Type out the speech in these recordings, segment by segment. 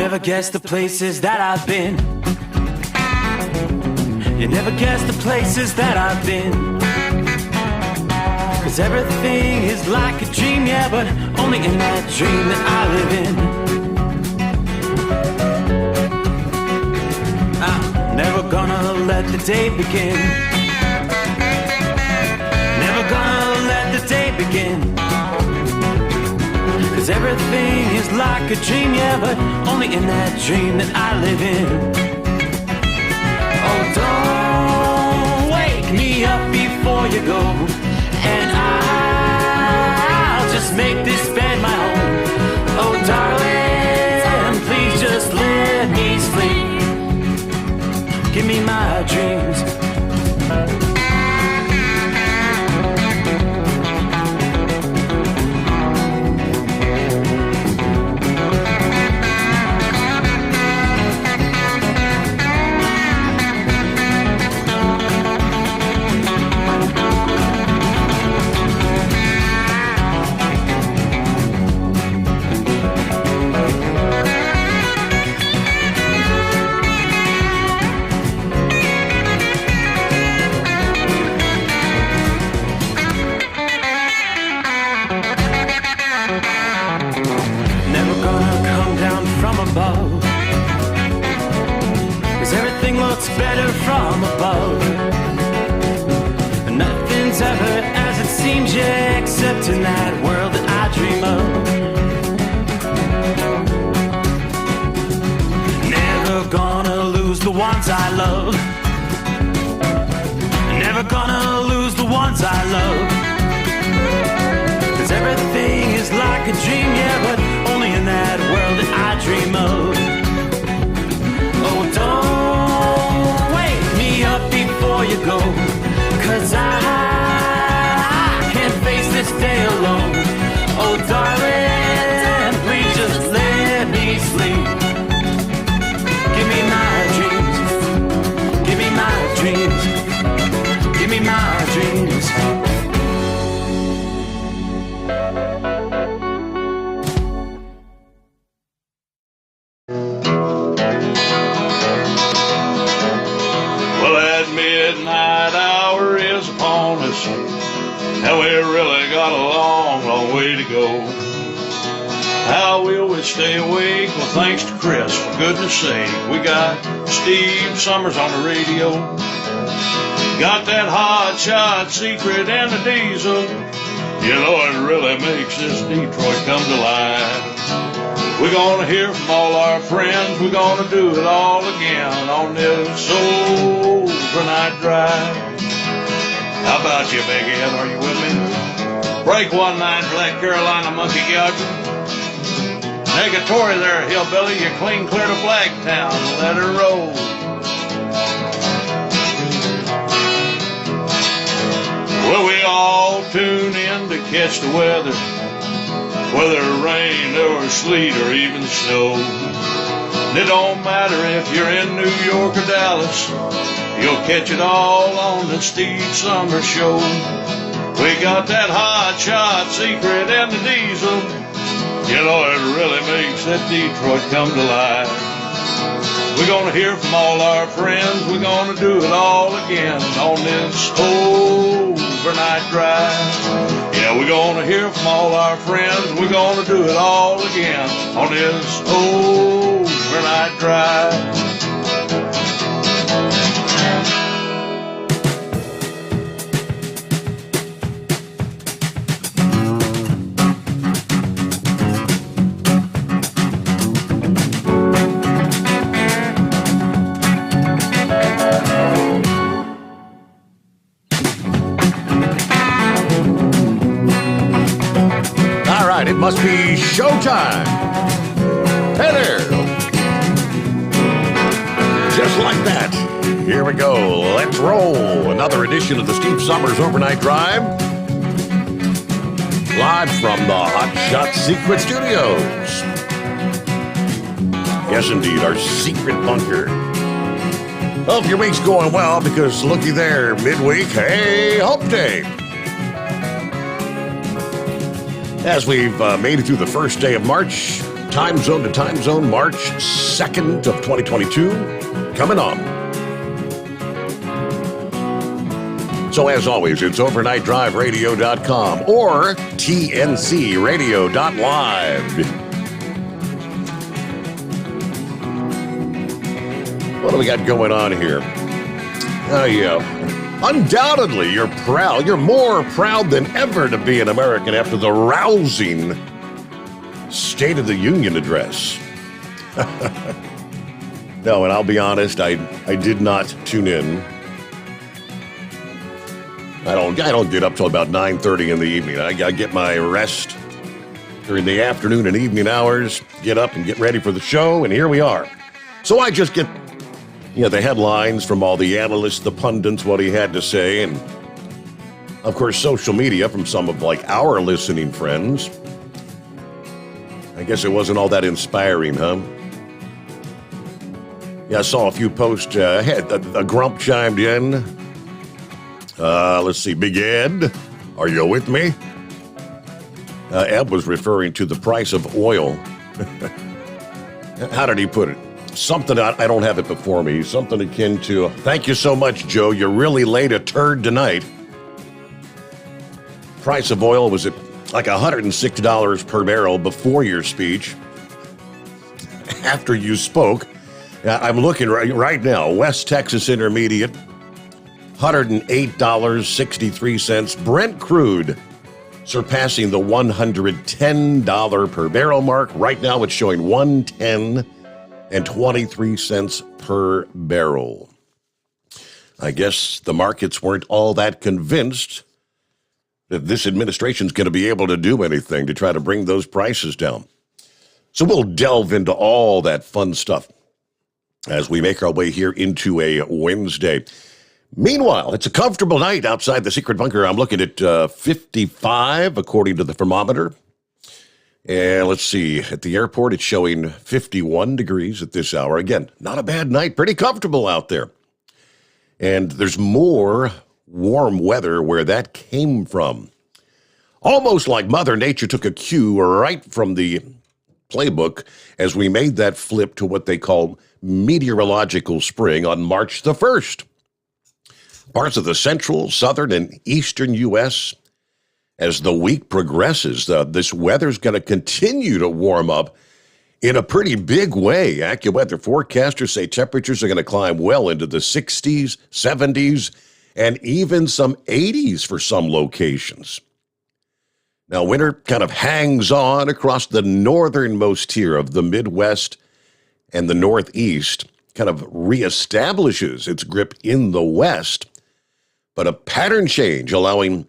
never guess the places that I've been. You never guess the places that I've been. 'Cause everything is like a dream, yeah, but only in that dream that I live in. I'm never gonna let the day begin. Never gonna let the day begin. 'Cause everything is like a dream, yeah, but only in that dream that I live in. Oh, don't wake me up before you go, and I'll just make this bed my home. Oh, darling, please just let me sleep. Give me my dreams. Better from above. Nothing's ever as it seems, yeah, except in that world that I dream of. Never gonna lose the ones I love. Never gonna lose the ones I love. 'Cause everything is like a dream, yeah, but only in that world that I dream of. Oh, don't wake me up before you go, 'cause I can't face this day alone. Oh, darling, please just let me sleep. Give me my dreams. Give me my dreams. Give me my dreams. Midnight hour is upon us, and we really got a long, long way to go. How will we stay awake? Well, thanks to Chris, for goodness sake. We got Steve Sommers on the radio. Got that hot shot secret and the diesel. You know, it really makes this Detroit come to life. We're gonna hear from all our friends. We're gonna do it all again on this overnight drive. How about you, Big Ed? Are you with me? Break one night for that Carolina monkey gouger. Negatory there, hillbilly. You clean clear to Blacktown. Let her roll. Well, we all tune in to catch the weather, whether rain or sleet or even snow. And it don't matter if you're in New York or Dallas, you'll catch it all on the Steve Sommers Show. We got that hot shot secret and the diesel. You know, it really makes that Detroit come to life. We're gonna hear from all our friends. We're gonna do it all again on this overnight drive. Yeah, we're gonna hear from all our friends. We're gonna do it all again on this overnight drive. It must be showtime. Hey there. Just like that. Here we go. Let's roll. Another edition of the Steve Sommers Overnight Drive. Live from the Hot Shot Secret Studios. Yes, indeed, our secret bunker. Hope your week's going well, because looky there, midweek, hey, hump day. As we've made it through the first day of March, Time Zone to Time Zone, March 2nd of 2022, coming on. So as always, it's overnightdriveradio.com or tncradio.live. What do we got going on here? Oh, yeah. Undoubtedly, you're proud. You're more proud than ever to be an American after the rousing State of the Union address. No, and I'll be honest, I did not tune in. I don't get up till about 9:30 in the evening. I get my rest during the afternoon and evening hours, get up and get ready for the show, and here we are. So I just get, the headlines from all the analysts, the pundits, what he had to say, and of course social media from some of our listening friends. I guess it wasn't all that inspiring, huh? Yeah, I saw a few posts. A grump chimed in. Let's see. Big Ed, are you with me? Ed was referring to the price of oil. How did he put it? Something, I don't have it before me. Something akin to, thank you so much, Joe. You really laid a turd tonight. Price of oil was at like $106 per barrel before your speech. After you spoke, I'm looking right now, West Texas Intermediate, $108.63. Brent crude surpassing the $110 per barrel mark. Right now it's showing $110.23 per barrel. I guess the markets weren't all that convinced that this administration's going to be able to do anything to try to bring those prices down. So we'll delve into all that fun stuff as we make our way here into a Wednesday. Meanwhile, it's a comfortable night outside the secret bunker. I'm looking at 55, according to the thermometer. And let's see, at the airport, it's showing 51 degrees at this hour. Again, not a bad night, pretty comfortable out there. And there's more warm weather where that came from. Almost like Mother Nature took a cue right from the playbook as we made that flip to what they call meteorological spring on March the 1st. Parts of the central, southern, and eastern U.S., as the week progresses, this weather's going to continue to warm up in a pretty big way. AccuWeather forecasters say temperatures are going to climb well into the 60s, 70s, and even some 80s for some locations. Now, winter kind of hangs on across the northernmost tier of the Midwest and the Northeast, kind of reestablishes its grip in the West, but a pattern change allowing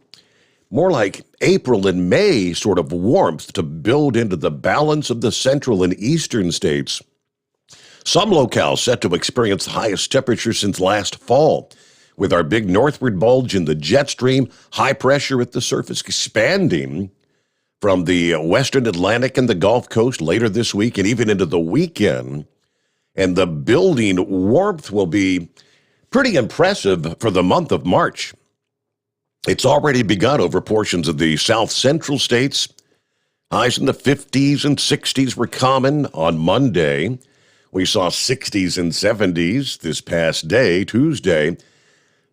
more like April and May sort of warmth to build into the balance of the central and eastern states. Some locales set to experience the highest temperatures since last fall, with our big northward bulge in the jet stream, high pressure at the surface expanding from the western Atlantic and the Gulf Coast later this week and even into the weekend. And the building warmth will be pretty impressive for the month of March. It's already begun over portions of the south central states. Highs in the 50s and 60s were common on Monday. We saw 60s and 70s this past day, Tuesday.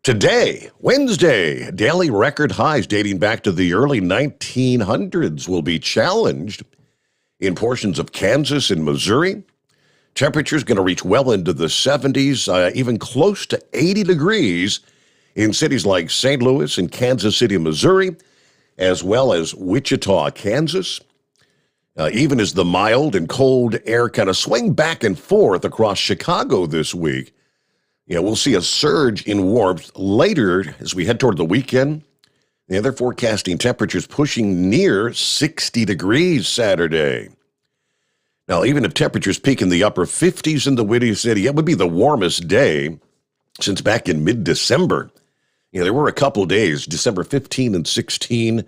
Today, Wednesday, daily record highs dating back to the early 1900s will be challenged in portions of Kansas and Missouri. Temperatures going to reach well into the 70s, even close to 80 degrees in cities like St. Louis and Kansas City, Missouri, as well as Wichita, Kansas. Even as the mild and cold air kind of swing back and forth across Chicago this week, we'll see a surge in warmth later as we head toward the weekend. They're forecasting temperatures pushing near 60 degrees Saturday. Now, even if temperatures peak in the upper 50s in the Windy City, it would be the warmest day since back in mid-December. There were a couple days, December 15 and 16,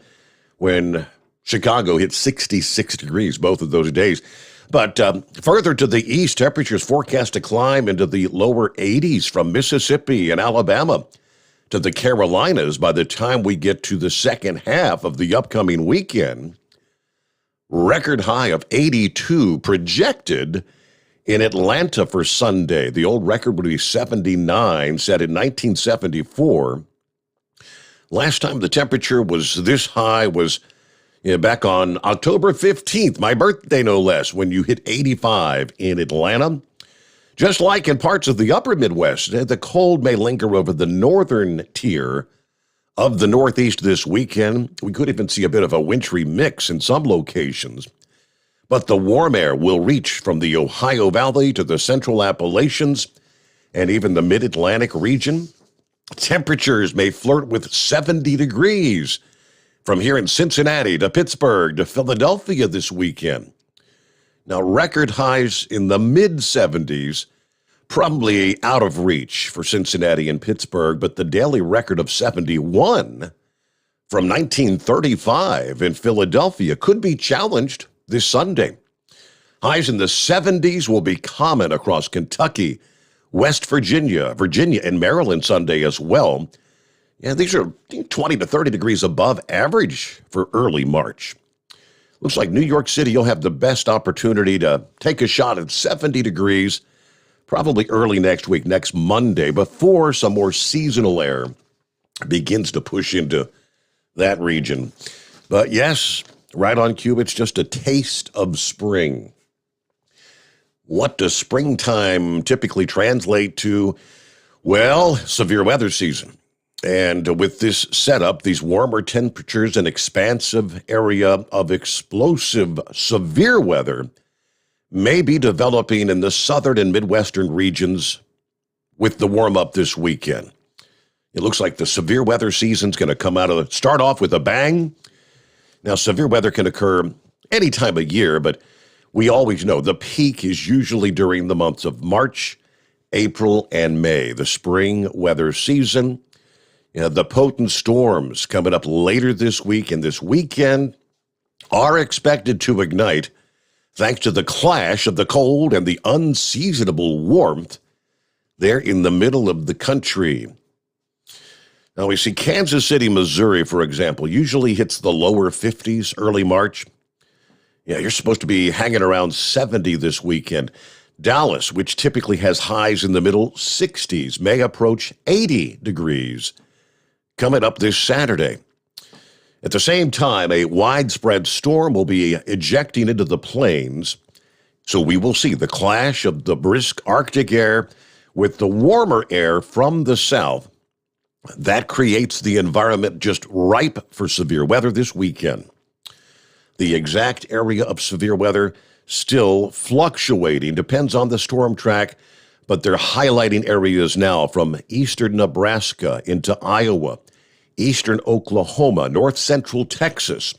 when Chicago hit 66 degrees, both of those days. But further to the east, temperatures forecast to climb into the lower 80s from Mississippi and Alabama to the Carolinas by the time we get to the second half of the upcoming weekend. Record high of 82 projected in Atlanta for Sunday. The old record would be 79, set in 1974. Last time the temperature was this high was back on October 15th, my birthday no less, when you hit 85 in Atlanta. Just like in parts of the upper Midwest, the cold may linger over the northern tier of the Northeast this weekend. We could even see a bit of a wintry mix in some locations. But the warm air will reach from the Ohio Valley to the central Appalachians and even the mid-Atlantic region. Temperatures may flirt with 70 degrees from here in Cincinnati to Pittsburgh to Philadelphia this weekend. Now, record highs in the mid-70s, probably out of reach for Cincinnati and Pittsburgh, but the daily record of 71 from 1935 in Philadelphia could be challenged this Sunday. Highs in the 70s will be common across Kentucky, West Virginia, and Maryland Sunday as well. Yeah, these are 20 to 30 degrees above average for early March. Looks like New York City, you'll have the best opportunity to take a shot at 70 degrees, probably early next week, next Monday, before some more seasonal air begins to push into that region. But yes, right on cue, it's just a taste of spring. What does springtime typically translate to? Well, severe weather season. And with this setup, these warmer temperatures and expansive area of explosive severe weather may be developing in the southern and midwestern regions with the warm-up this weekend. It looks like the severe weather season's going to start off with a bang. Now, severe weather can occur any time of year, but we always know the peak is usually during the months of March, April, and May, the spring weather season. The potent storms coming up later this week and this weekend are expected to ignite thanks to the clash of the cold and the unseasonable warmth there in the middle of the country. Now we see Kansas City, Missouri, for example, usually hits the lower 50s early March. Yeah, you're supposed to be hanging around 70 this weekend. Dallas, which typically has highs in the middle 60s, may approach 80 degrees coming up this Saturday. At the same time, a widespread storm will be ejecting into the plains, so we will see the clash of the brisk Arctic air with the warmer air from the south. That creates the environment just ripe for severe weather this weekend. The exact area of severe weather still fluctuating, depends on the storm track, but they're highlighting areas now from eastern Nebraska into Iowa, eastern Oklahoma, north central Texas.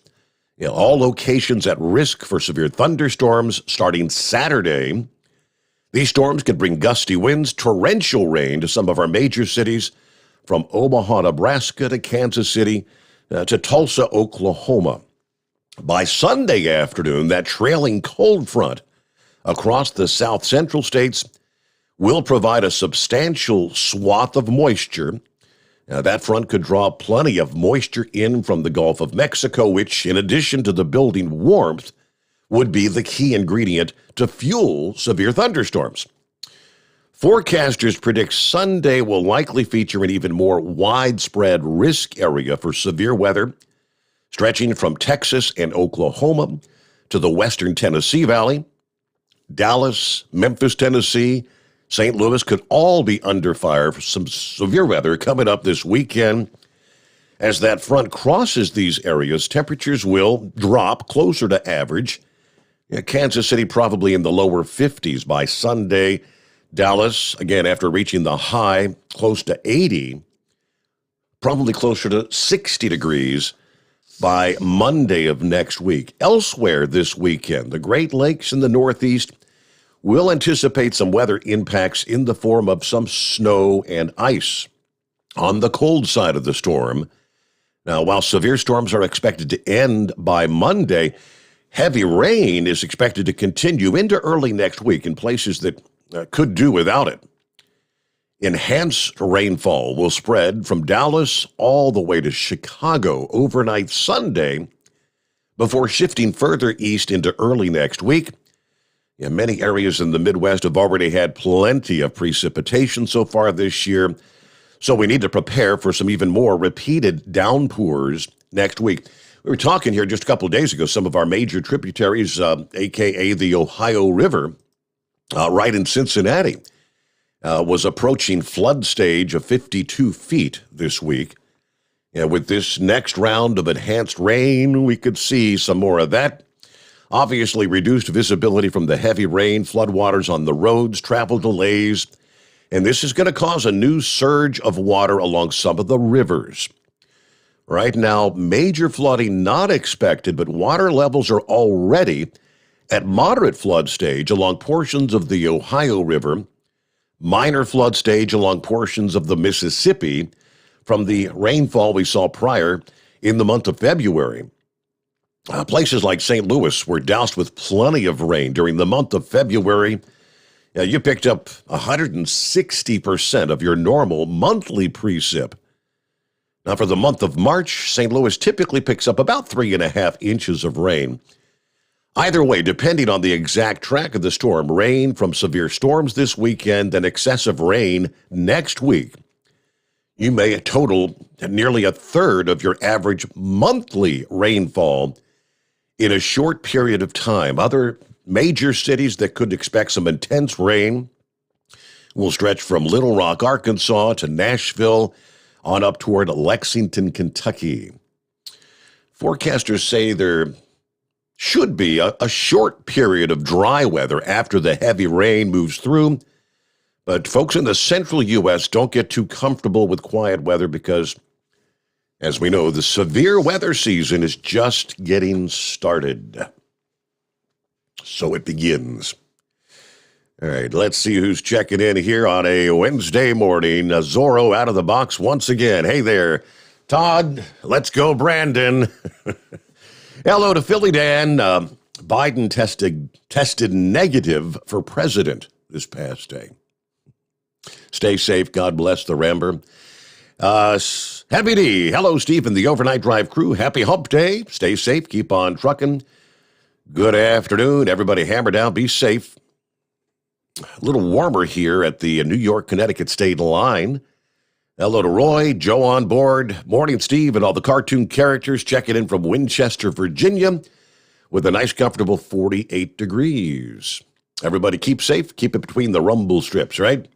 All locations at risk for severe thunderstorms starting Saturday. These storms could bring gusty winds, torrential rain to some of our major cities, from Omaha, Nebraska to Kansas City to Tulsa, Oklahoma. By Sunday afternoon, that trailing cold front across the south central states will provide a substantial swath of moisture. Now, that front could draw plenty of moisture in from the Gulf of Mexico, which, in addition to the building warmth, would be the key ingredient to fuel severe thunderstorms. Forecasters predict Sunday will likely feature an even more widespread risk area for severe weather, stretching from Texas and Oklahoma to the western Tennessee Valley. Dallas, Memphis, Tennessee, St. Louis could all be under fire for some severe weather coming up this weekend. As that front crosses these areas, temperatures will drop closer to average. Kansas City probably in the lower 50s by Sunday. Dallas, again, after reaching the high, close to 80, probably closer to 60 degrees by Monday of next week. Elsewhere this weekend, the Great Lakes in the Northeast will anticipate some weather impacts in the form of some snow and ice. On the cold side of the storm, now, while severe storms are expected to end by Monday, heavy rain is expected to continue into early next week in places that could do without it. Enhanced rainfall will spread from Dallas all the way to Chicago overnight Sunday, before shifting further east into early next week. Yeah, many areas in the Midwest have already had plenty of precipitation so far this year, so we need to prepare for some even more repeated downpours next week. We were talking here just a couple of days ago, some of our major tributaries, a.k.a. the Ohio River, right in Cincinnati, was approaching flood stage of 52 feet this week. And with this next round of enhanced rain, we could see some more of that. Obviously, reduced visibility from the heavy rain, floodwaters on the roads, travel delays, and this is going to cause a new surge of water along some of the rivers. Right now, major flooding not expected, but water levels are already at moderate flood stage along portions of the Ohio River, minor flood stage along portions of the Mississippi from the rainfall we saw prior in the month of February. Places like St. Louis were doused with plenty of rain during the month of February. You picked up 160% of your normal monthly precip. Now, for the month of March, St. Louis typically picks up about 3.5 inches of rain. Either way, depending on the exact track of the storm, rain from severe storms this weekend and excessive rain next week, you may total nearly a third of your average monthly rainfall in a short period of time. Other major cities that could expect some intense rain will stretch from Little Rock, Arkansas to Nashville on up toward Lexington, Kentucky. Forecasters say there should be a short period of dry weather after the heavy rain moves through. But folks in the central U.S. don't get too comfortable with quiet weather because, as we know, the severe weather season is just getting started. So it begins. All right, let's see who's checking in here on a Wednesday morning. Zorro out of the box once again. Hey there, Todd. Let's go, Brandon. Hello to Philly Dan. Biden tested negative for president this past day. Stay safe. God bless the Ramber. Happy D. Hello, Steve and the Overnight Drive crew. Happy hump day. Stay safe. Keep on trucking. Good afternoon. Everybody hammer down. Be safe. A little warmer here at the New York-Connecticut state line. Hello to Roy, Joe on board. Morning, Steve, and all the cartoon characters checking in from Winchester, Virginia, with a nice, comfortable 48 degrees. Everybody keep safe. Keep it between the rumble strips, right?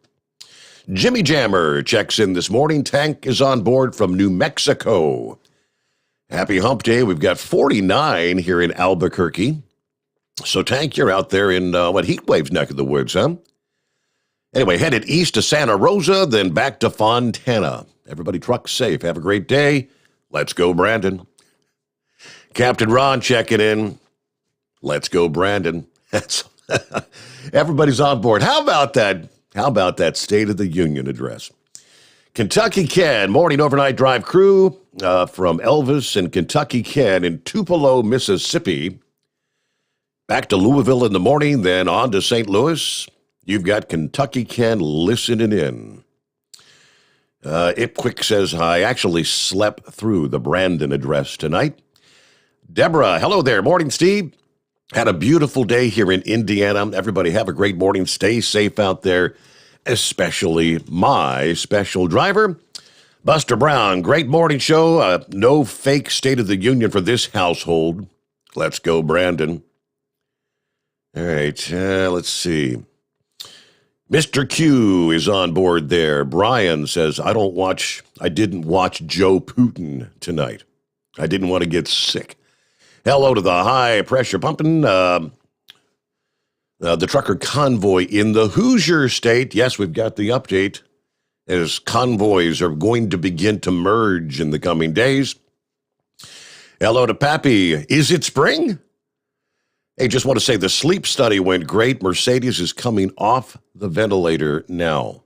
Jimmy Jammer checks in this morning. Tank is on board from New Mexico. Happy hump day. We've got 49 here in Albuquerque. So, Tank, you're out there in, heat waves neck of the woods, huh? Anyway, headed east to Santa Rosa, then back to Fontana. Everybody truck safe. Have a great day. Let's go, Brandon. Captain Ron checking in. Let's go, Brandon. That's everybody's on board. How about that? How about that State of the Union address? Kentucky Ken, morning overnight drive crew from Elvis and Kentucky Ken in Tupelo, Mississippi. Back to Louisville in the morning, then on to St. Louis. You've got Kentucky Ken listening in. Ipquick says, I actually slept through the Brandon address tonight. Deborah, hello there. Morning, Steve. Had a beautiful day here in Indiana. Everybody have a great morning. Stay safe out there, especially my special driver, Buster Brown. Great morning show. No fake State of the Union for this household. Let's go, Brandon. All right, let's see. Mr. Q is on board there. Brian says, I didn't watch Joe Putin tonight. I didn't want to get sick. Hello to the high pressure pumping, the trucker convoy in the Hoosier state. Yes, we've got the update as convoys are going to begin to merge in the coming days. Hello to Pappy. Is it spring? Hey, just want to say the sleep study went great. Mercedes is coming off the ventilator now.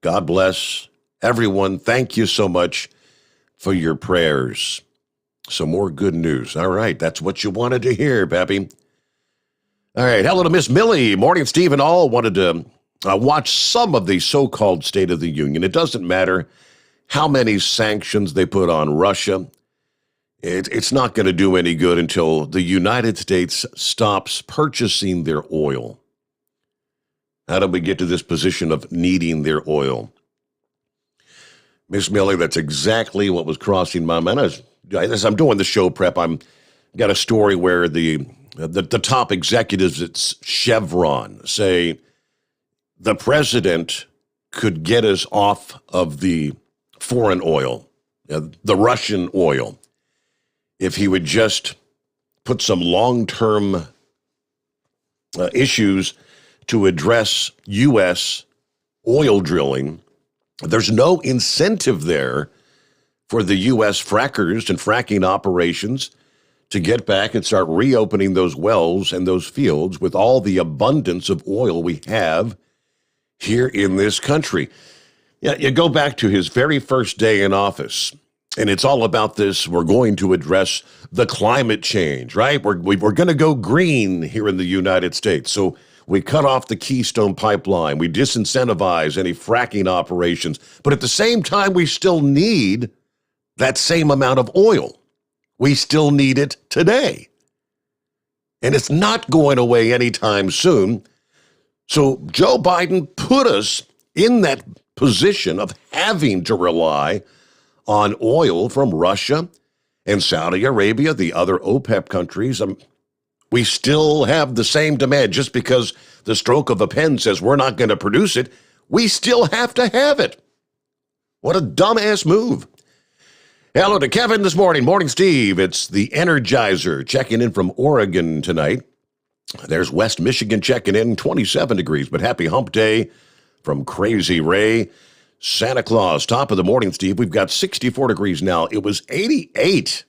God bless everyone. Thank you so much for your prayers. Some more good news. All right, that's what you wanted to hear, Pappy. All right, hello to Miss Millie. Morning, Steve and all. Wanted to watch some of the so-called State of the Union. It doesn't matter how many sanctions they put on Russia. It's not going to do any good until the United States stops purchasing their oil. How did we get to this position of needing their oil? Miss Millie, that's exactly what was crossing my mind. As I'm doing the show prep, I'm got a story where the top executives at Chevron say the president could get us off of the foreign oil, the Russian oil, if he would just put some long-term issues to address U.S. oil drilling. There's no incentive there for the U.S. frackers and fracking operations to get back and start reopening those wells and those fields with all the abundance of oil we have here in this country. Yeah, you go back to his very first day in office, and it's all about this. We're going to address the climate change, right? We're going to go green here in the United States. So we cut off the Keystone Pipeline. We disincentivize any fracking operations. But at the same time, we still need that same amount of oil. We still need it today. And it's not going away anytime soon. So Joe Biden put us in that position of having to rely on oil from Russia and Saudi Arabia, the other OPEC countries. We still have the same demand. Just because the stroke of a pen says we're not going to produce it, we still have to have it. What a dumbass move. Hello to Kevin this morning. Morning, Steve. It's the Energizer checking in from Oregon tonight. There's West Michigan checking in, 27 degrees, but happy hump day from Crazy Ray. Santa Claus, top of the morning, Steve. We've got 64 degrees now. It was 88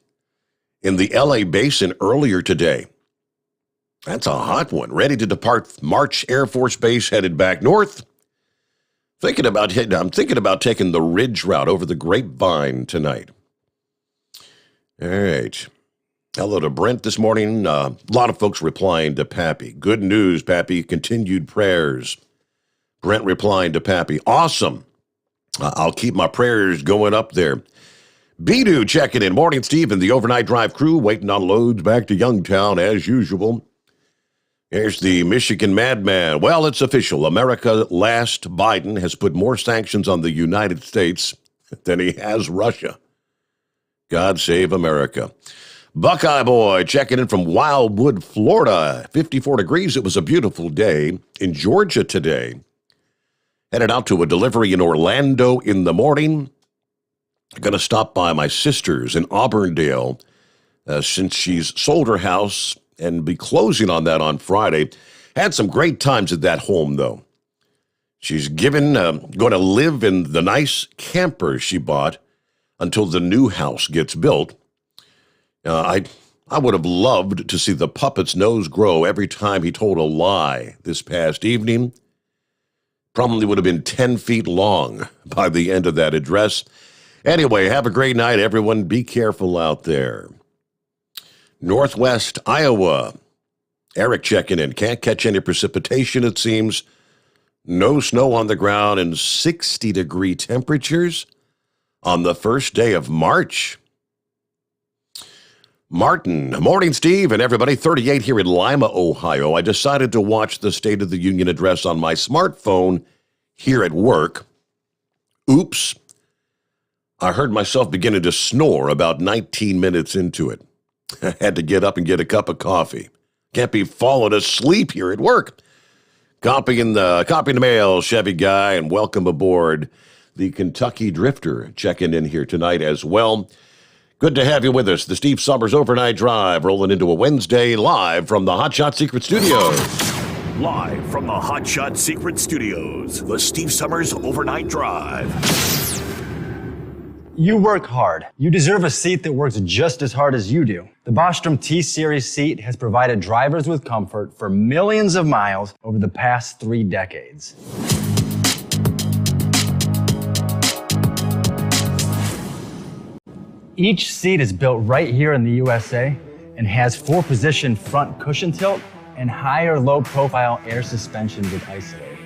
in the LA basin earlier today. That's a hot one. Ready to depart March Air Force Base, headed back north. I'm thinking about taking the Ridge route over the Grapevine tonight. All right. Hello to Brent this morning. A lot of folks replying to Pappy. Good news, Pappy. Continued prayers. Brent replying to Pappy. Awesome. I'll keep my prayers going up there. Bidu checking in. Morning, Steve, and the overnight drive crew waiting on loads back to Youngtown as usual. Here's the Michigan madman. Well, it's official. America last Biden has put more sanctions on the United States than he has Russia. God save America. Buckeye Boy checking in from Wildwood, Florida. 54 degrees. It was a beautiful day in Georgia today. Headed out to a delivery in Orlando in the morning. Going to stop by my sister's in Auburndale since she's sold her house and be closing on that on Friday. Had some great times at that home, though. She's going to live in the nice camper she bought until the new house gets built. I would have loved to see the puppet's nose grow every time he told a lie this past evening. Probably would have been 10 feet long by the end of that address. Anyway, have a great night, everyone. Be careful out there. Northwest Iowa. Eric checking in. Can't catch any precipitation, it seems. No snow on the ground and 60-degree temperatures on the first day of March. Martin, morning, Steve, and everybody. 38 here in Lima, Ohio. I decided to watch the State of the Union address on my smartphone here at work. Oops. I heard myself beginning to snore about 19 minutes into it. I had to get up and get a cup of coffee. Can't be falling asleep here at work. Copying the mail, Chevy guy, and welcome aboard the Kentucky Drifter checking in here tonight as well. Good to have you with us. The Steve Sommers Overnight Drive rolling into a Wednesday live from the Hot Shot Secret Studios. Live from the Hot Shot Secret Studios, the Steve Sommers Overnight Drive. You work hard. You deserve a seat that works just as hard as you do. The Bostrom T-Series seat has provided drivers with comfort for millions of miles over the past 3 decades. Each seat is built right here in the USA and has 4-position front cushion tilt and higher low-profile air suspension with Isolate.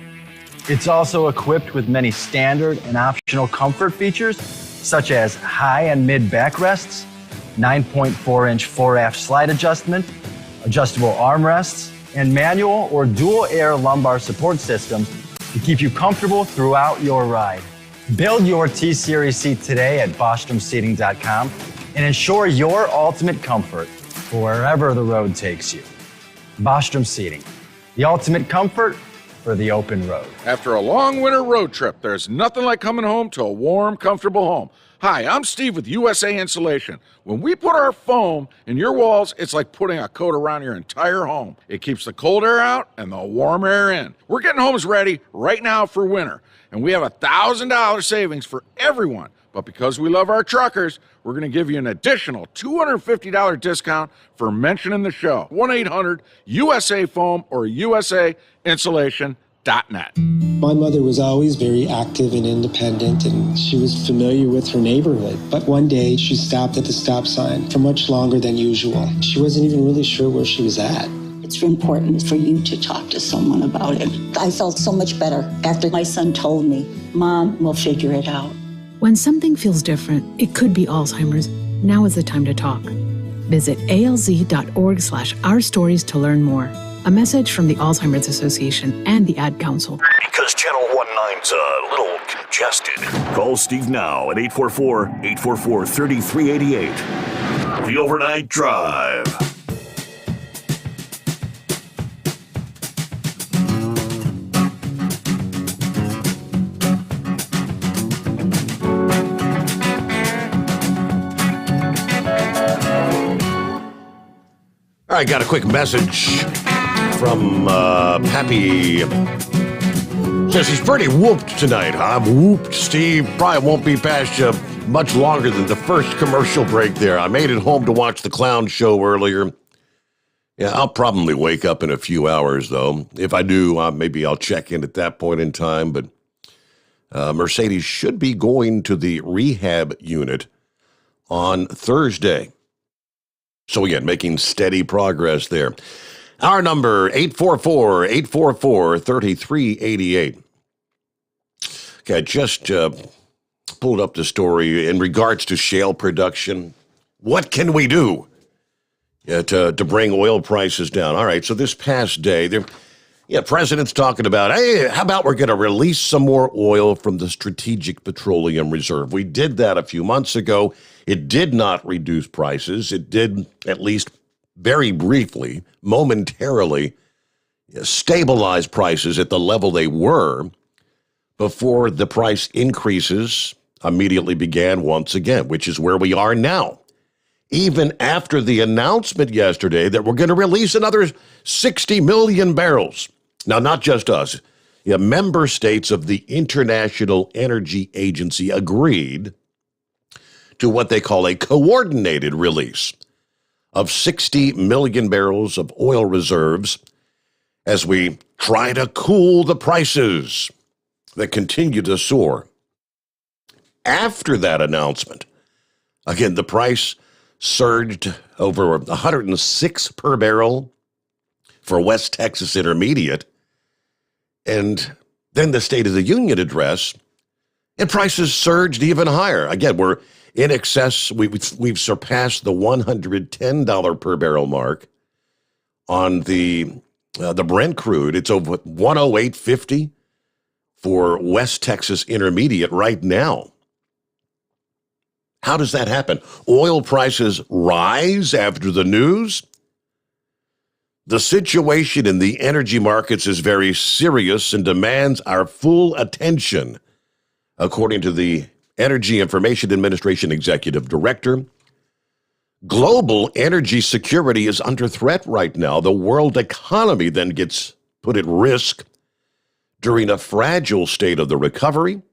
It's also equipped with many standard and optional comfort features, such as high and mid backrests, 9.4-inch 4-aft slide adjustment, adjustable armrests, and manual or dual air lumbar support systems to keep you comfortable throughout your ride. Build your T-Series seat today at BostromSeating.com and ensure your ultimate comfort for wherever the road takes you. Bostrom Seating, the ultimate comfort for the open road. After a long winter road trip, there's nothing like coming home to a warm, comfortable home. Hi, I'm Steve with USA Insulation. When we put our foam in your walls, it's like putting a coat around your entire home. It keeps the cold air out and the warm air in. We're getting homes ready right now for winter, and we have $1,000 savings for everyone. But because we love our truckers, we're going to give you an additional $250 discount for mentioning the show. 1-800-USA-FOAM or USAinsulation.net. My mother was always very active and independent, and she was familiar with her neighborhood. But one day, she stopped at the stop sign for much longer than usual. She wasn't even really sure where she was at. It's important for you to talk to someone about it. I felt so much better after my son told me, Mom, we'll figure it out. When something feels different, it could be Alzheimer's. Now is the time to talk. Visit alz.org/ourstories to learn more. A message from the Alzheimer's Association and the Ad Council. Because Channel 19's a little congested. Call Steve now at 844-844-3388. The Overnight Drive. All right, got a quick message from Pappy. Says he's pretty whooped tonight, huh? Whooped, Steve. Probably won't be past you much longer than the first commercial break there. I made it home to watch the clown show earlier. Yeah, I'll probably wake up in a few hours, though. If I do, maybe I'll check in at that point in time. But Mercedes should be going to the rehab unit on Thursday. So again, making steady progress there. Our number, 844-844-3388. Okay, I just pulled up the story in regards to shale production. What can we do to bring oil prices down? All right, so this past day, President's talking about, hey, how about we're going to release some more oil from the Strategic Petroleum Reserve? We did that a few months ago. It did not reduce prices. It did, at least very briefly, momentarily, stabilize prices at the level they were before the price increases immediately began once again, which is where we are now. Even after the announcement yesterday that we're going to release another 60 million barrels. Now, not just us. Member states of the International Energy Agency agreed to what they call a coordinated release of 60 million barrels of oil reserves as we try to cool the prices that continue to soar. After that announcement, again, the price surged over 106 per barrel for West Texas Intermediate, and then the State of the Union address, and prices surged even higher. Again, we're in excess, we've surpassed the $110 per barrel mark on the Brent crude. It's over 108.50 for West Texas Intermediate right now. How does that happen? Oil prices rise after the news? The situation in the energy markets is very serious and demands our full attention, according to the Energy Information Administration Executive Director. Global energy security is under threat right now. The world economy then gets put at risk during a fragile state of the recovery.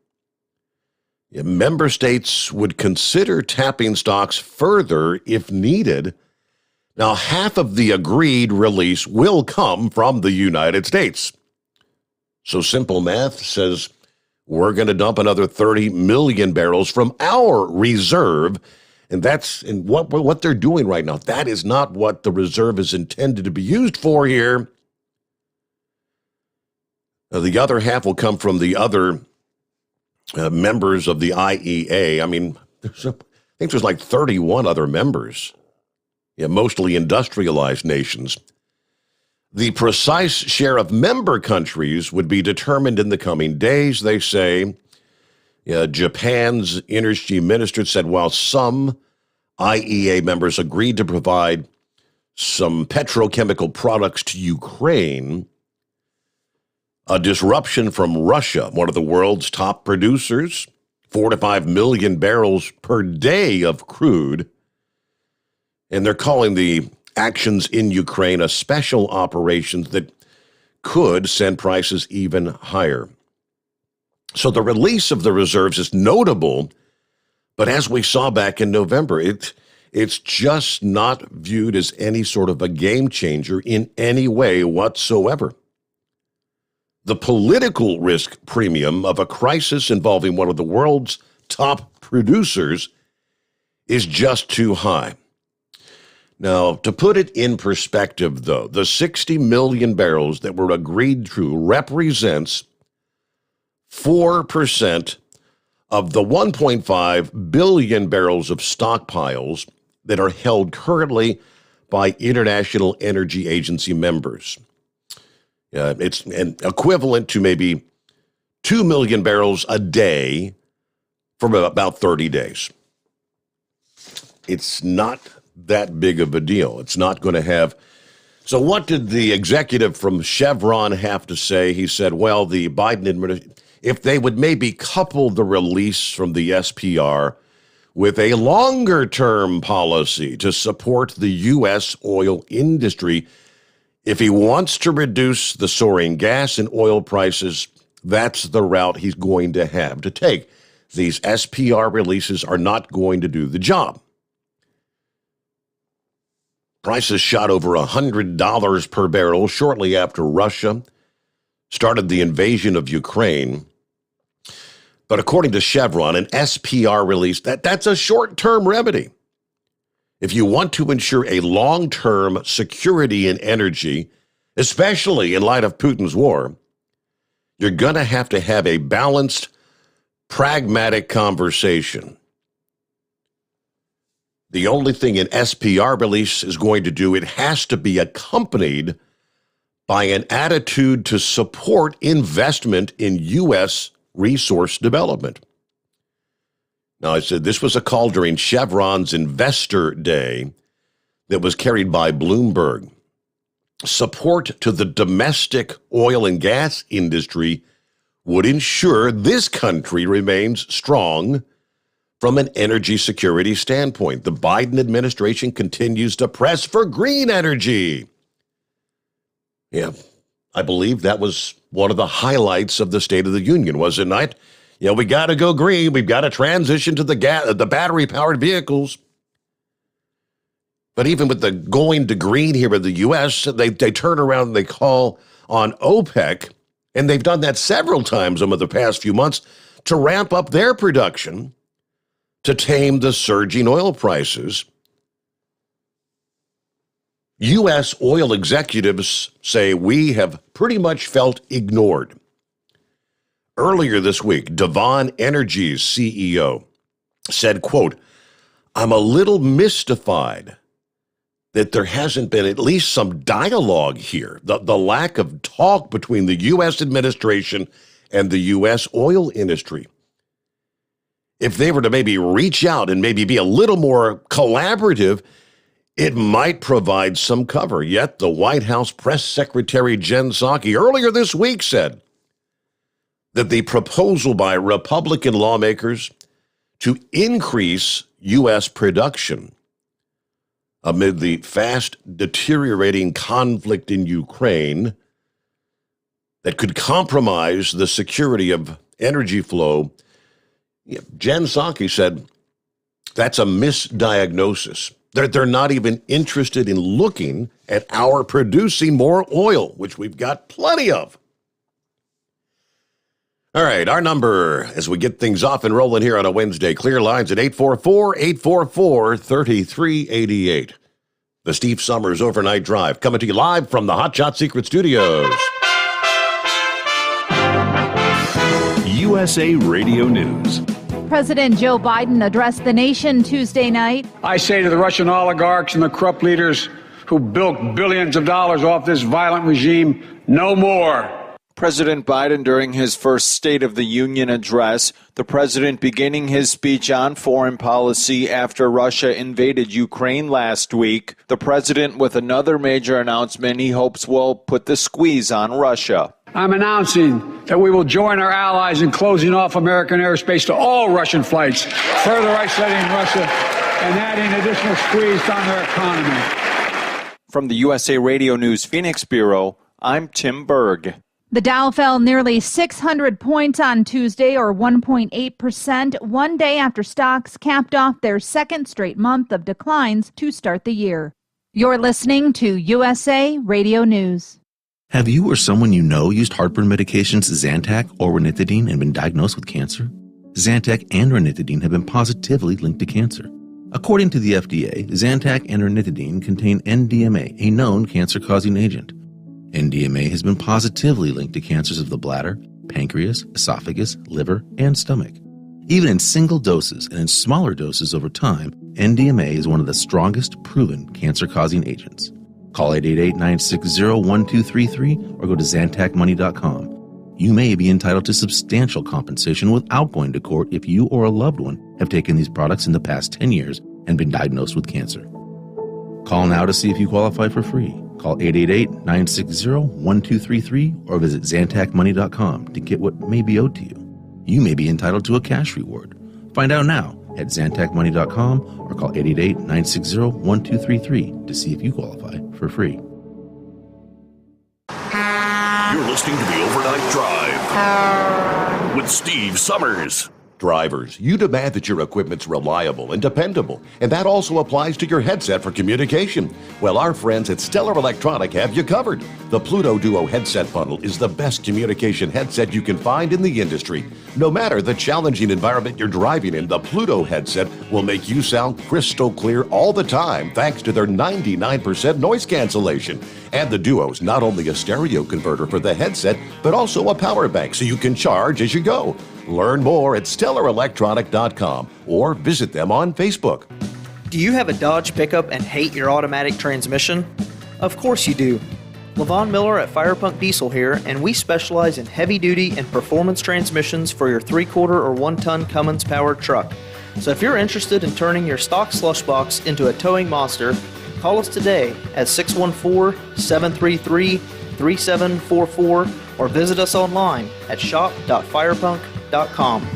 Member states would consider tapping stocks further if needed. Now, half of the agreed release will come from the United States. So simple math says we're going to dump another 30 million barrels from our reserve. And that's what they're doing right now. That is not what the reserve is intended to be used for here. The other half will come from the other members of the IEA. I mean, think think there's like 31 other members, mostly industrialized nations. The precise share of member countries would be determined in the coming days, they say. Japan's energy minister said while some IEA members agreed to provide some petrochemical products to Ukraine, a disruption from Russia, one of the world's top producers, 4 to 5 million barrels per day of crude, and they're calling the actions in Ukraine a special operation that could send prices even higher. So the release of the reserves is notable, but as we saw back in November, it's just not viewed as any sort of a game changer in any way whatsoever. The political risk premium of a crisis involving one of the world's top producers is just too high. Now, to put it in perspective, though, the 60 million barrels that were agreed to represents 4% of the 1.5 billion barrels of stockpiles that are held currently by International Energy Agency members. It's an equivalent to maybe 2 million barrels a day for about 30 days. It's not that big of a deal. It's not going to have. So what did the executive from Chevron have to say? He said, well, the Biden administration, if they would maybe couple the release from the SPR with a longer-term policy to support the U.S. oil industry, if he wants to reduce the soaring gas and oil prices, that's the route he's going to have to take. These SPR releases are not going to do the job. Prices shot over $100 per barrel shortly after Russia started the invasion of Ukraine. But according to Chevron, an SPR release, that's a short-term remedy. If you want to ensure a long-term security in energy, especially in light of Putin's war, you're going to have a balanced, pragmatic conversation. The only thing an SPR release is going to do, it has to be accompanied by an attitude to support investment in U.S. resource development. Now, I said this was a call during Chevron's Investor Day that was carried by Bloomberg. Support to the domestic oil and gas industry would ensure this country remains strong from an energy security standpoint. The Biden administration continues to press for green energy. I believe that was one of the highlights of the State of the Union, was it not? We got to go green. We've got to transition to the battery-powered vehicles. But even with the going to green here in the U.S., they turn around and they call on OPEC, and they've done that several times over the past few months, to ramp up their production to tame the surging oil prices. U.S. oil executives say we have pretty much felt ignored. Earlier this week, Devon Energy's CEO said, quote, I'm a little mystified that there hasn't been at least some dialogue here. The lack of talk between the U.S. administration and the U.S. oil industry. If they were to maybe reach out and maybe be a little more collaborative, it might provide some cover. Yet the White House press secretary Jen Psaki earlier this week said that the proposal by Republican lawmakers to increase U.S. production amid the fast deteriorating conflict in Ukraine that could compromise the security of energy flow, Jen Psaki said that's a misdiagnosis. They're not even interested in looking at our producing more oil, which we've got plenty of. All right, our number as we get things off and rolling here on a Wednesday. Clear lines at 844-844-3388. The Steve Sommers Overnight Drive coming to you live from the Hot Shot Secret Studios. USA Radio News. President Joe Biden addressed the nation Tuesday night. I say to the Russian oligarchs and the corrupt leaders who bilked billions of dollars off this violent regime, no more. President Biden during his first State of the Union address, the president beginning his speech on foreign policy after Russia invaded Ukraine last week. The president with another major announcement he hopes will put the squeeze on Russia. I'm announcing that we will join our allies in closing off American airspace to all Russian flights, further isolating Russia and adding additional squeeze on their economy. From the USA Radio News Phoenix Bureau, I'm Tim Berg. The Dow fell nearly 600 points on Tuesday, or 1.8%, one day after stocks capped off their second straight month of declines to start the year. You're listening to USA Radio News. Have you or someone you know used heartburn medications Zantac or ranitidine and been diagnosed with cancer? Zantac and ranitidine have been positively linked to cancer. According to the FDA, Zantac and ranitidine contain NDMA, a known cancer-causing agent. NDMA has been positively linked to cancers of the bladder, pancreas, esophagus, liver, and stomach. Even in single doses and in smaller doses over time, NDMA is one of the strongest proven cancer-causing agents. Call 888-960-1233 or go to ZantacMoney.com. You may be entitled to substantial compensation without going to court if you or a loved one have taken these products in the past 10 years and been diagnosed with cancer. Call now to see if you qualify for free. Call 888-960-1233 or visit ZantacMoney.com to get what may be owed to you. You may be entitled to a cash reward. Find out now at ZantacMoney.com or call 888-960-1233 to see if you qualify for free. You're listening to the Overnight Drive with Steve Summers. Drivers, you demand that your equipment's reliable and dependable, and that also applies to your headset for communication. Well, our friends at Stellar Electronic have you covered. The Pluto Duo headset bundle is the best communication headset you can find in the industry. No matter the challenging environment you're driving in, the Pluto headset will make you sound crystal clear all the time thanks to their 99% noise cancellation. And the Duo's not only a stereo converter for the headset, but also a power bank so you can charge as you go. Learn more at StellarElectronic.com or visit them on Facebook. Do you have a Dodge pickup and hate your automatic transmission? Of course you do. LaVon Miller at Firepunk Diesel here, and we specialize in heavy-duty and performance transmissions for your 3-quarter or 1-ton Cummins-powered truck. So if you're interested in turning your stock slush box into a towing monster, call us today at 614-733-3744 or visit us online at shop.firepunk.com.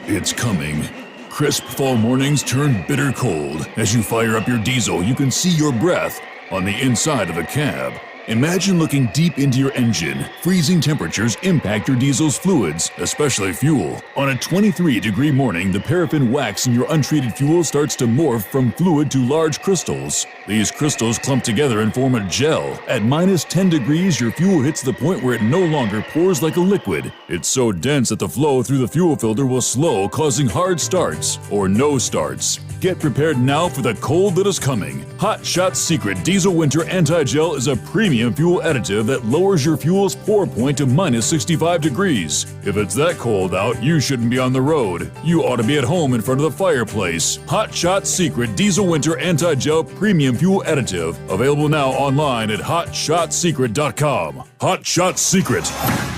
It's coming. Crisp fall mornings turn bitter cold. As you fire up your diesel, you can see your breath on the inside of the cab. Imagine looking deep into your engine. Freezing temperatures impact your diesel's fluids, especially fuel. On a 23-degree morning, the paraffin wax in your untreated fuel starts to morph from fluid to large crystals. These crystals clump together and form a gel. At minus 10 degrees, your fuel hits the point where it no longer pours like a liquid. It's so dense that the flow through the fuel filter will slow, causing hard starts or no starts. Get prepared now for the cold that is coming. Hot Shot Secret Diesel Winter Anti-Gel is a premium fuel additive that lowers your fuel's pour point to minus 65 degrees. If it's that cold out, you shouldn't be on the road. You ought to be at home in front of the fireplace. Hot Shot Secret Diesel Winter Anti-Gel Premium Fuel Additive. Available now online at HotShotSecret.com. Hot Shot Secret.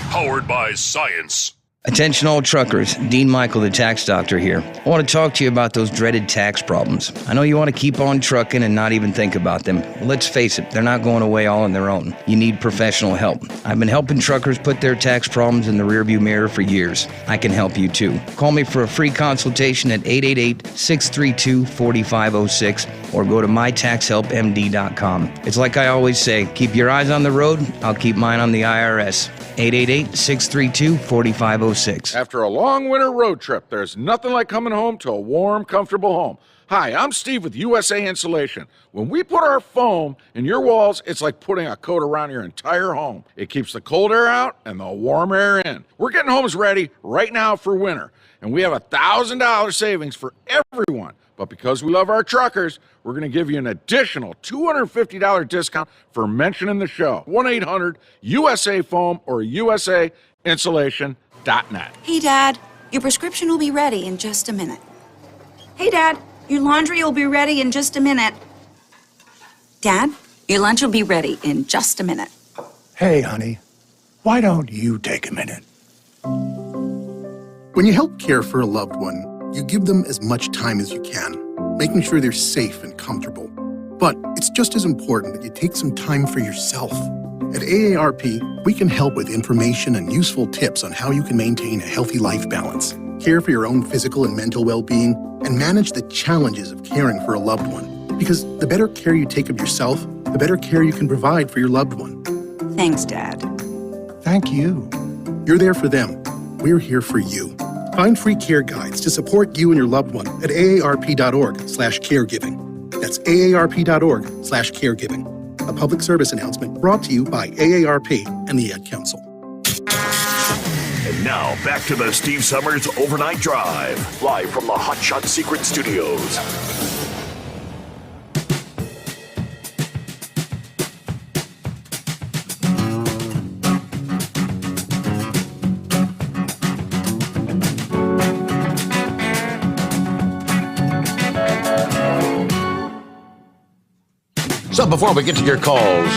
Powered by science. Attention all truckers, Dean Michael, the tax doctor here. I want to talk to you about those dreaded tax problems. I know you want to keep on trucking and not even think about them. Well, let's face it, they're not going away all on their own. You need professional help. I've been helping truckers put their tax problems in the rearview mirror for years. I can help you too. Call me for a free consultation at 888-632-4506 or go to mytaxhelpmd.com. It's like I always say, keep your eyes on the road, I'll keep mine on the IRS. 888-632-4506. After a long winter road trip, there's nothing like coming home to a warm, comfortable home. Hi, I'm Steve with USA Insulation. When we put our foam in your walls, it's like putting a coat around your entire home. It keeps the cold air out and the warm air in. We're getting homes ready right now for winter, and we have $1,000 savings for everyone. But because we love our truckers, we're going to give you an additional $250 discount for mentioning the show. 1-800-USA-FOAM or USA Insulation. AARP.net. Hey, Dad, your prescription will be ready in just a minute. Hey, Dad, your laundry will be ready in just a minute. Dad, your lunch will be ready in just a minute. Hey, honey, why don't you take a minute? When you help care for a loved one, you give them as much time as you can, making sure they're safe and comfortable. But it's just as important that you take some time for yourself. At AARP, we can help with information and useful tips on how you can maintain a healthy life balance, care for your own physical and mental well-being, and manage the challenges of caring for a loved one. Because the better care you take of yourself, the better care you can provide for your loved one. Thanks, Dad. Thank you. You're there for them. We're here for you. Find free care guides to support you and your loved one at aarp.org/caregiving. That's aarp.org/caregiving. A public service announcement brought to you by AARP and the Ad Council. And now, back to the Steve Summers Overnight Drive, live from the Hot Shot Secret Studios. So before we get to your calls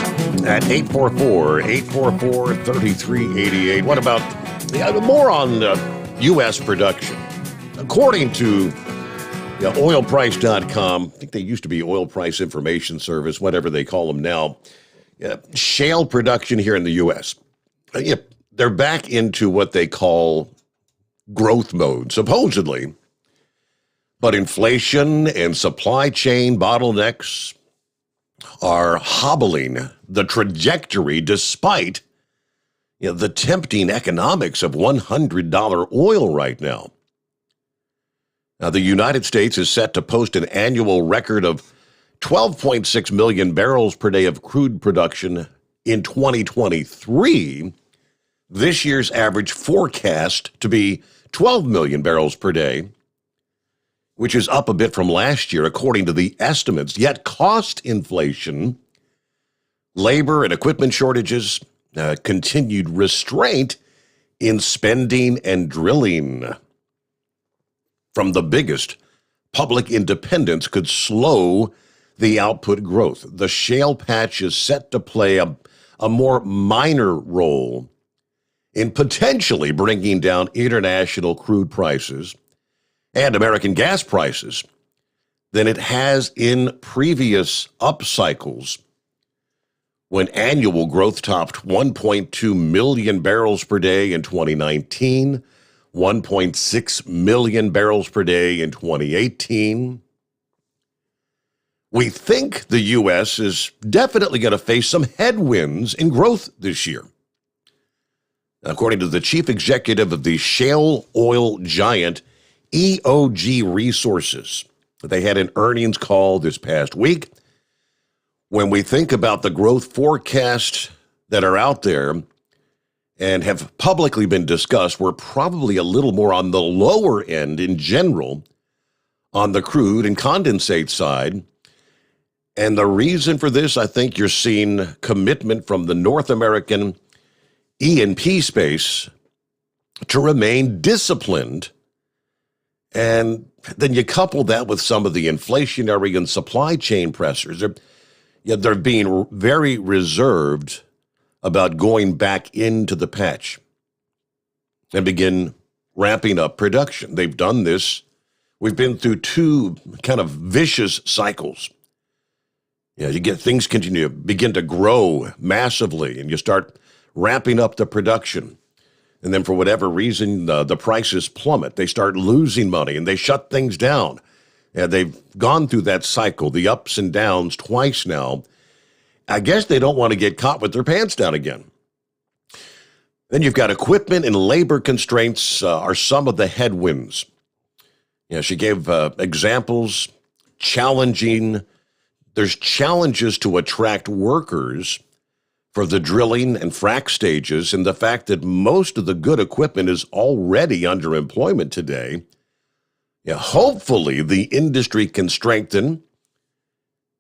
at 844-844-3388, what about more on U.S. production? According to oilprice.com, I think they used to be Oil Price Information Service, whatever they call them now, shale production here in the U.S., they're back into what they call growth mode, supposedly. But inflation and supply chain bottlenecks are hobbling the trajectory despite the tempting economics of $100 oil right now. Now, the United States is set to post an annual record of 12.6 million barrels per day of crude production in 2023. This year's average forecast to be 12 million barrels per day, which is up a bit from last year, according to the estimates. Yet cost inflation, labor and equipment shortages, continued restraint in spending and drilling from the biggest public independents could slow the output growth. The shale patch is set to play a more minor role in potentially bringing down international crude prices and American gas prices than it has in previous up cycles when annual growth topped 1.2 million barrels per day in 2019, 1.6 million barrels per day in 2018. We think the U.S. is definitely going to face some headwinds in growth this year. According to the chief executive of the shale oil giant EOG Resources, they had an earnings call this past week. When we think about the growth forecasts that are out there and have publicly been discussed, we're probably a little more on the lower end in general on the crude and condensate side. And the reason for this, I think you're seeing commitment from the North American E&P space to remain disciplined. And then you couple that with some of the inflationary and supply chain pressures. They're being very reserved about going back into the patch and begin ramping up production. They've done this. We've been through two kind of vicious cycles. You get things begin to grow massively, and you start ramping up the production. And then for whatever reason, the prices plummet. They start losing money, and they shut things down. And they've gone through that cycle, the ups and downs, twice now. I guess they don't want to get caught with their pants down again. Then you've got equipment and labor constraints are some of the headwinds. She gave examples, challenging. There's challenges to attract workers for the drilling and frac stages, and the fact that most of the good equipment is already under employment today. Hopefully the industry can strengthen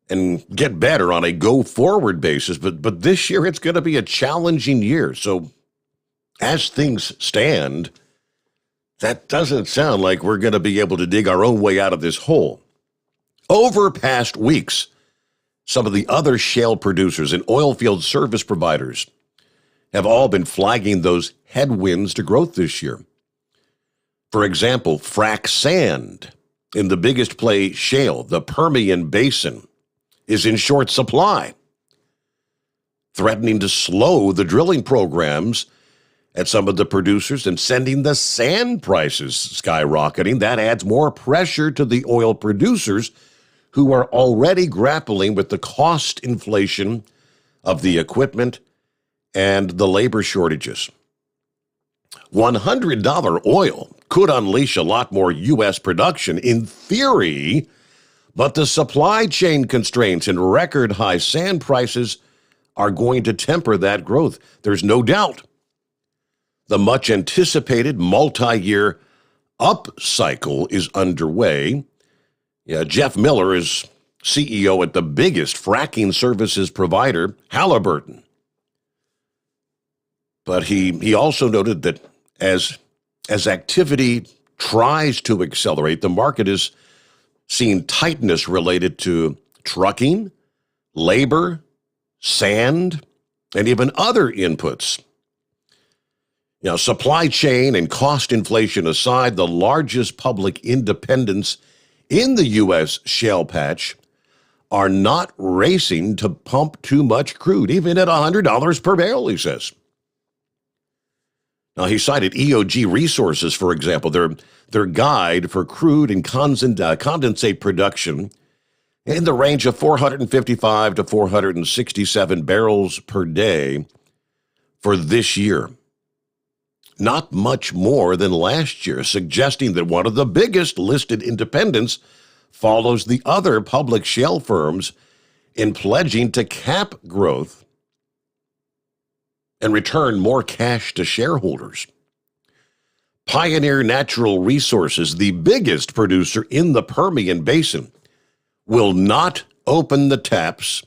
and get better on a go-forward basis, but this year it's going to be a challenging year. So as things stand, that doesn't sound like we're going to be able to dig our own way out of this hole. Over past weeks, some of the other shale producers and oil field service providers have all been flagging those headwinds to growth this year. For example, frac sand in the biggest play shale, the Permian Basin, is in short supply, threatening to slow the drilling programs at some of the producers and sending the sand prices skyrocketing. That adds more pressure to the oil producers who are already grappling with the cost inflation of the equipment and the labor shortages. $100 oil could unleash a lot more U.S. production in theory, but the supply chain constraints and record high sand prices are going to temper that growth. There's no doubt. The much anticipated multi-year upcycle is underway. Jeff Miller is CEO at the biggest fracking services provider, Halliburton. But he also noted that as activity tries to accelerate, the market is seeing tightness related to trucking, labor, sand, and even other inputs. Supply chain and cost inflation aside, the largest public independents in the U.S. shale patch are not racing to pump too much crude, even at $100 per barrel, he says. Now, he cited EOG Resources, for example, their guide for crude and condensate production in the range of 455 to 467 barrels per day for this year. Not much more than last year, suggesting that one of the biggest listed independents follows the other public shale firms in pledging to cap growth and return more cash to shareholders. Pioneer Natural Resources, the biggest producer in the Permian Basin, will not open the taps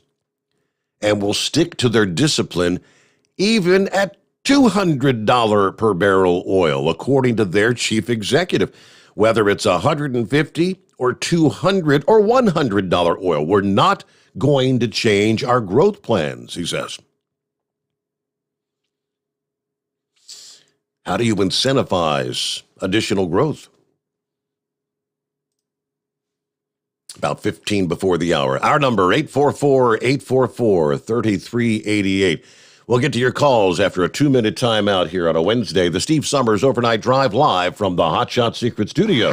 and will stick to their discipline even at $200 per barrel oil, according to their chief executive. Whether it's $150 or $200 or $100 oil, we're not going to change our growth plans, he says. How do you incentivize additional growth? About 15 before the hour. Our number, 844-844-3388. We'll get to your calls after a 2-minute timeout here on a Wednesday. The Steve Sommers Overnight Drive live from the Hot Shot Secret Studios.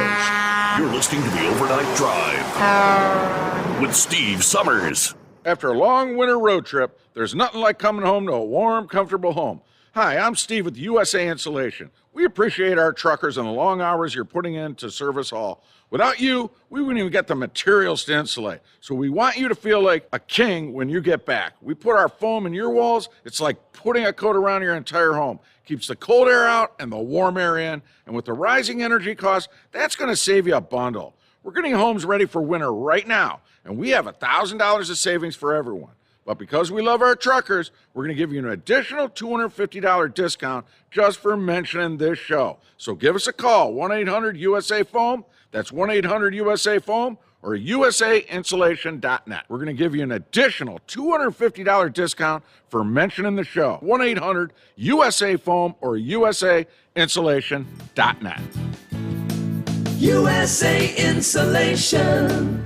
You're listening to the Overnight Drive with Steve Sommers. After a long winter road trip, there's nothing like coming home to a warm, comfortable home. Hi, I'm Steve with USA Insulation. We appreciate our truckers and the long hours you're putting in to serve us all. Without you, we wouldn't even get the materials to insulate. So we want you to feel like a king when you get back. We put our foam in your walls. It's like putting a coat around your entire home. Keeps the cold air out and the warm air in. And with the rising energy costs, that's going to save you a bundle. We're getting homes ready for winter right now, and we have $1,000 of savings for everyone. But because we love our truckers, we're going to give you an additional $250 discount just for mentioning this show. So give us a call, 1-800-USA-FOAM. That's 1-800-USA-FOAM or usainsulation.net. We're going to give you an additional $250 discount for mentioning the show. 1-800-USA-FOAM or usainsulation.net. USA Insulation.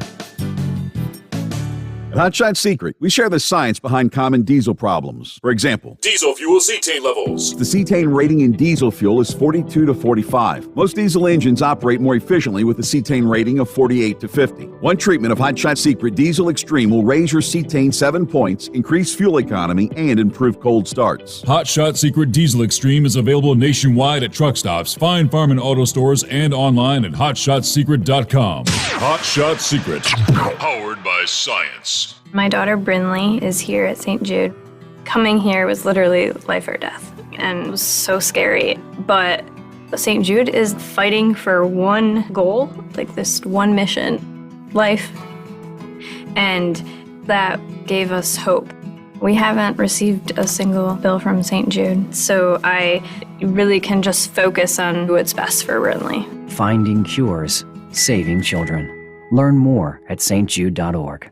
At Hot Shot Secret, we share the science behind common diesel problems. For example, Diesel fuel cetane levels. the cetane rating in diesel fuel is 42 to 45. Most diesel engines operate more efficiently with a cetane rating of 48 to 50. One treatment of Hot Shot Secret Diesel Extreme will raise your cetane 7 points, increase fuel economy, and improve cold starts. Hot Shot Secret Diesel Extreme is available nationwide at truck stops, fine farm and auto stores, and online at hotshotsecret.com. Hot Shot Secret, powered by science. My daughter Brinley is here at St. Jude. Coming here was literally life or death, and it was so scary. But St. Jude is fighting for one goal, like this one mission, life. And that gave us hope. We haven't received a single bill from St. Jude, so I really can just focus on what's best for Brinley. Finding cures, saving children. Learn more at stjude.org.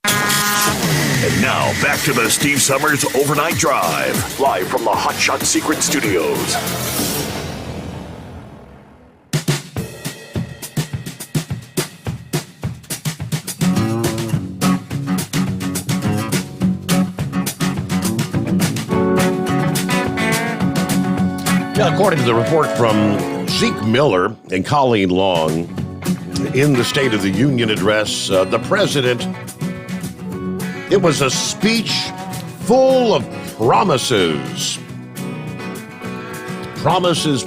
And now, back to the Steve Summers Overnight Drive, live from the Hot Shot Secret Studios. Yeah, according to the report from Zeke Miller and Colleen Long, in the State of the Union address, the president, it was a speech full of promises. Promises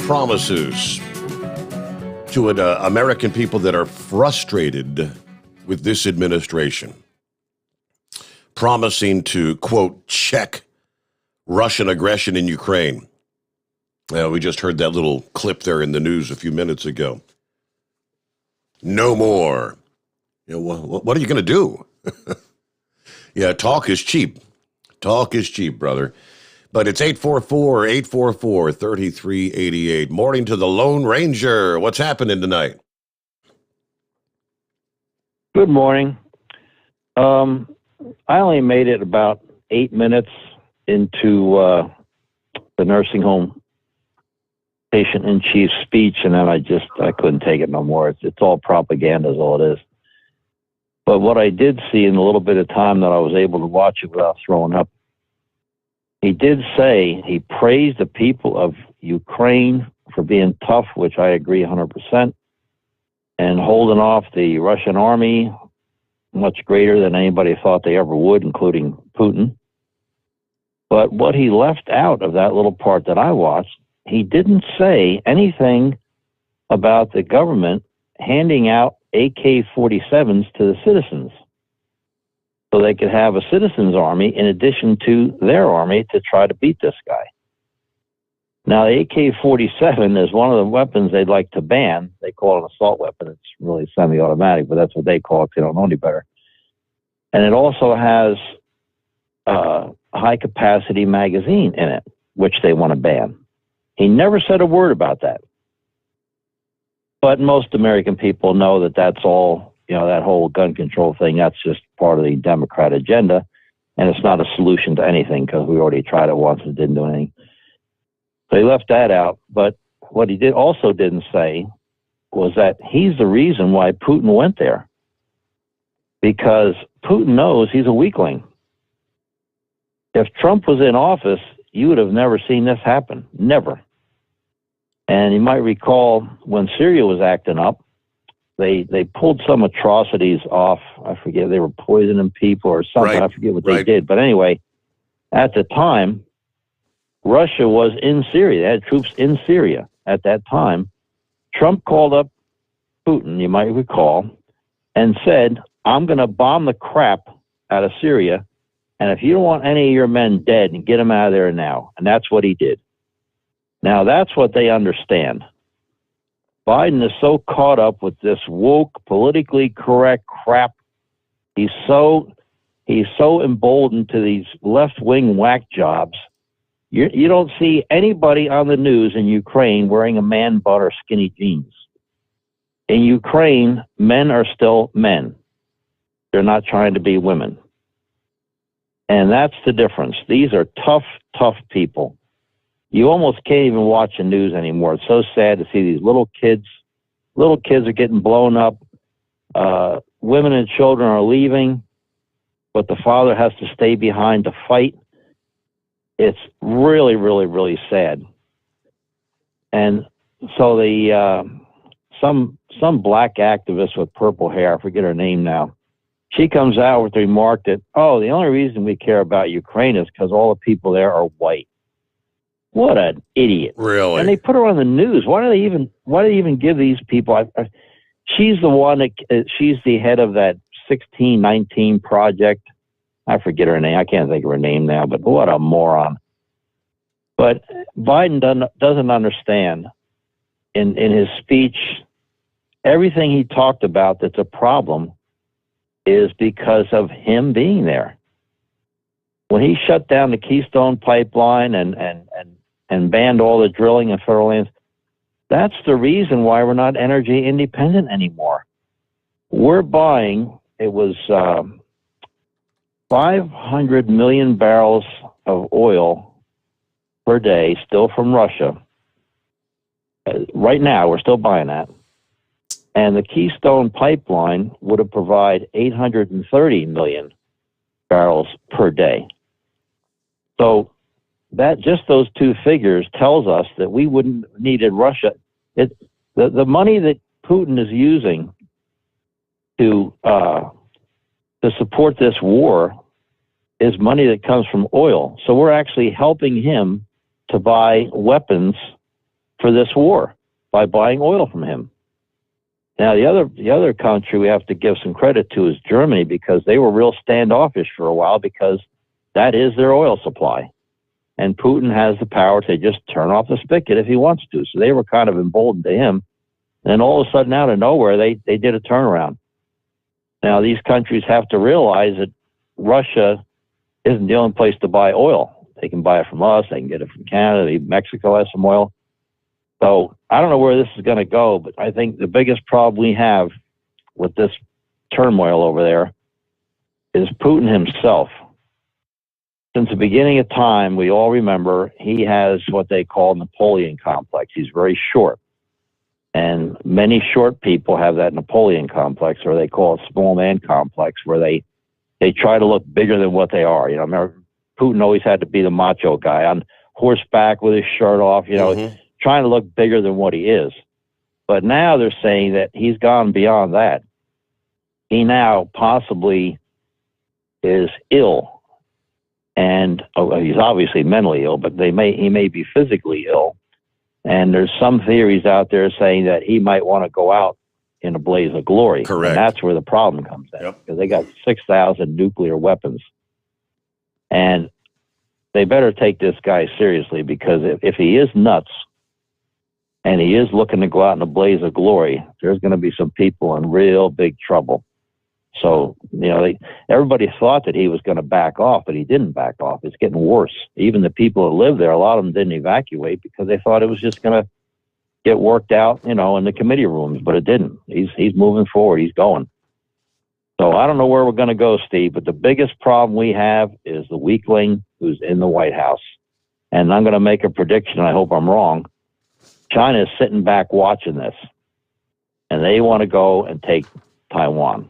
to American people that are frustrated with this administration. Promising to, quote, check Russian aggression in Ukraine. We just heard that little clip there in the news a few minutes ago. No more. What are you going to do? Yeah, talk is cheap. Talk is cheap, brother. But it's 844-844-3388. Morning to the Lone Ranger. What's happening tonight? Good morning. I only made it about 8 minutes into the nursing home patient-in-chief speech, and then I couldn't take it no more. It's all propaganda is all it is. But what I did see in the little bit of time that I was able to watch it without throwing up, he did say, he praised the people of Ukraine for being tough, which I agree 100%, and holding off the Russian army much greater than anybody thought they ever would, including Putin. But what he left out of that little part that I watched, he didn't say anything about the government handing out AK-47s to the citizens so they could have a citizens' army in addition to their army to try to beat this guy. Now, the AK-47 is one of the weapons they'd like to ban. They call it an assault weapon. It's really semi-automatic, but that's what they call it. They don't know any better. And it also has a high-capacity magazine in it, which they want to ban. He never said a word about that. But most American people know that that's all, that whole gun control thing, that's just part of the Democrat agenda. And it's not a solution to anything because we already tried it once and didn't do anything. So he left that out. But what he also didn't say was that he's the reason why Putin went there. Because Putin knows he's a weakling. If Trump was in office, you would have never seen this happen. Never. And you might recall when Syria was acting up, they pulled some atrocities off. I forget, they were poisoning people or something. Right. I forget what they did. But anyway, at the time, Russia was in Syria. They had troops in Syria at that time. Trump called up Putin, you might recall, and said, I'm going to bomb the crap out of Syria. And if you don't want any of your men dead, get them out of there now. And that's what he did. Now, that's what they understand. Biden is so caught up with this woke, politically correct crap. He's so emboldened to these left-wing whack jobs. You don't see anybody on the news in Ukraine wearing a man bun or skinny jeans. In Ukraine, men are still men. They're not trying to be women. And that's the difference. These are tough, tough people. You almost can't even watch the news anymore. It's so sad to see these little kids. Little kids are getting blown up. Women and children are leaving, but the father has to stay behind to fight. It's really, really, really sad. And so some black activist with purple hair, I forget her name now, she comes out with the remark that, the only reason we care about Ukraine is because all the people there are white. What an idiot! Really? And they put her on the news. Why do they even give these people? She's the one that she's the head of that 1619 project. I forget her name. I can't think of her name now. But what a moron! But Biden doesn't understand. In his speech, everything he talked about that's a problem is because of him being there. When he shut down the Keystone Pipeline and banned all the drilling in federal lands, that's the reason why we're not energy independent anymore. We're buying, it was 500 million barrels of oil per day, still from Russia. Right now, we're still buying that. And the Keystone Pipeline would have provided 830 million barrels per day. So that just those two figures tells us that we wouldn't needed Russia. The money that Putin is using to support this war is money that comes from oil. So we're actually helping him to buy weapons for this war by buying oil from him. Now, the other country we have to give some credit to is Germany, because they were real standoffish for a while because that is their oil supply. And Putin has the power to just turn off the spigot if he wants to. So they were kind of emboldened to him. And then all of a sudden, out of nowhere, they did a turnaround. Now, these countries have to realize that Russia isn't the only place to buy oil. They can buy it from us. They can get it from Canada. Mexico has some oil. So I don't know where this is going to go, but I think the biggest problem we have with this turmoil over there is Putin himself. Since the beginning of time, we all remember he has what they call Napoleon complex. He's very short. And many short people have that Napoleon complex, or they call it small man complex, where they try to look bigger than what they are. You know, remember, Putin always had to be the macho guy on horseback with his shirt off, trying to look bigger than what he is. But now they're saying that he's gone beyond that. He now possibly is ill. And he's obviously mentally ill, but he may be physically ill. And there's some theories out there saying that he might want to go out in a blaze of glory. Correct. And that's where the problem comes in. Because they got 6,000 nuclear weapons. And they better take this guy seriously, because if he is nuts and he is looking to go out in a blaze of glory, there's going to be some people in real big trouble. So, everybody thought that he was going to back off, but he didn't back off. It's getting worse. Even the people that live there, a lot of them didn't evacuate because they thought it was just going to get worked out, in the committee rooms, but it didn't. He's moving forward. He's going. So I don't know where we're going to go, Steve, but the biggest problem we have is the weakling who's in the White House. And I'm going to make a prediction. I hope I'm wrong. China is sitting back watching this, and they want to go and take Taiwan.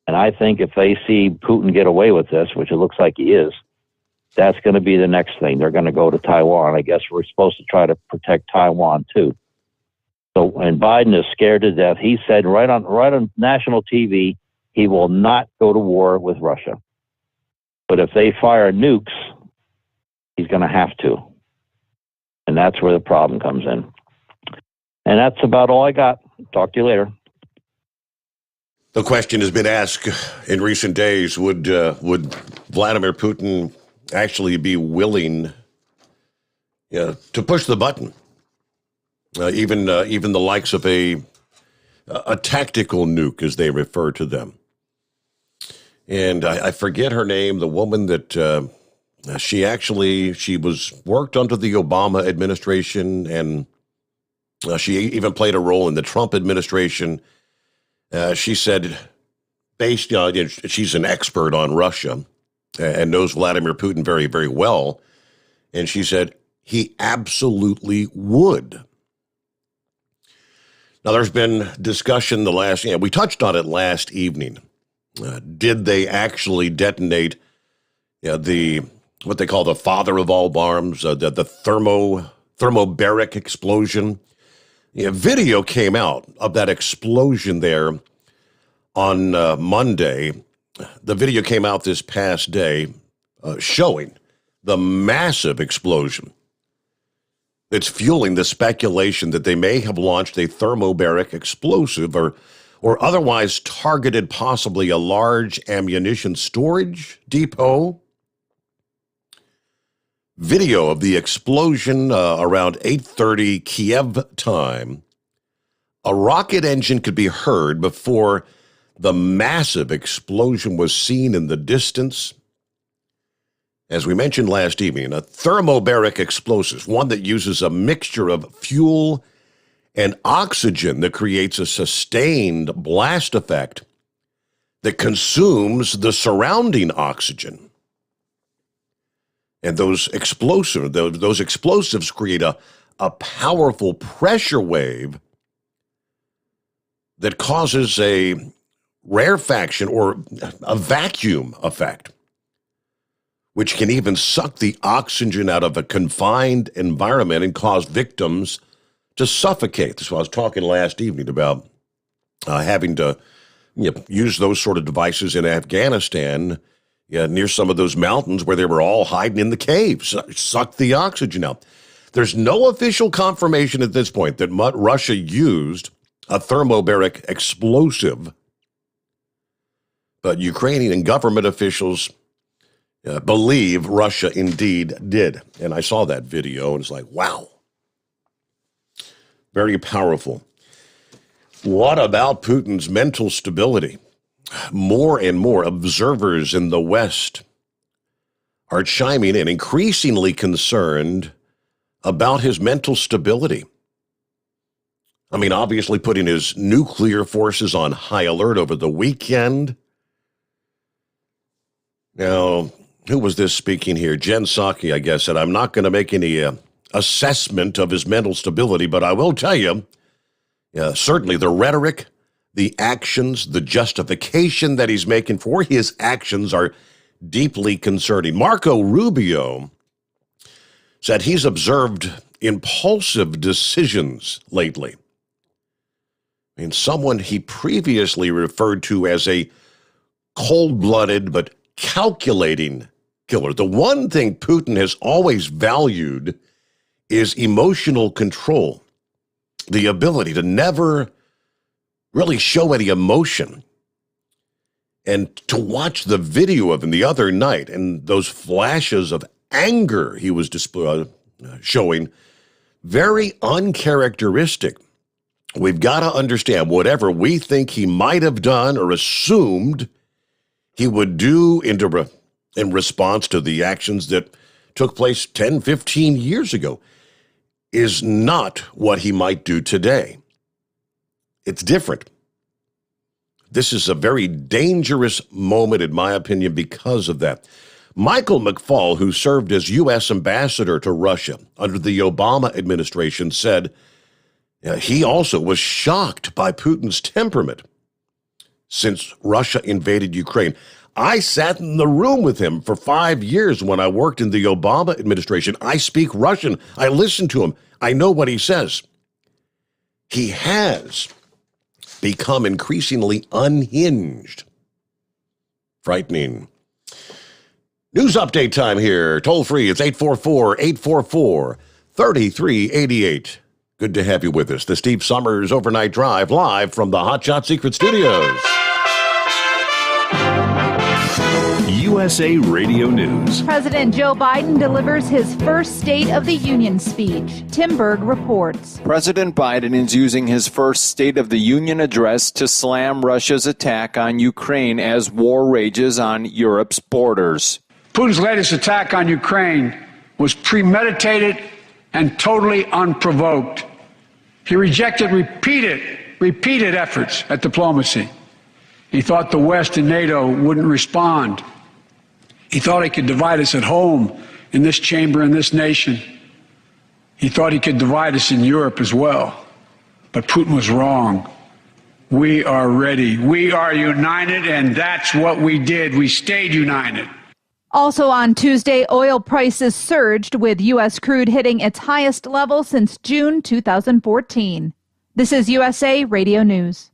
And I think if they see Putin get away with this, which it looks like he is, that's going to be the next thing. They're going to go to Taiwan. I guess we're supposed to try to protect Taiwan too. So, and Biden is scared to death. He said right on national TV, he will not go to war with Russia. But if they fire nukes, he's going to have to. And that's where the problem comes in. And that's about all I got. Talk to you later. The question has been asked in recent days, would Vladimir Putin actually be willing to push the button? Even the likes of a tactical nuke, as they refer to them. And I forget her name, the woman that she worked under the Obama administration, and she even played a role in the Trump administration. She said, she's an expert on Russia and knows Vladimir Putin very, very well. And she said he absolutely would. Now, there's been discussion we touched on it last evening. Did they actually detonate what they call the father of all bombs, the thermobaric explosion? Video came out of that explosion there on Monday. The video came out this past day showing the massive explosion that's fueling the speculation that they may have launched a thermobaric explosive or otherwise targeted possibly a large ammunition storage depot. Video of the explosion around 8:30 Kiev time. A rocket engine could be heard before the massive explosion was seen in the distance. as we mentioned last evening, a thermobaric explosive, one that uses a mixture of fuel and oxygen that creates a sustained blast effect that consumes the surrounding oxygen. And those explosives create a powerful pressure wave that causes a rarefaction or a vacuum effect, which can even suck the oxygen out of a confined environment and cause victims to suffocate. That's what I was talking last evening about having to use those sort of devices in Afghanistan near some of those mountains where they were all hiding in the caves, suck the oxygen out. There's no official confirmation at this point that Russia used a thermobaric explosive, but Ukrainian and government officials believe Russia indeed did. And I saw that video, and it's like, wow. Very powerful. What about Putin's mental stability? More and more observers in the West are chiming in, increasingly concerned about his mental stability. I mean, obviously putting his nuclear forces on high alert over the weekend. Now, who was this speaking here? Jen Psaki, I guess, said, I'm not going to make any assessment of his mental stability, but I will tell you, certainly the rhetoric, the actions, the justification that he's making for his actions are deeply concerning. Marco Rubio said he's observed impulsive decisions lately. I mean, someone he previously referred to as a cold-blooded but calculating killer. The one thing Putin has always valued is emotional control, the ability to never really show any emotion. And to watch the video of him the other night and those flashes of anger he was showing, very uncharacteristic. We've got to understand whatever we think he might have done or assumed he would do in response to the actions that took place 10, 15 years ago is not what he might do today. It's different. This is a very dangerous moment, in my opinion, because of that. Michael McFaul, who served as U.S. ambassador to Russia under the Obama administration, said he also was shocked by Putin's temperament since Russia invaded Ukraine. I sat in the room with him for 5 years when I worked in the Obama administration. I speak Russian. I listen to him. I know what he says. He has become increasingly unhinged. Frightening. News update time here. Toll free. It's 844-844-3388. Good to have you with us. The Steve Sommers Overnight Drive, live from the Hot Shot Secret Studios. USA Radio News. President Joe Biden delivers his first State of the Union speech. Tim Berg reports. President Biden is using his first State of the Union address to slam Russia's attack on Ukraine as war rages on Europe's borders. Putin's latest attack on Ukraine was premeditated and totally unprovoked. He rejected repeated efforts at diplomacy. He thought the West and NATO wouldn't respond. He thought he could divide us at home, in this chamber, in this nation. He thought he could divide us in Europe as well. But Putin was wrong. We are ready. We are united, and that's what we did. We stayed united. Also on Tuesday, oil prices surged, with U.S. crude hitting its highest level since June 2014. This is USA Radio News.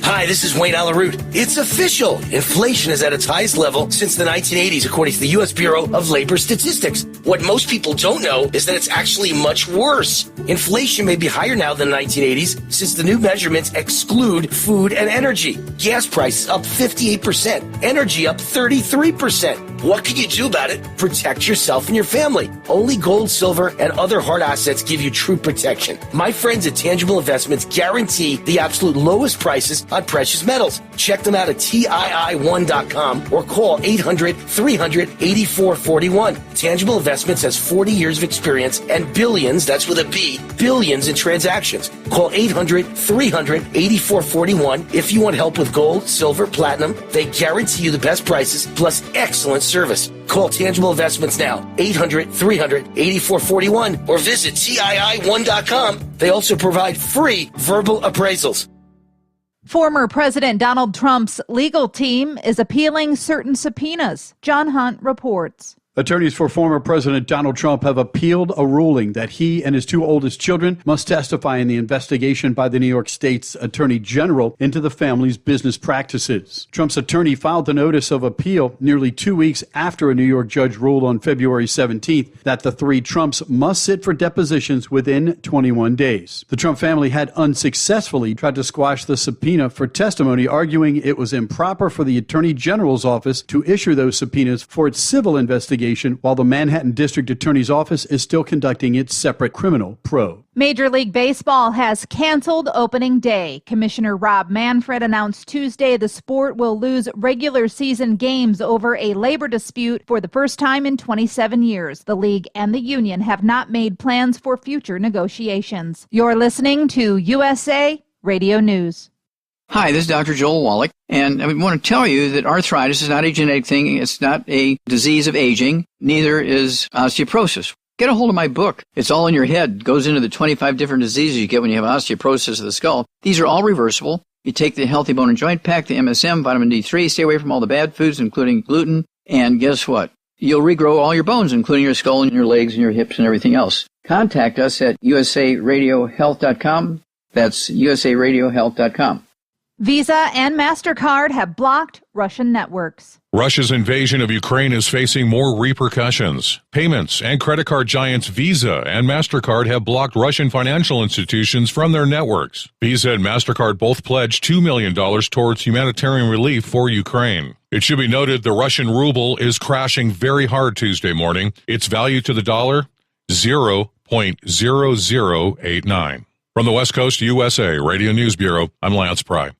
Hi, this is Wayne Alaroot. It's official. Inflation is at its highest level since the 1980s, according to the U.S. Bureau of Labor Statistics. What most people don't know is that it's actually much worse. Inflation may be higher now than the 1980s since the new measurements exclude food and energy. Gas prices up 58%, energy up 33%. What can you do about it? Protect yourself and your family. Only gold, silver, and other hard assets give you true protection. My friends at Tangible Investments guarantee the absolute lowest prices on precious metals. Check them out at TII1.com or call 800-300-8441. Tangible Investments has 40 years of experience and billions, that's with a B, billions in transactions. Call 800-300-8441 if you want help with gold, silver, platinum. They guarantee you the best prices plus excellent service. Call Tangible Investments now, 800-300-8441 or visit TII1.com. They also provide free verbal appraisals. Former President Donald Trump's legal team is appealing certain subpoenas. John Hunt reports. Attorneys for former President Donald Trump have appealed a ruling that he and his two oldest children must testify in the investigation by the New York State's Attorney General into the family's business practices. Trump's attorney filed the notice of appeal nearly 2 weeks after a New York judge ruled on February 17th that the three Trumps must sit for depositions within 21 days. The Trump family had unsuccessfully tried to squash the subpoena for testimony, arguing it was improper for the Attorney General's office to issue those subpoenas for its civil investigation, while the Manhattan District Attorney's Office is still conducting its separate criminal probe. Major League Baseball has canceled opening day. Commissioner Rob Manfred announced Tuesday the sport will lose regular season games over a labor dispute for the first time in 27 years. The league and the union have not made plans for future negotiations. You're listening to USA Radio News. Hi, this is Dr. Joel Wallach, and I want to tell you that arthritis is not a genetic thing. It's not a disease of aging. Neither is osteoporosis. Get a hold of my book. It's all in your head. It goes into the 25 different diseases you get when you have osteoporosis of the skull. These are all reversible. You take the Healthy Bone and Joint Pack, the MSM, vitamin D3, stay away from all the bad foods, including gluten, and guess what? You'll regrow all your bones, including your skull and your legs and your hips and everything else. Contact us at usaradiohealth.com. That's usaradiohealth.com. Visa and MasterCard have blocked Russian networks. Russia's invasion of Ukraine is facing more repercussions. Payments and credit card giants Visa and MasterCard have blocked Russian financial institutions from their networks. Visa and MasterCard both pledged $2 million towards humanitarian relief for Ukraine. It should be noted the Russian ruble is crashing very hard Tuesday morning. Its value to the dollar, 0.0089. From the West Coast USA Radio News Bureau, I'm Lance Pry.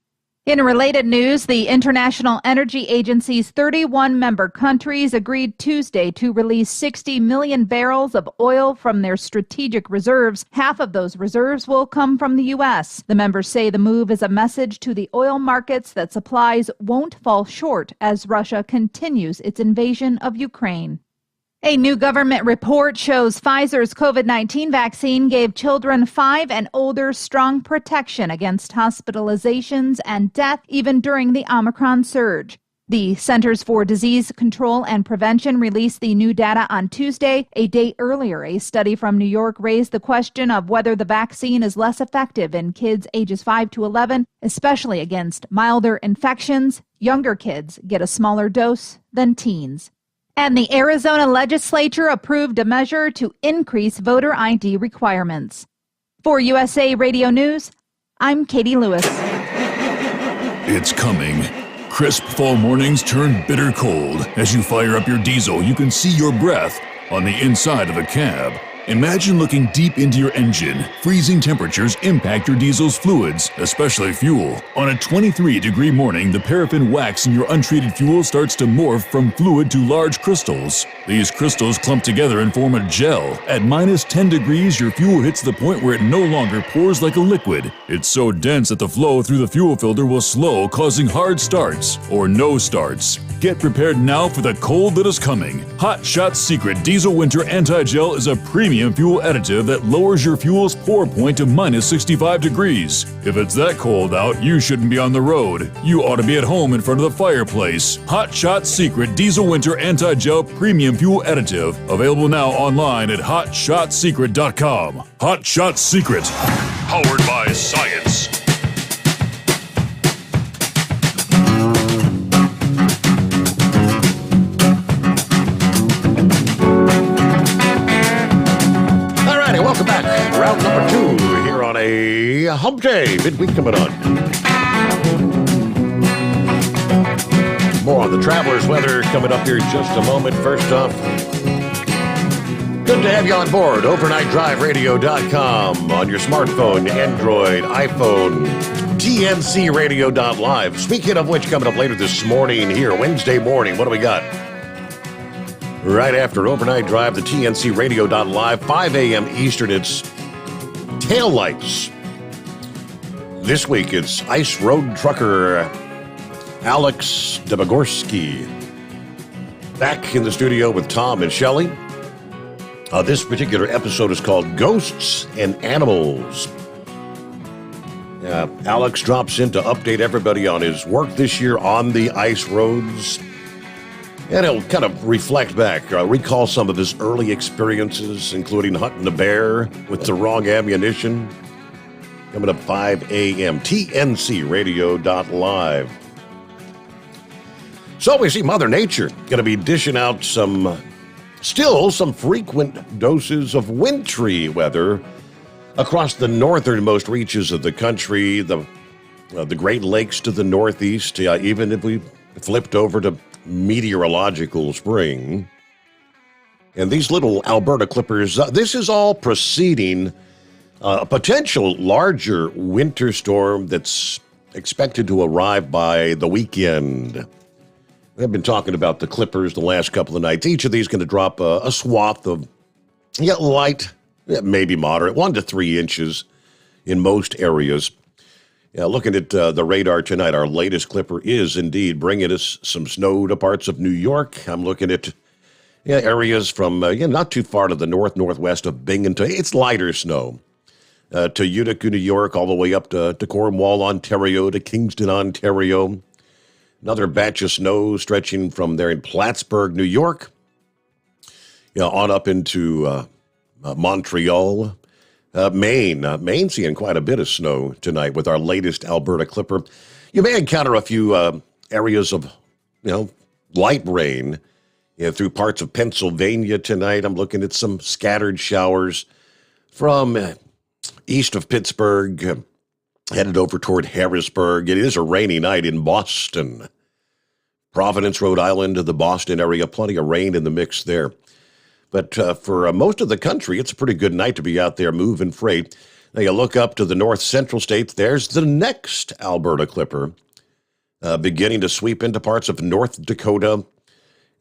In related news, the International Energy Agency's 31-member countries agreed Tuesday to release 60 million barrels of oil from their strategic reserves. Half of those reserves will come from the U.S. The members say the move is a message to the oil markets that supplies won't fall short as Russia continues its invasion of Ukraine. A new government report shows Pfizer's COVID-19 vaccine gave children 5 and older strong protection against hospitalizations and death even during the Omicron surge. The Centers for Disease Control and Prevention released the new data on Tuesday. A day earlier, a study from New York raised the question of whether the vaccine is less effective in kids ages 5 to 11, especially against milder infections. Younger kids get a smaller dose than teens. And the Arizona legislature approved a measure to increase voter ID requirements. For USA Radio News, I'm Katie Lewis. It's coming. Crisp fall mornings turn bitter cold. As you fire up your diesel, you can see your breath on the inside of the cab. Imagine looking deep into your engine. Freezing temperatures impact your diesel's fluids, especially fuel. On a 23-degree morning, the paraffin wax in your untreated fuel starts to morph from fluid to large crystals. These crystals clump together and form a gel. At minus 10 degrees, your fuel hits the point where it no longer pours like a liquid. It's so dense that the flow through the fuel filter will slow, causing hard starts or no starts. Get prepared now for the cold that is coming. Hot Shot's Secret Diesel Winter Anti-Gel is a premium fuel additive that lowers your fuel's pour point to minus 65 degrees. If it's that cold out, you shouldn't be on the road. You ought to be at home in front of the fireplace. Hot Shot's Secret Diesel Winter Anti-Gel Premium Fuel Additive. Available now online at hotshotsecret.com. Hot Shot Secret. Powered by science. Welcome back. Round number 2 here on a hump day. Midweek coming on. More on the traveler's weather coming up here in just a moment. First off, good to have you on board. OvernightDriveRadio.com on your smartphone, Android, iPhone, TNCRadio.live. Speaking of which, coming up later this morning here, Wednesday morning, what do we got? Right after Overnight Drive, the TNCRadio.live, 5 a.m. Eastern, it's Taillights. This week, it's Ice Road Trucker Alex Debogorski. Back in the studio with Tom and Shelley. This particular episode is called Ghosts and Animals. Alex drops in to update everybody on his work this year on the ice roads. And he'll kind of reflect back, recall some of his early experiences, including hunting a bear with the wrong ammunition. Coming up 5 a.m., TNCRadio.live. So we see Mother Nature going to be dishing out some frequent doses of wintry weather across the northernmost reaches of the country, the Great Lakes to the northeast, even if we flipped over to meteorological spring. And these little Alberta clippers, this is all preceding a potential larger winter storm that's expected to arrive by the weekend. We've been talking about the clippers the last couple of nights. Each of these going to drop a swath of light, maybe moderate, 1 to 3 inches in most areas. Looking at the radar tonight, our latest clipper is indeed bringing us some snow to parts of New York. I'm looking at areas from not too far to the northwest of Binghamton. It's lighter snow to Utica, New York, all the way up to Cornwall, Ontario, to Kingston, Ontario. Another batch of snow stretching from there in Plattsburgh, New York, on up into Montreal. Maine seeing quite a bit of snow tonight with our latest Alberta clipper. You may encounter a few areas of, light rain through parts of Pennsylvania tonight. I'm looking at some scattered showers from east of Pittsburgh, headed over toward Harrisburg. It is a rainy night in Boston. Providence, Rhode Island, to the Boston area, plenty of rain in the mix there. But for most of the country, it's a pretty good night to be out there moving freight. Now you look up to the north central states, there's the next Alberta clipper beginning to sweep into parts of North Dakota.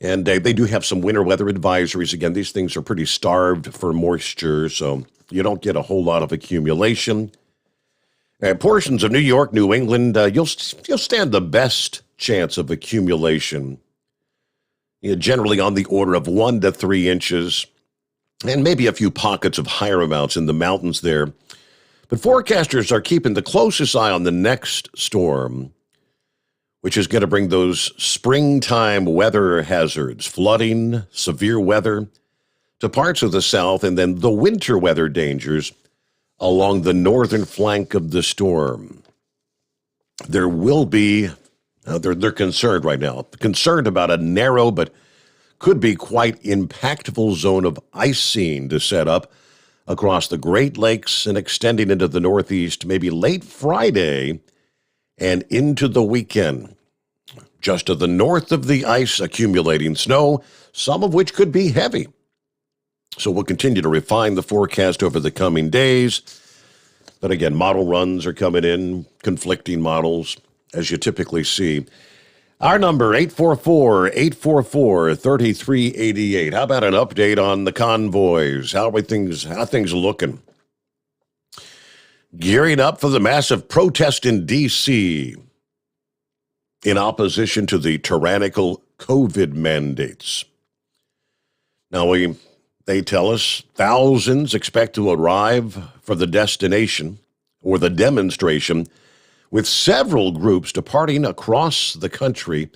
And they do have some winter weather advisories. Again, these things are pretty starved for moisture, so you don't get a whole lot of accumulation. Portions of New York, New England, you'll stand the best chance of accumulation. Generally on the order of 1 to 3 inches, and maybe a few pockets of higher amounts in the mountains there. But forecasters are keeping the closest eye on the next storm, which is going to bring those springtime weather hazards, flooding, severe weather to parts of the south, and then the winter weather dangers along the northern flank of the storm. There will be they're concerned right now, concerned about a narrow but could be quite impactful zone of icing to set up across the Great Lakes and extending into the Northeast, maybe late Friday and into the weekend. Just to the north of the ice, accumulating snow, some of which could be heavy. So we'll continue to refine the forecast over the coming days. But again, model runs are coming in, conflicting models, as you typically see. Our number, 844-844-3388. How about an update on the convoys? How things looking? Gearing up for the massive protest in D.C. in opposition to the tyrannical COVID mandates. Now, they tell us thousands expect to arrive for the destination or the demonstration, with several groups departing across the country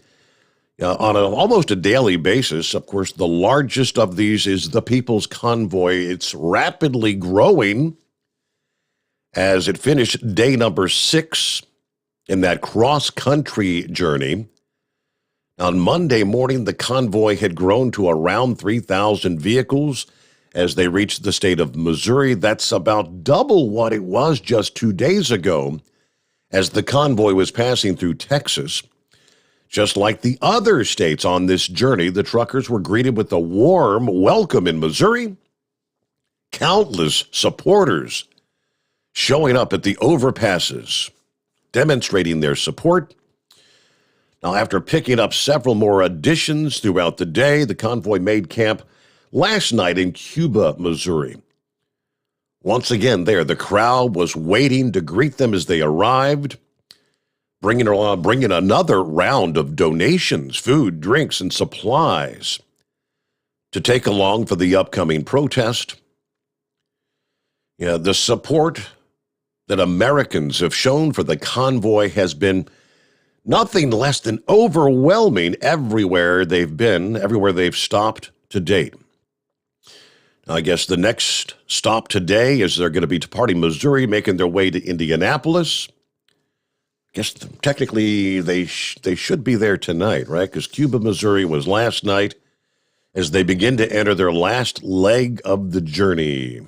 on almost a daily basis. Of course, the largest of these is the People's Convoy. It's rapidly growing as it finished day number 6 in that cross-country journey. On Monday morning, the convoy had grown to around 3,000 vehicles as they reached the state of Missouri. That's about double what it was just 2 days ago, as the convoy was passing through Texas. Just like the other states on this journey, the truckers were greeted with a warm welcome in Missouri. Countless supporters showing up at the overpasses, demonstrating their support. Now, after picking up several more additions throughout the day, the convoy made camp last night in Cuba, Missouri. Once again there, the crowd was waiting to greet them as they arrived, bringing another round of donations, food, drinks, and supplies to take along for the upcoming protest. The support that Americans have shown for the convoy has been nothing less than overwhelming everywhere they've been, everywhere they've stopped to date. Now, I guess the next stop today is they're going to be departing Missouri, making their way to Indianapolis. I guess technically they should be there tonight, right? Because Cuba, Missouri was last night as they begin to enter their last leg of the journey.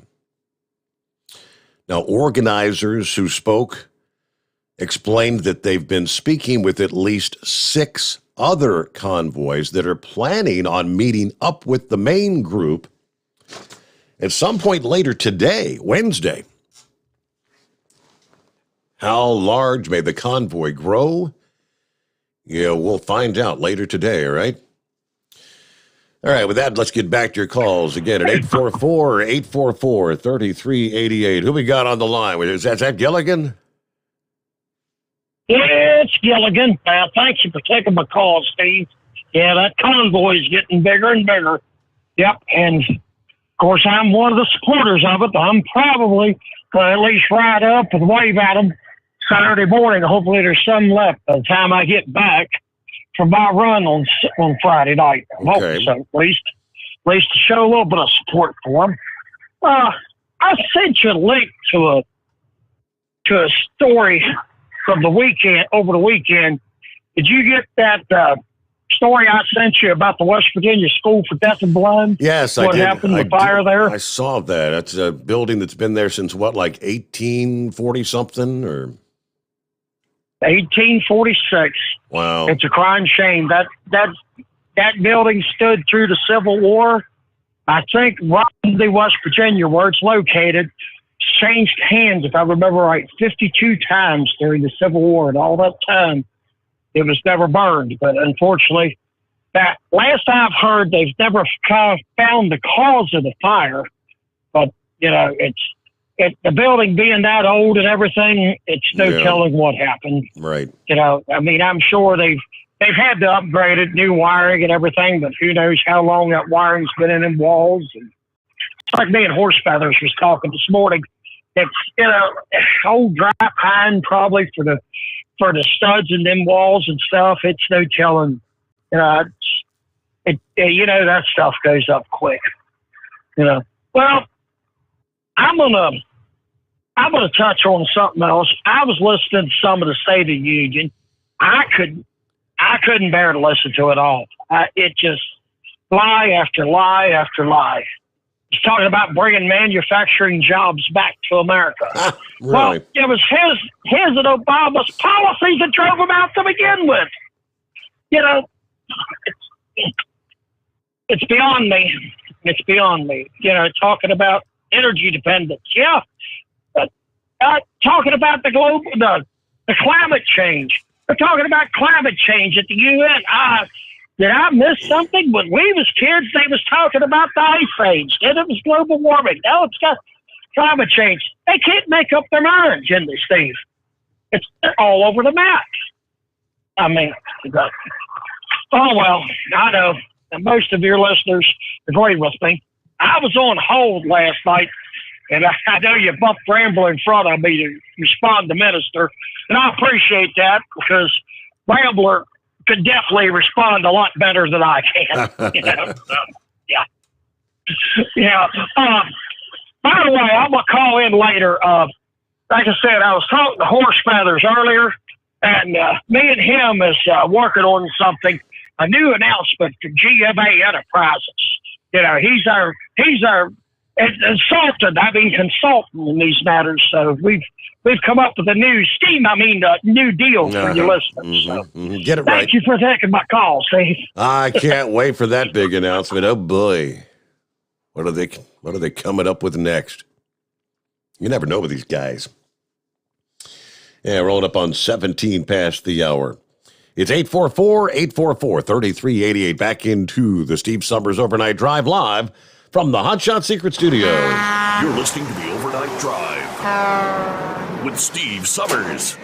Now, organizers who spoke explained that they've been speaking with at least 6 other convoys that are planning on meeting up with the main group at some point later today, Wednesday. How large may the convoy grow? We'll find out later today, all right? All right, with that, let's get back to your calls again at 844-844-3388. Who we got on the line? Is that Gilligan? Yeah, it's Gilligan. Thank you for taking my call, Steve. Yeah, that convoy is getting bigger and bigger. Yep, and of course, I'm one of the supporters of it. I'm probably going to at least ride up and wave at them Saturday morning. Hopefully there's some left by the time I get back from my run on Friday night. I'm hoping so, at least to show a little bit of support for them. I sent you a link to a story from the weekend, over the weekend. Did you get that story I sent you about the West Virginia School for Deaf and Blind? Yes, I did. What happened, the fire there? I saw that. That's a building that's been there since what, like 1840-something? Or 1846. Wow. It's a crime shame. That building stood through the Civil War. I think Raleigh, West Virginia, where it's located, changed hands, if I remember right, 52 times during the Civil War. And all that time, it was never burned. But unfortunately, that last I've heard, they've never found the cause of the fire. But, the building being that old and everything, it's no telling what happened. Right. I'm sure they've had to upgrade it, new wiring and everything, but who knows how long that wiring's been in them walls. And it's like me and Horse Feathers was talking this morning. It's, old dry pine probably for the studs in them walls and stuff. It's no telling. That stuff goes up quick. Well, I'm gonna touch on something else. I was listening to some of the State of the Union. I couldn't bear to listen to it all. It just lie after lie after lie. He's talking about bringing manufacturing jobs back to America. Really? Well, it was his and Obama's policies that drove them out to begin with. It's beyond me. It's beyond me. Talking about energy dependence. Yeah. Talking about the climate change. They're talking about climate change at the UN. Did I miss something? When we was kids, they was talking about the ice age. Then it was global warming. Now it's got climate change. They can't make up their minds, in this, Steve. It's all over the map. Oh, well, I know. And most of your listeners agree with me. I was on hold last night, and I know you bumped Rambler in front of me to respond to Minister, and I appreciate that because Rambler could definitely respond a lot better than I can. Yeah. By the way, I'm going to call in later. Like I said, I was talking to Horse Feathers earlier, and me and him is working on something, a new announcement for GMA Enterprises. He's our consultant in these matters. So we've come up with a new new deal for your listeners. So Get it right. Thank you for taking my call, Steve. I can't wait for that big announcement. Oh boy, what are they coming up with next? You never know with these guys. Yeah, rolling up on 17 past the hour. It's 844-844-3388. Back into the Steve Sommers Overnight Drive live from the Hotshot Secret Studio. You're listening to the Overnight Drive with Steve Sommers.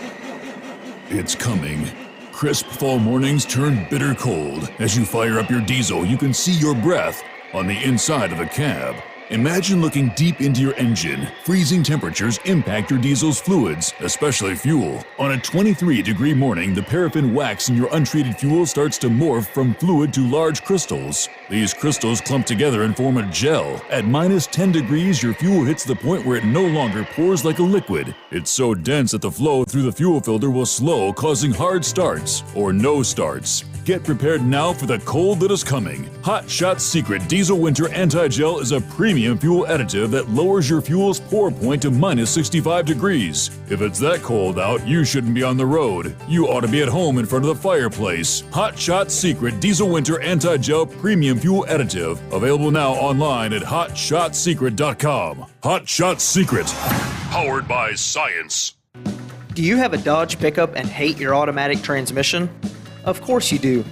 It's coming. Crisp fall mornings turn bitter cold. As you fire up your diesel, you can see your breath on the inside of a cab. Imagine looking deep into your engine. Freezing temperatures impact your diesel's fluids, especially fuel. On a 23-degree morning, the paraffin wax in your untreated fuel starts to morph from fluid to large crystals. These crystals clump together and form a gel. At minus 10 degrees, your fuel hits the point where it no longer pours like a liquid. It's so dense that the flow through the fuel filter will slow, causing hard starts or no starts. Get prepared now for the cold that is coming. Hot Shot Secret Diesel Winter Anti-Gel is a premium fuel additive that lowers your fuel's pour point to minus 65 degrees. If it's that cold out, you shouldn't be on the road. You ought to be at home in front of the fireplace. Hot Shot Secret Diesel Winter Anti-Gel Premium Fuel Additive. Available now online at hotshotsecret.com. Hot Shot Secret. Powered by science. Do you have a Dodge pickup and hate your automatic transmission? Of course you do.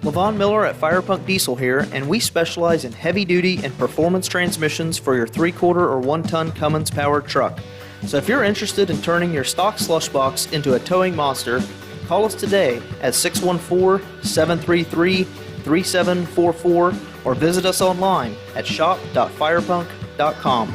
LaVon Miller at Firepunk Diesel here, and we specialize in heavy-duty and performance transmissions for your 3-quarter or 1-ton Cummins-powered truck. So if you're interested in turning your stock slush box into a towing monster, call us today at 614-733-3744 or visit us online at shop.firepunk.com.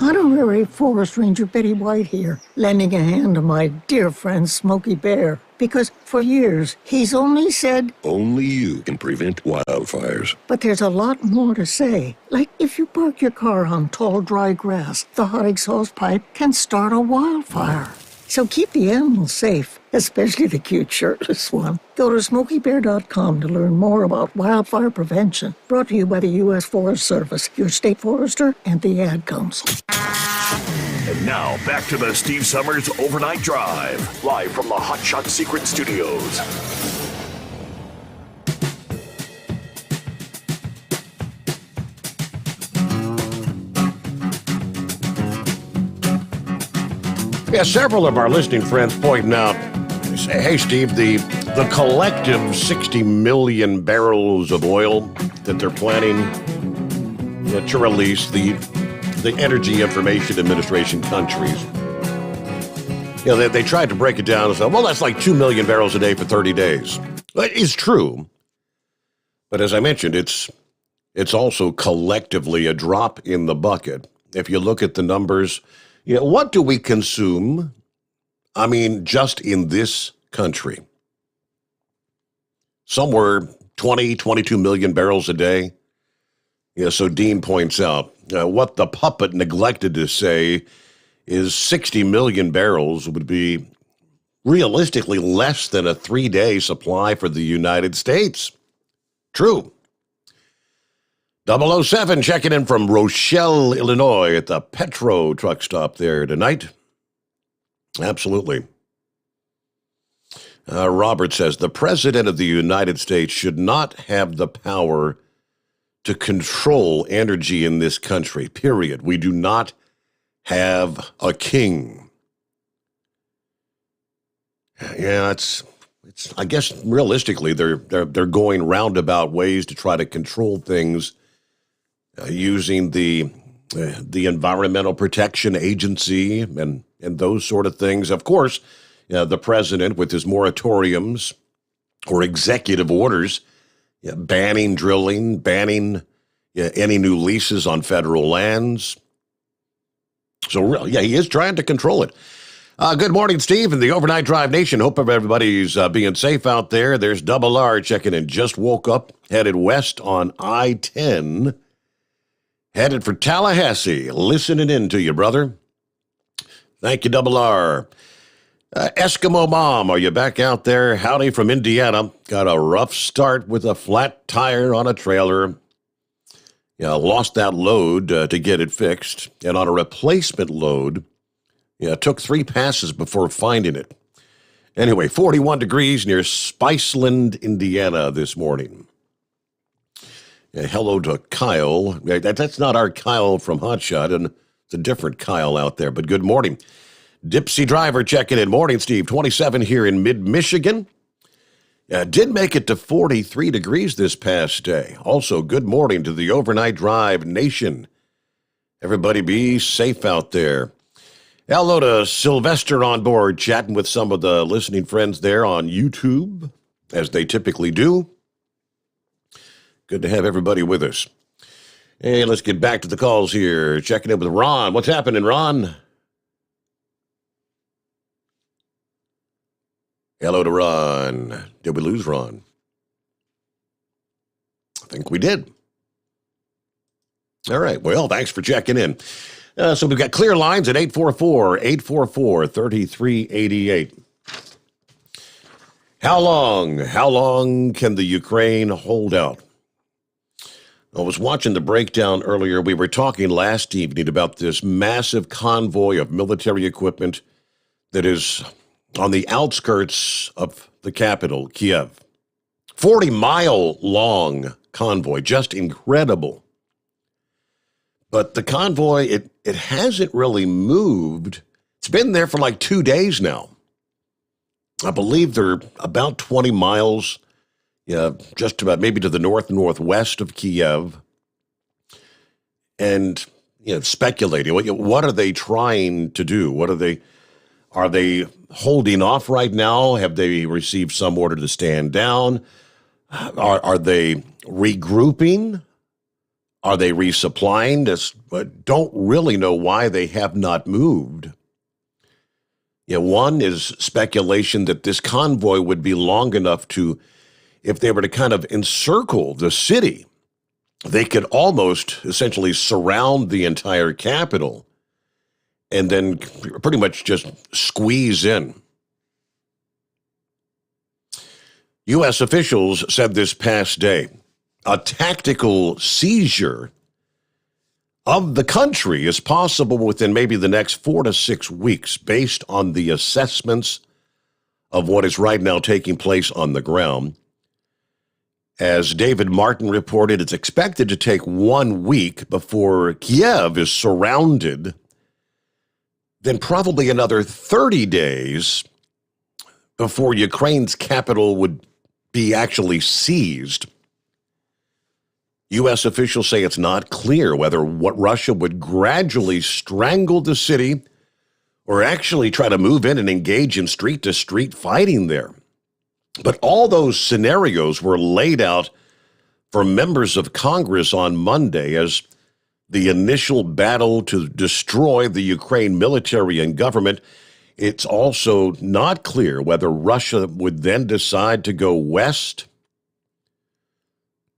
Honorary Forest Ranger Betty White here, lending a hand to my dear friend Smokey Bear. Because for years, he's only said, only you can prevent wildfires. But there's a lot more to say. Like if you park your car on tall, dry grass, the hot exhaust pipe can start a wildfire. So keep the animals safe, especially the cute shirtless one. Go to SmokeyBear.com to learn more about wildfire prevention. Brought to you by the U.S. Forest Service, your state forester, and the Ad Council. And now, back to the Steve Sommers Overnight Drive, live from the Hotshot Secret Studios. Yeah, several of our listening friends pointing out, they say, hey, Steve, the collective 60 million barrels of oil that they're planning to release, the Energy Information Administration countries, you know, they tried to break it down and say, well, that's like 2 million barrels a day for 30 days. It is true. But as I mentioned, it's also collectively a drop in the bucket. If you look at the numbers, you know, what do we consume? I mean, just in this country, somewhere 20, 22 million barrels a day. Yeah, so Dean points out what the puppet neglected to say is 60 million barrels would be realistically less than a 3-day supply for the United States. True. 007 checking in from Rochelle, Illinois at the Petro truck stop there tonight. Absolutely. Robert says, the President of the United States should not have the power to control energy in this country, period. We do not have a king. Yeah, it's. I guess realistically, they're going roundabout ways to try to control things. Using the Environmental Protection Agency and those sort of things. Of course, the president with his moratoriums or executive orders banning drilling, banning any new leases on federal lands. So, he is trying to control it. Good morning, Steve, and the Overnight Drive Nation. Hope everybody's being safe out there. There's Double R checking in. Just woke up, headed west on I-10. Headed for Tallahassee, listening in to you, brother. Thank you, Double R. Eskimo Mom, are you back out there? Howdy from Indiana. Got a rough start with a flat tire on a trailer. lost that load to get it fixed. And on a replacement load, it took 3 passes before finding it. Anyway, 41 degrees near Spiceland, Indiana this morning. Hello to Kyle. That's not our Kyle from Hotshot, and it's a different Kyle out there, but good morning. Dipsy Driver checking in. Morning, Steve. 27 here in mid-Michigan. Did make it to 43 degrees this past day. Also, good morning to the Overnight Drive Nation. Everybody be safe out there. Hello to Sylvester on board, chatting with some of the listening friends there on YouTube, as they typically do. Good to have everybody with us. Hey, let's get back to the calls here. Checking in with Ron. What's happening, Ron? Hello to Ron. Did we lose Ron? I think we did. All right. Well, thanks for checking in. So we've got clear lines at 844-3388. How long can the Ukraine hold out? I was watching the breakdown earlier. We were talking last evening about this massive convoy of military equipment that is on the outskirts of the capital, Kiev. 40-mile long convoy, just incredible. But the convoy, it hasn't really moved. It's been there for like 2 days now. I believe they're about 20 miles, just about maybe to the northwest of Kiev. And, speculating, what are they trying to do? Are they holding off right now? Have they received some order to stand down? Are they regrouping? Are they resupplying? Don't really know why they have not moved. One is speculation that this convoy would be long enough to, if they were to kind of encircle the city, they could almost essentially surround the entire capital and then pretty much just squeeze in. U.S. officials said this past day, a tactical seizure of the country is possible within maybe the next 4 to 6 weeks based on the assessments of what is right now taking place on the ground. As David Martin reported, it's expected to take 1 week before Kiev is surrounded, then probably another 30 days before Ukraine's capital would be actually seized. U.S. officials say it's not clear whether Russia would gradually strangle the city or actually try to move in and engage in street-to-street fighting there. But all those scenarios were laid out for members of Congress on Monday as the initial battle to destroy the Ukraine military and government. It's also not clear whether Russia would then decide to go west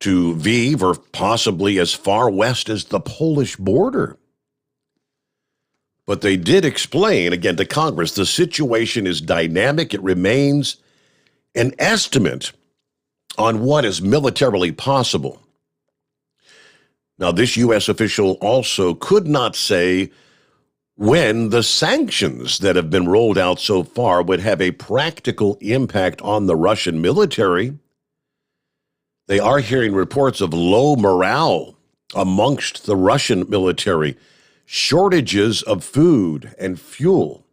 to Lviv or possibly as far west as the Polish border. But they did explain, again, to Congress, the situation is dynamic. It remains an estimate on what is militarily possible. Now, this U.S. official also could not say when the sanctions that have been rolled out so far would have a practical impact on the Russian military. They are hearing reports of low morale amongst the Russian military, shortages of food and fuel,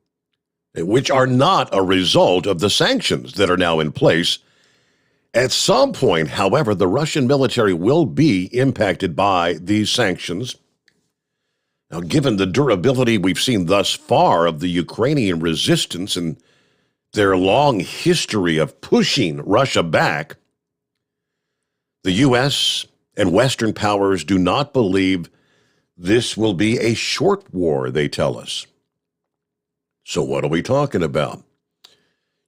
which are not a result of the sanctions that are now in place. At some point, however, the Russian military will be impacted by these sanctions. Now, given the durability we've seen thus far of the Ukrainian resistance and their long history of pushing Russia back, the U.S. and Western powers do not believe this will be a short war, they tell us. So what are we talking about?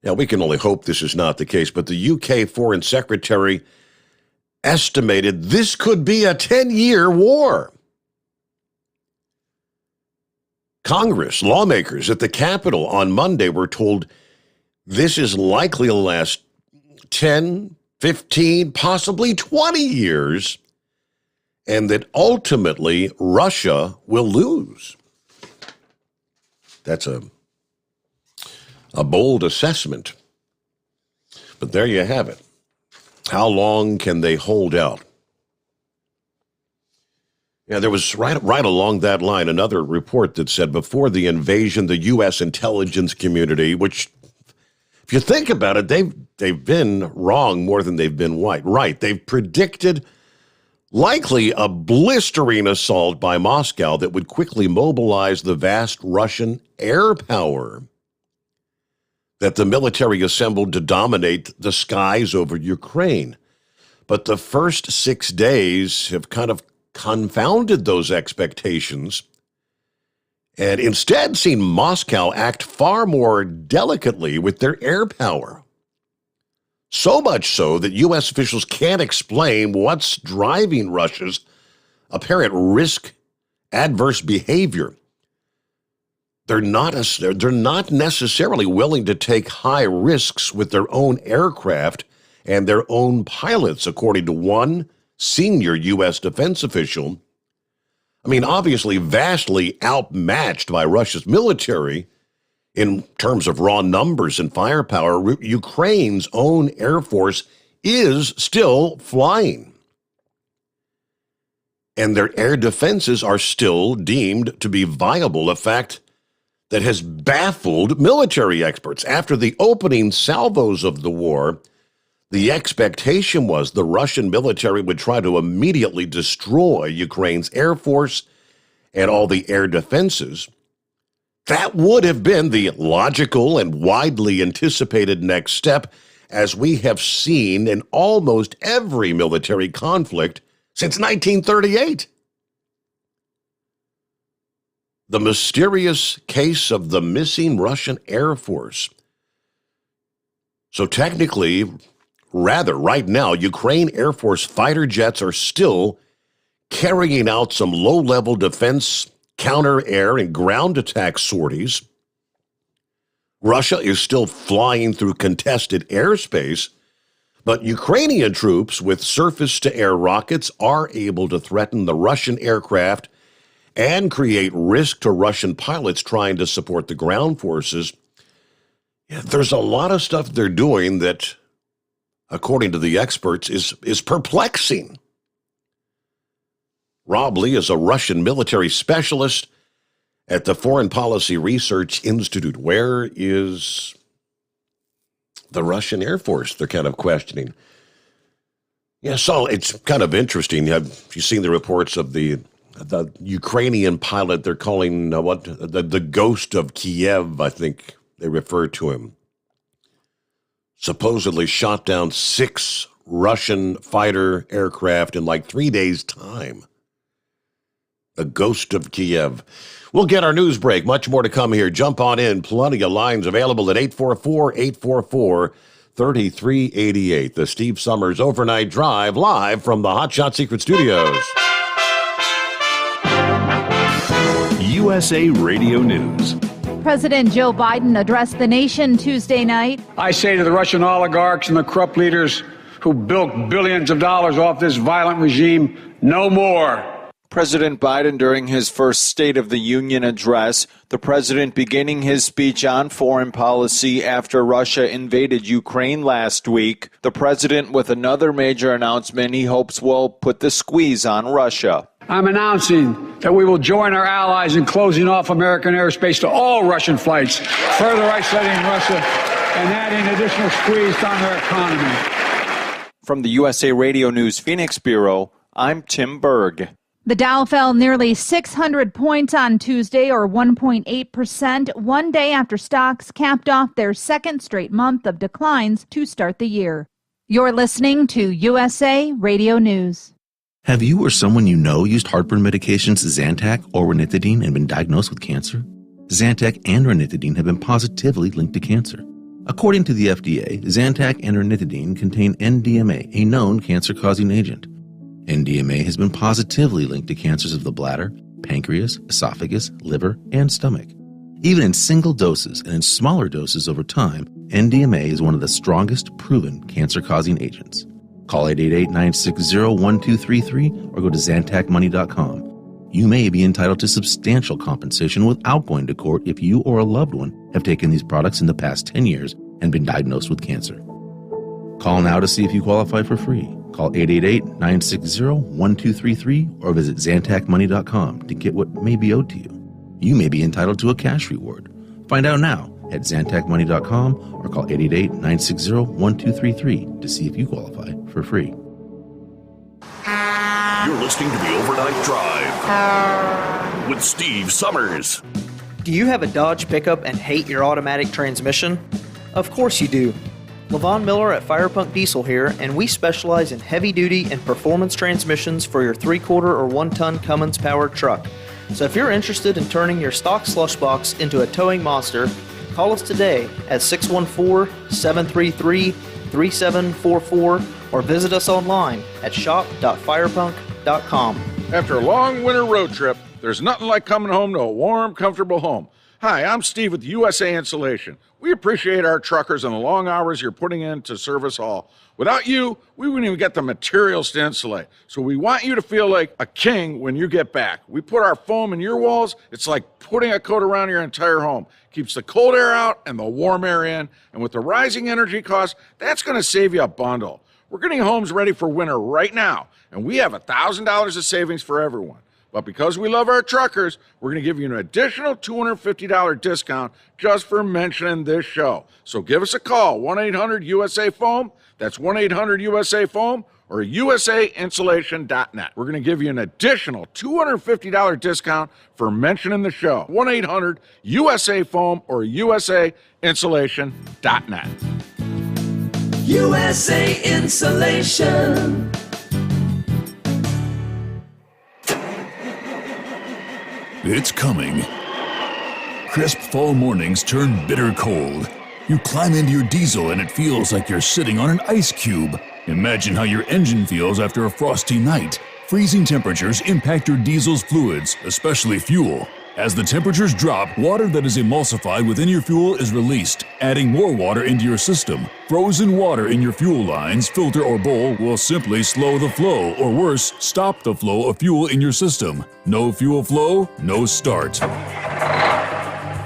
Now, we can only hope this is not the case, but the UK Foreign Secretary estimated this could be a 10-year war. Congress, lawmakers at the Capitol on Monday were told this is likely to last 10, 15, possibly 20 years and that ultimately Russia will lose. That's a bold assessment. But there you have it. How long can they hold out? Yeah, there was right along that line another report that said before the invasion, the U.S. intelligence community, which, if you think about it, they've been wrong more than they've been right. They've predicted likely a blistering assault by Moscow that would quickly mobilize the vast Russian air power that the military assembled to dominate the skies over Ukraine. But the first 6 days have kind of confounded those expectations and instead seen Moscow act far more delicately with their air power. So much so that U.S. officials can't explain what's driving Russia's apparent risk-adverse behavior. They're not necessarily willing to take high risks with their own aircraft and their own pilots, according to one senior U.S. defense official. I mean, obviously vastly outmatched by Russia's military in terms of raw numbers and firepower. Ukraine's own air force is still flying, and their air defenses are still deemed to be viable, a fact that has baffled military experts. After the opening salvos of the war, the expectation was the Russian military would try to immediately destroy Ukraine's air force and all the air defenses. That would have been the logical and widely anticipated next step, as we have seen in almost every military conflict since 1938. The mysterious case of the missing Russian Air Force. So technically, right now, Ukraine Air Force fighter jets are still carrying out some low-level defense, counter-air, and ground attack sorties. Russia is still flying through contested airspace, but Ukrainian troops with surface-to-air rockets are able to threaten the Russian aircraft and create risk to Russian pilots trying to support the ground forces. Yeah, there's a lot of stuff they're doing that, according to the experts, is perplexing. Rob Lee is a Russian military specialist at the Foreign Policy Research Institute. Where is the Russian Air Force? They're kind of questioning. Yeah, so it's kind of interesting. Have you seen the reports of the Ukrainian pilot they're calling the ghost of Kiev, I think they refer to him? Supposedly shot down 6 Russian fighter aircraft in like 3 days' time. The ghost of Kiev. We'll get our news break. Much more to come here. Jump on in. Plenty of lines available at 844-844-3388. The Steve Sommers Overnight Drive, live from the Hot Shot Secret Studios. USA Radio News. President Joe Biden addressed the nation Tuesday night. I say to the Russian oligarchs and the corrupt leaders who bilked billions of dollars off this violent regime, no more. President Biden during his first State of the Union address, the president beginning his speech on foreign policy after Russia invaded Ukraine last week. The president with another major announcement he hopes will put the squeeze on Russia. I'm announcing that we will join our allies in closing off American airspace to all Russian flights, further isolating Russia and adding additional squeeze on their economy. From the USA Radio News Phoenix Bureau, I'm Tim Berg. The Dow fell nearly 600 points on Tuesday, or 1.8%, one day after stocks capped off their second straight month of declines to start the year. You're listening to USA Radio News. Have you or someone you know used heartburn medications Zantac or ranitidine and been diagnosed with cancer? Zantac and ranitidine have been positively linked to cancer. According to the FDA, Zantac and ranitidine contain NDMA, a known cancer-causing agent. NDMA has been positively linked to cancers of the bladder, pancreas, esophagus, liver, and stomach. Even in single doses and in smaller doses over time, NDMA is one of the strongest proven cancer-causing agents. Call 888-960-1233 or go to ZantacMoney.com. You may be entitled to substantial compensation without going to court if you or a loved one have taken these products in the past 10 years and been diagnosed with cancer. Call now to see if you qualify for free. Call 888-960-1233 or visit ZantacMoney.com to get what may be owed to you. You may be entitled to a cash reward. Find out now at ZantacMoney.com or call 888-960-1233 to see if you qualify for free. You're listening to the Overnight Drive with Steve Summers. Do you have a Dodge pickup and hate your automatic transmission? Of course you do. Levon Miller at Firepunk Diesel here, and we specialize in heavy-duty and performance transmissions for your 3/4 or 1-ton Cummins-powered truck. So if you're interested in turning your stock slush box into a towing monster, call us today at 614-733-3744 or visit us online at shop.firepunk.com. After a long winter road trip, there's nothing like coming home to a warm, comfortable home. Hi, I'm Steve with USA Insulation. We appreciate our truckers and the long hours you're putting in to serve us all. Without you, we wouldn't even get the materials to insulate. So we want you to feel like a king when you get back. We put our foam in your walls. It's like putting a coat around your entire home. Keeps the cold air out and the warm air in. And with the rising energy costs, that's going to save you a bundle. We're getting homes ready for winter right now, and we have $1,000 of savings for everyone. But because we love our truckers, we're going to give you an additional $250 discount just for mentioning this show. So give us a call, 1-800-USA-FOAM. That's 1-800-USA-FOAM or usainsulation.net. We're going to give you an additional $250 discount for mentioning the show, 1-800-USA-FOAM or usainsulation.net. USA Insulation. It's coming. Crisp fall mornings turn bitter cold. You climb into your diesel and it feels like you're sitting on an ice cube. Imagine how your engine feels after a frosty night. Freezing temperatures impact your diesel's fluids, especially fuel. As the temperatures drop, water that is emulsified within your fuel is released, adding more water into your system. Frozen water in your fuel lines, filter, or bowl will simply slow the flow, or worse, stop the flow of fuel in your system. No fuel flow, no start.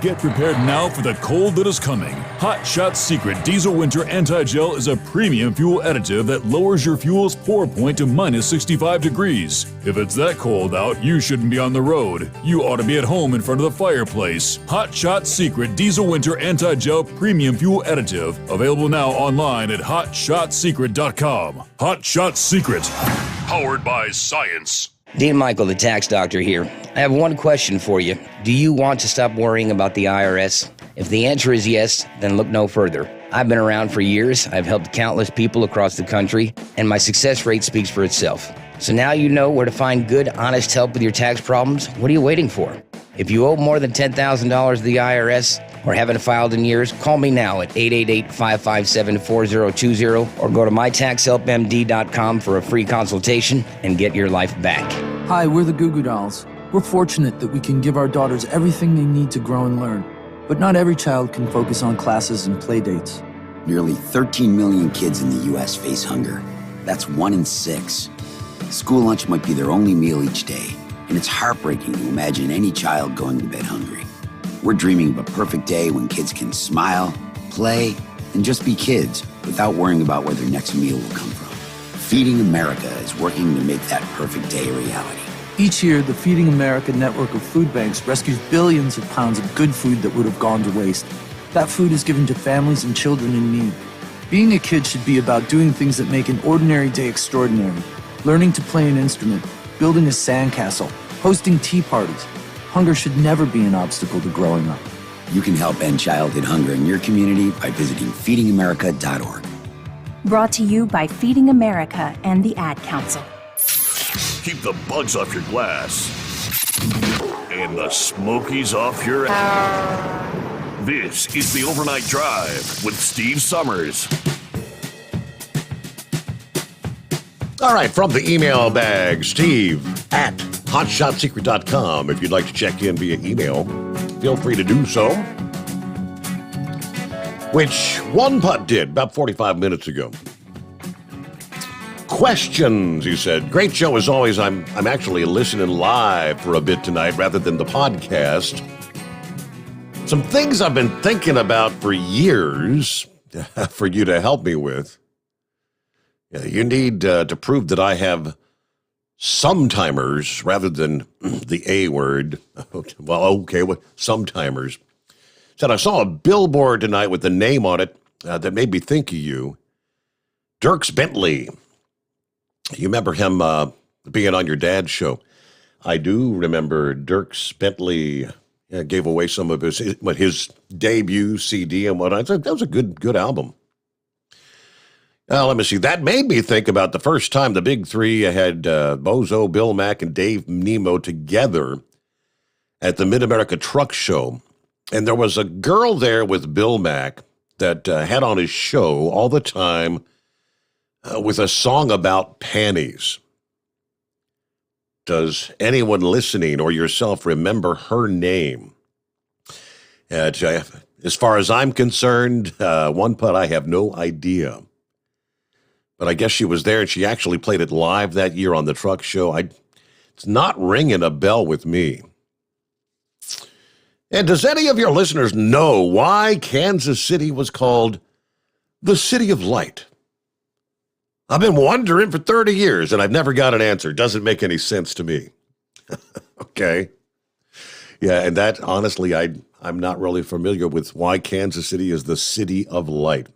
Get prepared now for the cold that is coming. Hot Shot's Secret Diesel Winter Anti-Gel is a premium fuel additive that lowers your fuel's pour point to minus 65 degrees. If it's that cold out, you shouldn't be on the road. You ought to be at home in front of the fireplace. Hot Shot's Secret Diesel Winter Anti-Gel Premium Fuel Additive. Available now online at HotShotSecret.com. Hot Shot Secret. Powered by science. Dean Michael, the tax doctor here. I have one question for you. Do you want to stop worrying about the IRS? If the answer is yes, then look no further. I've been around for years, I've helped countless people across the country, and my success rate speaks for itself. So now you know where to find good, honest help with your tax problems. What are you waiting for? If you owe more than $10,000 to the IRS or haven't filed in years, call me now at 888-557-4020 or go to mytaxhelpmd.com for a free consultation and get your life back. Hi, we're the Goo Goo Dolls. We're fortunate that we can give our daughters everything they need to grow and learn. But not every child can focus on classes and play dates. Nearly 13 million kids in the U.S. face hunger. That's 1 in 6. School lunch might be their only meal each day, and it's heartbreaking to imagine any child going to bed hungry. We're dreaming of a perfect day when kids can smile, play, and just be kids without worrying about where their next meal will come from. Feeding America is working to make that perfect day a reality. Each year, the Feeding America network of food banks rescues billions of pounds of good food that would have gone to waste. That food is given to families and children in need. Being a kid should be about doing things that make an ordinary day extraordinary. Learning to play an instrument, building a sandcastle, hosting tea parties. Hunger should never be an obstacle to growing up. You can help end childhood hunger in your community by visiting feedingamerica.org. Brought to you by Feeding America and the Ad Council. Keep the bugs off your glass and the smokies off your ass. This is the Overnight Drive with Steve Summers. All right, from the email bag, Steve at hotshotsecret.com. If you'd like to check in via email, feel free to do so. Which One Putt did about 45 minutes ago. questions, he said. Great show as always. I'm actually listening live for a bit tonight rather than the podcast. Some things I've been thinking about for years for you to help me with. Yeah, you need to prove that I have sometimers rather than the A word. Well, okay, sometimers. Said I saw a billboard tonight with the name on it that made me think of you. Dierks Bentley. You remember him being on your dad's show? I do remember Dierks Bentley gave away some of his debut CD and whatnot. That was a good album. Let me see. That made me think about the first time the big three had Bozo, Bill Mack, and Dave Nemo together at the Mid-America Truck Show. And there was a girl there with Bill Mack that had on his show all the time with a song about panties. Does anyone listening or yourself remember her name? As far as I'm concerned, one putt, I have no idea. But I guess she was there, and she actually played it live that year on the truck show. It's not ringing a bell with me. And does any of your listeners know why Kansas City was called the City of Light? I've been wondering for 30 years, and I've never got an answer. Doesn't make any sense to me. Okay. Yeah, and that, honestly, I'm not really familiar with why Kansas City is the City of Light.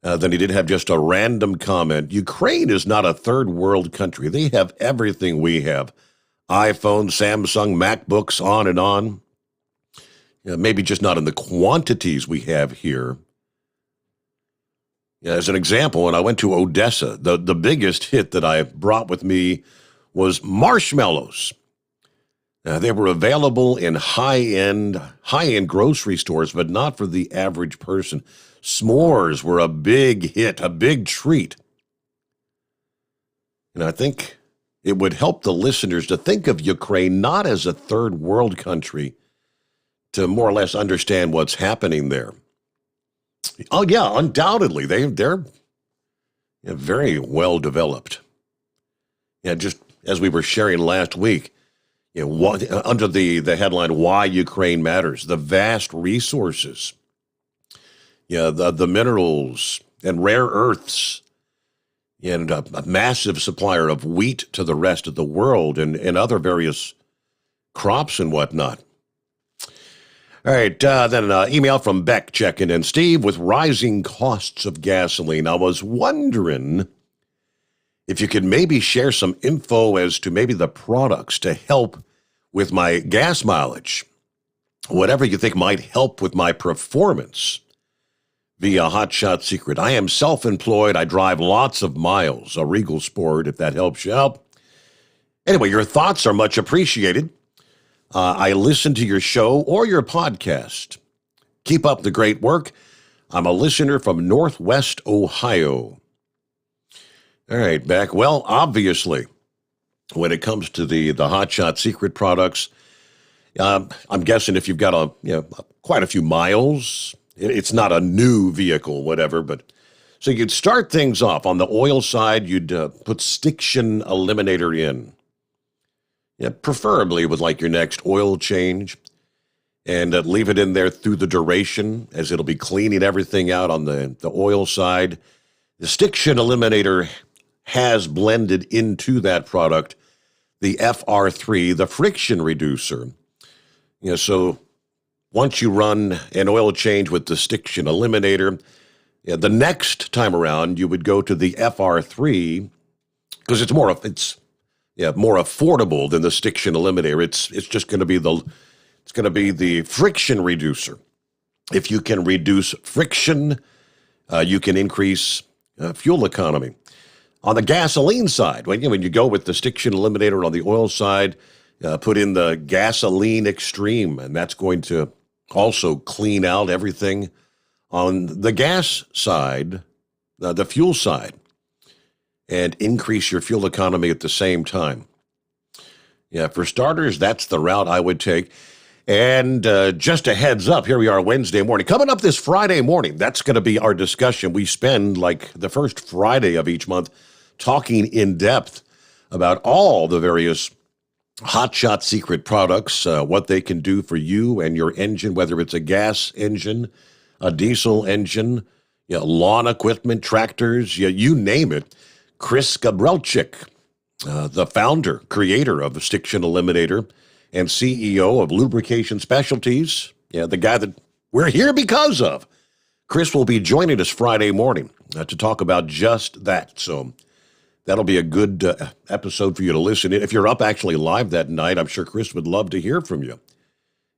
Then he did have just a random comment. Ukraine is not a third world country. They have everything we have. iPhone, Samsung, MacBooks, on and on. Maybe just not in the quantities we have here. As an example, when I went to Odessa, the biggest hit that I brought with me was marshmallows. They were available in high-end grocery stores, but not for the average person. S'mores were a big hit, a big treat. And I think it would help the listeners to think of Ukraine not as a third world country, to more or less understand what's happening there. Oh, yeah, undoubtedly. They're very well developed. Yeah, just as we were sharing last week, under the headline, Why Ukraine Matters, the vast resources, the minerals and rare earths, and a massive supplier of wheat to the rest of the world and other various crops and whatnot. All right, then an email from Beck checking in. Steve, with rising costs of gasoline, I was wondering if you could maybe share some info as to maybe the products to help with my gas mileage. Whatever you think might help with my performance via Hotshot Secret. I am self-employed. I drive lots of miles, a Regal Sport, if that helps you out. Anyway, your thoughts are much appreciated. I listen to your show or your podcast. Keep up the great work. I'm a listener from Northwest Ohio. All right, Beck. Well, obviously, when it comes to the Hotshot Secret products, I'm guessing if you've got quite a few miles, it's not a new vehicle, whatever, but so you'd start things off on the oil side. You'd put Stiction Eliminator in. Yeah, preferably with like your next oil change, and leave it in there through the duration as it'll be cleaning everything out on the oil side. The Stiction Eliminator has blended into that product the FR3, the friction reducer. So once you run an oil change with the Stiction Eliminator, the next time around you would go to the FR3 because it's more affordable than the Stiction Eliminator. It's just going to be the friction reducer. If you can reduce friction, you can increase fuel economy. On the gasoline side, when you go with the Stiction Eliminator on the oil side, put in the Gasoline Extreme, and that's going to also clean out everything on the gas side, the fuel side, and increase your fuel economy at the same time. Yeah, for starters, that's the route I would take. And just a heads up, here we are Wednesday morning. Coming up this Friday morning, that's going to be our discussion. We spend like the first Friday of each month talking in depth about all the various hotshot secret products, what they can do for you and your engine, whether it's a gas engine, a diesel engine, lawn equipment, tractors, you name it. Chris Gabrelchik, the founder, creator of the Stiction Eliminator, and CEO of Lubrication Specialties, the guy that we're here because of. Chris will be joining us Friday morning to talk about just that. So that'll be a good episode for you to listen in. If you're up actually live that night, I'm sure Chris would love to hear from you.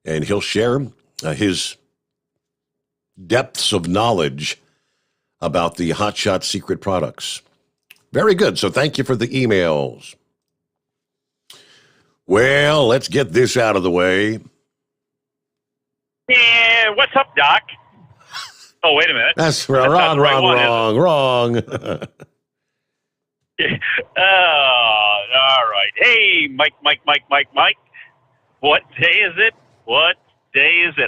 And he'll share his depths of knowledge about the hotshot secret products. Very good. So thank you for the emails. Well, let's get this out of the way. Yeah, what's up, Doc? Oh, wait a minute. That's wrong. All right. Hey, Mike. What day is it?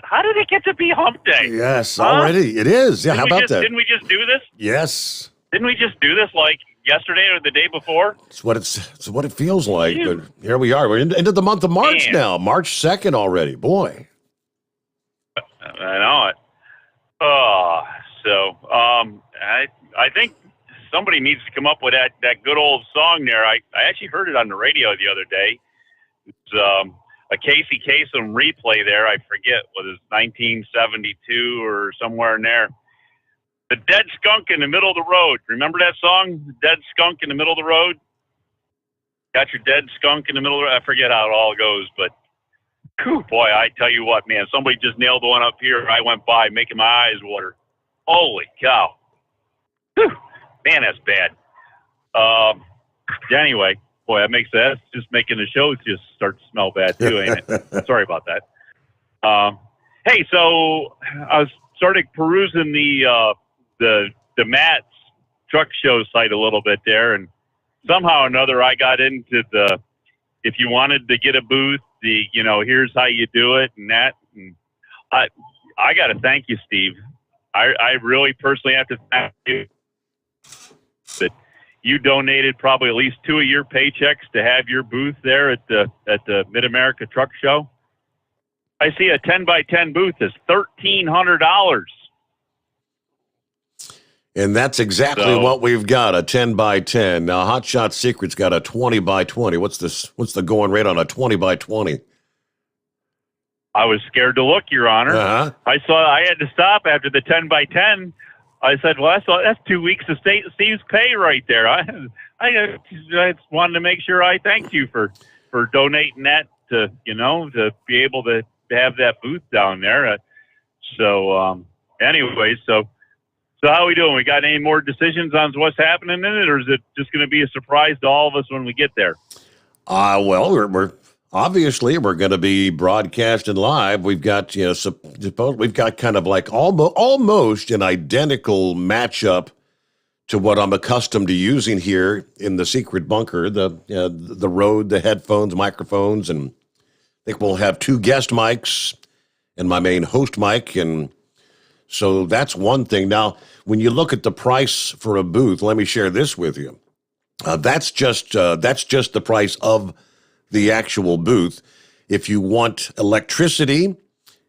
How did it get to be hump day? Yes, already. It is. Yeah, how about that? Didn't we just do this? Yes. Didn't we just do this like yesterday or the day before? It's what it feels like. But here we are. We're into the month of March now. March 2nd already. Boy. I know it. I think somebody needs to come up with that good old song there. I actually heard it on the radio the other day. It's a Casey Kasem replay there. I forget what it was, 1972 or somewhere in there. The Dead Skunk in the Middle of the Road. Remember that song? The Dead Skunk in the Middle of the Road? Got your dead skunk in the middle of the road? I forget how it all goes, but whew, boy, I tell you what, man, somebody just nailed one up here. I went by making my eyes water. Holy cow. Whew, man, that's bad. Anyway, boy, that's just making the show just start to smell bad too, ain't it? Sorry about that. Hey, so I started perusing the Matt's truck show site a little bit there, and somehow or another I got into if you wanted to get a booth, here's how you do it and that. And I got to thank you, Steve. I really personally have to thank you that you donated probably at least 2 of your paychecks to have your booth there at the Mid-America Truck Show. I see a 10x10 booth is $1,300. And that's exactly what we've got, a 10x10. Now, Hotshot Secret's got a 20x20. What's the going rate on a 20x20? I was scared to look, Your Honor. Uh-huh. I had to stop after the 10x10. I said, well, that's 2 weeks of Steve's pay right there. I just wanted to make sure I thanked you for donating that to be able to have that booth down there. Anyway, so how are we doing? We got any more decisions on what's happening in it, or is it just going to be a surprise to all of us when we get there? Well, we're obviously we're going to be broadcasting live. We've got we've got kind of like almost an identical matchup to what I'm accustomed to using here in the secret bunker. The Rode, the headphones, microphones, and I think we'll have 2 guest mics and my main host mic, and so that's one thing. Now, when you look at the price for a booth, let me share this with you. That's just the price of the actual booth. If you want electricity,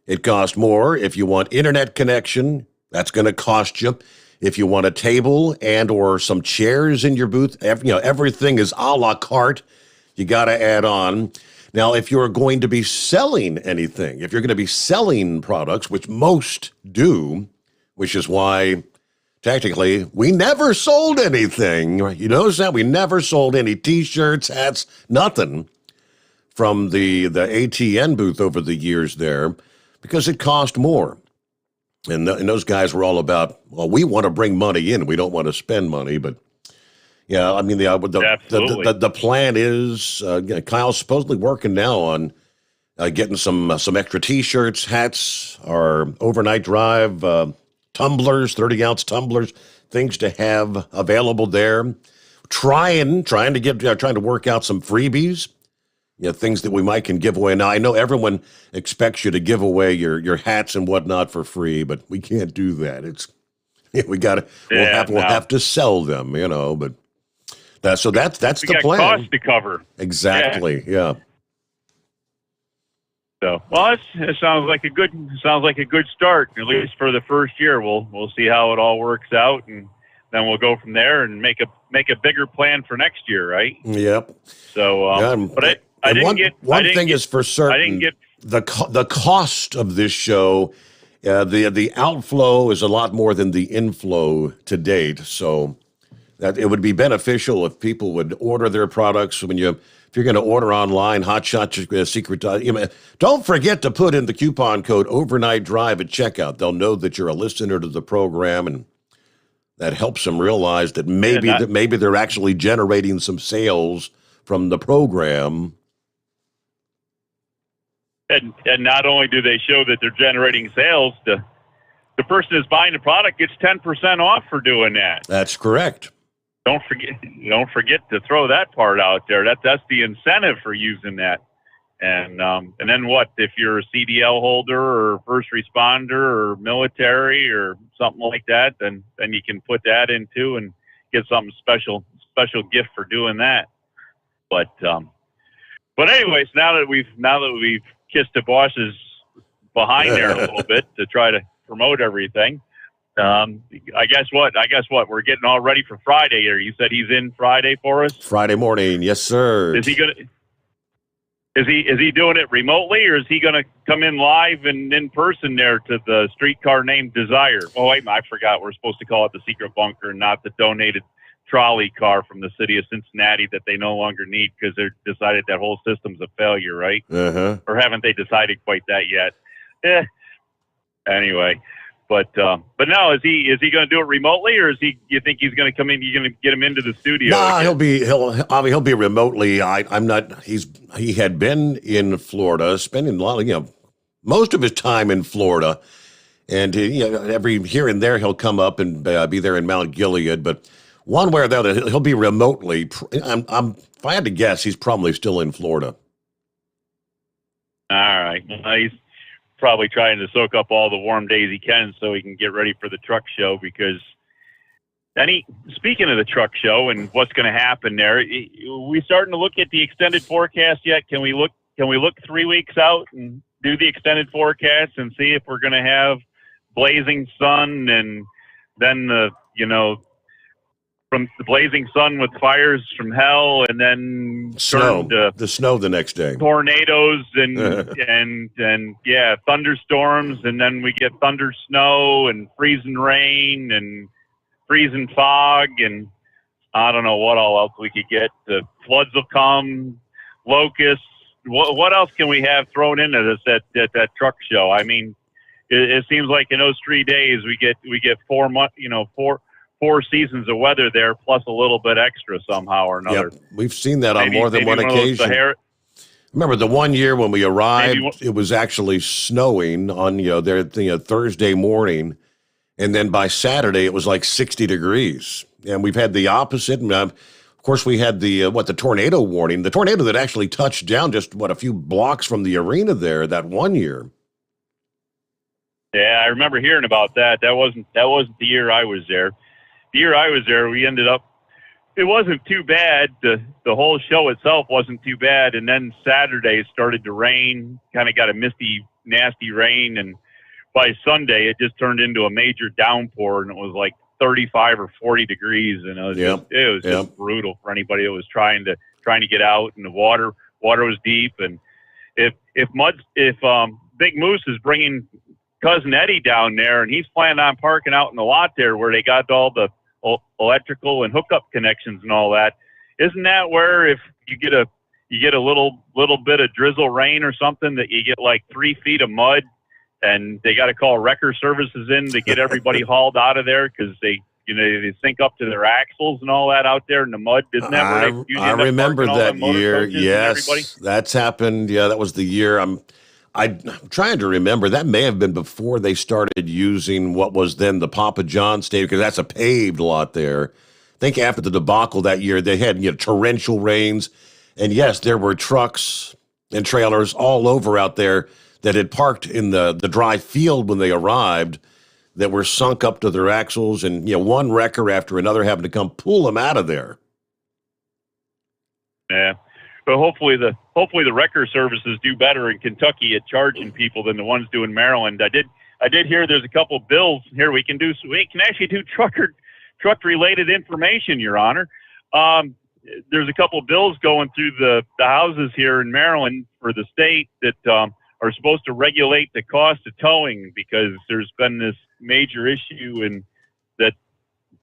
it costs more. If you want internet connection, that's going to cost you. If you want a table and or some chairs in your booth, everything is a la carte. You got to add on. Now, if you're going to be selling anything, if you're going to be selling products, which most do, which is why technically we never sold anything. You notice that? We never sold any T-shirts, hats, nothing from the ATN booth over the years there because it cost more. And those guys were all about, well, we want to bring money in. We don't want to spend money, but yeah, I mean, the plan is Kyle's supposedly working now on getting some extra T-shirts, hats, or overnight drive tumblers, 30-ounce tumblers, things to have available there. Trying to work out some freebies. things that we might can give away. Now, I know everyone expects you to give away your hats and whatnot for free, but we can't do that. We'll have to sell them, but that's the plan. Cost to cover. Exactly. Yeah. So, well, it sounds like a good start, at least for the first year. We'll see how it all works out, and then we'll go from there and make a bigger plan for next year, right? Yep. So, but I didn't get one thing is for certain. I didn't get the cost of this show. The outflow is a lot more than the inflow to date, so that it would be beneficial if people would order their products if you're going to order online, Hotshot Secret. Don't forget to put in the coupon code Overnight Drive at checkout. They'll know that you're a listener to the program, and that helps them realize that maybe they're actually generating some sales from the program. And not only do they show that they're generating sales, the person who's buying the product gets 10% off for doing that. That's correct. Don't forget to throw that part out there. That's the incentive for using that. And then what if you're a CDL holder or first responder or military or something like that? Then you can put that into and get something special gift for doing that. But anyways, now that we've kissed the bosses behind there a little bit to try to promote everything. I guess what we're getting all ready for Friday here. You said he's in Friday for us. Friday morning, yes, sir. Is he doing it remotely, or is he gonna come in live and in person there to the streetcar named Desire? Oh wait, I forgot. We're supposed to call it the secret bunker and not the donated trolley car from the city of Cincinnati that they no longer need because they decided that whole system's a failure, right? Uh-huh. Or haven't they decided quite that yet? Anyway. But no, is he going to do it remotely, or you think he's going to come in? You're going to get him into the studio? No, he'll be remotely. I'm not. He had been in Florida, spending a lot of most of his time in Florida, and every here and there he'll come up and be there in Mount Gilead. But one way or the other, he'll be remotely. If I had to guess, he's probably still in Florida. All right, he's probably trying to soak up all the warm days he can so he can get ready for the truck show. Because speaking of the truck show and what's going to happen there, we starting to look at the extended forecast yet? Can we look 3 weeks out and do the extended forecast and see if we're going to have blazing sun and then from the blazing sun with fires from hell, and then snow the next day, tornadoes and thunderstorms, and then we get thunder snow and freezing rain and freezing fog, and I don't know what all else we could get. The floods will come, locusts. What else can we have thrown into this at that truck show? I mean, it seems like in those 3 days we get 4 months, 4 seasons of weather there, plus a little bit extra somehow or another. Yep. We've seen that on more than one occasion. Remember the one year when we arrived, it was actually snowing on Thursday morning, and then by Saturday it was like 60 degrees. And we've had the opposite. And of course, we had the tornado warning, the tornado that actually touched down just a few blocks from the arena there that one year. Yeah, I remember hearing about that. That wasn't the year I was there. The year I was there, we ended up, it wasn't too bad. The whole show itself wasn't too bad. And then Saturday started to rain, kind of got a misty, nasty rain. And by Sunday, it just turned into a major downpour, and it was like 35 or 40 degrees. And it was just brutal for anybody that was trying to get out. And the water was deep. And if Big Moose is bringing Cousin Eddie down there, and he's planning on parking out in the lot there where they got all the electrical and hookup connections and all that. Isn't that where if you get a little bit of drizzle rain or something that you get like 3 feet of mud, and they got to call wrecker services in to get everybody hauled out of there because they sink up to their axles and all that out there in the mud? Isn't that where I remember that year. Yes, that's happened. Yeah, that was the year. I'm trying to remember. That may have been before they started using what was then the Papa John Stadium, because that's a paved lot there. I think after the debacle that year, they had torrential rains, And yes, there were trucks and trailers all over out there that had parked in the dry field when they arrived that were sunk up to their axles, and one wrecker after another having to come pull them out of there. Yeah, but hopefully the wrecker services do better in Kentucky at charging people than the ones do in Maryland. I did hear there's a couple of bills here we can actually do truck related information, Your Honor. There's a couple of bills going through the houses here in Maryland for the state that are supposed to regulate the cost of towing, because there's been this major issue in that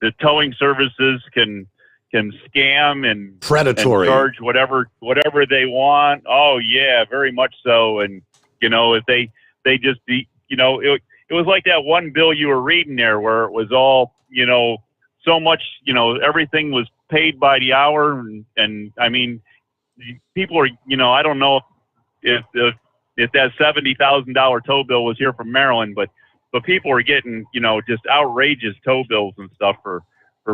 the towing services can scam and predatory and charge whatever they want. Oh yeah, very much so. And if they just be, it was like that one bill you were reading there where it was all, so much, everything was paid by the hour. And I mean, people are, I don't know if that $70,000 tow bill was here from Maryland, but people are getting, just outrageous tow bills and stuff for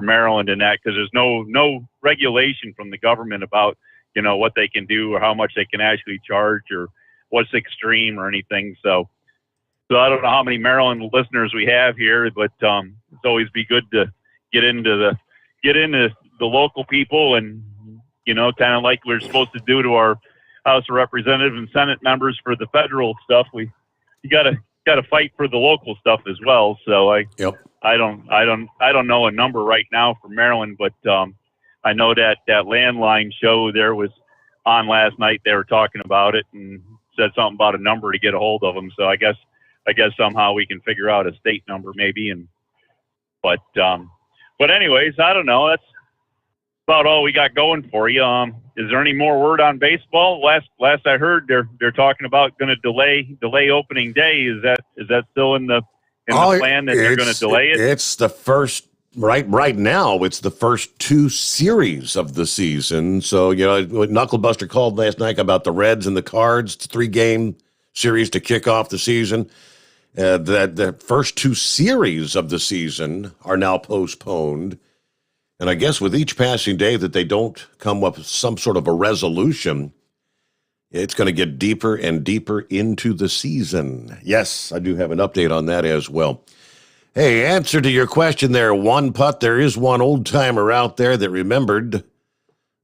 Maryland and that, because there's no regulation from the government about, what they can do or how much they can actually charge or what's extreme or anything. So I don't know how many Maryland listeners we have here, but it's always be good to get into the local people and, kind of like we're supposed to do to our House of Representatives and Senate members for the federal stuff. You got to fight for the local stuff as well. So I don't know a number right now for Maryland, but I know that landline show there was on last night. They were talking about it and said something about a number to get a hold of them. So I guess somehow we can figure out a state number maybe. But anyways, I don't know. That's about all we got going for you. Is there any more word on baseball? Last I heard, they're talking about going to delay opening day. Is that still in the plan that they're going to delay it? It's the first right now. It's the first two series of the season. So Knucklebuster called last night about the Reds and the Cards. It's a 3-game series to kick off the season. That the first two series of the season are now postponed. And I guess with each passing day that they don't come up with some sort of a resolution, it's going to get deeper and deeper into the season. Yes, I do have an update on that as well. Hey, answer to your question there, One Putt. There is one old-timer out there that remembered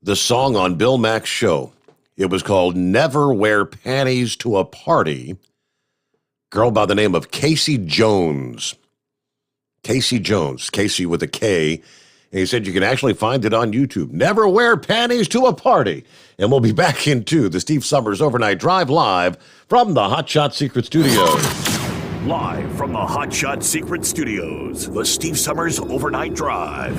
the song on Bill Mack's show. It was called Never Wear Panties to a Party. Girl by the name of Casey Jones. Casey Jones. Casey with a K. And he said you can actually find it on YouTube. Never wear panties to a party. And we'll be back into the Steve Sommers Overnight Drive live from the Hot Shot Secret Studios. Live from the Hot Shot Secret Studios, the Steve Sommers Overnight Drive.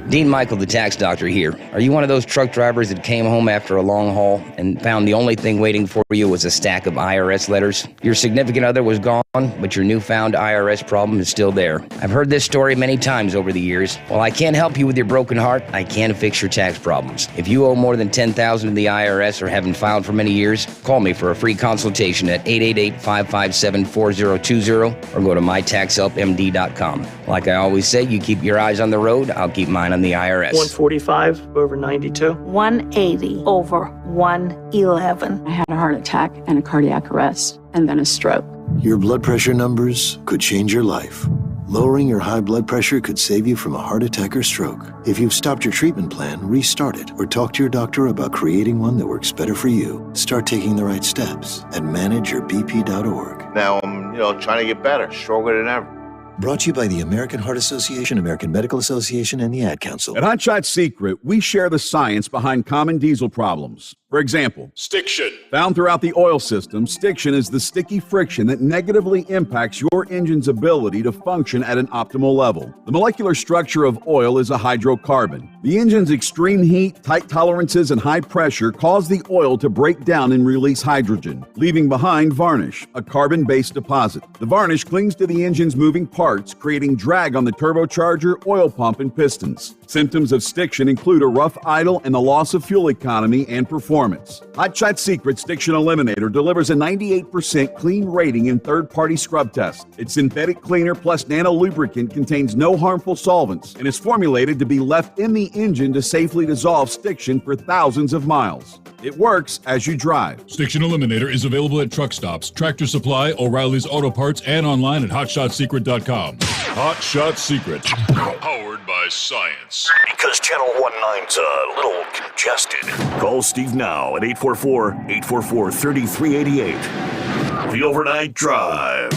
Dean Michael, the tax doctor here. Are you one of those truck drivers that came home after a long haul and found the only thing waiting for you was a stack of IRS letters? Your significant other was gone, but your newfound IRS problem is still there. I've heard this story many times over the years. While I can't help you with your broken heart, I can fix your tax problems. If you owe more than $10,000 to the IRS or haven't filed for many years, call me for a free consultation at 888-557-4020 or go to mytaxhelpmd.com. Like I always say, you keep your eyes on the road, I'll keep mine on the IRS. 145 over 92. 180 over 111. I had a heart attack and a cardiac arrest and then a stroke. Your blood pressure numbers could change your life. Lowering your high blood pressure could save you from a heart attack or stroke. If you've stopped your treatment plan, restart it or talk to your doctor about creating one that works better for you. Start taking the right steps at manageyourbp.org. Now I'm, trying to get better, stronger than ever. Brought to you by the American Heart Association, American Medical Association, and the Ad Council. At Hot Shot Secret, we share the science behind common diesel problems. For example, stiction. Found throughout the oil system, stiction is the sticky friction that negatively impacts your engine's ability to function at an optimal level. The molecular structure of oil is a hydrocarbon. The engine's extreme heat, tight tolerances, and high pressure cause the oil to break down and release hydrogen, leaving behind varnish, a carbon-based deposit. The varnish clings to the engine's moving parts parts, creating drag on the turbocharger, oil pump, and pistons. Symptoms of stiction include a rough idle and the loss of fuel economy and performance. Hot Shot Secret Stiction Eliminator delivers a 98% clean rating in third-party scrub tests. Its synthetic cleaner plus nano lubricant contains no harmful solvents and is formulated to be left in the engine to safely dissolve stiction for thousands of miles. It works as you drive. Stiction Eliminator is available at truck stops, Tractor Supply, O'Reilly's Auto Parts, and online at hotshotsecret.com. Hot Shot Secret. Powered by science. Because Channel 19's a little congested. Call Steve now at 844-844-3388. The Overnight Drive.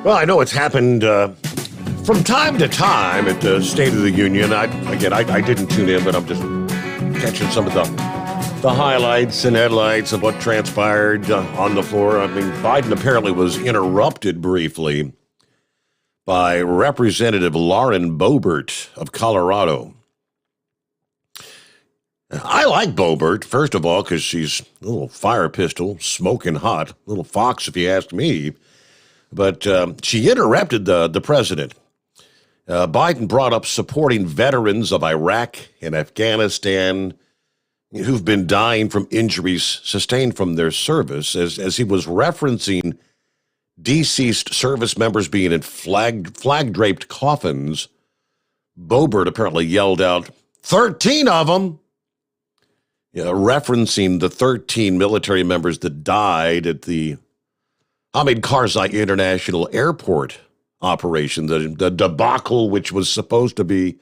Well, I know it's happened from time to time at the State of the Union. I didn't tune in, but I'm just catching some of the highlights and headlights of what transpired on the floor. I mean, Biden apparently was interrupted briefly by Representative Lauren Boebert of Colorado. I like Boebert, first of all, because she's a little fire pistol, smoking hot, little fox if you ask me. But she interrupted the president. Biden brought up supporting veterans of Iraq and Afghanistan who've been dying from injuries sustained from their service, as he was referencing deceased service members being in flag-draped coffins. Boebert apparently yelled out, 13 of them, referencing the 13 military members that died at the Hamid Karzai International Airport operation, the debacle which was supposed to be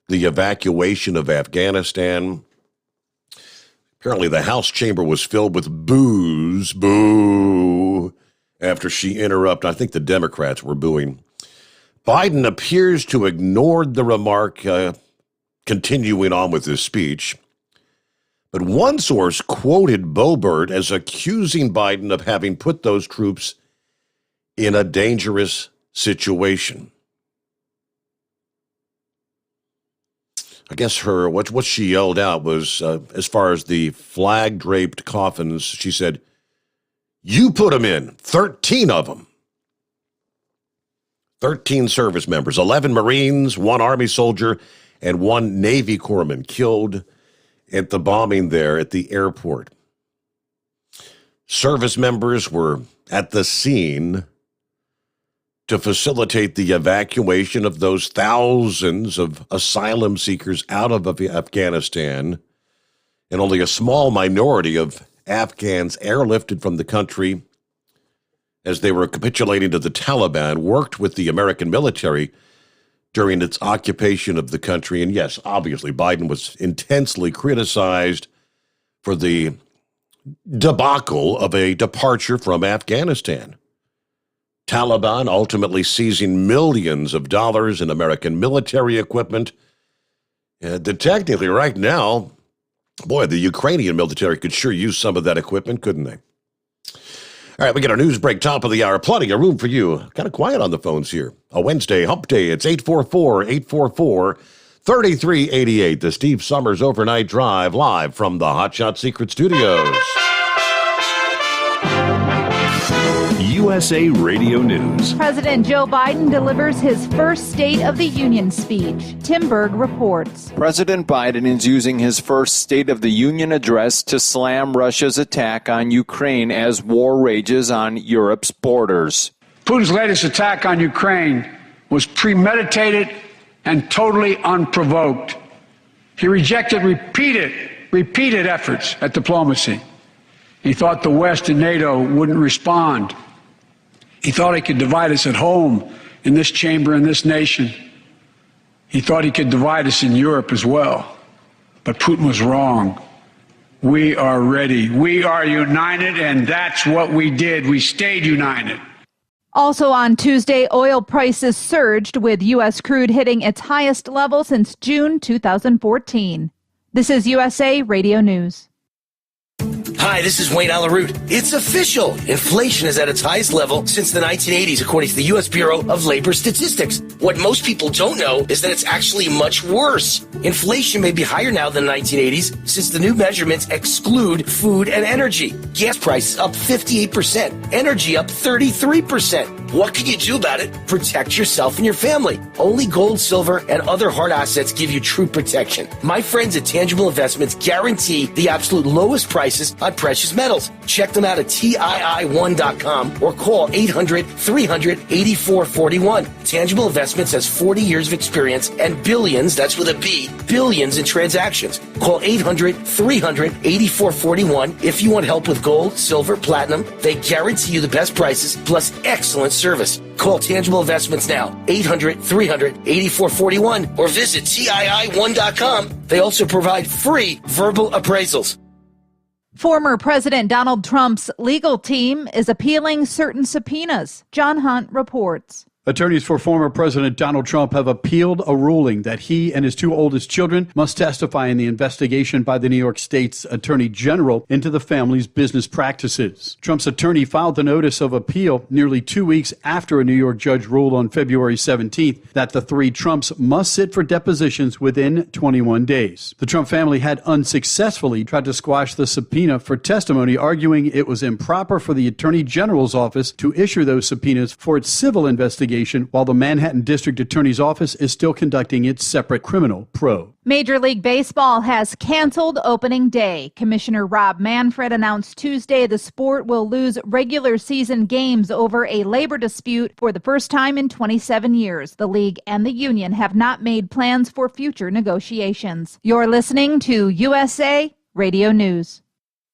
the evacuation of Afghanistan. Apparently the House chamber was filled with boos, boo, after she interrupted. I think the Democrats were booing. Biden appears to ignore the remark, continuing on with his speech. But one source quoted Boebert as accusing Biden of having put those troops in a dangerous situation. I guess what she yelled out was, as far as the flag-draped coffins, she said, you put them in, 13 of them. 13 service members, 11 Marines, 1 Army soldier, and 1 Navy corpsman killed at the bombing there at the airport. Service members were at the scene to facilitate the evacuation of those thousands of asylum seekers out of Afghanistan, and only a small minority of Afghans airlifted from the country as they were capitulating to the Taliban, worked with the American military during its occupation of the country. And yes, obviously, Biden was intensely criticized for the debacle of a departure from Afghanistan. Taliban ultimately seizing millions of dollars in American military equipment. Technically, right now, boy, the Ukrainian military could sure use some of that equipment, couldn't they? All right, we get our news break, top of the hour. Plenty of room for you. Kind of quiet on the phones here. A Wednesday hump day. It's 844-844-3388. The Steve Sommers Overnight Drive, live from the Hot Shot Secret Studios. USA Radio News. President Joe Biden delivers his first State of the Union speech. Tim Berg reports. President Biden is using his first State of the Union address to slam Russia's attack on Ukraine as war rages on Europe's borders. Putin's latest attack on Ukraine was premeditated and totally unprovoked. He rejected repeated efforts at diplomacy. He thought the West and NATO wouldn't respond. He thought he could divide us at home, in this chamber, in this nation. He thought he could divide us in Europe as well. But Putin was wrong. We are ready. We are united, and that's what we did. We stayed united. Also on Tuesday, oil prices surged, with U.S. crude hitting its highest level since June 2014. This is USA Radio News. Hi, this is Wayne Alaroot. It's official. Inflation is at its highest level since the 1980s, according to the U.S. Bureau of Labor Statistics. What most people don't know is that it's actually much worse. Inflation may be higher now than the 1980s since the new measurements exclude food and energy. Gas prices up 58%, energy up 33%. What can you do about it? Protect yourself and your family. Only gold, silver, and other hard assets give you true protection. My friends at Tangible Investments guarantee the absolute lowest prices on precious metals. Check them out at TII1.com or call 800-300-8441. Tangible Investments has 40 years of experience and billions, that's with a B, billions in transactions. Call 800-300-8441 if you want help with gold, silver, platinum. They guarantee you the best prices plus excellent service. Call Tangible Investments now, 800-300-8441 or visit TII1.com. They also provide free verbal appraisals. Former President Donald Trump's legal team is appealing certain subpoenas. John Hunt reports. Attorneys for former President Donald Trump have appealed a ruling that he and his two oldest children must testify in the investigation by the New York State's Attorney General into the family's business practices. Trump's attorney filed the notice of appeal nearly 2 weeks after a New York judge ruled on February 17th that the three Trumps must sit for depositions within 21 days. The Trump family had unsuccessfully tried to squash the subpoena for testimony, arguing it was improper for the Attorney General's office to issue those subpoenas for its civil investigation, while the Manhattan District Attorney's Office is still conducting its separate criminal probe. Major League Baseball has canceled opening day. Commissioner Rob Manfred announced Tuesday the sport will lose regular season games over a labor dispute for the first time in 27 years. The league and the union have not made plans for future negotiations. You're listening to USA Radio News.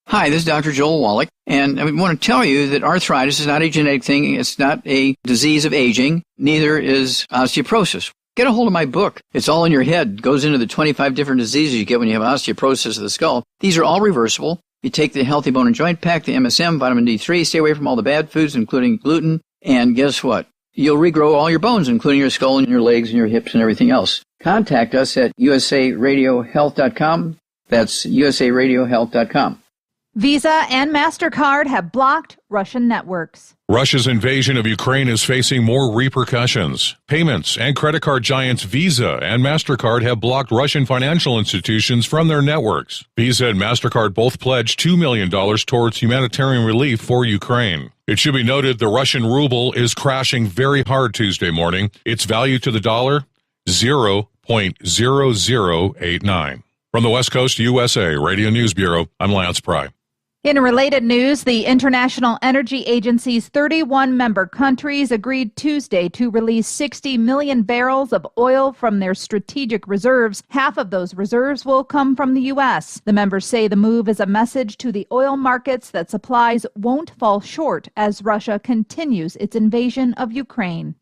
Hi, this is Dr. Joel Wallach, and I want to tell you that arthritis is not a genetic thing. It's not a disease of aging. Neither is osteoporosis. Get a hold of my book. It's all in your head. It goes into the 25 different diseases you get when you have osteoporosis of the skull. These are all reversible. You take the Healthy Bone and Joint Pack, the MSM, vitamin D3, stay away from all the bad foods, including gluten, and guess what? You'll regrow all your bones, including your skull and your legs and your hips and everything else. Contact us at usaradiohealth.com. That's usaradiohealth.com. Visa and MasterCard have blocked Russian networks. Russia's invasion of Ukraine is facing more repercussions. Payments and credit card giants Visa and MasterCard have blocked Russian financial institutions from their networks. Visa and MasterCard both pledged $2 million towards humanitarian relief for Ukraine. It should be noted the Russian ruble is crashing very hard Tuesday morning. Its value to the dollar, 0.0089. From the West Coast USA Radio News Bureau, I'm Lance Pry. In related news, the International Energy Agency's 31-member countries agreed Tuesday to release 60 million barrels of oil from their strategic reserves. Half of those reserves will come from the U.S. The members say the move is a message to the oil markets that supplies won't fall short as Russia continues its invasion of Ukraine.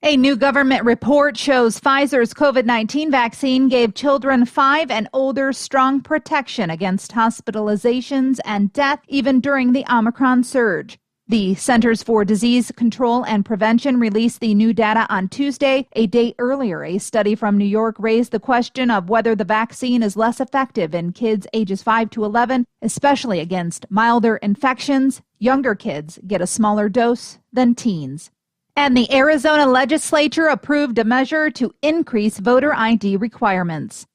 A new government report shows Pfizer's COVID-19 vaccine gave children 5 and older strong protection against hospitalizations and death even during the Omicron surge. The Centers for Disease Control and Prevention released the new data on Tuesday. A day earlier, a study from New York raised the question of whether the vaccine is less effective in kids ages 5 to 11, especially against milder infections. Younger kids get a smaller dose than teens. And the Arizona legislature approved a measure to increase voter ID requirements.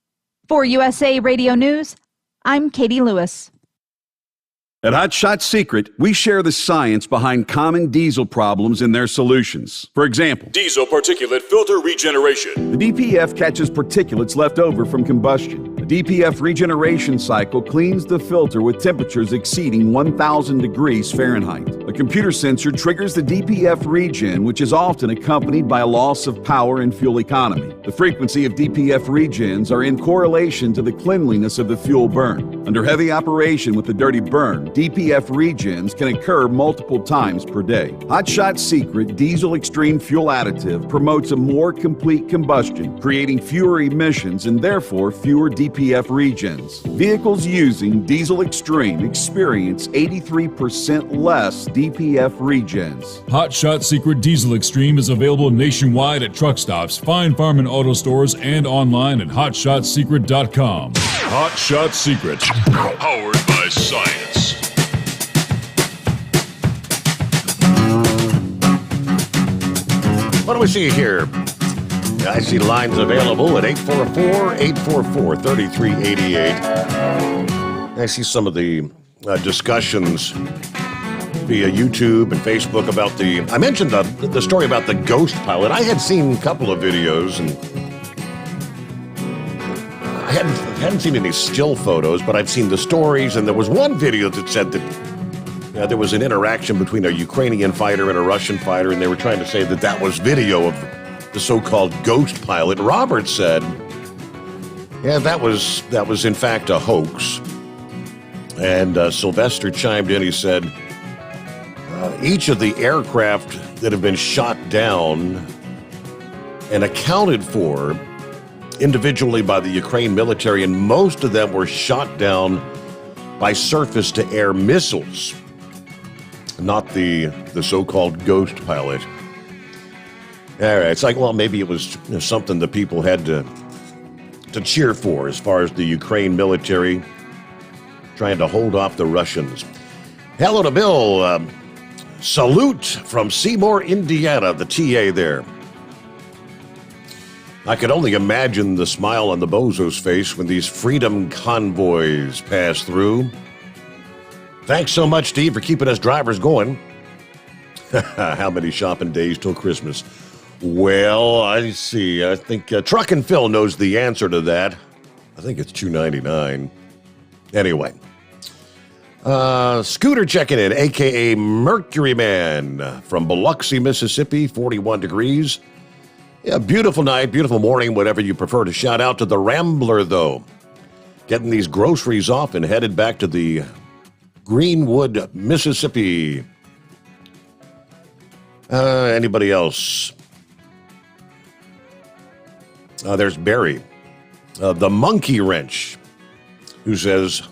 For USA Radio News, I'm Katie Lewis. At Hot Shot Secret, we share the science behind common diesel problems and their solutions. For example, diesel particulate filter regeneration. The DPF catches particulates left over from combustion. The DPF regeneration cycle cleans the filter with temperatures exceeding 1,000 degrees Fahrenheit. A computer sensor triggers the DPF regen, which is often accompanied by a loss of power and fuel economy. The frequency of DPF regens are in correlation to the cleanliness of the fuel burn. Under heavy operation with the dirty burn, DPF regens can occur multiple times per day. Hot Shot Secret Diesel Extreme Fuel Additive promotes a more complete combustion, creating fewer emissions and therefore fewer DPF regens. Vehicles using Diesel Extreme experience 83% less DPF regens. Hot Shot Secret Diesel Extreme is available nationwide at truck stops, Fine Farm and auto stores, and online at hotshotsecret.com. Hot Shot Secret, powered by science. do we see here? I see lines available at 844-844-3388. I see some of the discussions via YouTube and Facebook about I mentioned the story about the ghost pilot. I had seen a couple of videos, and I hadn't seen any still photos, but I've seen the stories, and there was one video that said that there was an interaction between a Ukrainian fighter and a Russian fighter, and they were trying to say that was video of the so-called ghost pilot. Robert said, yeah, that was in fact a hoax. And Sylvester chimed in. He said, each of the aircraft that have been shot down and accounted for individually by the Ukraine military, and most of them were shot down by surface-to-air missiles, not the so-called ghost pilot. All right, it's like, well, maybe it was something the people had to cheer for as far as the Ukraine military trying to hold off the Russians. Hello to Bill. Salute from Seymour, Indiana, the TA there. I could only imagine the smile on the bozo's face when these freedom convoys pass through. Thanks so much, Steve, for keeping us drivers going. How many shopping days till Christmas? Well, I see. I think Truck and Phil knows the answer to that. I think it's $2.99. Anyway. Scooter checking in, a.k.a. Mercury Man from Biloxi, Mississippi, 41 degrees. Yeah, beautiful night, beautiful morning, whatever you prefer to shout out to the Rambler, though. Getting these groceries off and headed back to the Greenwood, Mississippi. Anybody else? There's Barry, the Monkey Wrench, who says,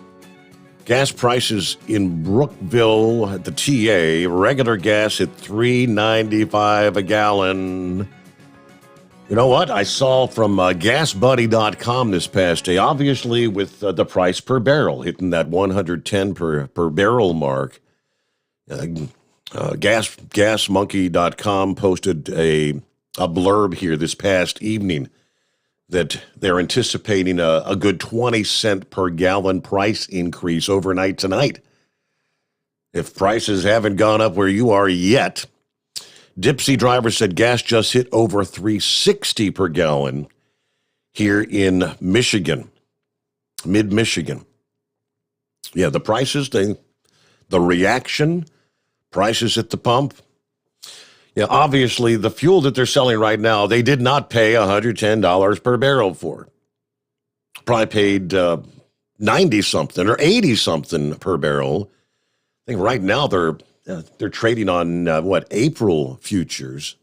gas prices in Brookville at the TA, regular gas at $3.95 a gallon. You know what? I saw from GasBuddy.com this past day, obviously with the price per barrel hitting that 110 per barrel mark. GasMonkey.com posted a blurb here this past evening that they're anticipating a good 20-cent per gallon price increase overnight tonight. If prices haven't gone up where you are yet. Dipsy driver said gas just hit over $3.60 per gallon here in Michigan, mid-Michigan. Yeah, the prices, the reaction, prices at the pump. Yeah, obviously, the fuel that they're selling right now, they did not pay $110 per barrel for. Probably paid 90-something or 80-something per barrel. I think right now they're trading on, April futures.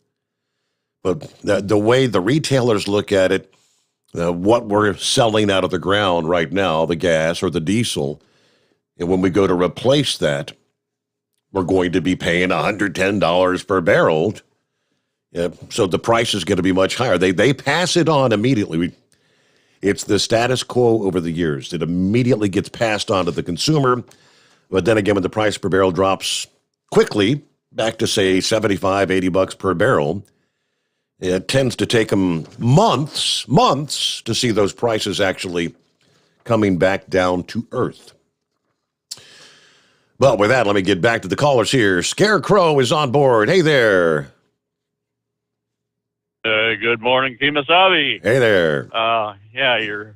But the way the retailers look at it, what we're selling out of the ground right now, the gas or the diesel, and when we go to replace that, we're going to be paying $110 per barrel. So the price is going to be much higher. They pass it on immediately. It's the status quo over the years. It immediately gets passed on to the consumer. But then again, when the price per barrel drops quickly back to, say, $75, $80 per barrel, it tends to take them months to see those prices actually coming back down to earth. Well, with that, let me get back to the callers here. Scarecrow is on board. Hey there. Good morning, Kimasabi. Hey there. Your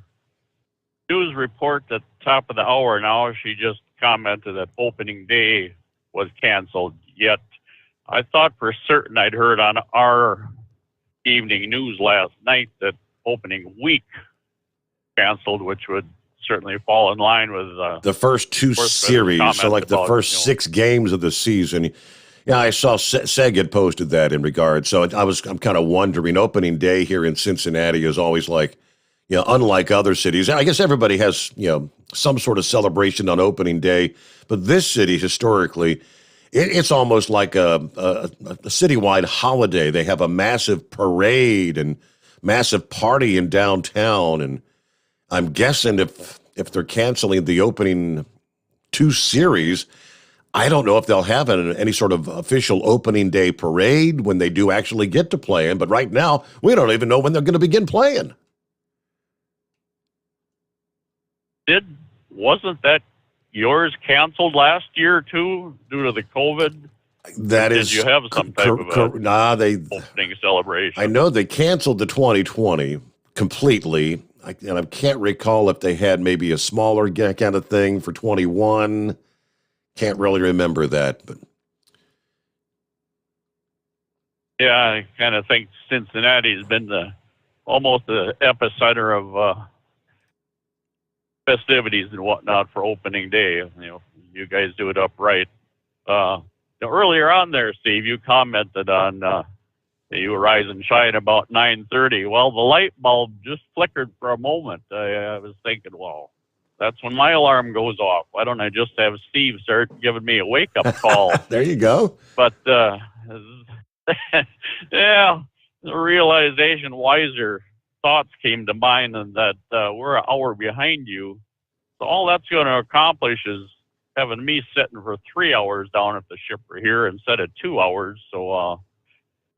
news report at the top of the hour now, she just commented that opening day was canceled. Yet I thought for certain I'd heard on our evening news last night that opening week canceled, which would certainly fall in line with the first two series, so like the first 6 games of the season. Yeah, I saw Seg had posted that in regard. So I'm kind of wondering, opening day here in Cincinnati is always like, unlike other cities. I guess everybody has, some sort of celebration on opening day, but this city historically, it's almost like a citywide holiday. They have a massive parade and massive party in downtown, and I'm guessing if they're canceling the opening 2 series, I don't know if they'll have any sort of official opening day parade when they do actually get to playing, but right now, we don't even know when they're going to begin playing. Wasn't that yours canceled last year too due to the COVID? Did you have some type of opening celebration? I know they canceled the 2020 completely, and I can't recall if they had maybe a smaller kind of thing for 21. Can't really remember that, but yeah, I kind of think Cincinnati's been almost the epicenter of festivities and whatnot for opening day. You know, you guys do it upright. Earlier on there, Steve, you commented on you rise and shine about 9:30. Well, the light bulb just flickered for a moment. I was thinking, well, that's when my alarm goes off. Why don't I just have Steve start giving me a wake-up call? There you go. But, yeah, the realization, wiser thoughts came to mind, and that we're an hour behind you. So all that's going to accomplish is having me sitting for 3 hours down at the shipper here instead of 2 hours. So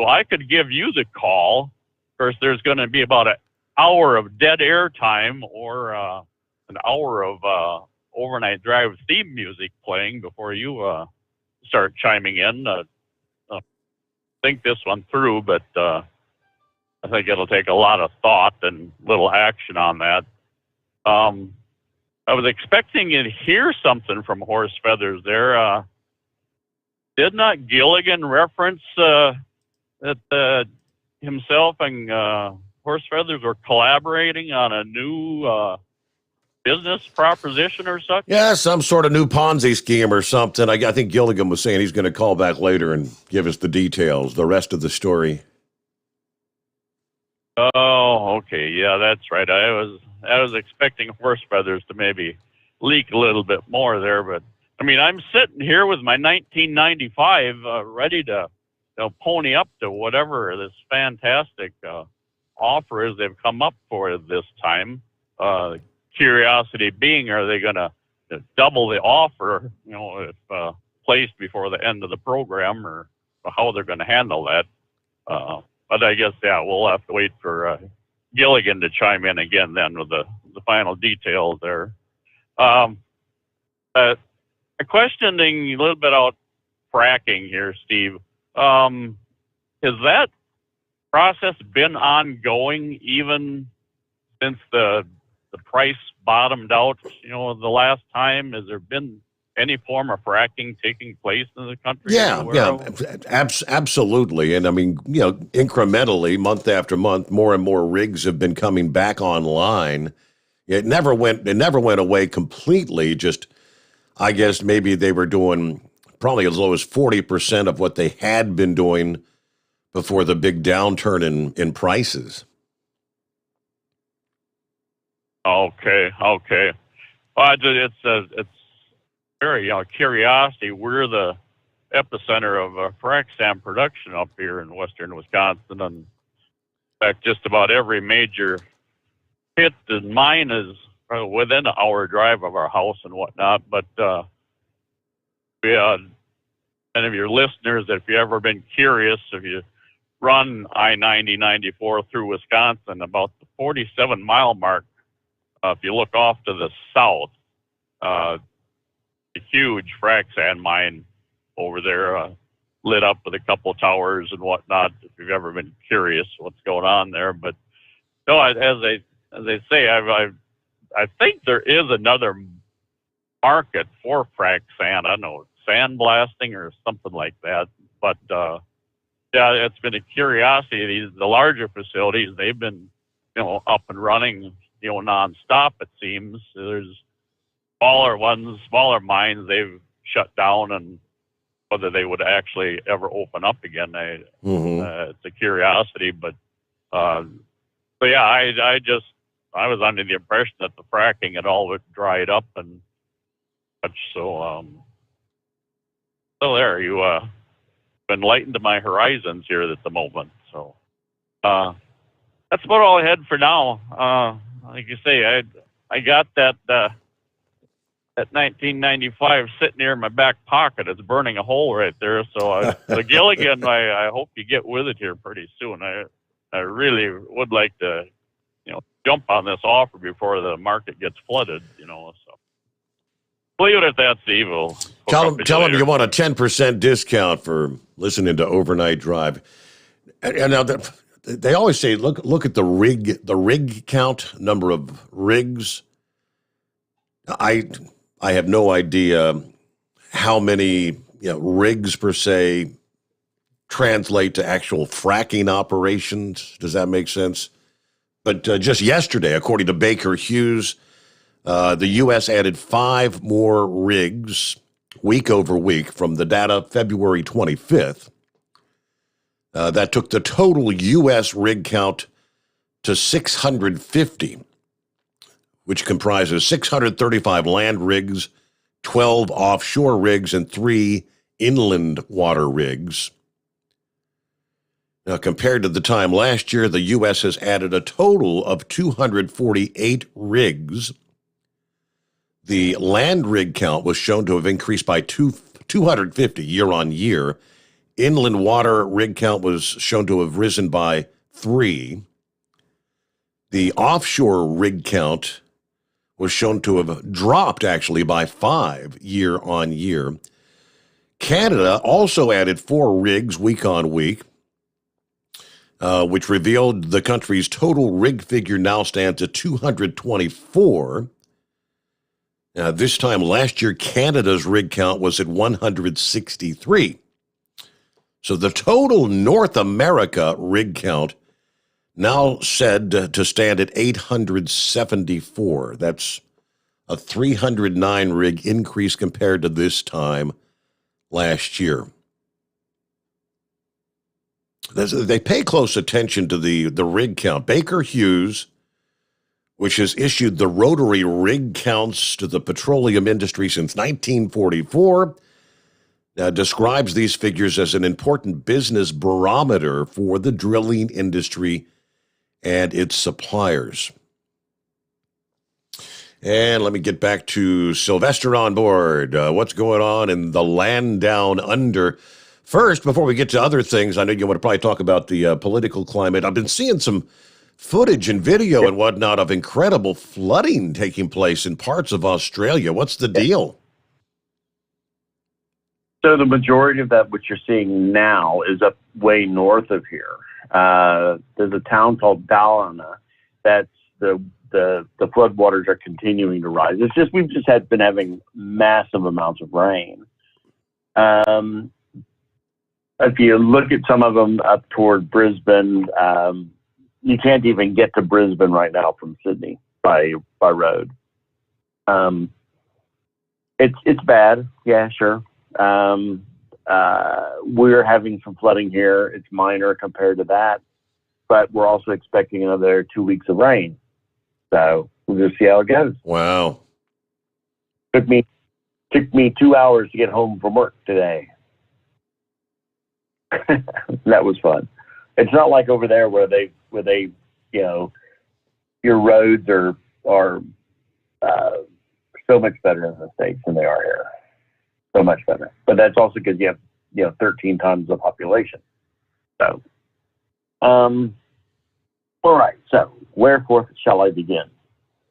I could give you the call. Of course, there's going to be about an hour of dead air time or an hour of overnight drive theme music playing before you start chiming in. Think this one through, but I think it'll take a lot of thought and little action on that. I was expecting to hear something from Horse Feathers there. Did not Gilligan reference that himself and Horse Feathers were collaborating on a new business proposition or such? yeah, some sort of new Ponzi scheme or something. I think Gilligan was saying he's going to call back later and give us the details, the rest of the story. Oh, okay. Yeah, that's right. I was expecting Horse Feathers to maybe leak a little bit more there, but I mean, I'm sitting here with my 1995 ready to pony up to whatever this fantastic offer is they've come up for this time. Curiosity being, are they going to double the offer, if placed before the end of the program, or how they're going to handle that? But I guess, yeah, we'll have to wait for Gilligan to chime in again then with the final details there. Questioning a little bit about fracking here, Steve. Has that process been ongoing even since the price bottomed out, the last time? Has there been any form of fracking taking place in the country? Yeah, absolutely. And I mean, incrementally, month after month, more and more rigs have been coming back online. It never went away completely. Just, I guess maybe they were doing probably as low as 40% of what they had been doing before the big downturn in prices. Okay. It's very curiosity. We're the epicenter of frac sand production up here in western Wisconsin, and in fact, just about every major pit and mine is within an hour drive of our house and whatnot. But any of your listeners, if you've ever been curious, if you run I-90, 94 through Wisconsin, about the 47-mile mark, if you look off to the south, a huge frac sand mine over there, lit up with a couple of towers and whatnot, if you've ever been curious what's going on there. But no, as they say, I think there is another market for frac sand. I don't know, sandblasting or something like that. But yeah, it's been a curiosity. The larger facilities, they've been up and running nonstop, it seems. There's smaller mines they've shut down, and whether they would actually ever open up again, it's a curiosity. But so yeah, I was under the impression that the fracking had all dried up and such. So there, you enlightened my horizons here at the moment. So that's about all I had for now. Like you say, I got that at 1995 sitting here in my back pocket. It's burning a hole right there. So, so Gilligan, I hope you get with it here pretty soon. I really would like to, jump on this offer before the market gets flooded, so. Leave it at that, Steve. Tell them you want a 10% discount for listening to Overnight Drive. And now they always say, look at the rig count, number of rigs. I have no idea how many rigs per se translate to actual fracking operations. Does that make sense? But just yesterday, according to Baker Hughes, the U.S. added 5 more rigs week over week from the data February 25th. That took the total U.S. rig count to 650, which comprises 635 land rigs, 12 offshore rigs, and 3 inland water rigs. Now, compared to the time last year, the U.S. has added a total of 248 rigs. The land rig count was shown to have increased by 250 year on year. Inland water rig count was shown to have risen by 3. The offshore rig count was shown to have dropped actually by 5 year on year. Canada also added 4 rigs week on week, which revealed the country's total rig figure now stands at 224. This time last year, Canada's rig count was at 163. So the total North America rig count now said to stand at 874. That's a 309 rig increase compared to this time last year. They pay close attention to the rig count. Baker Hughes, which has issued the rotary rig counts to the petroleum industry since 1944, describes these figures as an important business barometer for the drilling industry and its suppliers. And let me get back to Sylvester on board. What's going on in the land down under? First, before we get to other things, I know you want to probably talk about the political climate. I've been seeing some footage and video and whatnot of incredible flooding taking place in parts of Australia. What's the deal? So the majority of that, what you're seeing now, is up way north of here. There's a town called Ballina that's the floodwaters are continuing to rise. It's just we've just been having massive amounts of rain. If you look at some of them up toward Brisbane, you can't even get to Brisbane right now from Sydney by road. It's bad, yeah, sure. We're having some flooding here. It's minor compared to that, but we're also expecting another 2 weeks of rain. So we'll just see how it goes. Wow. Took me 2 hours to get home from work today. That was fun. It's not like over there where they your roads are so much better in the States than they are here. So much better. But that's also because you have 13 times the population. So, all right. So, wherefore shall I begin?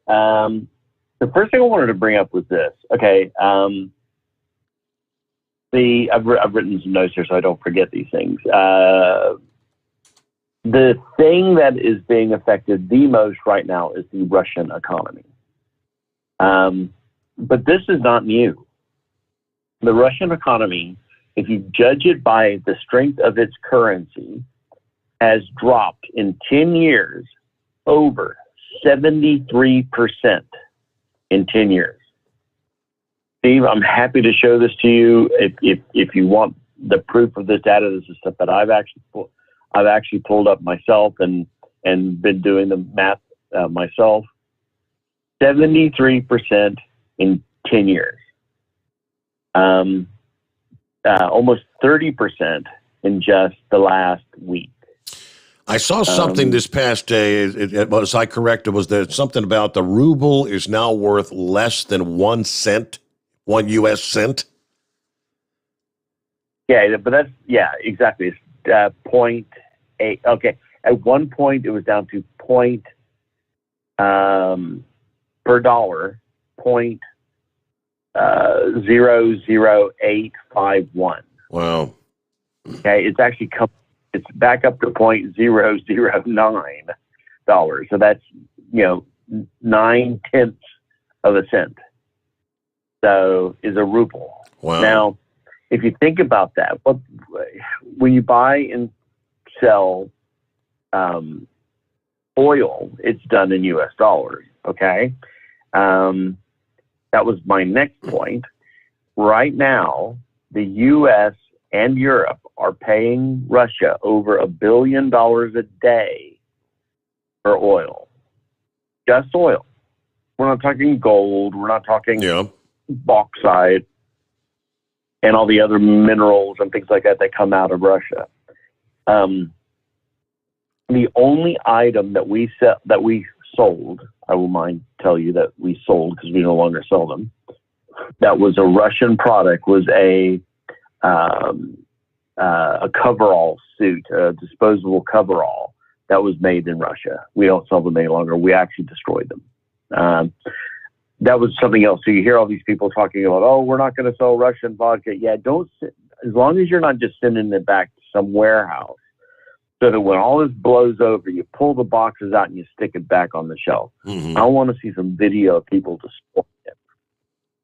The first thing I wanted to bring up was this. Okay. I've written some notes here so I don't forget these things. The thing that is being affected the most right now is the Russian economy. But this is not new. The Russian economy, if you judge it by the strength of its currency, has dropped in 10 years over 73% in 10 years. Steve, I'm happy to show this to you if you want the proof of this data. This is stuff that I've actually pulled up myself and been doing the math myself. 73% in 10 years. Almost 30% in just the last week. I saw something this past day. Was I correct? It was that something about the ruble is now worth less than 1 cent, 1 U.S. cent. Yeah, but that's, exactly. It's 0.8. Okay. At one point, it was down to per dollar, 0.00851. Wow. Okay. It's actually it's back up to $0.009. So that's, 9/10 of a cent. So is a ruble. Wow. Now, if you think about that, when you buy and sell oil, it's done in U.S. dollars. Okay. That was my next point. Right now, the U.S. and Europe are paying Russia over $1 billion a day for oil. Just oil. We're not talking gold. We're not talking bauxite and all the other minerals and things like that come out of Russia. The only item that we sold, I will mind tell you that we sold because we no longer sell them, that was a Russian product, was a coverall suit, a disposable coverall that was made in Russia. We don't sell them any longer. We actually destroyed them. That was something else. So you hear all these people talking about, oh, we're not going to sell Russian vodka. Yeah, as long as you're not just sending it back to some warehouse, so that when all this blows over, you pull the boxes out and you stick it back on the shelf. Mm-hmm. I want to see some video of people destroying it.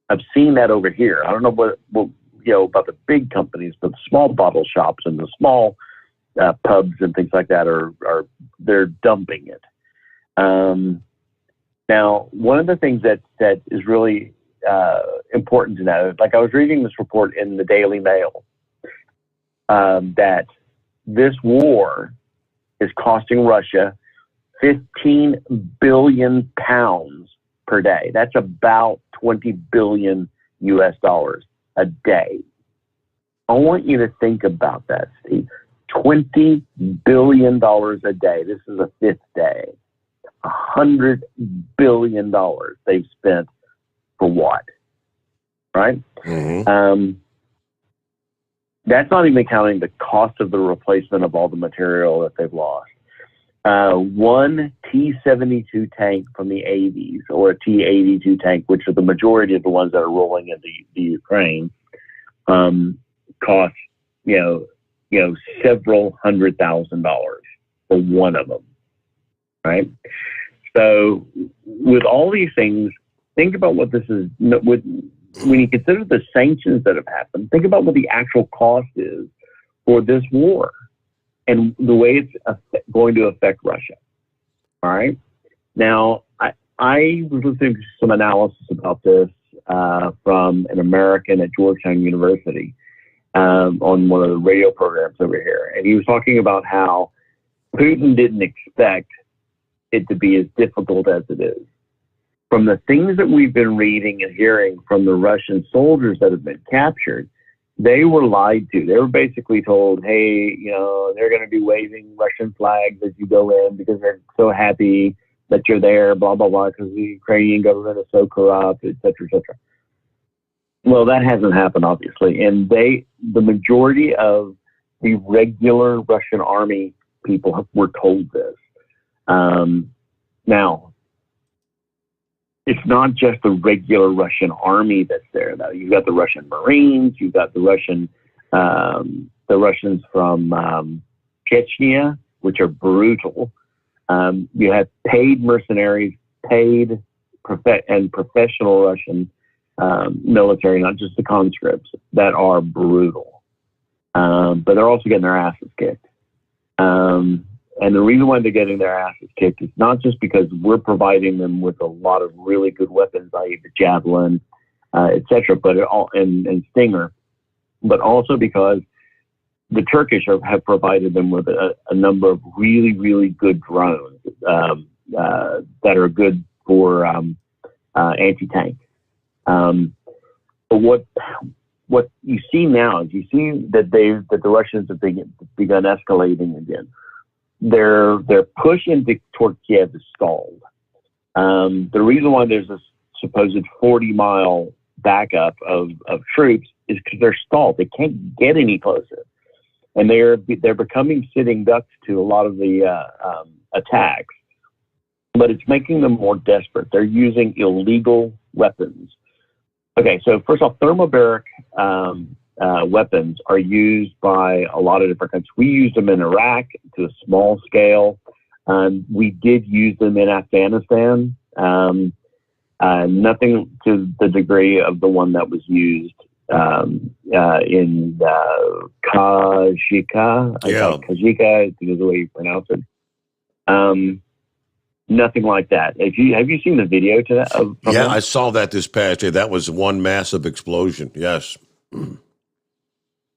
I've seen that over here. I don't know what about the big companies, but the small bottle shops and the small pubs and things like that they're dumping it. Now, one of the things that is really important to know, like I was reading this report in the Daily Mail, that this war is costing Russia 15 billion pounds per day. That's about 20 billion US dollars a day. I want you to think about that, Steve. $20 billion a day. This is the fifth day. $100 billion they've spent for what? Right? Mm-hmm. That's not even counting the cost of the replacement of all the material that they've lost. One T-72 tank from the 80s, or a T-82 tank, which are the majority of the ones that are rolling into the Ukraine, costs several $100,000 for one of them, right? So with all these things, think about what this is. When you consider the sanctions that have happened, think about what the actual cost is for this war and the way it's going to affect Russia. All right. Now, I was listening to some analysis about this from an American at Georgetown University on one of the radio programs over here. And he was talking about how Putin didn't expect it to be as difficult as it is. From the things that we've been reading and hearing from the Russian soldiers that have been captured, they were lied to. They were basically told, hey, they're going to be waving Russian flags as you go in because they're so happy that you're there, blah, blah, blah, because the Ukrainian government is so corrupt, et cetera, et cetera. Well, that hasn't happened, obviously. And the majority of the regular Russian army people were told this. Now, it's not just the regular Russian army that's there, though. You've got the Russian Marines, you've got the Russians from Chechnya, which are brutal. You have paid mercenaries, paid and professional Russian military, not just the conscripts, that are brutal. But they're also getting their asses kicked. And the reason why they're getting their asses kicked is not just because we're providing them with a lot of really good weapons, i.e. the Javelin, et cetera, and Stinger, but also because the Turkish have provided them with a number of really, really good drones that are good for anti-tank. But what you see now is you see that the Russians have begun escalating again. their push toward Kiev is stalled. The reason why there's a supposed 40-mile backup of troops is because they're stalled. They can't get any closer, and they're becoming sitting ducks to a lot of the attacks. But it's making them more desperate. They're using illegal weapons. Okay, so first off, thermobaric weapons are used by a lot of different countries. We used them in Iraq to a small scale. We did use them in Afghanistan. Nothing to the degree of the one that was used in Kajika. Kajika is the way you pronounce it. Nothing like that. Have you seen the video to that? Yeah, I saw that this past day. That was one massive explosion. Yes,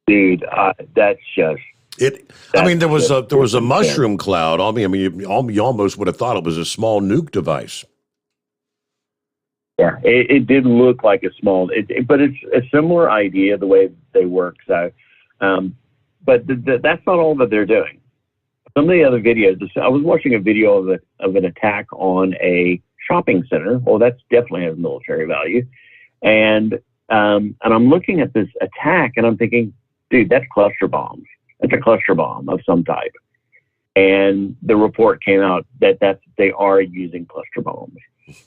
dude, that's just it. I mean, there was a mushroom cloud. I mean, you almost would have thought it was a small nuke device. Yeah, it did look like a small, but it's a similar idea the way they work. So, but that's not all that they're doing. Some of the other videos, I was watching a video of an attack on a shopping center. Well, that definitely has military value. And I'm looking at this attack and I'm thinking, dude, that's cluster bombs. That's a cluster bomb of some type. And the report came out that they are using cluster bombs.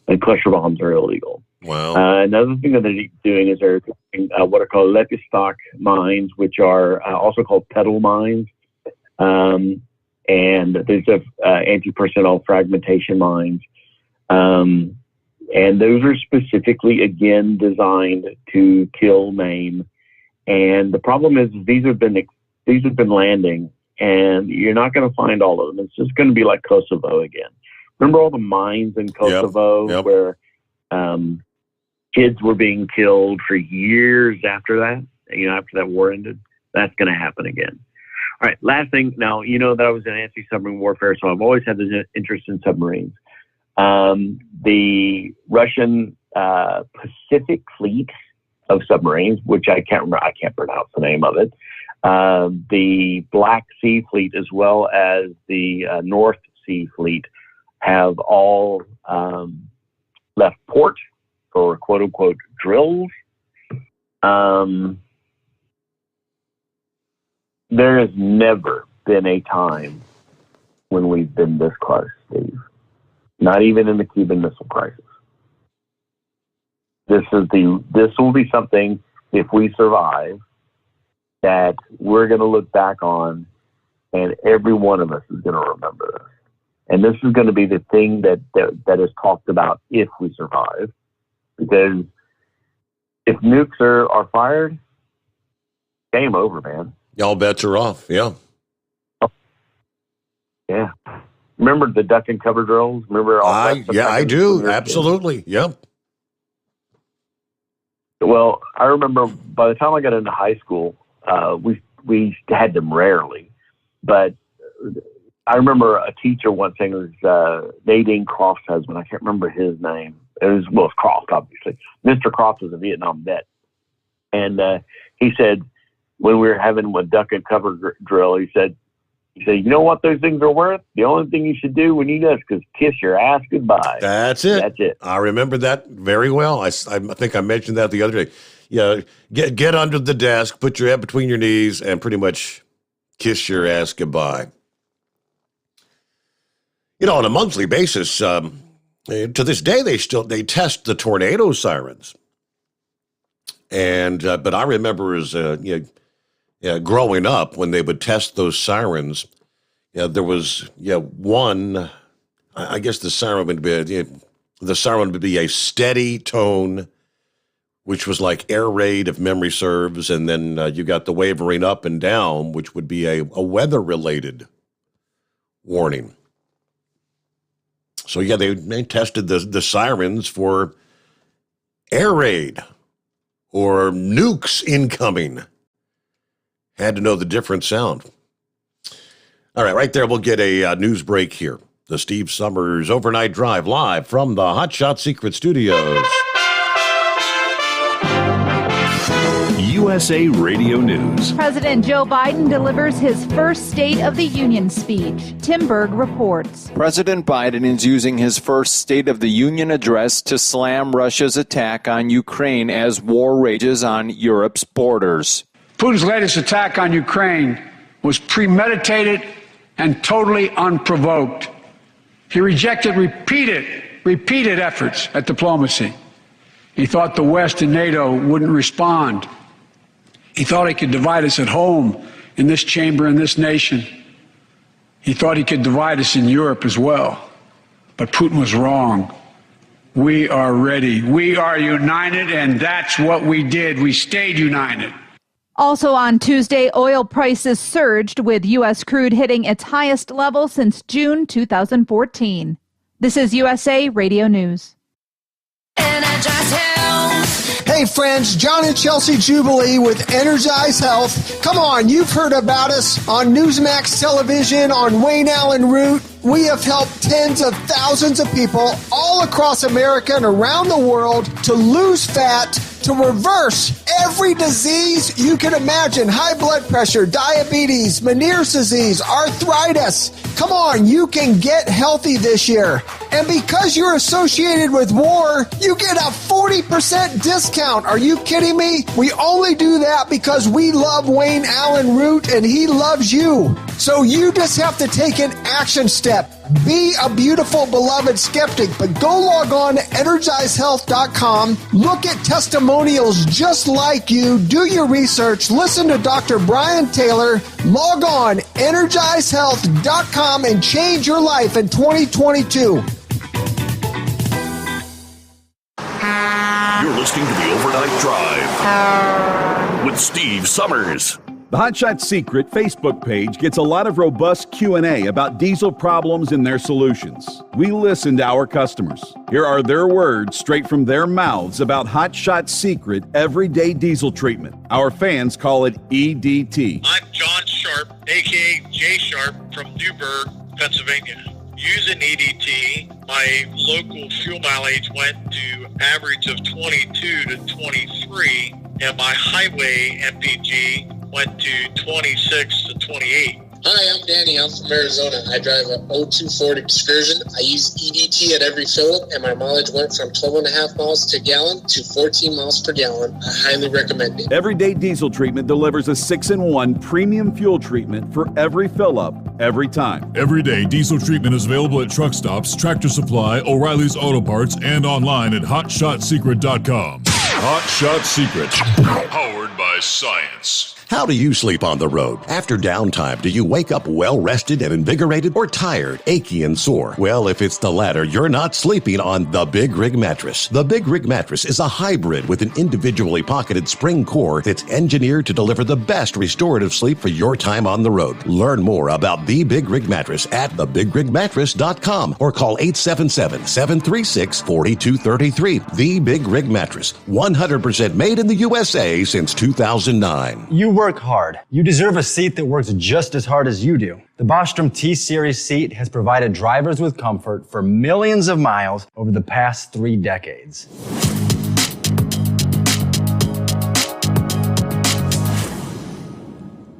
And cluster bombs are illegal. Wow. Another thing that they're doing is they're doing what are called Lepistock mines, which are also called pedal mines. And there's anti-personnel fragmentation mines. And those are specifically, again, designed to kill, maim. And the problem is these have been landing, and you're not going to find all of them. It's just going to be like Kosovo again. Remember all the mines in Kosovo where kids were being killed for years after that? After that war ended? That's going to happen again. All right, last thing. Now, you know that I was in anti-submarine warfare, so I've always had this interest in submarines. The Russian Pacific Fleet of submarines, which I can't pronounce the name of it. The Black Sea Fleet, as well as the North Sea Fleet, have all left port for quote-unquote drills. There has never been a time when we've been this close, Steve. Not even in the Cuban Missile Crisis. This will be something, if we survive, that we're going to look back on, and every one of us is going to remember this. And this is going to be the thing that is talked about if we survive. Because if nukes are fired, game over, man. All bets are off, yeah. Yeah. Remember the duck and cover drills? Remember all that stuff? Yeah, I do. Absolutely. Yep. Well, I remember by the time I got into high school, we had them rarely. But I remember a teacher once saying it was Nadine Croft's husband. I can't remember his name. It's Croft, obviously. Mr. Croft was a Vietnam vet. And he said, when we were having a duck and cover drill, he said, you know what those things are worth? The only thing you should do when you do this is kiss your ass goodbye. That's it. I remember that very well. I think I mentioned that the other day. Yeah, get under the desk, put your head between your knees, and pretty much kiss your ass goodbye. On a monthly basis, to this day, they test the tornado sirens. And but I remember as growing up, when they would test those sirens, there was one. I guess the siren would be a steady tone, which was like air raid, if memory serves, and then you got the wavering up and down, which would be a weather related warning. So they tested the sirens for air raid or nukes incoming. Had to know the different sound. All right there, we'll get a news break here. The Steve Sommers Overnight Drive, live from the Hot Shot Secret Studios. USA Radio News. President Joe Biden delivers his first State of the Union speech. Tim Berg reports. President Biden is using his first State of the Union address to slam Russia's attack on Ukraine as war rages on Europe's borders. Putin's latest attack on Ukraine was premeditated and totally unprovoked. He rejected repeated efforts at diplomacy. He thought the West and NATO wouldn't respond. He thought he could divide us at home, in this chamber, in this nation. He thought he could divide us in Europe as well. But Putin was wrong. We are ready. We are united, and that's what we did. We stayed united. Also on Tuesday, oil prices surged with U.S. crude hitting its highest level since June 2014. This is USA Radio News. Hey friends, John and Chelsea Jubilee with Energize Health. Come on, you've heard about us on Newsmax Television, on Wayne Allen Root. We have helped tens of thousands of people all across America and around the world to lose fat, to reverse every disease you can imagine. High blood pressure, diabetes, Meniere's disease, arthritis. Come on, you can get healthy this year. And because you're associated with war, you get a 40% discount. Are you kidding me? We only do that because we love Wayne Allen Root and he loves you. So you just have to take an action step. Be a beautiful, beloved skeptic, but go log on to EnergizeHealth.com. Look at testimonials just like you. Do your research. Listen to Dr. Brian Taylor. Log on EnergizeHealth.com and change your life in 2022. You're listening to the Overnight Drive with Steve Sommers. The Hotshot Secret Facebook page gets a lot of robust Q&A about diesel problems and their solutions. We listen to our customers. Here are their words straight from their mouths about Hotshot Secret Everyday Diesel Treatment. Our fans call it EDT. I'm John Sharp, a.k.a. Jay Sharp from Newburgh, Pennsylvania. Using EDT, my local fuel mileage went to average of 22 to 23, and my highway MPG went to 26 to 28. Hi, I'm Danny. I'm from Arizona. I drive a 02 Ford Excursion. I use EDT at every fill-up, and my mileage went from 12.5 miles to gallon to 14 miles per gallon. I highly recommend it. Everyday Diesel Treatment delivers a 6-in-1 premium fuel treatment for every fill-up, every time. Everyday Diesel Treatment is available at truck stops, Tractor Supply, O'Reilly's Auto Parts, and online at HotShotSecret.com. Hot Shot Secret, powered by science. How do you sleep on the road? After downtime, do you wake up well-rested and invigorated or tired, achy, and sore? Well, if it's the latter, you're not sleeping on the Big Rig Mattress. The Big Rig Mattress is a hybrid with an individually pocketed spring core that's engineered to deliver the best restorative sleep for your time on the road. Learn more about the Big Rig Mattress at thebigrigmattress.com or call 877-736-4233. The Big Rig Mattress, 100% made in the USA since 2009. You work hard. You deserve a seat that works just as hard as you do. The Bostrom T-Series seat has provided drivers with comfort for millions of miles over the past 3 decades.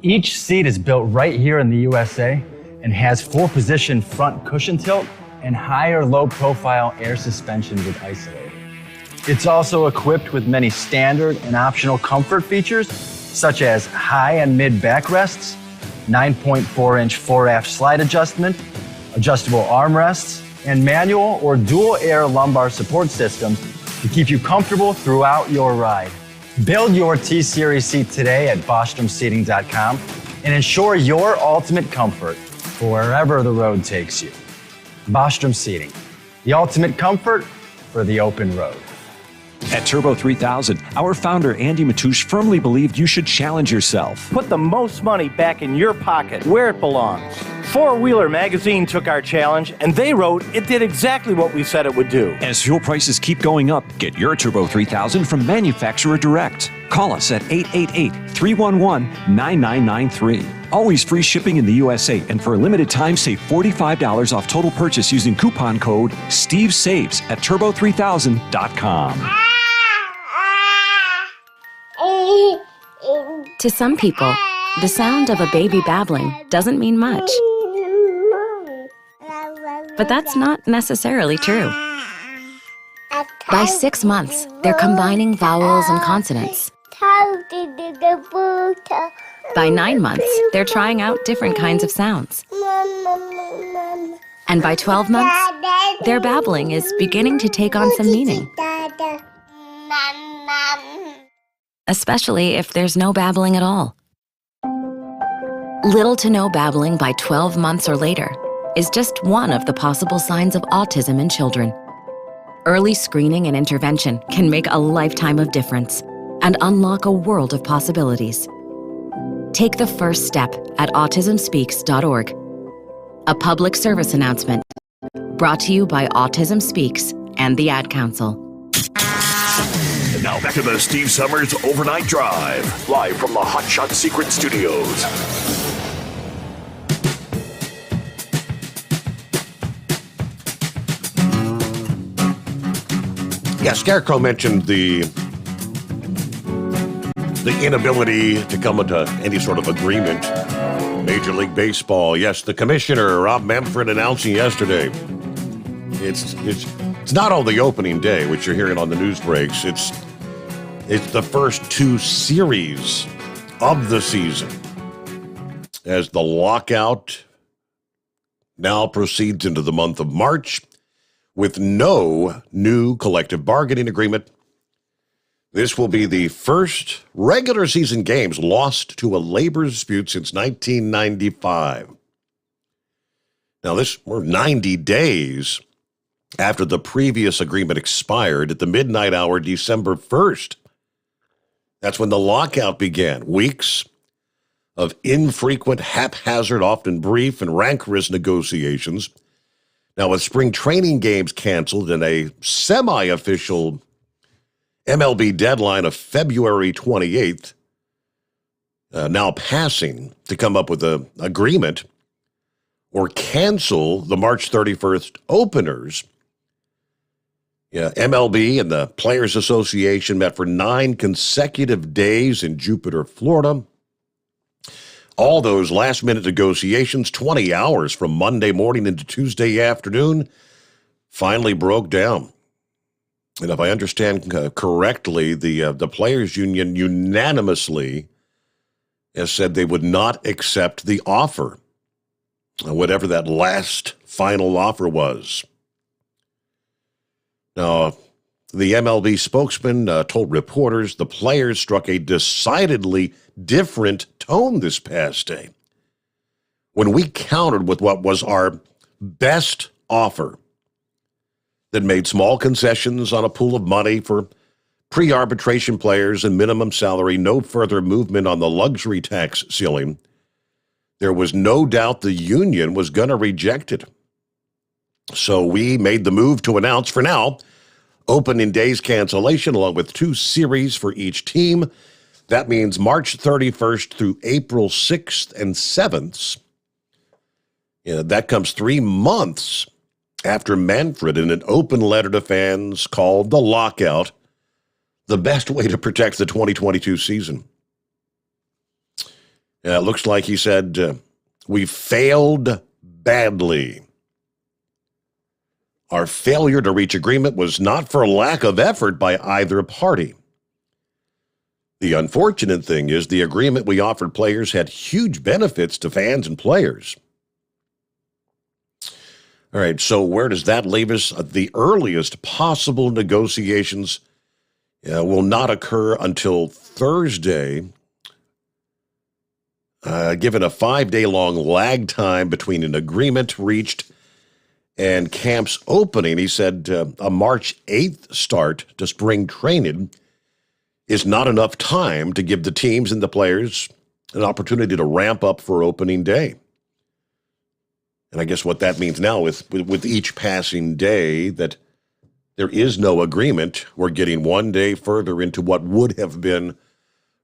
Each seat is built right here in the USA and has 4-position front cushion tilt and higher low-profile air suspension with Isolator. It's also equipped with many standard and optional comfort features, such as high and mid backrests, 9.4-inch fore-aft slide adjustment, adjustable armrests, and manual or dual air lumbar support systems to keep you comfortable throughout your ride. Build your T-Series seat today at BostromSeating.com and ensure your ultimate comfort for wherever the road takes you. Bostrom Seating, the ultimate comfort for the open road. At Turbo 3000, our founder Andy Matoush firmly believed you should challenge yourself. Put the most money back in your pocket, where it belongs. Four Wheeler magazine took our challenge, and they wrote it did exactly what we said it would do. As fuel prices keep going up, get your Turbo 3000 from manufacturer direct. Call us at 888-311-9993. Always free shipping in the USA, and for a limited time, save $45 off total purchase using coupon code STEVESAVES at turbo3000.com. To some people, the sound of a baby babbling doesn't mean much. But that's not necessarily true. By 6 months, they're combining vowels and consonants. By 9 months, they're trying out different kinds of sounds. And by 12 months, their babbling is beginning to take on some meaning. Especially if there's no babbling at all. Little to no babbling by 12 months or later is just one of the possible signs of autism in children. Early screening and intervention can make a lifetime of difference and unlock a world of possibilities. Take the first step at autismspeaks.org. A public service announcement brought to you by Autism Speaks and the Ad Council. And now back to the Steve Sommers Overnight Drive, live from the Hot Shot Secret Studios. Yeah, Scarecrow mentioned the inability to come into any sort of agreement. Major League Baseball, yes, the commissioner, Rob Manfred, announcing yesterday. It's not on the opening day, which you're hearing on the news breaks. It's the first 2 series of the season as the lockout now proceeds into the month of March with no new collective bargaining agreement. This will be the first regular season games lost to a labor dispute since 1995. Now, we're 90 days after the previous agreement expired at the midnight hour, December 1st. That's when the lockout began. Weeks of infrequent, haphazard, often brief and rancorous negotiations. Now, with spring training games canceled and a semi-official MLB deadline of February 28th, now passing to come up with an agreement or cancel the March 31st openers. MLB and the Players Association met for 9 consecutive days in Jupiter, Florida. All those last-minute negotiations, 20 hours from Monday morning into Tuesday afternoon, finally broke down. And if I understand correctly, the Players Union unanimously has said they would not accept the offer, whatever that last final offer was. Now, the MLB spokesman told reporters the players struck a decidedly different tone this past day when we countered with what was our best offer that made small concessions on a pool of money for pre-arbitration players and minimum salary, no further movement on the luxury tax ceiling. There was no doubt the union was going to reject it. So we made the move to announce, for now, opening day's cancellation along with 2 series for each team. That means March 31st through April 6th and 7th. That comes 3 months after Manfred, in an open letter to fans, called the lockout the best way to protect the 2022 season. It looks like he said, we failed badly. Our failure to reach agreement was not for lack of effort by either party. The unfortunate thing is the agreement we offered players had huge benefits to fans and players. All right, so where does that leave us? The earliest possible negotiations will not occur until Thursday, given a 5-day-long lag time between an agreement reached and camp's opening. He said a March 8th start to spring training is not enough time to give the teams and the players an opportunity to ramp up for opening day. And I guess what that means now with each passing day that there is no agreement, we're getting 1 day further into what would have been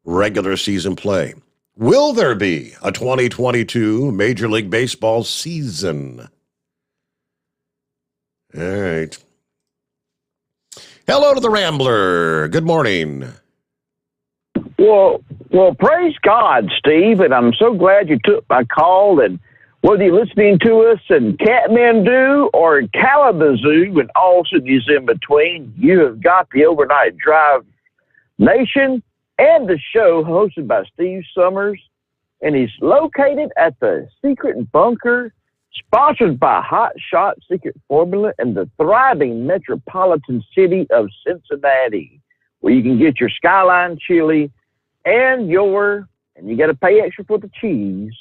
regular season play. Will there be a 2022 Major League Baseball season? All right. Hello to the Rambler. Good morning. Well, Well, praise God, Steve, and I'm so glad you took my call. And whether you're listening to us in Kathmandu or in Kalamazoo and all cities in between, you have got the Overnight Drive Nation and the show hosted by Steve Sommers, and he's located at the Secret Bunker, sponsored by Hot Shot Secret Formula in the thriving metropolitan city of Cincinnati, where you can get your Skyline chili and you got to pay extra for the cheese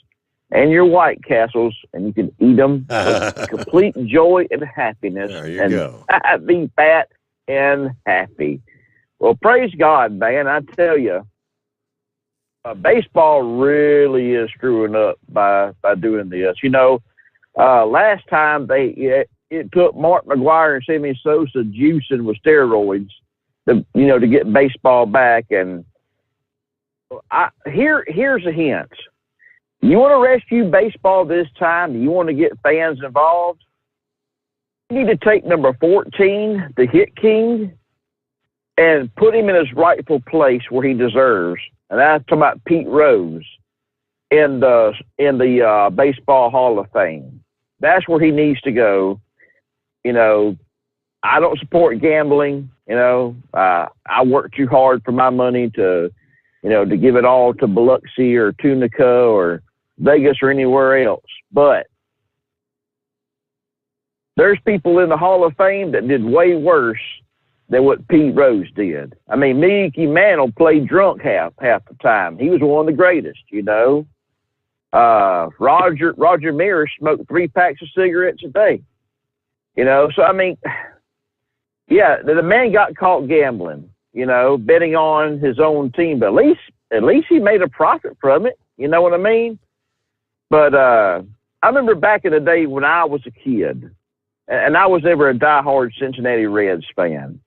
and your White Castles, and you can eat them with complete joy and happiness. There you go. Be fat and happy. Well, praise God, man. I tell you, baseball really is screwing up by doing this. You know, last time it took Mark McGwire and Sammy Sosa juicing with steroids to get baseball back. And here's a hint. You want to rescue baseball this time? Do you want to get fans involved? You need to take number 14, the hit king, and put him in his rightful place where he deserves. And I'm talking about Pete Rose in the Baseball Hall of Fame. That's where he needs to go. You know, I don't support gambling. You know, I work too hard for my money to give it all to Biloxi or Tunica or Vegas or anywhere else. But there's people in the Hall of Fame that did way worse than what Pete Rose did. I mean, Mickey Mantle played drunk half the time. He was one of the greatest, you know. Roger Maris smoked 3 packs of cigarettes a day. You know, so I mean, yeah, the man got caught gambling, betting on his own team, but at least he made a profit from it. You know what I mean? But I remember back in the day when I was a kid, and I was never a diehard Cincinnati Reds fan.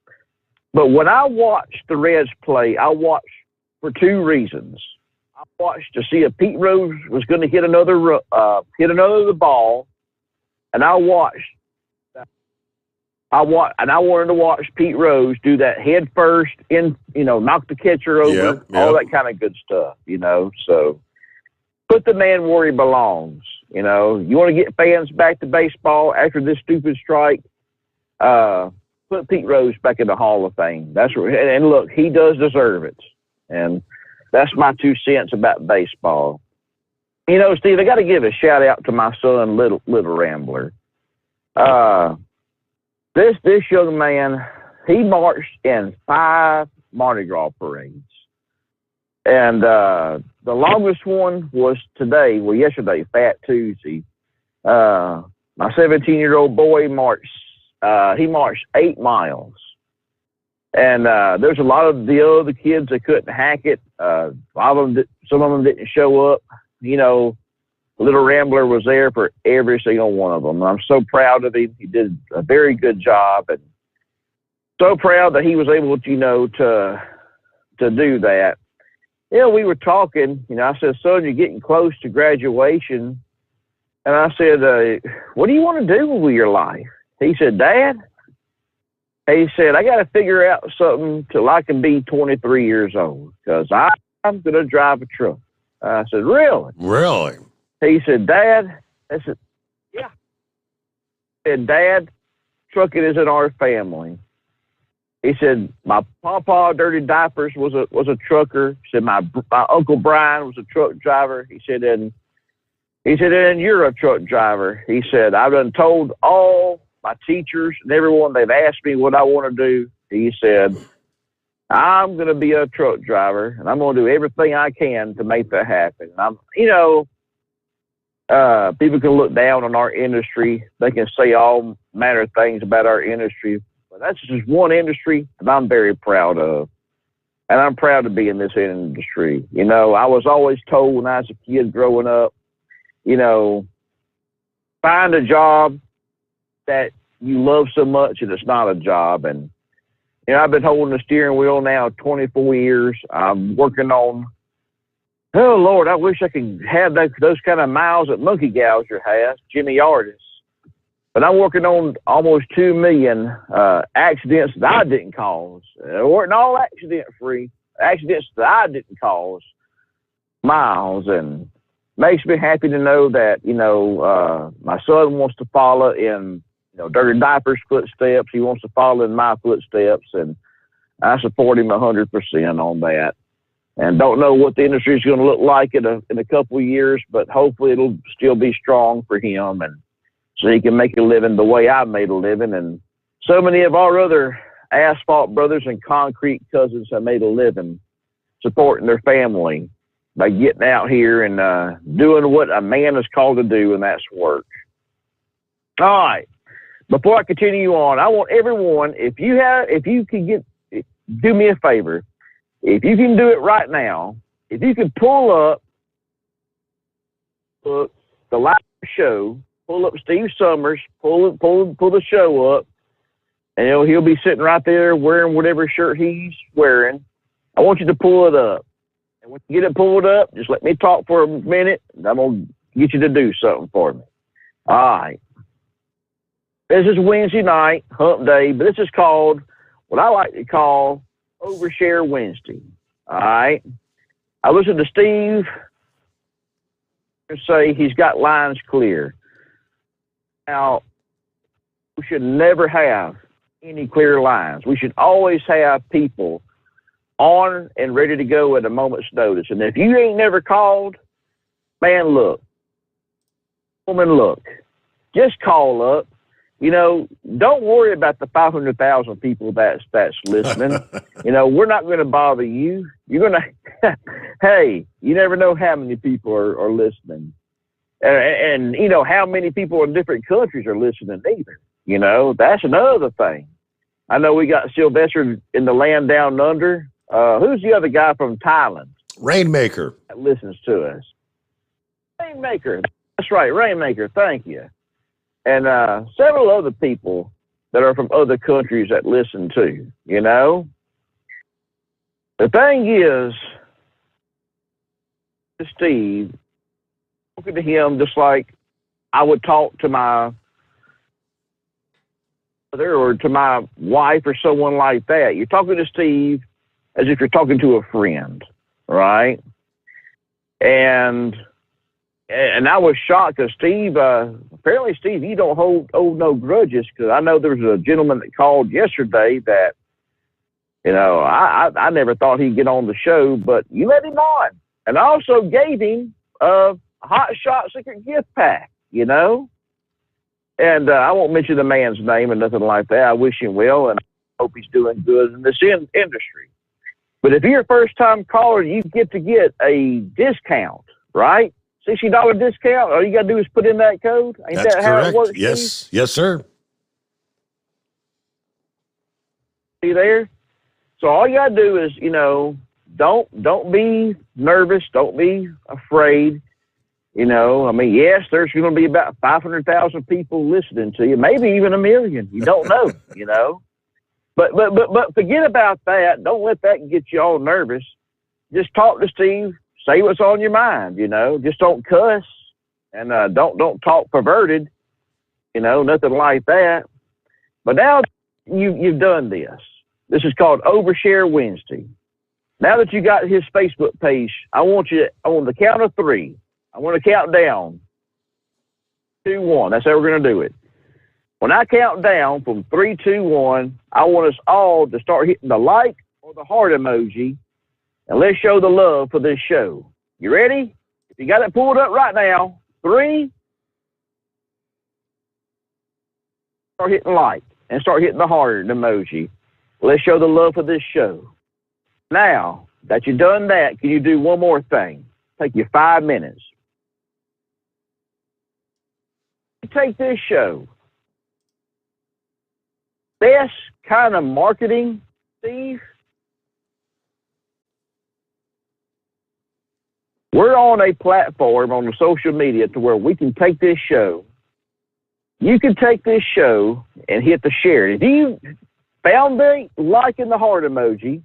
But when I watched the Reds play, I watched for 2 reasons. I watched to see if Pete Rose was going to hit another the ball, and I wanted to watch Pete Rose do that head first knock the catcher over, all that kind of good stuff, So put the man where he belongs. You want to get fans back to baseball after this stupid strike. Put Pete Rose back in the Hall of Fame. That's where, and look, he does deserve it. And that's my 2 cents about baseball. Steve, I got to give a shout out to my son, Little Rambler. This young man, he marched in 5 Mardi Gras parades. And the longest one was yesterday, Fat Tuesday. My 17-year-old boy marched 8 miles. And there's a lot of the other kids that couldn't hack it. Some of them didn't show up. Little Rambler was there for every single one of them. And I'm so proud of him. He did a very good job, and so proud that he was able to do that. We were talking. I said, "Son, you're getting close to graduation." And I said, "What do you want to do with your life?" He said, "Dad," he said, "I got to figure out something till I can be 23 years old, because I'm going to drive a truck." I said, "Really?" Really? He said, "Dad," I said, "Yeah." He said, "Dad, trucking is in our family." He said, "My papa, Dirty Diapers, was a trucker." He said, my Uncle Brian was a truck driver. He said, and you're a truck driver. He said, "I've done told all my teachers and everyone, they've asked me what I want to do." He said, "I'm going to be a truck driver, and I'm going to do everything I can to make that happen." People can look down on our industry. They can say all manner of things about our industry, but that's just one industry that I'm very proud of. And I'm proud to be in this industry. I was always told when I was a kid growing up, find a job that you love so much that it's not a job. And, I've been holding the steering wheel now 24 years. I'm working on, oh, Lord, I wish I could have those kind of miles that Monkey Gouger has, Jimmy Artis. But I'm working on almost 2 million accidents that I didn't cause. They weren't all accident-free. Accidents that I didn't cause. miles, and makes me happy to know that, my son wants to follow in, Dirty Diaper's footsteps. He wants to follow in my footsteps, and I support him 100% on that. And don't know what the industry is going to look like in a couple of years, but hopefully it'll still be strong for him, and so he can make a living the way I made a living. And so many of our other asphalt brothers and concrete cousins have made a living supporting their family by getting out here and doing what a man is called to do, and that's work. All right. Before I continue on, I want everyone, if you can do me a favor, if you can do it right now, if you can pull up the live show, pull up Steve Sommers, pull the show up, and he'll be sitting right there wearing whatever shirt he's wearing. I want you to pull it up. And when you get it pulled up, just let me talk for a minute, and I'm going to get you to do something for me. All right. This is Wednesday night, hump day, but this is called what I like to call Overshare Wednesday. All right. I listened to Steve say he's got lines clear. Now, we should never have any clear lines. We should always have people on and ready to go at a moment's notice. And if you ain't never called, man, look. Woman, look. Just call up. Don't worry about the 500,000 people that's listening. We're not going to bother you. You're going to, hey, you never know how many people are listening. And how many people in different countries are listening either. That's another thing. I know we got Sylvester in the land down under. Who's the other guy from Thailand? Rainmaker. That listens to us. Rainmaker. That's right, Rainmaker. Thank you. And several other people that are from other countries that listen too, The thing is, Steve, talking to him just like I would talk to my mother or to my wife or someone like that. You're talking to Steve as if you're talking to a friend, right? And I was shocked because Steve, apparently, Steve, you don't hold no grudges, because I know there was a gentleman that called yesterday that, I never thought he'd get on the show, but you let him on. And I also gave him a Hot Shot Secret gift pack, And I won't mention the man's name and nothing like that. I wish him well, and I hope he's doing good in this industry. But if you're a first-time caller, you get to get a discount, right? $60 discount. All you got to do is put in that code. Ain't That's that how correct. it works? Yes. Steve? Yes, sir. See there? So all you got to do is, don't be nervous. Don't be afraid. Yes, there's going to be about 500,000 people listening to you, maybe even 1 million. You don't know, But forget about that. Don't let that get you all nervous. Just talk to Steve. Say what's on your mind, Just don't cuss, and don't talk perverted, nothing like that. But now you've done this. This is called Overshare Wednesday. Now that you got his Facebook page, I want on the count of 3. I want to count down. 2, 1. That's how we're going to do it. When I count down from 3, 2, 1, I want us all to start hitting the like or the heart emoji. And let's show the love for this show. You ready? If you got it pulled up right now, 3, start hitting like and start hitting the heart emoji. Let's show the love for this show. Now that you've done that, can you do one more thing? Take you 5 minutes. Take this show. Best kind of marketing, Steve. We're on a platform on the social media to where we can take this show. You can take this show and hit the share. If you found the like and the heart emoji,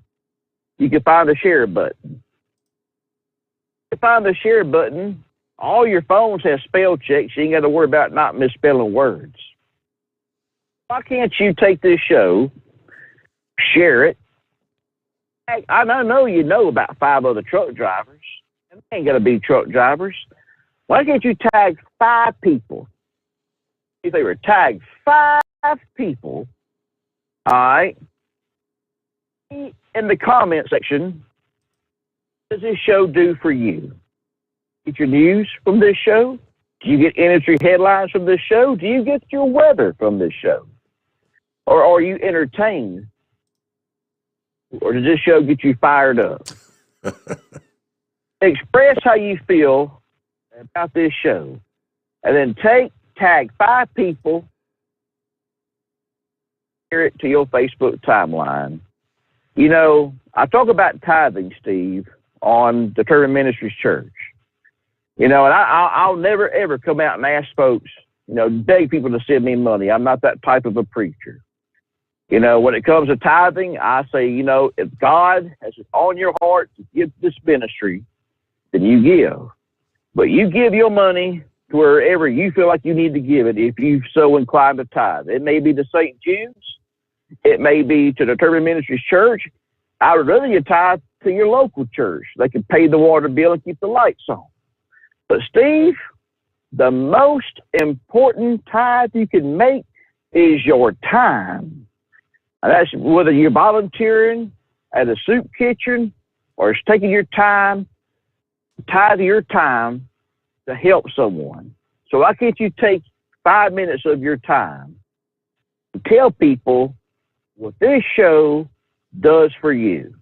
you can find the share button. You find the share button. All your phones have spell checks. So you ain't got to worry about not misspelling words. Why can't you take this show, share it? I know you know about 5 other truck drivers. They ain't got to be truck drivers. Why can't you tag 5 people? If they were tagged 5 people, all right, in the comment section, what does this show do for you? Get your news from this show? Do you get industry headlines from this show? Do you get your weather from this show? Or are you entertained? Or does this show get you fired up? Express how you feel about this show. And then tag 5 people, share it to your Facebook timeline. You know, I talk about tithing, Steve, on the Determined Ministries Church. You know, and I'll never, ever come out and ask folks, you know, beg people to send me money. I'm not that type of a preacher. You know, when it comes to tithing, I say, you know, if God has it on your heart to give this ministry, then you give. But you give your money to wherever you feel like you need to give it if you so inclined to tithe. It may be to St. Jude's. It may be to the Determined Ministries Church. I would rather you tithe to your local church. They can pay the water bill and keep the lights on. But Steve, the most important tithe you can make is your time. And that's whether you're volunteering at a soup kitchen or it's taking your time, tithe your time to help someone. So why can't you take 5 minutes of your time and tell people what this show does for you?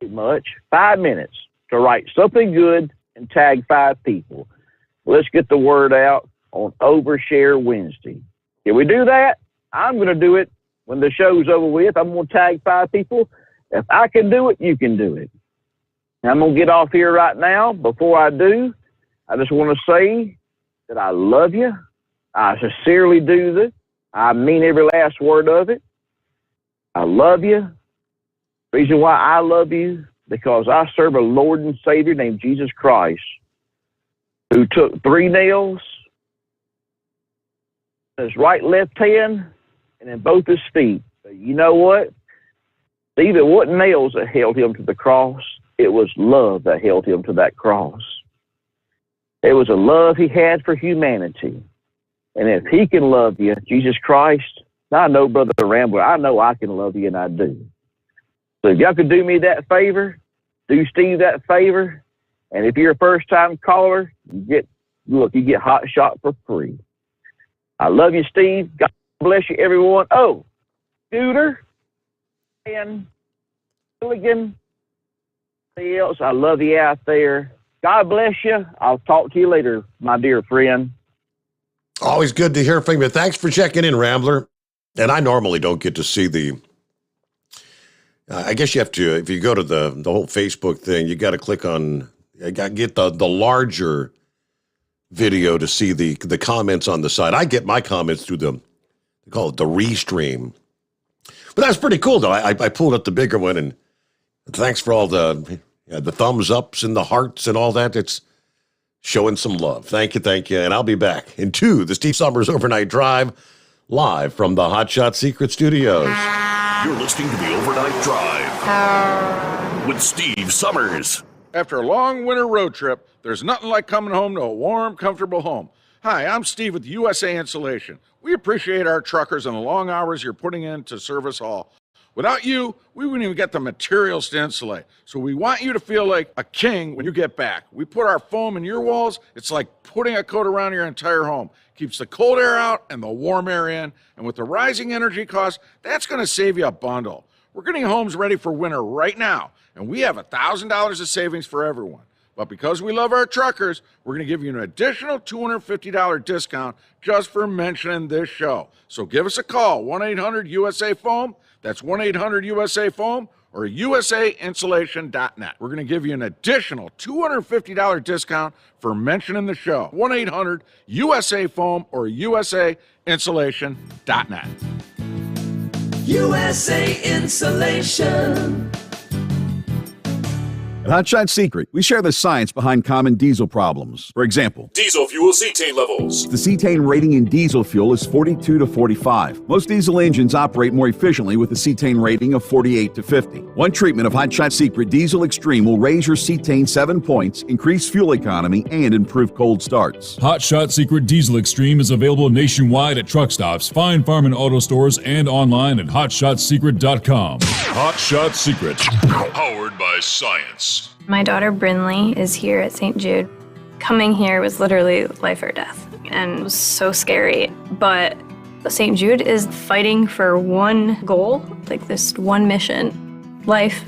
Pretty much 5 minutes to write something good and tag 5 people. Let's get the word out on Overshare Wednesday. Can we do that? I'm going to do it when the show's over with. I'm going to tag 5 people. If I can do it, you can do it. I'm going to get off here right now. Before I do, I just want to say that I love you. I sincerely do this. I mean every last word of it. I love you. The reason why I love you, because I serve a Lord and Savior named Jesus Christ, who took 3 nails in his right left hand and in both his feet. But you know what? Steve, it wasn't nails that held him to the cross. It was love that held him to that cross. It was a love he had for humanity. And if he can love you, Jesus Christ, I know, Brother Rambler, I know I can love you, and I do. So if y'all could do me that favor, do Steve that favor, and if you're a first-time caller, you get Hot Shot for free. I love you, Steve. God bless you, everyone. Oh, Scooter and Milligan, anybody else, I love you out there. God bless you. I'll talk to you later, my dear friend. Always good to hear from you. Thanks for checking in, Rambler. And I normally don't get to see I guess you have to, if you go to the whole Facebook thing, you got to click on, you got to get the larger video to see the comments on the side. I get my comments through they call it the restream. But that's pretty cool, though. I pulled up the bigger one, and thanks for all the thumbs ups and the hearts and all that. It's showing some love. Thank you. And I'll be back in the Steve Sommers Overnight Drive, live from the Hot Shot Secret Studios. You're listening to the Overnight Drive with Steve Sommers. After a long winter road trip, there's nothing like coming home to a warm, comfortable home. Hi, I'm Steve with USA Insulation. We appreciate our truckers and the long hours you're putting in to serve us all. Without you, we wouldn't even get the materials to insulate. So we want you to feel like a king when you get back. We put our foam in your walls. It's like putting a coat around your entire home. Keeps the cold air out and the warm air in. And with the rising energy costs, that's going to save you a bundle. We're getting homes ready for winter right now, and we have $1,000 of savings for everyone. But because we love our truckers, we're going to give you an additional $250 discount just for mentioning this show. So give us a call, 1-800-USA-FOAM. That's 1-800-USA-FOAM or usainsulation.net. We're going to give you an additional $250 discount for mentioning the show. 1-800-USA-FOAM or usainsulation.net. USA Insulation. And Hotshot Secret. We share the science behind common diesel problems. For example, Diesel fuel cetane levels. the cetane rating in diesel fuel is 42 to 45. Most diesel engines operate more efficiently with a cetane rating of 48 to 50. One treatment of Hotshot Secret Diesel Extreme will raise your cetane 7 points, increase fuel economy, and improve cold starts. Hotshot Secret Diesel Extreme is available nationwide at truck stops, fine farm and auto stores, and online at hotshotsecret.com. Hotshot Secret. Powered by science. My daughter Brinley is here at St. Jude. Coming here was literally life or death, and it was so scary. But St. Jude is fighting for one goal, like this one mission, life.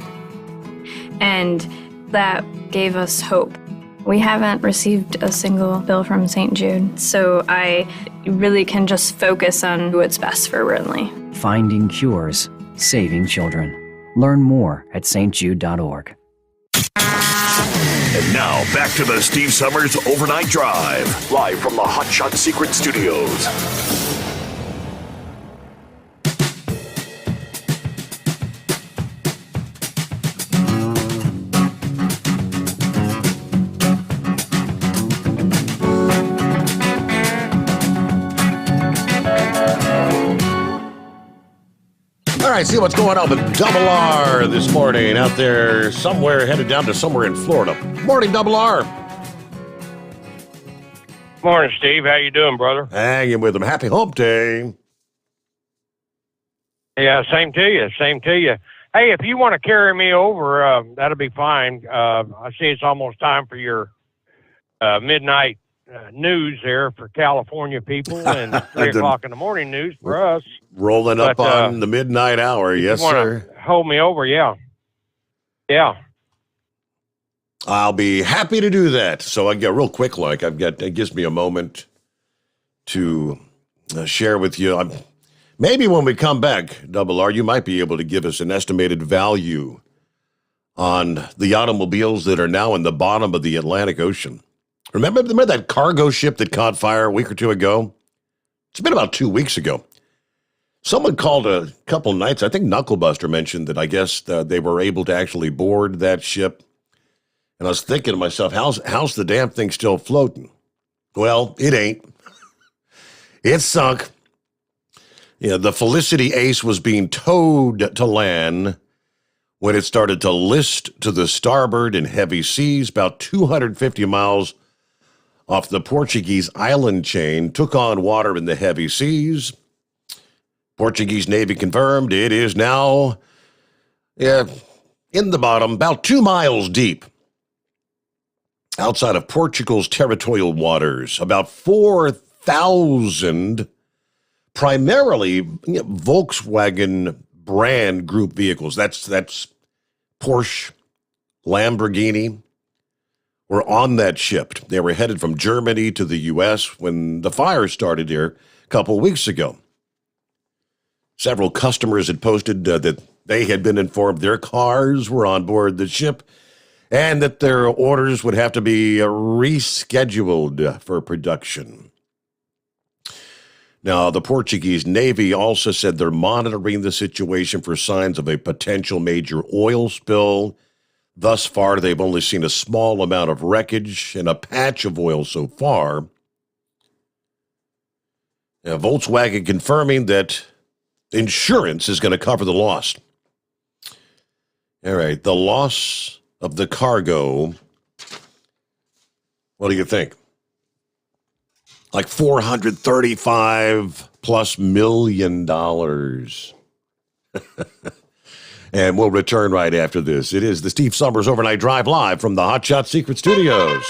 And that gave us hope. We haven't received a single bill from St. Jude, so I really can just focus on what's best for Brinley. Finding cures, saving children. Learn more at stjude.org. And now, back to the Steve Sommers Overnight Drive, live from the Hotshot Secret Studios. All right, see what's going on with Double R this morning out there somewhere, headed down to somewhere in Florida. Morning, Double R. Morning, Steve. How you doing, brother? Hanging with them. Happy Hump Day. Yeah, same to you. Same to you. Hey, if you want to carry me over, that'll be fine. I see it's almost time for your midnight news there for California people and 3 o'clock in the morning news for us. Rolling up on the midnight hour. Yes, sir. Hold me over, yeah. Yeah. I'll be happy to do that. So I get real quick, like it gives me a moment to share with you. Maybe when we come back, Double R, you might be able to give us an estimated value on the automobiles that are now in the bottom of the Atlantic Ocean. Remember that cargo ship that caught fire a week or two ago? It's been about 2 weeks ago. Someone called a couple nights. I think Knucklebuster mentioned that I guess they were able to actually board that ship. And I was thinking to myself, how's the damn thing still floating? Well, it ain't. It's sunk. Yeah, the Felicity Ace was being towed to land when it started to list to the starboard in heavy seas, about 250 miles off the Portuguese island chain, took on water in the heavy seas. Portuguese Navy confirmed it is now in the bottom, about 2 miles deep, outside of Portugal's territorial waters. About 4,000 primarily Volkswagen brand group vehicles. That's Porsche, Lamborghini, were on that ship. They were headed from Germany to the U.S. when the fire started here a couple weeks ago. Several customers had posted that they had been informed their cars were on board the ship and that their orders would have to be rescheduled for production. Now, the Portuguese Navy also said they're monitoring the situation for signs of a potential major oil spill. Thus far, they've only seen a small amount of wreckage and a patch of oil so far. Now, Volkswagen confirming that insurance is going to cover the loss. All right, the loss of the cargo, what do you think? Like $435+ million. And we'll return right after this. It is the Steve Sommers Overnight Drive live from the Hotshot Secret Studios.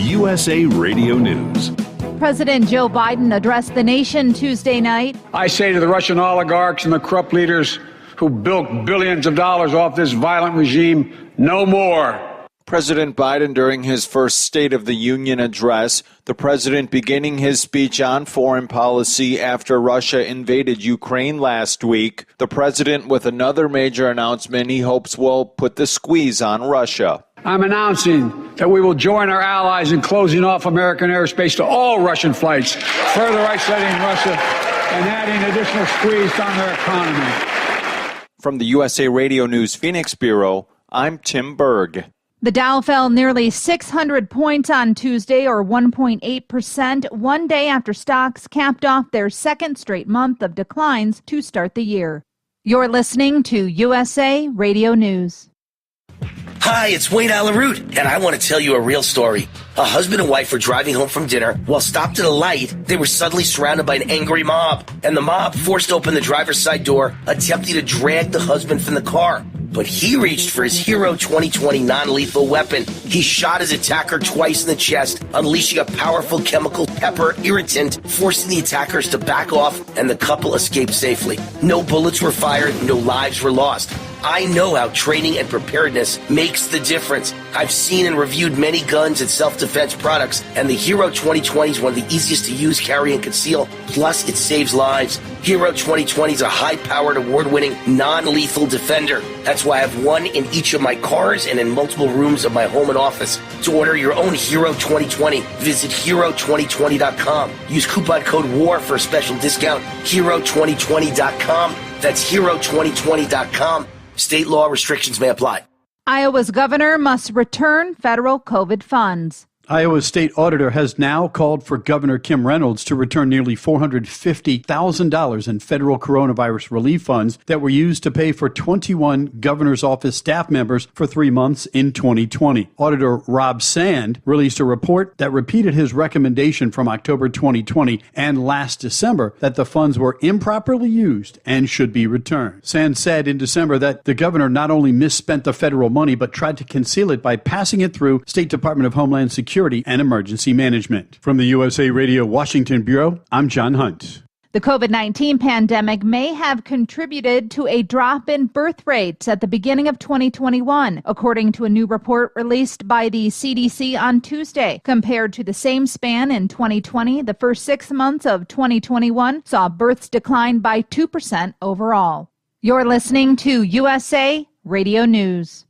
USA Radio News. President Joe Biden addressed the nation Tuesday night. I say to the Russian oligarchs and the corrupt leaders who bilked billions of dollars off this violent regime, no more. President Biden during his first State of the Union address, the president beginning his speech on foreign policy after Russia invaded Ukraine last week. The president with another major announcement he hopes will put the squeeze on Russia. I'm announcing that we will join our allies in closing off American airspace to all Russian flights, further isolating Russia and adding additional squeeze on their economy. From the USA Radio News Phoenix Bureau, I'm Tim Berg. The Dow fell nearly 600 points on Tuesday, or 1.8%, one day after stocks capped off their second straight month of declines to start the year. You're listening to USA Radio News. Hi, it's Wayne Allen Root, and I want to tell you a real story. A husband and wife were driving home from dinner. While stopped at a light, they were suddenly surrounded by an angry mob, and the mob forced open the driver's side door, attempting to drag the husband from the car. But he reached for his Hero 2020 non-lethal weapon. He shot his attacker twice in the chest, unleashing a powerful chemical pepper irritant, forcing the attackers to back off, and the couple escaped safely. No bullets were fired, no lives were lost. I know how training and preparedness makes the difference. I've seen and reviewed many guns and self-defense products, and the Hero 2020 is one of the easiest to use, carry, and conceal. Plus, it saves lives. Hero 2020 is a high-powered, award-winning, non-lethal defender. That's why I have one in each of my cars and in multiple rooms of my home and office. To order your own Hero 2020, visit Hero2020.com. Use coupon code WAR for a special discount. Hero2020.com. That's Hero2020.com. State law restrictions may apply. Iowa's governor must return federal COVID funds. Iowa's state auditor has now called for Governor Kim Reynolds to return nearly $450,000 in federal coronavirus relief funds that were used to pay for 21 governor's office staff members for 3 months in 2020. Auditor Rob Sand released a report that repeated his recommendation from October 2020 and last December that the funds were improperly used and should be returned. Sand said in December that the governor not only misspent the federal money but tried to conceal it by passing it through State Department of Homeland Security and Emergency Management. From the USA Radio Washington Bureau, I'm John Hunt. The COVID-19 pandemic may have contributed to a drop in birth rates at the beginning of 2021, according to a new report released by the CDC on Tuesday. Compared to the same span in 2020, the first 6 months of 2021 saw births decline by 2% overall. You're listening to USA Radio News.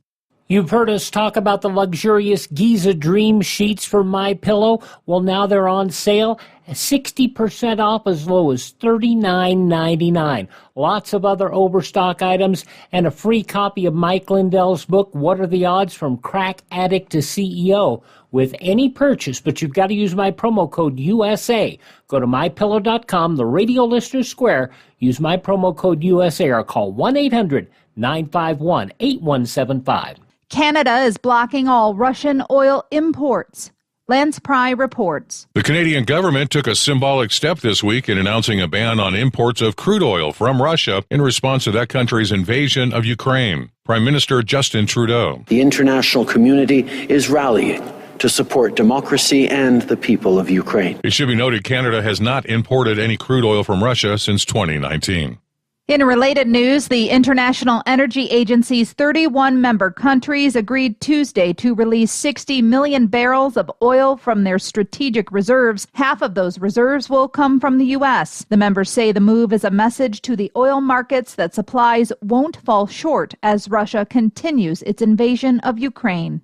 You've heard us talk about the luxurious Giza Dream sheets from MyPillow. Well, now they're on sale, 60% off, as low as $39.99. Lots of other overstock items and a free copy of Mike Lindell's book, What Are the Odds from Crack Addict to CEO, with any purchase, but you've got to use my promo code USA. Go to MyPillow.com, the Radio Listeners Square, use my promo code USA, or call 1-800-951-8175. Canada is blocking all Russian oil imports. Lance Pry reports. The Canadian government took a symbolic step this week in announcing a ban on imports of crude oil from Russia in response to that country's invasion of Ukraine. Prime Minister Justin Trudeau. The international community is rallying to support democracy and the people of Ukraine. It should be noted Canada has not imported any crude oil from Russia since 2019. In related news, the International Energy Agency's 31 member countries agreed Tuesday to release 60 million barrels of oil from their strategic reserves. Half of those reserves will come from the U.S. The members say the move is a message to the oil markets that supplies won't fall short as Russia continues its invasion of Ukraine.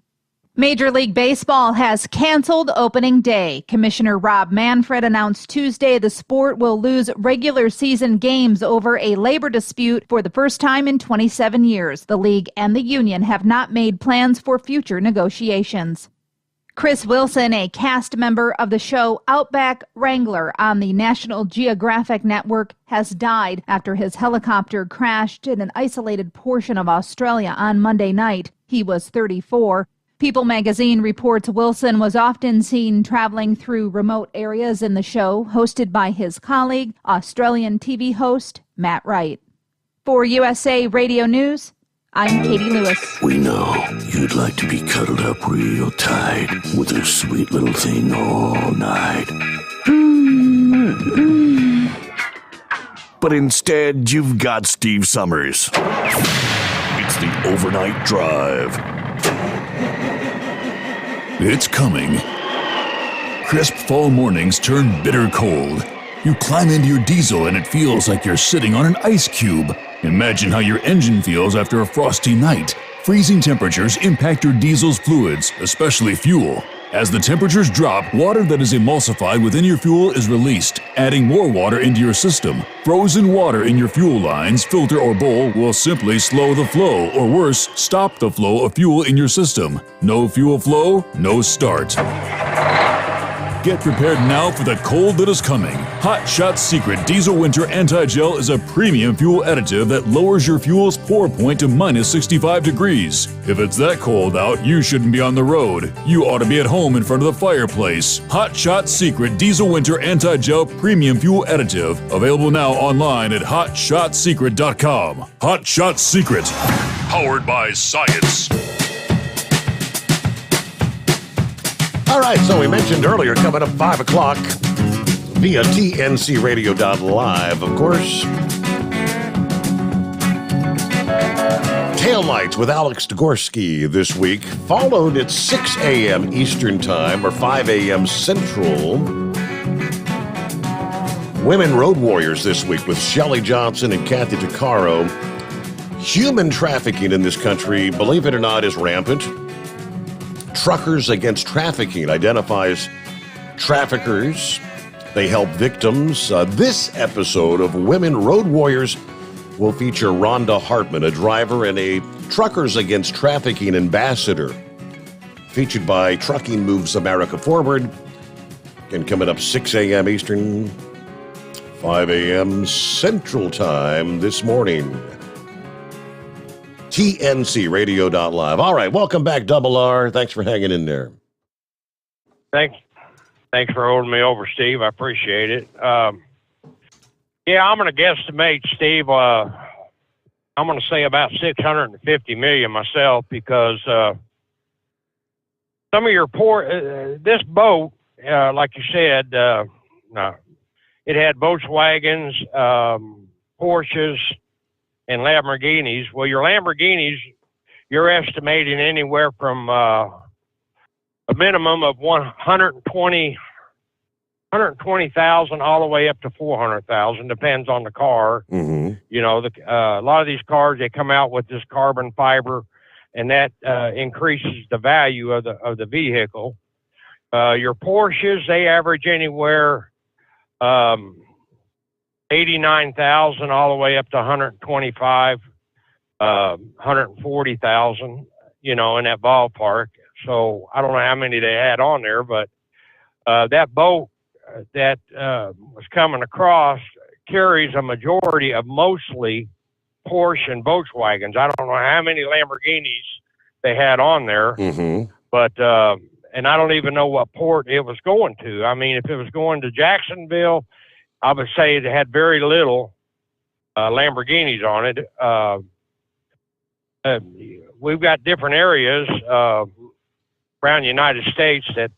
Major League Baseball has canceled opening day. Commissioner Rob Manfred announced Tuesday the sport will lose regular season games over a labor dispute for the first time in 27 years. The league and the union have not made plans for future negotiations. Chris Wilson, a cast member of the show Outback Wrangler on the National Geographic Network, has died after his helicopter crashed in an isolated portion of Australia on Monday night. He was 34. People magazine reports Wilson was often seen traveling through remote areas in the show, hosted by his colleague, Australian TV host Matt Wright. For USA Radio News, I'm Katie Lewis. We know you'd like to be cuddled up real tight with a sweet little thing all night. But instead, you've got Steve Sommers. It's the Overnight Drive. It's coming. Crisp fall mornings turn bitter cold. You climb into your diesel and it feels like you're sitting on an ice cube. Imagine how your engine feels after a frosty night. Freezing temperatures impact your diesel's fluids, especially fuel. As the temperatures drop, water that is emulsified within your fuel is released, adding more water into your system. Frozen water in your fuel lines, filter, or bowl will simply slow the flow, or worse, stop the flow of fuel in your system. No fuel flow, no start. Get prepared now for the cold that is coming. Hot Shot's Secret Diesel Winter Anti-Gel is a premium fuel additive that lowers your fuel's pour point to minus 65 degrees. If it's that cold out, you shouldn't be on the road. You ought to be at home in front of the fireplace. Hot Shot's Secret Diesel Winter Anti-Gel Premium Fuel Additive. Available now online at HotShotSecret.com. Hot Shot Secret. Powered by science. All right, so we mentioned earlier, coming up 5 o'clock via TNCRadio.live, of course. Taillights with Alex Degorski this week, followed at 6 a.m. Eastern Time or 5 a.m. Central. Women Road Warriors this week with Shelley Johnson and Kathy Tuccaro. Human trafficking in this country, believe it or not, is rampant. Truckers Against Trafficking identifies traffickers. They help victims. This episode of Women Road Warriors will feature Rhonda Hartman, a driver and a Truckers Against Trafficking ambassador. Featured by Trucking Moves America Forward. And coming up 6 a.m. Eastern, 5 a.m. Central Time this morning. TNCRadio.live. All right, welcome back, Double R. Thanks for hanging in there. Thanks for holding me over, Steve. I appreciate it. Yeah, I'm going to guesstimate, Steve. I'm going to say about 650 million myself because some of your this boat, like you said, it had Volkswagens, Porsches, and Lamborghinis. Well, your Lamborghinis, you're estimating anywhere from a minimum of 120,000 all the way up to 400,000. Depends on the car. Mm-hmm. You know, a lot of these cars, they come out with this carbon fiber, and that increases the value of the vehicle. Your Porsches, they average anywhere 89,000 all the way up to 125, 140,000, you know, in that ballpark. So I don't know how many they had on there, but that boat that was coming across carries a majority of mostly Porsche and Volkswagens. I don't know how many Lamborghinis they had on there, but and I don't even know what port it was going to. I mean, if it was going to Jacksonville, I would say it had very little Lamborghinis on it. We've got different areas around the United States that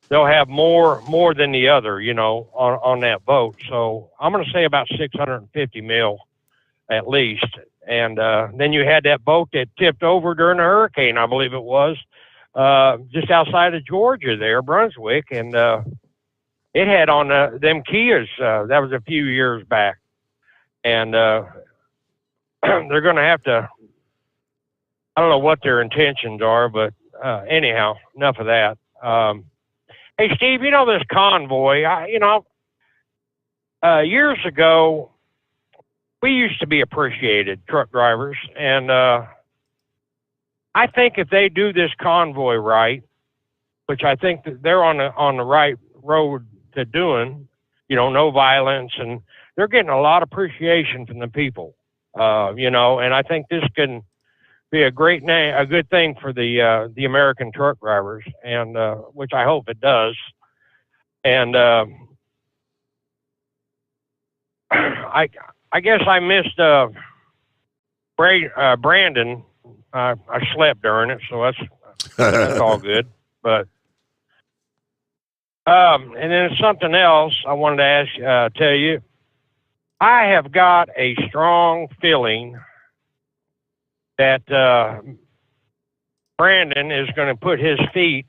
they'll have more than the other, you know, on that boat. So I'm going to say about 650 mil at least. And then you had that boat that tipped over during the hurricane, I believe it was, just outside of Georgia there, Brunswick, and it had on them Kias. That was a few years back. And they're going to have to, I don't know what their intentions are, but anyhow, enough of that. Hey, Steve, you know this convoy, years ago, we used to be appreciated, truck drivers. And I think if they do this convoy right, which I think that they're on the right road to doing, you know, no violence, and they're getting a lot of appreciation from the people, you know, and I think this can be a good thing for the American truck drivers, and which I hope it does. And I guess I missed Brandon. I slept during it, so that's all good. But and then something else I wanted to tell you. I have got a strong feeling that Brandon is going to put his feet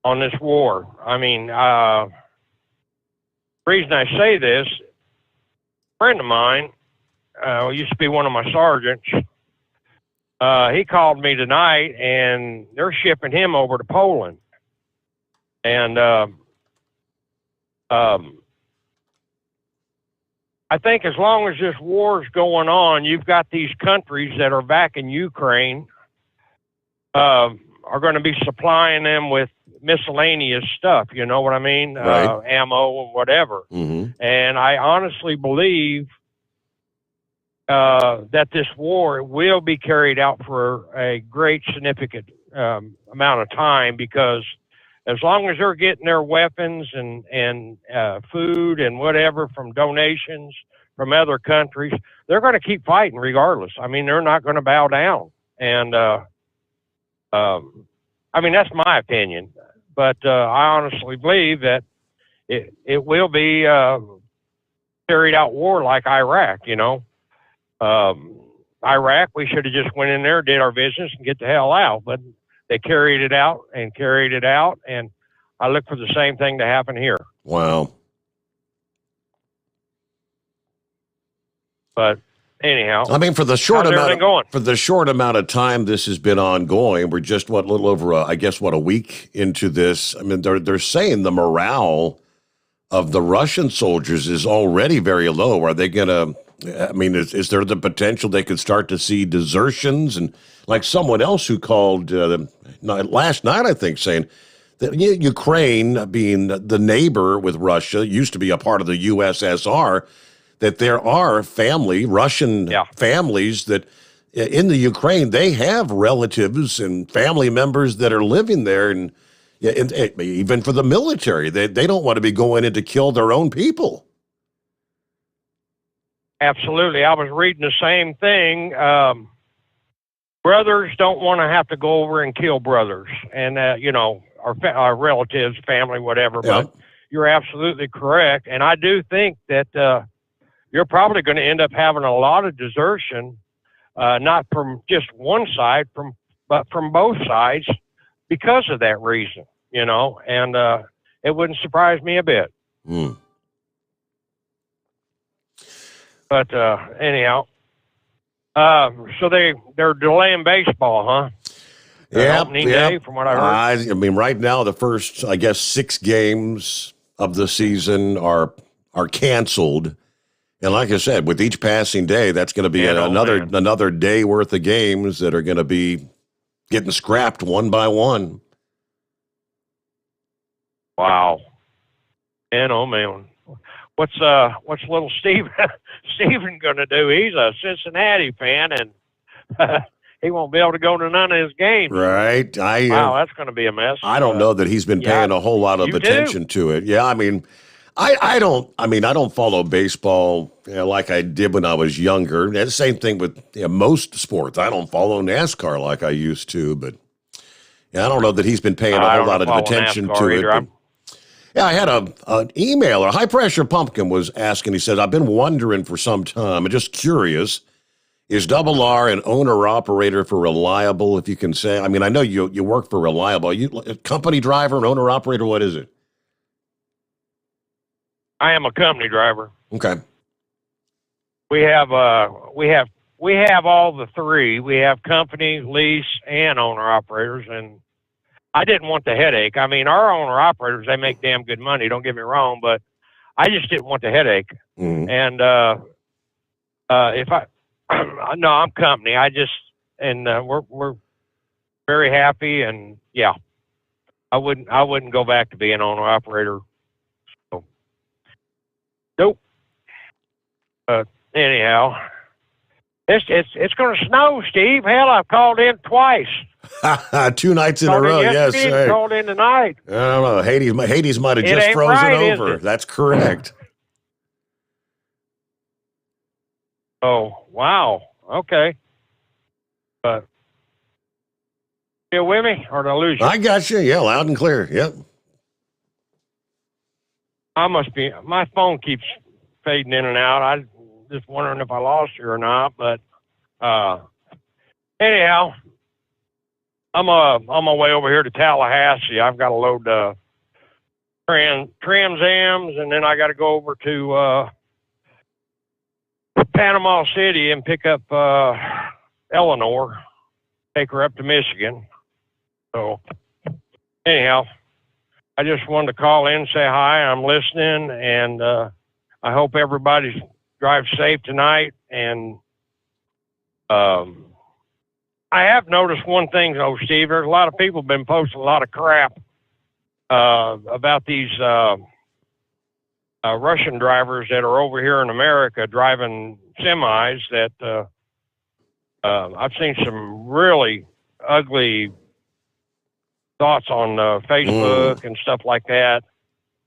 on this war. I mean, the reason I say this, a friend of mine used to be one of my sergeants, He called me tonight, and they're shipping him over to Poland. And I think as long as this war's going on, you've got these countries that are back in Ukraine are going to be supplying them with miscellaneous stuff. You know what I mean? Right. Ammo and whatever. Mm-hmm. And I honestly believe that this war will be carried out for a great significant amount of time, because as long as they're getting their weapons and food and whatever from donations from other countries, they're going to keep fighting regardless. I mean, they're not going to bow down. And I mean, that's my opinion. But I honestly believe that it will be carried out war like Iraq, you know. Iraq, we should have just went in there, did our business, and get the hell out. But they carried it out, and I look for the same thing to happen here. Wow. But anyhow, I mean, for the short how's amount everything going? for the short amount of time this has been ongoing, we're just a little over a week into this. I mean, they're saying the morale of the Russian soldiers is already very low. Are they going to? I mean, is there the potential they could start to see desertions? And like someone else who called last night, I think, saying that Ukraine, being the neighbor with Russia, used to be a part of the USSR, that there are Russian families that in the Ukraine, they have relatives and family members that are living there. And even for the military, they don't want to be going in to kill their own people. Absolutely. I was reading the same thing. Brothers don't want to have to go over and kill brothers, and our relatives, family, whatever. Yeah. But you're absolutely correct, and I do think that you're probably going to end up having a lot of desertion, not from just one side, but from both sides, because of that reason. You know, and it wouldn't surprise me a bit. Mm. But anyhow, so they're delaying baseball, huh? Opening day, from what I heard. I mean, right now the first, I guess, 6 games of the season are canceled, and like I said, with each passing day, that's going to be another day worth of games that are going to be getting scrapped one by one. Wow, man, oh man. What's little Steven going to do? He's a Cincinnati fan, and he won't be able to go to none of his games. Right. Wow, that's going to be a mess. I don't know that he's been paying a whole lot of attention to it. Yeah, I mean, I don't follow baseball like I did when I was younger. And the same thing with most sports. I don't follow NASCAR like I used to, but I don't know that he's been paying a whole lot of attention to it. Yeah, I had an emailer, High Pressure Pumpkin, was asking. He said, I've been wondering for some time, I'm just curious, is Double R an owner-operator for Reliable, if you can say? I mean, I know you work for Reliable. Are you a company driver, an owner-operator? What is it? I am a company driver. Okay. We have all the three. We have company, lease, and owner-operators, and I didn't want the headache. I mean, our owner-operators, they make damn good money, don't get me wrong, but I just didn't want the headache. Mm-hmm. And no, I'm company. We're very happy, and yeah, I wouldn't go back to being owner-operator. So, nope. Anyhow, it's going to snow, Steve. Hell, I've called in twice. 2 nights in a row, yes. Hey. Called in tonight. I don't know. Hades might have just frozen over. That's correct. Oh, wow. Okay. But you with me, or did I lose you? I got you. Yeah, loud and clear. Yep. My phone keeps fading in and out. I just wondering if I lost you or not. But anyhow, I'm on my way over here to Tallahassee. I've got to load Trans Ams, and then I got to go over to Panama City and pick up Eleanor. take her up to Michigan. So anyhow, I just wanted to call in and say hi. I'm listening, and I hope everybody drives safe tonight. And I have noticed one thing, though, Steve. There's a lot of people have been posting a lot of crap about these Russian drivers that are over here in America driving semis that I've seen some really ugly thoughts on Facebook and stuff like that,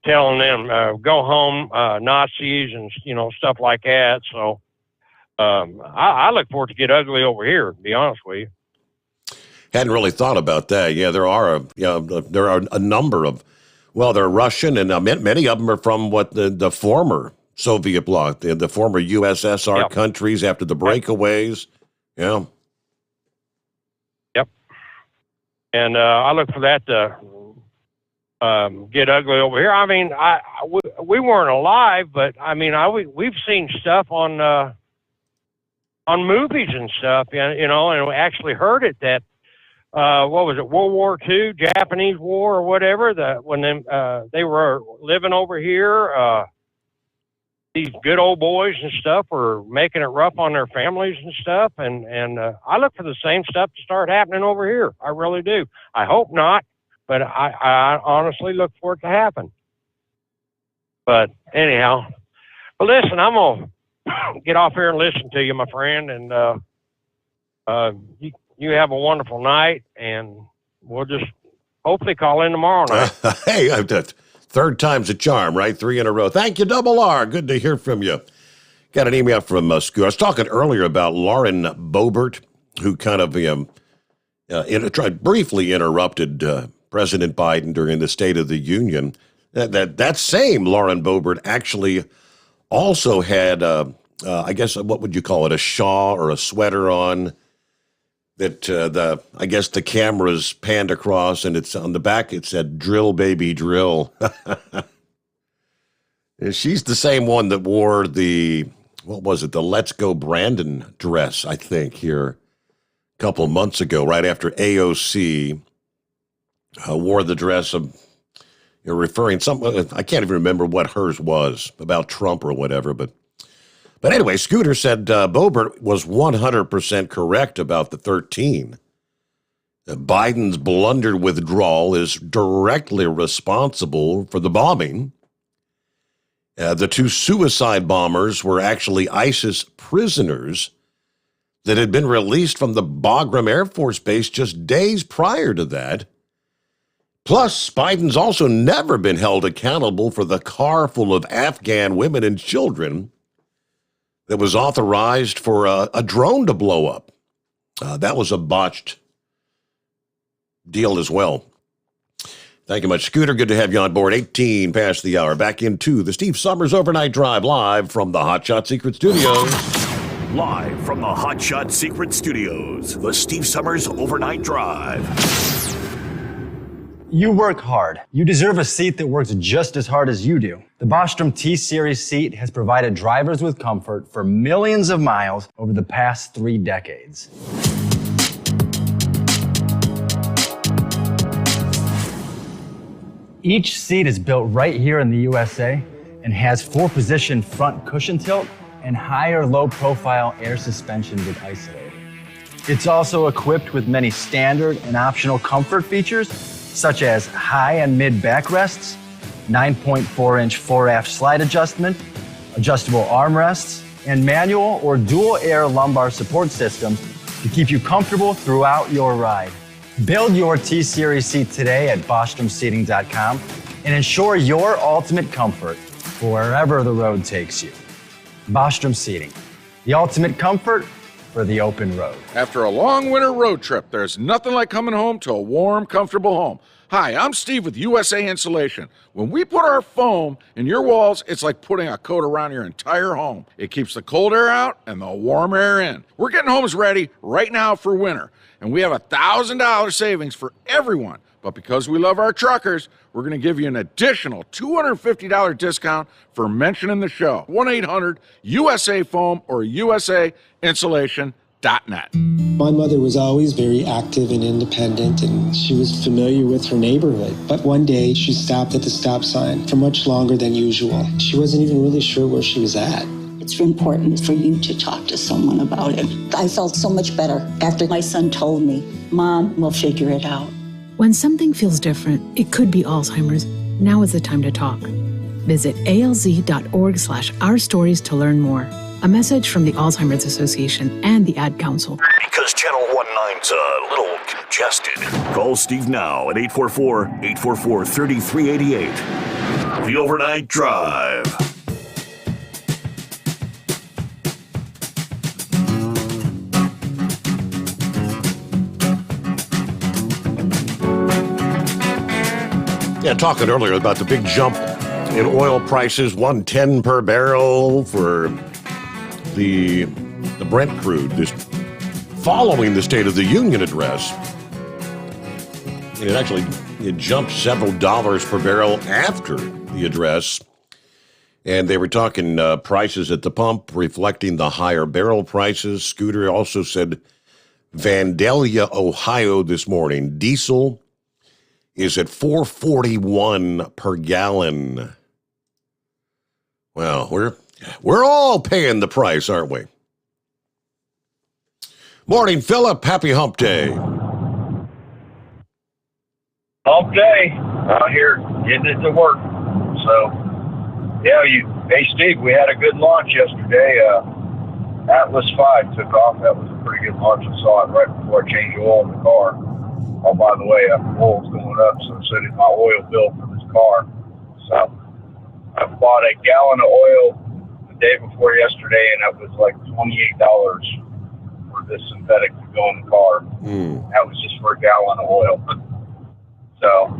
telling them go home, Nazis and stuff like that. So I look for it to get ugly over here, to be honest with you. Hadn't really thought about that. Yeah, there are a number of, well, they're Russian, and many of them are from the former Soviet bloc, the former USSR countries after the breakaways. Yeah. Yep. And I look for that to get ugly over here. I mean, we weren't alive, but I mean, we've seen stuff on movies and stuff, and we actually heard it that. What was it, World War II, Japanese War or whatever, when they were living over here, these good old boys and stuff were making it rough on their families and stuff, and I look for the same stuff to start happening over here. I really do. I hope not, but I honestly look for it to happen. But anyhow, well, listen, I'm going to get off here and listen to you, my friend, and you have a wonderful night, and we'll just hopefully call in tomorrow night. Hey, third time's a charm, right? 3 in a row. Thank you, Double R. Good to hear from you. Got an email from Scooter. I was talking earlier about Lauren Boebert, who kind of briefly interrupted President Biden during the State of the Union. That same Lauren Boebert actually also had, I guess, what would you call it, a shawl or a sweater on, that I guess the cameras panned across, and it's on the back. It said "Drill, baby, drill." And she's the same one that wore the Let's Go Brandon dress, I think, here a couple of months ago, right after AOC wore the dress of referring I can't even remember what hers was, about Trump or whatever, But anyway, Scooter said Boebert was 100% correct about the 13. Biden's blundered withdrawal is directly responsible for the bombing. The 2 suicide bombers were actually ISIS prisoners that had been released from the Bagram Air Force Base just days prior to that. Plus, Biden's also never been held accountable for the car full of Afghan women and children that was authorized for a drone to blow up. That was a botched deal as well. Thank you much, Scooter. Good to have you on board. 18 past the hour. Back into the Steve Sommers Overnight Drive, live from the Hot Shot Secret Studios. Live from the Hot Shot Secret Studios, the Steve Sommers Overnight Drive. You work hard. You deserve a seat that works just as hard as you do. The Bostrom T-Series seat has provided drivers with comfort for millions of miles over the past 3 decades. Each seat is built right here in the USA and has 4-position front cushion tilt and higher low-profile air suspension with isolator. It's also equipped with many standard and optional comfort features, such as high and mid backrests, 9.4-inch 4-aft slide adjustment, adjustable armrests, and manual or dual air lumbar support systems to keep you comfortable throughout your ride. Build your T-Series seat today at BostromSeating.com and ensure your ultimate comfort for wherever the road takes you. Bostrom Seating, the ultimate comfort for the open road. After a long winter road trip, there's nothing like coming home to a warm, comfortable home. Hi, I'm Steve with USA Insulation. When we put our foam in your walls, it's like putting a coat around your entire home. It keeps the cold air out and the warm air in. We're getting homes ready right now for winter, and we have $1,000 savings for everyone. But because we love our truckers, we're going to give you an additional $250 discount for mentioning the show. 1-800-USA-FOAM or USAInsulation.com. My mother was always very active and independent, and she was familiar with her neighborhood. But one day, she stopped at the stop sign for much longer than usual. She wasn't even really sure where she was at. It's important for you to talk to someone about it. I felt so much better after my son told me, Mom, we'll figure it out. When something feels different, it could be Alzheimer's. Now is the time to talk. Visit alz.org/ourstories to learn more. A message from the Alzheimer's Association and the Ad Council. Because Channel 19's a little congested. Call Steve now at 844-844-3388. The Overnight Drive. Yeah, talking earlier about the big jump in oil prices, $110 per barrel for the Brent crude, this following the State of the Union address. It jumped several dollars per barrel after the address. And they were talking prices at the pump reflecting the higher barrel prices. Scooter also said Vandalia, Ohio this morning, diesel is at $4.41 per gallon. Well, we're all paying the price, aren't we? Morning, Philip. Happy Hump Day. Hump Day. Out here getting it to work. So, yeah, hey, Steve, we had a good launch yesterday. Atlas 5 took off. That was a pretty good launch. I saw it right before I changed oil in the car. Oh, by the way, oil's going up, so did my oil bill for this car. So I bought a gallon of oil the day before yesterday, and that was like $28 for this synthetic to go in the car. That was just for a gallon of oil. So,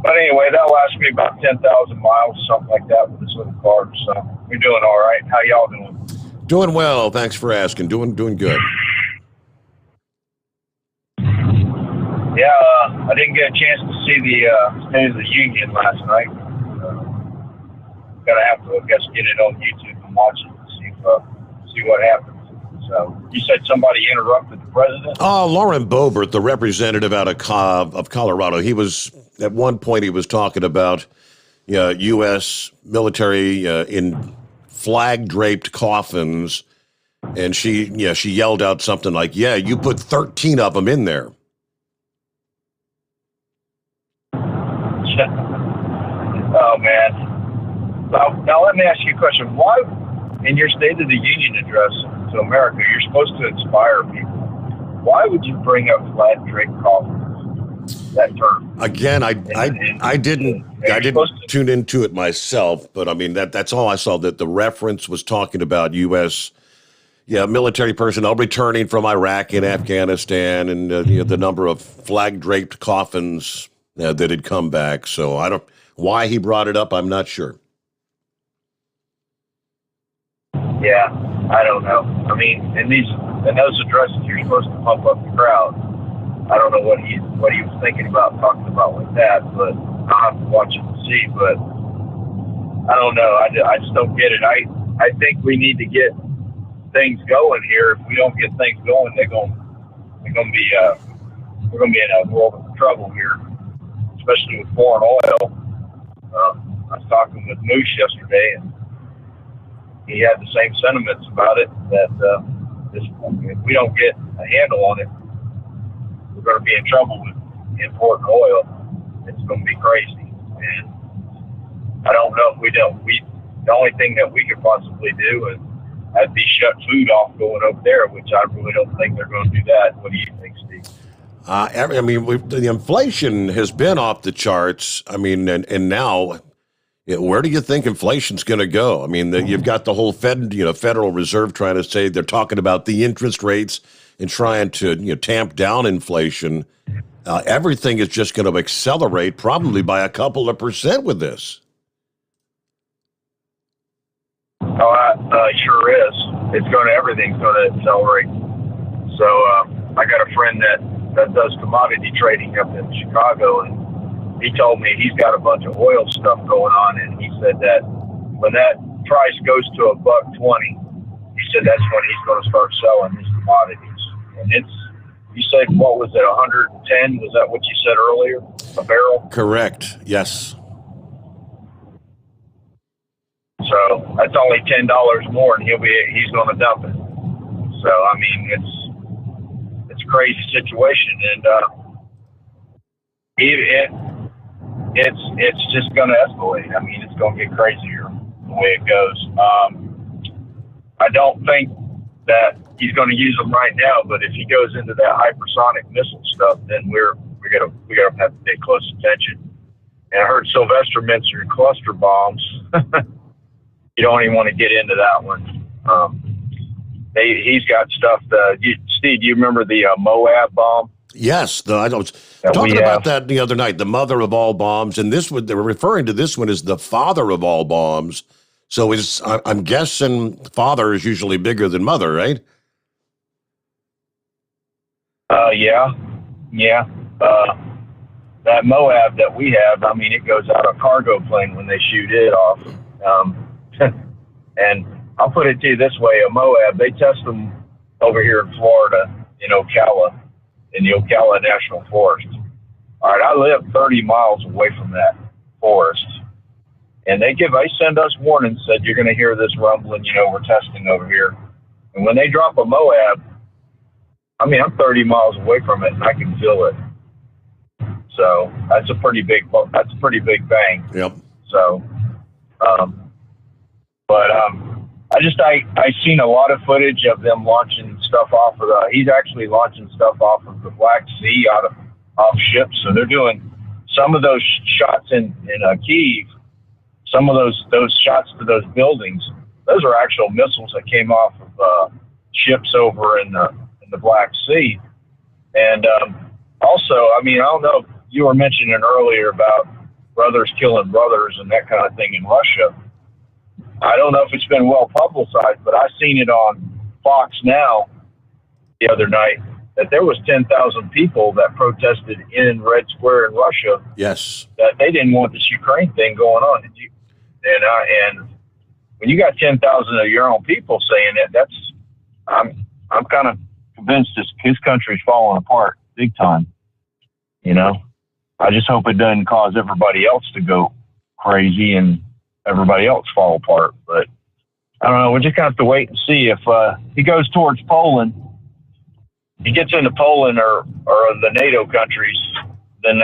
but anyway, that lasted me about 10,000 miles, something like that with this little car. So we're doing all right. How y'all doing? Doing well. Thanks for asking. Doing good. Yeah, I didn't get a chance to see the State of the Union last night. Gonna have to, I guess, get it on YouTube and watch it and see what happens. So, you said somebody interrupted the president? Lauren Boebert, the representative out of Colorado, he was, at one point he was talking about U.S. military in flag-draped coffins, and she yelled out something like, yeah, you put 13 of them in there. Oh, man. Now, let me ask you a question. Why, in your State of the Union address to America, you're supposed to inspire people. Why would you bring up flag draped coffins? That term. Again, I didn't tune into it myself, but I mean that's all I saw. That the reference was talking about U.S. military personnel returning from Iraq and Afghanistan, and the number of flag draped coffins that had come back. So I don't why he brought it up. I'm not sure. Yeah, I don't know. I mean, in those addresses, you're supposed to pump up the crowd. I don't know what he was thinking about talking about like that, but I'll have to watch it and see. But I don't know. I just don't get it. I think we need to get things going here. If we don't get things going, we're gonna be in a world of trouble here, especially with foreign oil. I was talking with Moose yesterday, and he had the same sentiments about it, that if we don't get a handle on it, we're going to be in trouble with importing oil. It's going to be crazy. And I don't know if we don't. The only thing that we could possibly do is that'd be shut food off going over there, which I really don't think they're going to do that. What do you think, Steve? I mean, the inflation has been off the charts. I mean, and now, where do you think inflation's going to go? I mean, you've got the whole Federal Reserve trying to say they're talking about the interest rates and trying to tamp down inflation. Everything is just going to accelerate, probably by a couple of % with this. Oh, it sure is. Everything's going to accelerate. So I got a friend that does commodity trading up in Chicago, and he told me he's got a bunch of oil stuff going on, and he said that when that price goes to $1.20, he said that's when he's going to start selling his commodities. And you said, what was it, 110? Was that what you said earlier? A barrel? Correct. Yes. So that's only $10 more, and he's going to dump it. So I mean, it's a crazy situation, and it's just going to escalate. I mean, it's going to get crazier the way it goes. I don't think that he's going to use them right now, but if he goes into that hypersonic missile stuff, then we're gonna have to pay close attention. And I heard Sylvester mention cluster bombs. You don't even want to get into that one. He's got stuff. Steve, do you remember the Moab bomb? Yes, I was talking about that the other night. The mother of all bombs, and they were referring to this one as the father of all bombs. So I'm guessing father is usually bigger than mother, right? Yeah. That Moab that we have, I mean, it goes out a cargo plane when they shoot it off. And I'll put it to you this way: a Moab, they test them over here in Florida, in Ocala, in the Ocala National Forest. All right, I live 30 miles away from that forest, and they send us warnings, said you're going to hear this rumbling, we're testing over here. And when they drop a Moab, I mean, I'm 30 miles away from it, and I can feel it. So that's a pretty big bang. Yep. So, I seen a lot of footage of them launching stuff off of he's actually launching stuff off of the Black Sea off ships. So they're doing some of those shots in Kyiv, some of those shots to those buildings. Those are actual missiles that came off of ships over in the Black Sea. And also, I mean, I don't know, you were mentioning earlier about brothers killing brothers and that kind of thing in Russia. I don't know if it's been well publicized, but I seen it on Fox Now the other night that there was 10,000 people that protested in Red Square in Russia. Yes. That they didn't want this Ukraine thing going on. And when you got 10,000 of your own people saying it, I'm kind of convinced his country's falling apart big time. I just hope it doesn't cause everybody else to go crazy and everybody else fall apart. But I don't know. We're just going to have to wait and see if he goes towards Poland. He gets into Poland or the NATO countries, then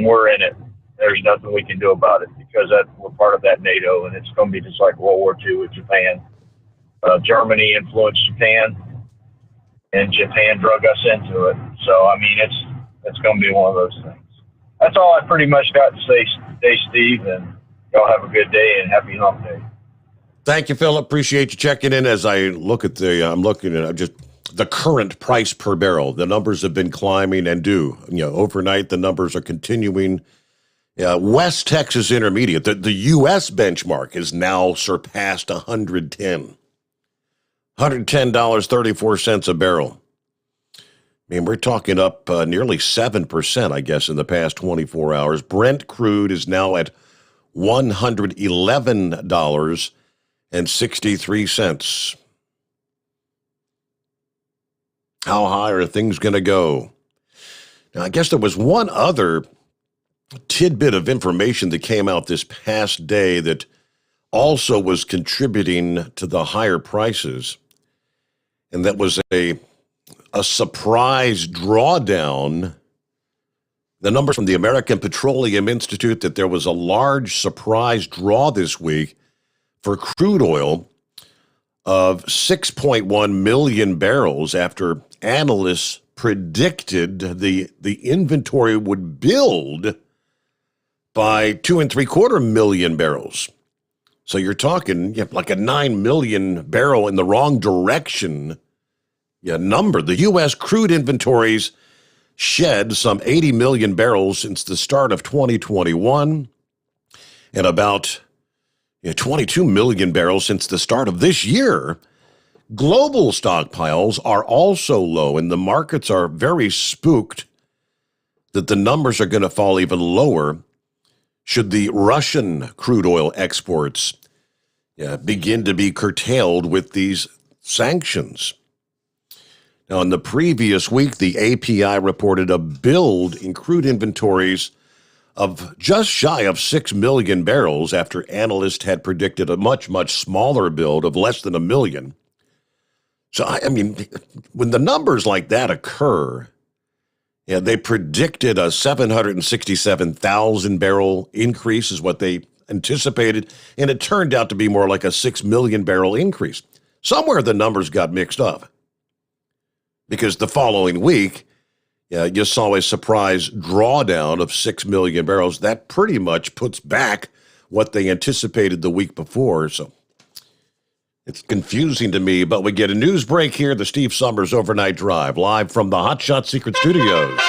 we're in it. There's nothing we can do about it because we're part of that NATO, and it's going to be just like World War II with Japan. Germany influenced Japan, and Japan drug us into it. So I mean, it's going to be one of those things. That's all I pretty much got to say today, Steve, and y'all have a good day and happy hump day. Thank you, Phil. Appreciate you checking in. As I look at I'm looking at just the current price per barrel. The numbers have been climbing and overnight the numbers are continuing. West Texas Intermediate, the U.S. benchmark is now surpassed $110. $110.34 a barrel. I mean, we're talking up nearly 7%, I guess, in the past 24 hours. Brent crude is now at $111.63. How high are things going to go? Now, I guess there was one other tidbit of information that came out this past day that also was contributing to the higher prices, and that was a surprise drawdown. The numbers from the American Petroleum Institute that there was a large surprise draw this week for crude oil of 6.1 million barrels after analysts predicted the inventory would build by 2.75 million barrels. So you're talking like a 9 million barrel in the wrong direction number. The U.S. crude inventories shed some 80 million barrels since the start of 2021 and about 22 million barrels since the start of this year. Global stockpiles are also low, and the markets are very spooked that the numbers are going to fall even lower should the Russian crude oil exports begin to be curtailed with these sanctions. Now, in the previous week, the API reported a build in crude inventories of just shy of 6 million barrels after analysts had predicted a much, much smaller build of less than 1 million. So, I mean, when the numbers like that occur, yeah, they predicted a 767,000 barrel increase is what they anticipated, and it turned out to be more like a 6 million barrel increase. Somewhere the numbers got mixed up because the following week, you saw a surprise drawdown of 6 million barrels. That pretty much puts back what they anticipated the week before. So it's confusing to me, but we get a news break here, the Steve Sommers Overnight Drive, live from the Hot Shot Secret Studios.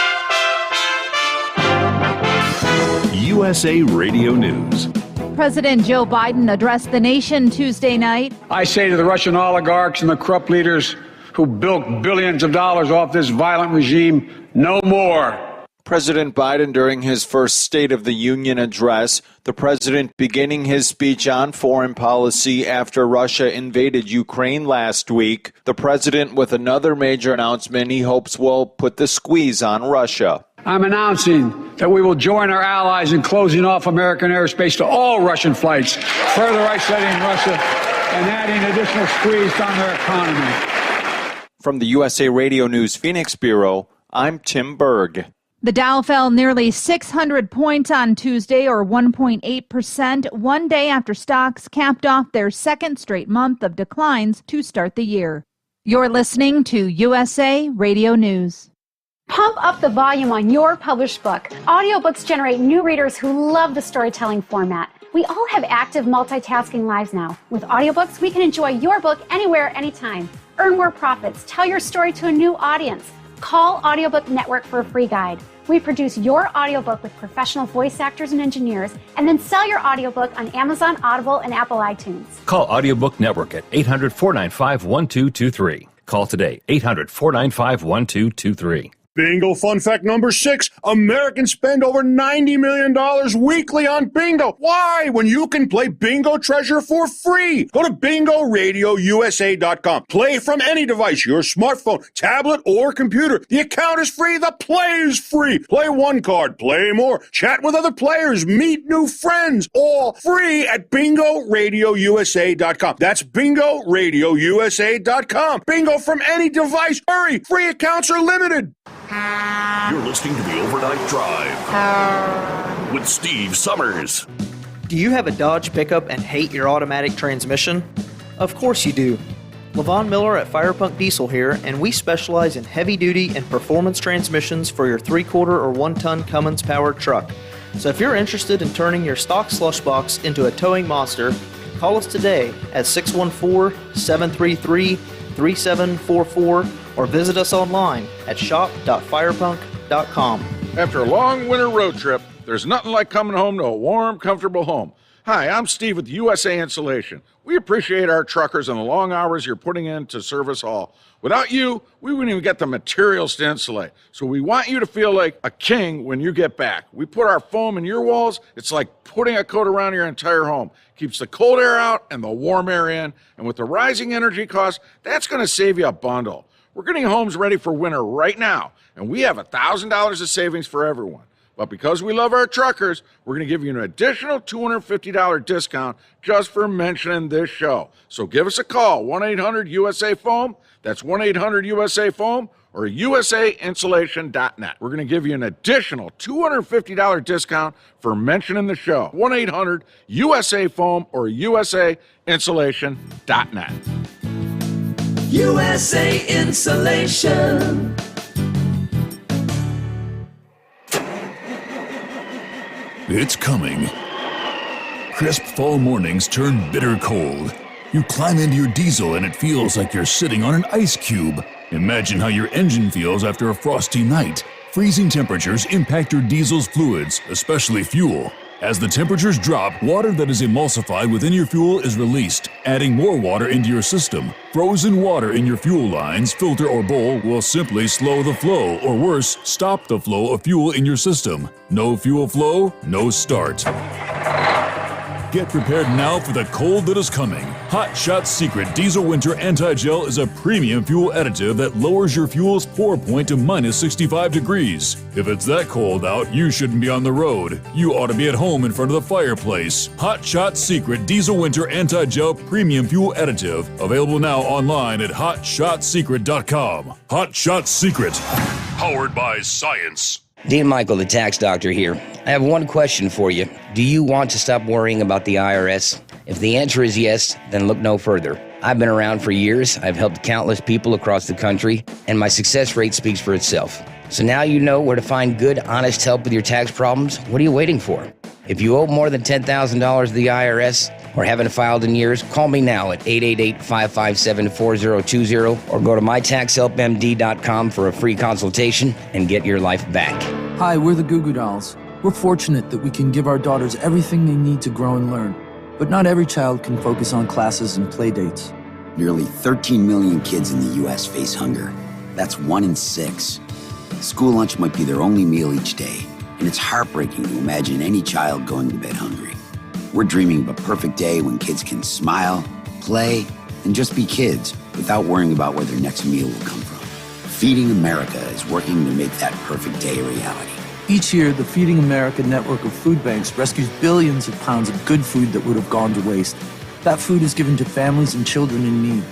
USA Radio News. President Joe Biden addressed the nation Tuesday night. I say to the Russian oligarchs and the corrupt leaders who bilked billions of dollars off this violent regime, no more. President Biden, during his first State of the Union address, the president beginning his speech on foreign policy after Russia invaded Ukraine last week. The president with another major announcement he hopes will put the squeeze on Russia. I'm announcing that we will join our allies in closing off American airspace to all Russian flights, further isolating Russia and adding additional squeeze on their economy. From the USA Radio News Phoenix Bureau, I'm Tim Berg. The Dow fell nearly 600 points on Tuesday, or 1.8%, one day after stocks capped off their second straight month of declines to start the year. You're listening to USA Radio News. Pump up the volume on your published book. Audiobooks generate new readers who love the storytelling format. We all have active multitasking lives now. With audiobooks, we can enjoy your book anywhere, anytime. Earn more profits. Tell your story to a new audience. Call Audiobook Network for a free guide. We produce your audiobook with professional voice actors and engineers, and then sell your audiobook on Amazon, Audible, and Apple iTunes. Call Audiobook Network at 800-495-1223. Call today, 800-495-1223. Bingo fun fact number 6. Americans spend over $90 million weekly on bingo. Why? When you can play Bingo Treasure for free. Go to BingoRadioUSA.com. Play from any device, your smartphone, tablet, or computer. The account is free. The play is free. Play one card. Play more. Chat with other players. Meet new friends. All free at BingoRadioUSA.com. That's BingoRadioUSA.com. Bingo from any device. Hurry. Free accounts are limited. You're listening to the Overnight Drive with Steve Sommers. Do you have a Dodge pickup and hate your automatic transmission? Of course you do. LaVon Miller at Firepunk Diesel here, and we specialize in heavy-duty and performance transmissions for your 3/4 or 1-ton Cummins-powered truck. So if you're interested in turning your stock slush box into a towing monster, call us today at 614-733-3744 or visit us online at shop.firepunk.com. After a long winter road trip, there's nothing like coming home to a warm, comfortable home. Hi, I'm Steve with USA Insulation. We appreciate our truckers and the long hours you're putting in to serve us all. Without you, we wouldn't even get the materials to insulate. So we want you to feel like a king when you get back. We put our foam in your walls. It's like putting a coat around your entire home. Keeps the cold air out and the warm air in. And with the rising energy costs, that's going to save you a bundle. We're getting homes ready for winter right now, and we have $1,000 of savings for everyone. But because we love our truckers, we're going to give you an additional $250 discount just for mentioning this show. So give us a call, 1-800-USA-FOAM. That's 1-800-USA-FOAM or usainsulation.net. We're going to give you an additional $250 discount for mentioning the show, 1-800-USA-FOAM or usainsulation.net. USA Insulation. It's coming. Crisp fall mornings turn bitter cold. You climb into your diesel and it feels like you're sitting on an ice cube. Imagine how your engine feels after a frosty night. Freezing temperatures impact your diesel's fluids, especially fuel. As the temperatures drop, water that is emulsified within your fuel is released, adding more water into your system. Frozen water in your fuel lines, filter, or bowl will simply slow the flow, or worse, stop the flow of fuel in your system. No fuel flow, no start. Get prepared now for the cold that is coming. Hot Shot Secret Diesel Winter Anti-Gel is a premium fuel additive that lowers your fuel's pour point to minus 65 degrees. If it's that cold out, you shouldn't be on the road. You ought to be at home in front of the fireplace. Hot Shot Secret Diesel Winter Anti-Gel Premium Fuel Additive. Available now online at hotshotsecret.com. Hot Shot Secret. Powered by science. Dean Michael, the tax doctor here. I have one question for you. Do you want to stop worrying about the IRS? If the answer is yes, then look no further. I've been around for years, I've helped countless people across the country, and my success rate speaks for itself. So now you know where to find good, honest help with your tax problems. What are you waiting for? If you owe more than $10,000 to the IRS or haven't filed in years, call me now at 888-557-4020 or go to mytaxhelpmd.com for a free consultation and get your life back. Hi, we're the Goo Goo Dolls. We're fortunate that we can give our daughters everything they need to grow and learn. But not every child can focus on classes and play dates. Nearly 13 million kids in the U.S. face hunger. That's 1 in 6. School lunch might be their only meal each day, and it's heartbreaking to imagine any child going to bed hungry. We're dreaming of a perfect day when kids can smile, play, and just be kids without worrying about where their next meal will come from. Feeding America is working to make that perfect day a reality. Each year, the Feeding America network of food banks rescues billions of pounds of good food that would have gone to waste. That food is given to families and children in need.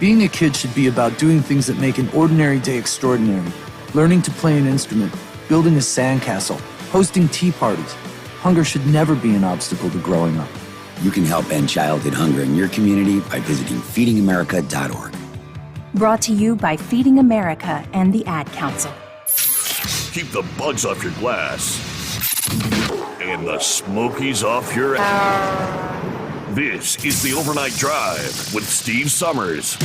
Being a kid should be about doing things that make an ordinary day extraordinary. Learning to play an instrument, building a sandcastle, hosting tea parties. Hunger should never be an obstacle to growing up. You can help end childhood hunger in your community by visiting feedingamerica.org. Brought to you by Feeding America and the Ad Council. Keep the bugs off your glass and the Smokies off your This is the Overnight Drive with Steve Sommers.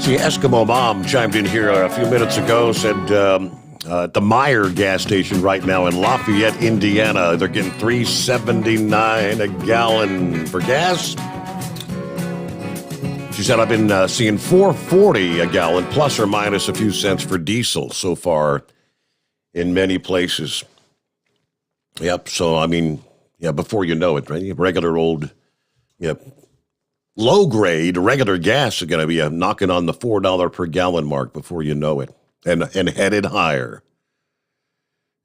See, Eskimo Mom chimed in here a few minutes ago, said at the Meijer gas station right now in Lafayette, Indiana, they're getting $3.79 a gallon for gas. She said, I've been seeing $4.40 a gallon, plus or minus a few cents for diesel so far in many places. Yep, so, I mean, yeah, before you know it, right? Regular old, low-grade, regular gas is going to be knocking on the $4 per gallon mark before you know it. And headed higher.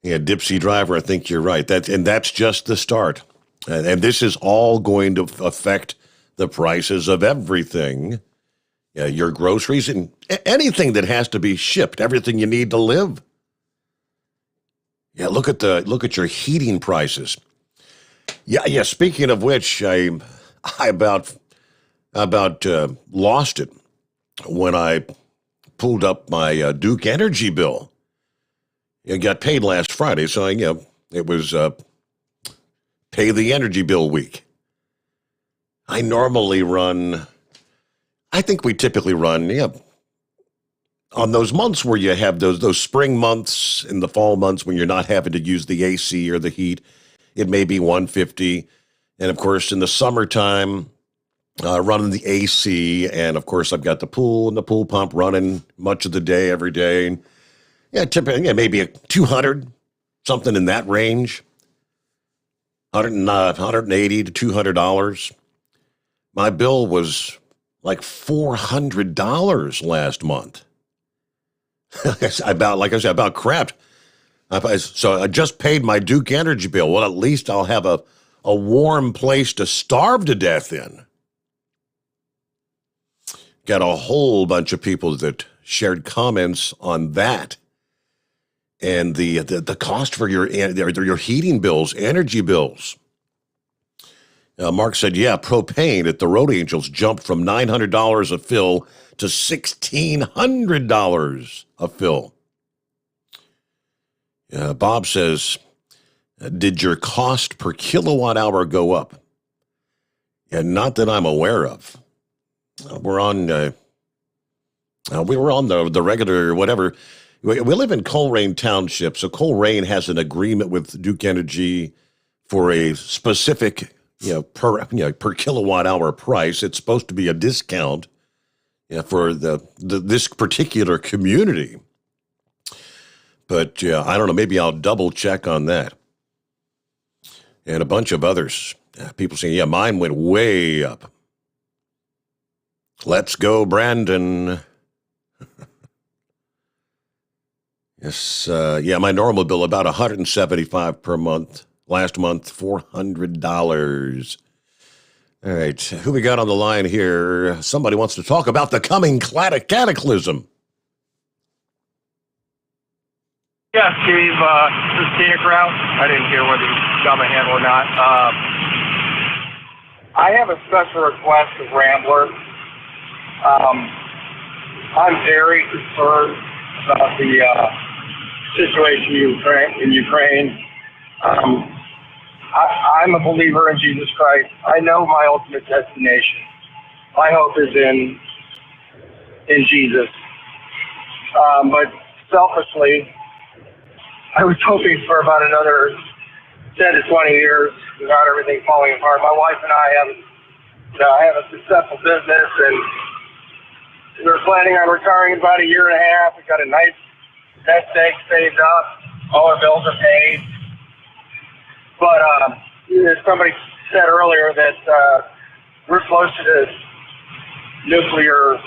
Yeah, Dipsy Driver, I think you're right. That's just the start. And this is all going to affect the prices of everything. Yeah, your groceries and anything that has to be shipped, everything you need to live. Yeah, look at your heating prices. Yeah. Speaking of which, I about lost it when I pulled up my Duke Energy bill. I got paid last Friday, so it was pay the energy bill week. I think we typically run, on those months where you have those spring months and the fall months when you're not having to use the AC or the heat, it may be $150. And of course, in the summertime, running the AC, and of course I've got the pool and the pool pump running much of the day, every day. And typically, maybe $200, something in that range, $180 to $200. My bill was like $400 last month. About crapped. So I just paid my Duke Energy bill. Well, at least I'll have a warm place to starve to death in. Got a whole bunch of people that shared comments on that. And the cost for your heating bills, energy bills. Mark said, propane at the Road Angels jumped from $900 a fill to $1,600 a fill. Bob says, did your cost per kilowatt hour go up? Not that I'm aware of. We were on the regular whatever. We live in Coleraine Township, so Coleraine has an agreement with Duke Energy for a specific per kilowatt hour price. It's supposed to be a discount, for this particular community. But I don't know, maybe I'll double check on that. And a bunch of others. People saying, yeah, mine went way up. Let's go, Brandon. Yes, my normal bill, about $175 per month. Last month, $400. All right, who we got on the line here? Somebody wants to talk about the coming cataclysm. Yeah, Steve, this is Scenic Route. I didn't hear whether you got my handle or not. I have a special request of Rambler. I'm very concerned about the situation in Ukraine. I'm a believer in Jesus Christ. I know my ultimate destination. My hope is in Jesus. But selfishly, I was hoping for about another 10 to 20 years without everything falling apart. My wife and I have a successful business, and we were planning on retiring in about a year and a half. We got a nice nest egg saved up. All our bills are paid. But as somebody said earlier that we're closer to nuclear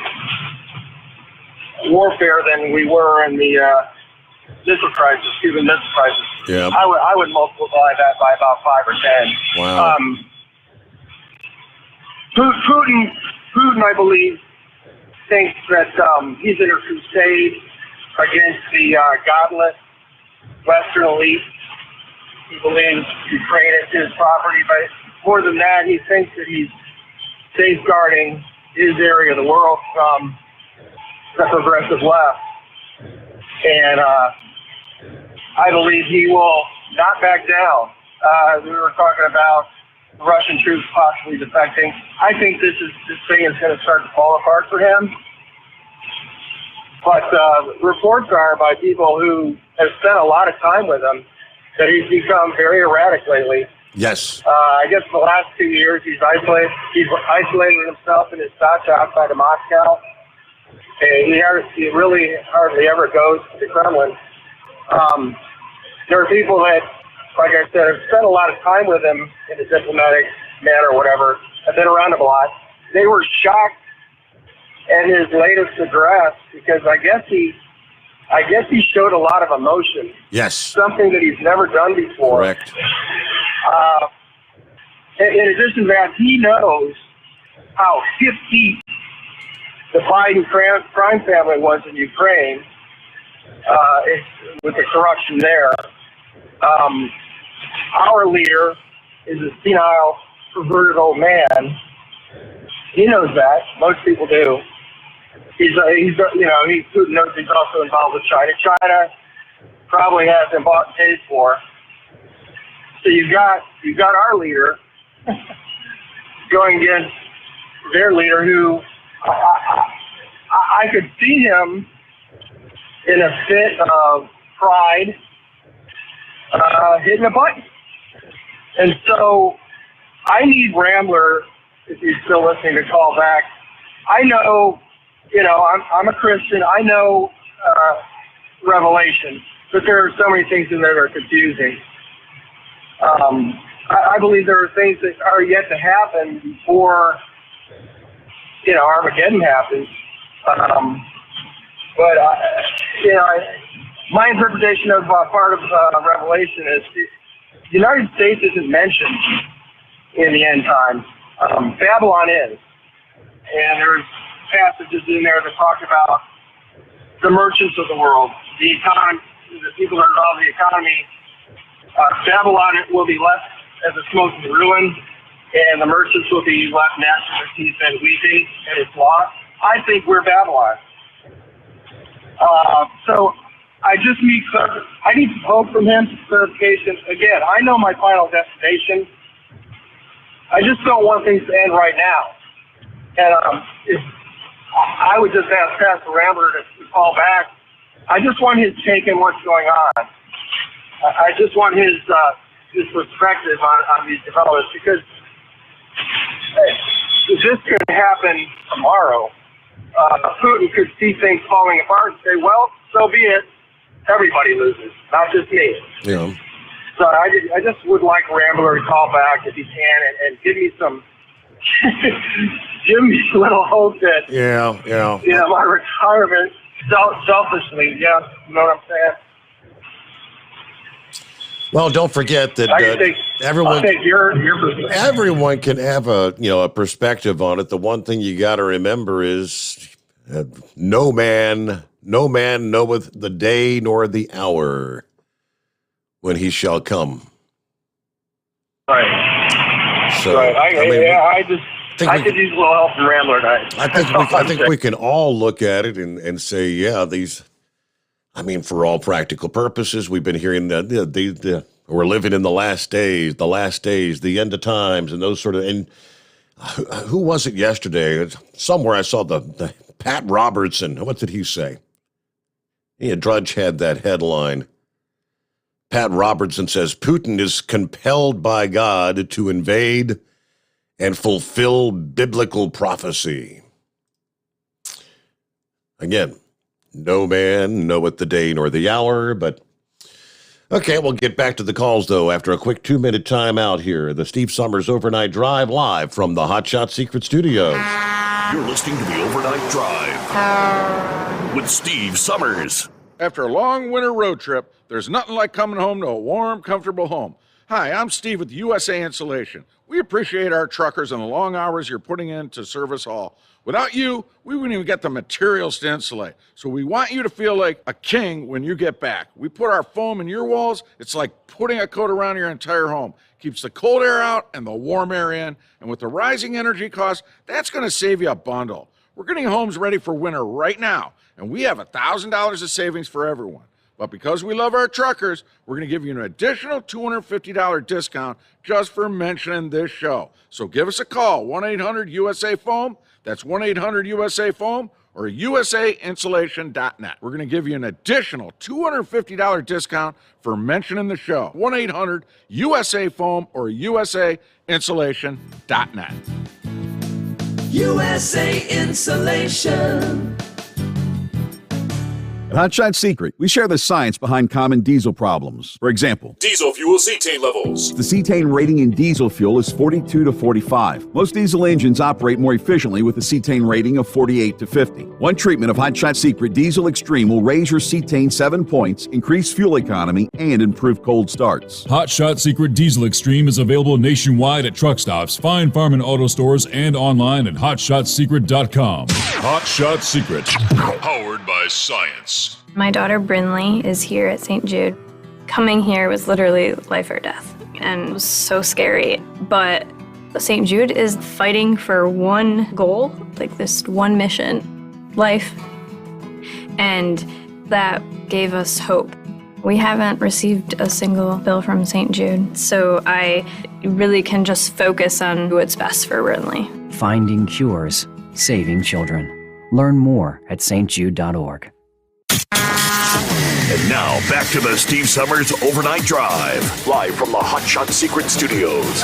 warfare than we were in the Cuban Missile Crisis. Yeah. I would multiply that by about 5 or 10. Wow. Putin, I believe, thinks that he's in a crusade against the godless Western elite. He believes Ukraine is his property, but more than that, he thinks that he's safeguarding his area of the world from the progressive left. And I believe he will not back down. We were talking about the Russian troops possibly defecting. I think this thing is going to start to fall apart for him. But reports are by people who have spent a lot of time with him that he's become very erratic lately. Yes. I guess the last 2 years he's isolated himself in his dacha outside of Moscow. And he really hardly ever goes to the Kremlin. There are people that, like I said, have spent a lot of time with him in a diplomatic manner or whatever, have been around him a lot. They were shocked at his latest address because I guess he showed a lot of emotion. Yes. Something that he's never done before. Correct. In addition to that, he knows how hip-deep the Biden crime family was in Ukraine, with the corruption there. Our leader is a senile, perverted old man. He knows that. Most people do. Putin knows he's also involved with China. China probably has him bought and paid for. So you've got our leader going against their leader, who I could see him in a fit of pride, hitting a button. And so I need Rambler, if he's still listening, to call back. I know, I'm a Christian. I know Revelation, but there are so many things in there that are confusing. I believe there are things that are yet to happen before, Armageddon happens. My interpretation of part of Revelation is the United States isn't mentioned in the end times. Babylon is. And there's passages in there that talk about the merchants of the world, the economy, the people that are involved in the economy. Babylon will be left as a smoking ruin, and the merchants will be left gnashing their teeth and weeping at its loss. I think we're Babylon. So I need some hope from him, some clarification. Again, I know my final destination. I just don't want things to end right now. And I would just ask Pastor Rambler to call back. I just want his take on what's going on. I just want his perspective on these developments, because this could happen tomorrow. Putin could see things falling apart and say, well, so be it. Everybody loses, not just me. Yeah. So I just would like Rambler to call back if he can and give me some, give me a little hope that, Yeah. my retirement, selfishly, you know what I'm saying? Well, don't forget that I'll take your perspective. everyone can have a perspective on it. The one thing you got to remember is no man knoweth the day nor the hour when he shall come. Right. So right. I could use a little help from Rambler tonight. I think we can all look at it and say, yeah, for all practical purposes, we've been hearing that we're living in the last days, the end of times, and those sort of. And who was it yesterday? Somewhere I saw the Pat Robertson. What did he say? Drudge had that headline. Pat Robertson says Putin is compelled by God to invade and fulfill biblical prophecy. Again, no man knoweth the day nor the hour, but okay, we'll get back to the calls, though, after a quick 2-minute timeout here. The Steve Sommers Overnight Drive live from the Hot Shot Secret Studios. You're listening to the Overnight Drive with Steve Sommers. After a long winter road trip, there's nothing like coming home to a warm, comfortable home. Hi, I'm Steve with USA Insulation. We appreciate our truckers and the long hours you're putting in to service all. Without you, we wouldn't even get the materials to insulate. So we want you to feel like a king when you get back. We put our foam in your walls. It's like putting a coat around your entire home. Keeps the cold air out and the warm air in. And with the rising energy costs, that's going to save you a bundle. We're getting homes ready for winter right now, and we have $1,000 of savings for everyone. But because we love our truckers, we're going to give you an additional $250 discount just for mentioning this show. So give us a call, 1-800-USA-FOAM. That's 1-800-USA-FOAM or usainsulation.net. We're going to give you an additional $250 discount for mentioning the show. 1-800-USA-FOAM or usainsulation.net. USA Insulation. At Hot Shot Secret, we share the science behind common diesel problems. For example, Diesel fuel cetane levels. the cetane rating in diesel fuel is 42 to 45. Most diesel engines operate more efficiently with a cetane rating of 48 to 50. One treatment of Hot Shot Secret Diesel Extreme will raise your cetane 7 points, increase fuel economy, and improve cold starts. Hot Shot Secret Diesel Extreme is available nationwide at truck stops, fine farm and auto stores, and online at hotshotsecret.com. Hot Shot Secret, powered by science. My daughter Brinley is here at St. Jude. Coming here was literally life or death, and it was so scary. But St. Jude is fighting for one goal, like this one mission, life. And that gave us hope. We haven't received a single bill from St. Jude, so I really can just focus on what's best for Brinley. Finding cures, saving children. Learn more at stjude.org. And now, back to the Steve Sommers Overnight Drive, live from the Hot Shot Secret Studios.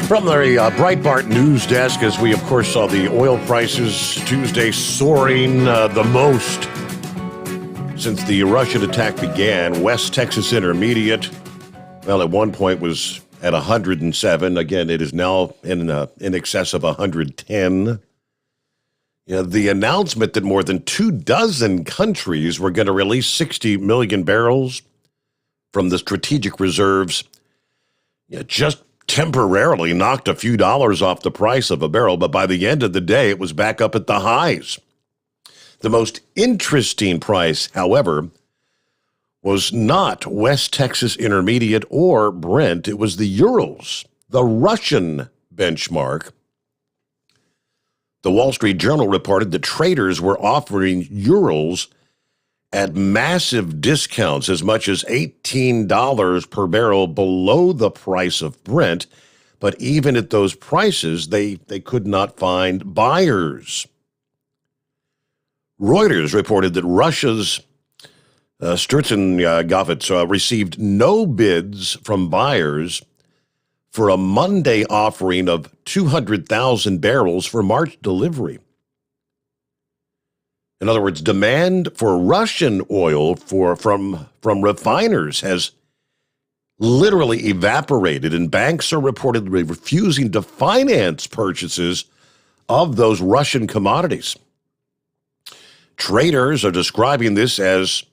From the Breitbart news desk, as we, of course, saw the oil prices Tuesday soaring the most since the Russian attack began. West Texas Intermediate, well, at one point was at 107. Again, it is now in excess of 110. The announcement that more than 24 countries were going to release 60 million barrels from the strategic reserves just temporarily knocked a few dollars off the price of a barrel, but by the end of the day, it was back up at the highs. The most interesting price, however, was not West Texas Intermediate or Brent. It was the Urals, the Russian benchmark. The Wall Street Journal reported that traders were offering Urals at massive discounts, as much as $18 per barrel below the price of Brent. But even at those prices, they could not find buyers. Reuters reported that Russia's Sturzengovitz received no bids from buyers for a Monday offering of 200,000 barrels for March delivery. In other words, demand for Russian oil from refiners has literally evaporated, and banks are reportedly refusing to finance purchases of those Russian commodities. Traders are describing this as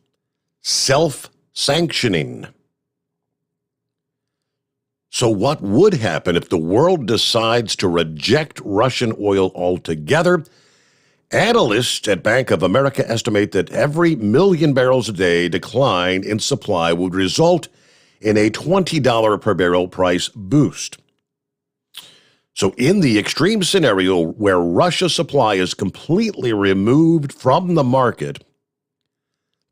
self-sanctioning. So what would happen if the world decides to reject Russian oil altogether? Analysts at Bank of America estimate that every million barrels a day decline in supply would result in a $20 per barrel price boost. So in the extreme scenario where Russia's supply is completely removed from the market,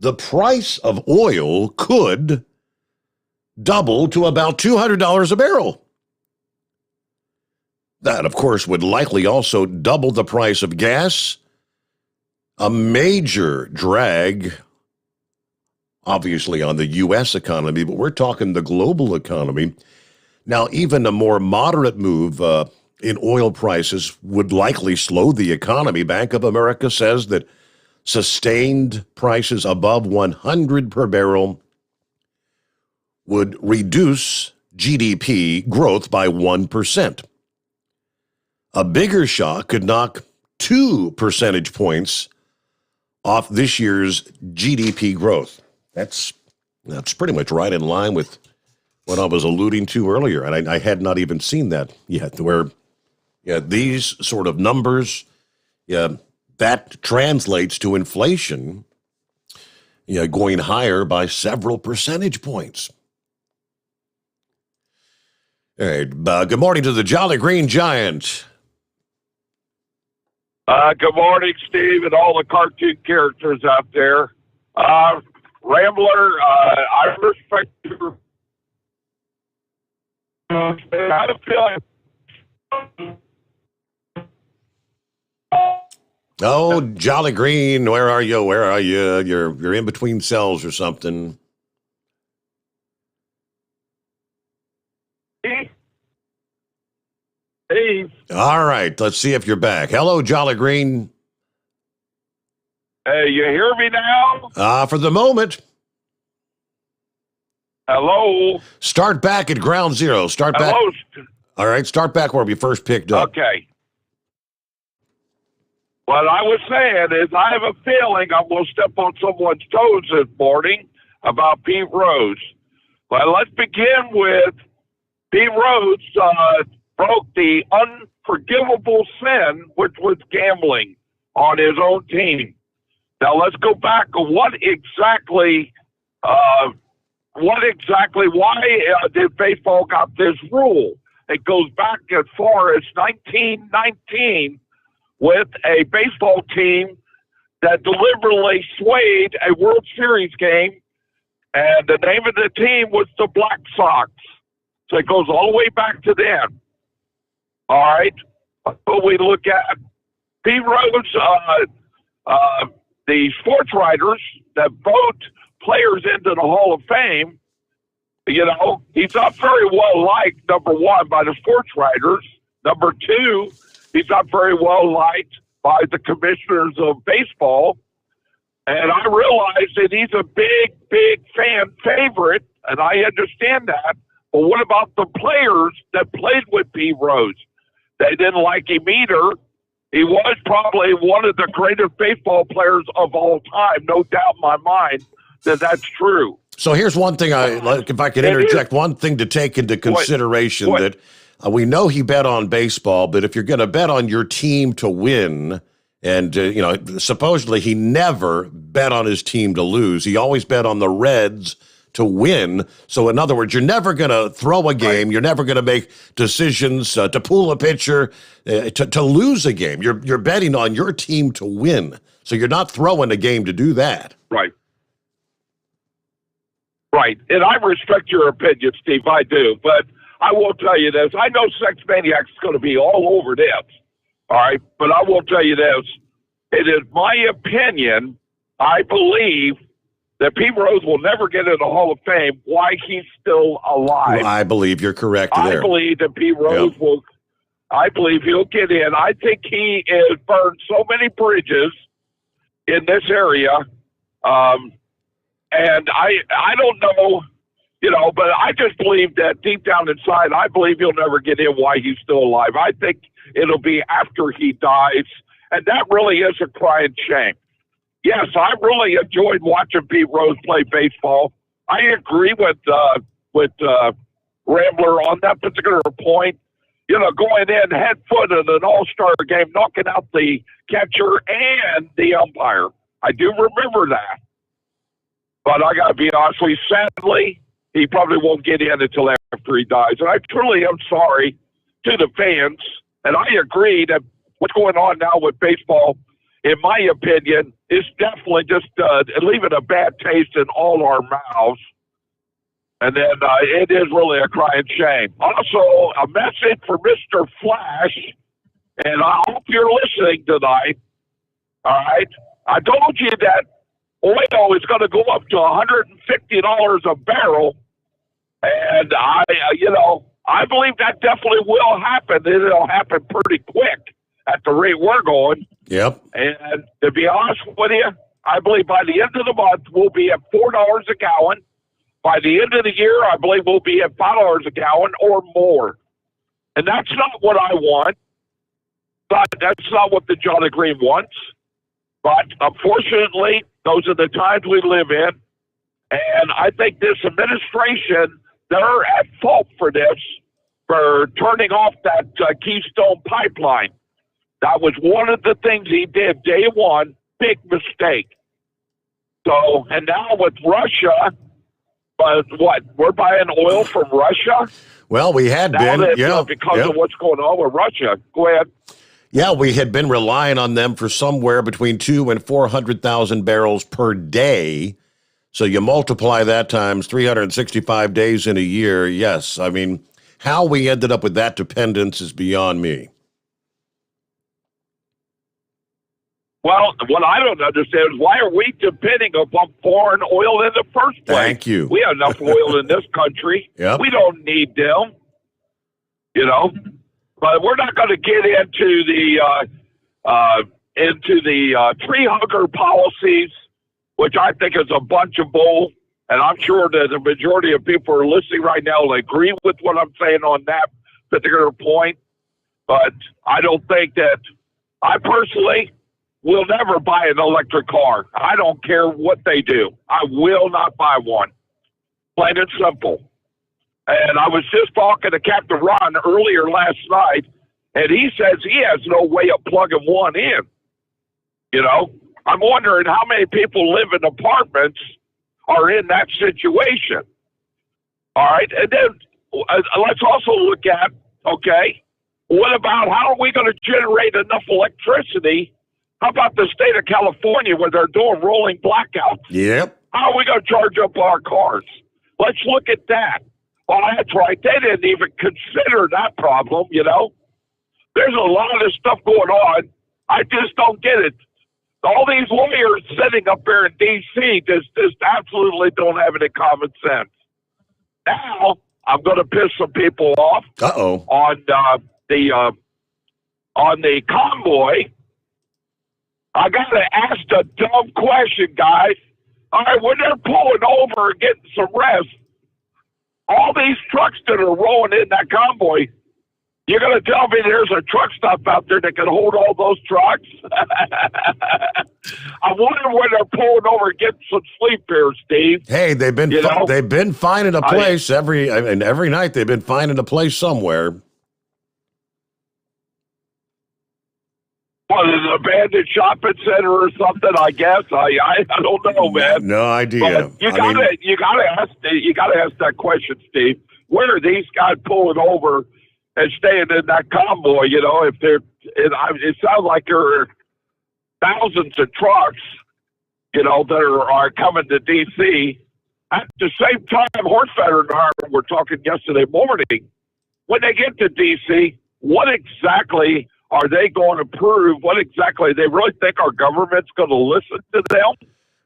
the price of oil could double to about $200 a barrel. That, of course, would likely also double the price of gas, a major drag, obviously, on the U.S. economy, but we're talking the global economy. Now, even a more moderate move in oil prices would likely slow the economy. Bank of America says that sustained prices above 100 per barrel would reduce GDP growth by 1%. A bigger shock could knock 2 percentage points off this year's GDP growth. That's pretty much right in line with what I was alluding to earlier, and I had not even seen that yet, where these sort of numbers, that translates to inflation going higher by several percentage points. All right, good morning to the Jolly Green Giant. Good morning, Steve, and all the cartoon characters out there. Rambler, I respect your... I had a feeling... Oh, Jolly Green, where are you? Where are you? You're in between cells or something. Steve. All right, let's see if you're back. Hello, Jolly Green. Hey, you hear me now? For the moment. Hello? Start back at ground zero. Start back. Hello? All right, start back where we first picked up. Okay. What I was saying is I have a feeling I'm going to step on someone's toes this morning about Pete Rose. Well, let's begin with Pete Rose broke the unforgivable sin, which was gambling on his own team. Now let's go back to why did baseball got this rule? It goes back as far as 1919 with a baseball team that deliberately swayed a World Series game, and the name of the team was the Black Sox. So it goes all the way back to then. All right. But we look at Pete Rose, the sports writers that vote players into the Hall of Fame, he's not very well liked, number one, by the sports writers. Number two, he's not very well liked by the commissioners of baseball. And I realize that he's a big, big fan favorite, and I understand that. But what about the players that played with Pete Rose? They didn't like him either. He was probably one of the greatest baseball players of all time, no doubt in my mind that that's true. So here's one thing, if I could interject, one thing to take into consideration that we know he bet on baseball, but if you're going to bet on your team to win, and supposedly he never bet on his team to lose. He always bet on the Reds to win. So in other words, you're never going to throw a game. Right. You're never going to make decisions to pull a pitcher, to lose a game. You're betting on your team to win. So you're not throwing a game to do that. Right. Right. And I respect your opinion, Steve. I do. But I will tell you this. I know Sex Maniac's going to be all over this. All right. But I will tell you this. It is my opinion. I believe that Pete Rose will never get in the Hall of Fame. Why he's still alive. Well, I believe you're correct there. I believe that Pete Rose will. I believe he'll get in. I think he has burned so many bridges in this area. And I don't know, but I just believe that deep down inside, I believe he'll never get in why he's still alive. I think it'll be after he dies. And that really is a crying shame. Yes, I really enjoyed watching Pete Rose play baseball. I agree with Rambler on that particular point. Going in head foot in an all-star game, knocking out the catcher and the umpire. I do remember that. But I got to be honest with you, sadly, he probably won't get in until after he dies. And I truly am sorry to the fans. And I agree that what's going on now with baseball, in my opinion, is definitely just leaving a bad taste in all our mouths. And then it is really a crying shame. Also, a message for Mr. Flash, and I hope you're listening tonight. All right? I told you that oil is going to go up to $150 a barrel, and I believe that definitely will happen. It'll happen pretty quick at the rate we're going. Yep. And to be honest with you, I believe by the end of the month, we'll be at $4 a gallon. By the end of the year, I believe we'll be at $5 a gallon or more. And that's not what I want. But that's not what the John Green wants. But unfortunately, those are the times we live in. And I think this administration, they're at fault for this, for turning off that Keystone pipeline. That was one of the things he did day one. Big mistake. So, and now with Russia, but we're buying oil from Russia? Well, we had now been, because of what's going on with Russia. Go ahead. Yeah, we had been relying on them for somewhere between 200,000 and 400,000 barrels per day. So you multiply that times 365 days in a year. Yes, I mean, how we ended up with that dependence is beyond me. Well, what I don't understand is why are we depending upon foreign oil in the first place? Thank you. We have enough oil in this country. Yep. We don't need them, But we're not going to get into the tree hugger policies, which I think is a bunch of bull. And I'm sure that the majority of people who are listening right now will agree with what I'm saying on that particular point. But I don't think that I personally will never buy an electric car. I don't care what they do. I will not buy one. Plain and simple. And I was just talking to Captain Ron earlier last night, and he says he has no way of plugging one in. I'm wondering how many people live in apartments are in that situation. All right. And then let's also look at, what about how are we going to generate enough electricity? How about the state of California where they're doing rolling blackouts? Yep. How are we going to charge up our cars? Let's look at that. Oh, that's right. They didn't even consider that problem, There's a lot of stuff going on. I just don't get it. All these lawyers sitting up there in D.C. just absolutely don't have any common sense. Now, I'm going to piss some people off. Uh-oh. On the convoy. I got to ask a dumb question, guys. All right, when they're pulling over and getting some rest, all these trucks that are rolling in that convoy, you're going to tell me there's a truck stop out there that can hold all those trucks? I wonder when they're pulling over and getting some sleep here, Steve. Hey, they've been finding a place every night. They've been finding a place somewhere. What, an abandoned shopping center or something? I guess I don't know, man. No idea. But you gotta ask that question, Steve. Where are these guys pulling over and staying in that convoy? If it sounds like there are thousands of trucks, that are coming to D.C. At the same time, Horfeder and I were talking yesterday morning. When they get to D.C., what exactly are they going to prove? What exactly? They really think our government's going to listen to them?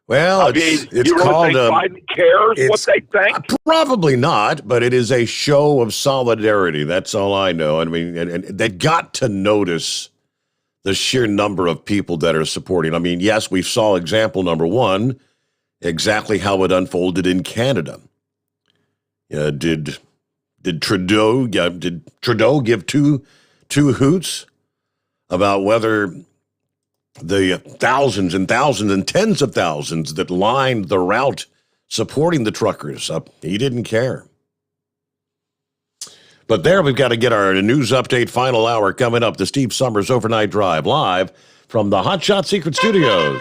Well, it's you really called think Biden cares what they think? Probably not, but it is a show of solidarity. That's all I know. I mean, and they got to notice the sheer number of people that are supporting. I mean, yes, we saw example number one, exactly how it unfolded in Canada. Did Trudeau give two hoots about whether the thousands and thousands and tens of thousands that lined the route supporting the truckers? He didn't care. But there, we've got to get our news update final hour coming up. The Steve Sommers Overnight Drive, live from the Hot Shot Secret Studios.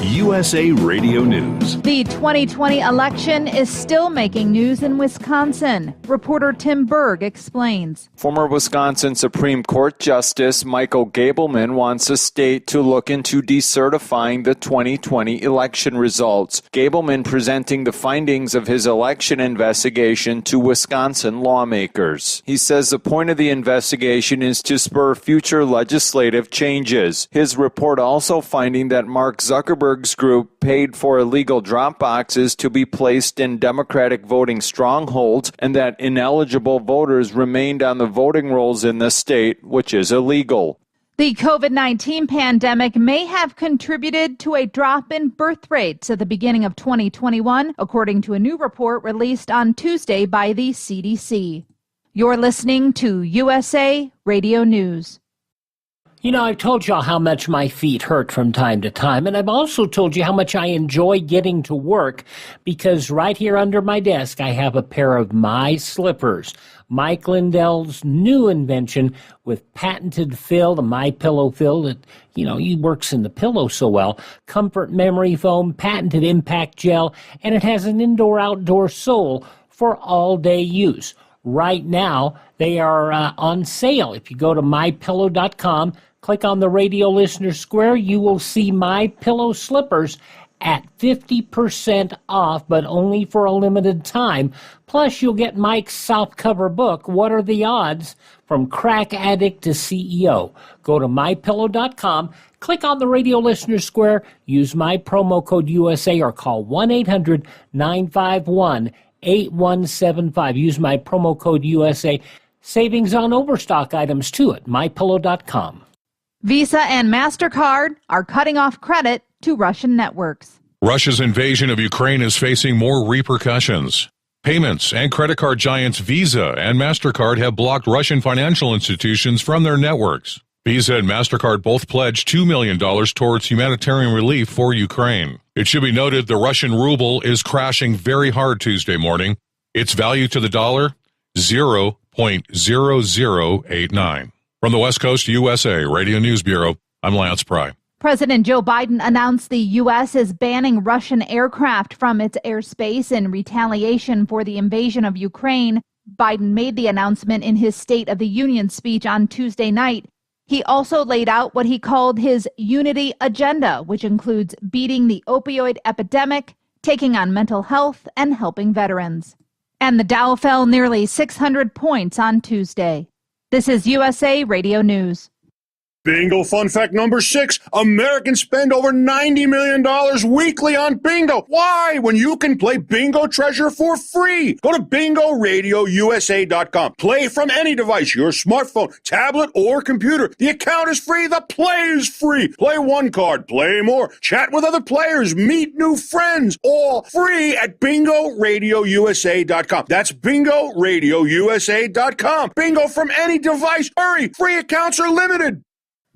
USA Radio News. The 2020 election is still making news in Wisconsin. Reporter Tim Berg explains. Former Wisconsin Supreme Court Justice Michael Gableman wants the state to look into decertifying the 2020 election results. Gableman presenting the findings of his election investigation to Wisconsin lawmakers. He says the point of the investigation is to spur future legislative changes. His report also finding that Mark Zuckerberg's group paid for illegal drop boxes to be placed in Democratic voting strongholds and that ineligible voters remained on the voting rolls in the state, which is illegal. The COVID-19 pandemic may have contributed to a drop in birth rates at the beginning of 2021, according to a new report released on Tuesday by the CDC. You're listening to USA Radio News. You know, I've told y'all how much my feet hurt from time to time, and I've also told you how much I enjoy getting to work because right here under my desk I have a pair of my slippers. Mike Lindell's new invention with patented fill, the My Pillow fill that, he works in the pillow so well, comfort memory foam, patented impact gel, and it has an indoor-outdoor sole for all-day use. Right now, they are on sale. If you go to mypillow.com, click on the radio listener square, you will see My Pillow slippers at 50% off, but only for a limited time. Plus, you'll get Mike's softcover book, What Are the Odds? From Crack Addict to CEO. Go to mypillow.com, click on the radio listener square, use my promo code USA or call 1-800-951-8175. Use my promo code USA. Savings on overstock items too at mypillow.com. Visa and MasterCard are cutting off credit to Russian networks. Russia's invasion of Ukraine is facing more repercussions. Payments and credit card giants Visa and MasterCard have blocked Russian financial institutions from their networks. Visa and MasterCard both pledged $2 million towards humanitarian relief for Ukraine. It should be noted the Russian ruble is crashing very hard Tuesday morning. Its value to the dollar, 0.0089. From the West Coast USA Radio News Bureau, I'm Lance Pry. President Joe Biden announced the U.S. is banning Russian aircraft from its airspace in retaliation for the invasion of Ukraine. Biden made the announcement in his State of the Union speech on Tuesday night. He also laid out what he called his unity agenda, which includes beating the opioid epidemic, taking on mental health, and helping veterans. And the Dow fell nearly 600 points on Tuesday. This is USA Radio News. Bingo fun fact number 6. Americans spend over $90 million weekly on bingo. Why? When you can play Bingo Treasure for free. Go to bingoRadioUSA.com. Play from any device, your smartphone, tablet, or computer. The account is free. The play is free. Play one card, play more. Chat with other players. Meet new friends. All free at bingoRadioUSA.com. That's bingoRadioUSA.com. Bingo from any device. Hurry. Free accounts are limited.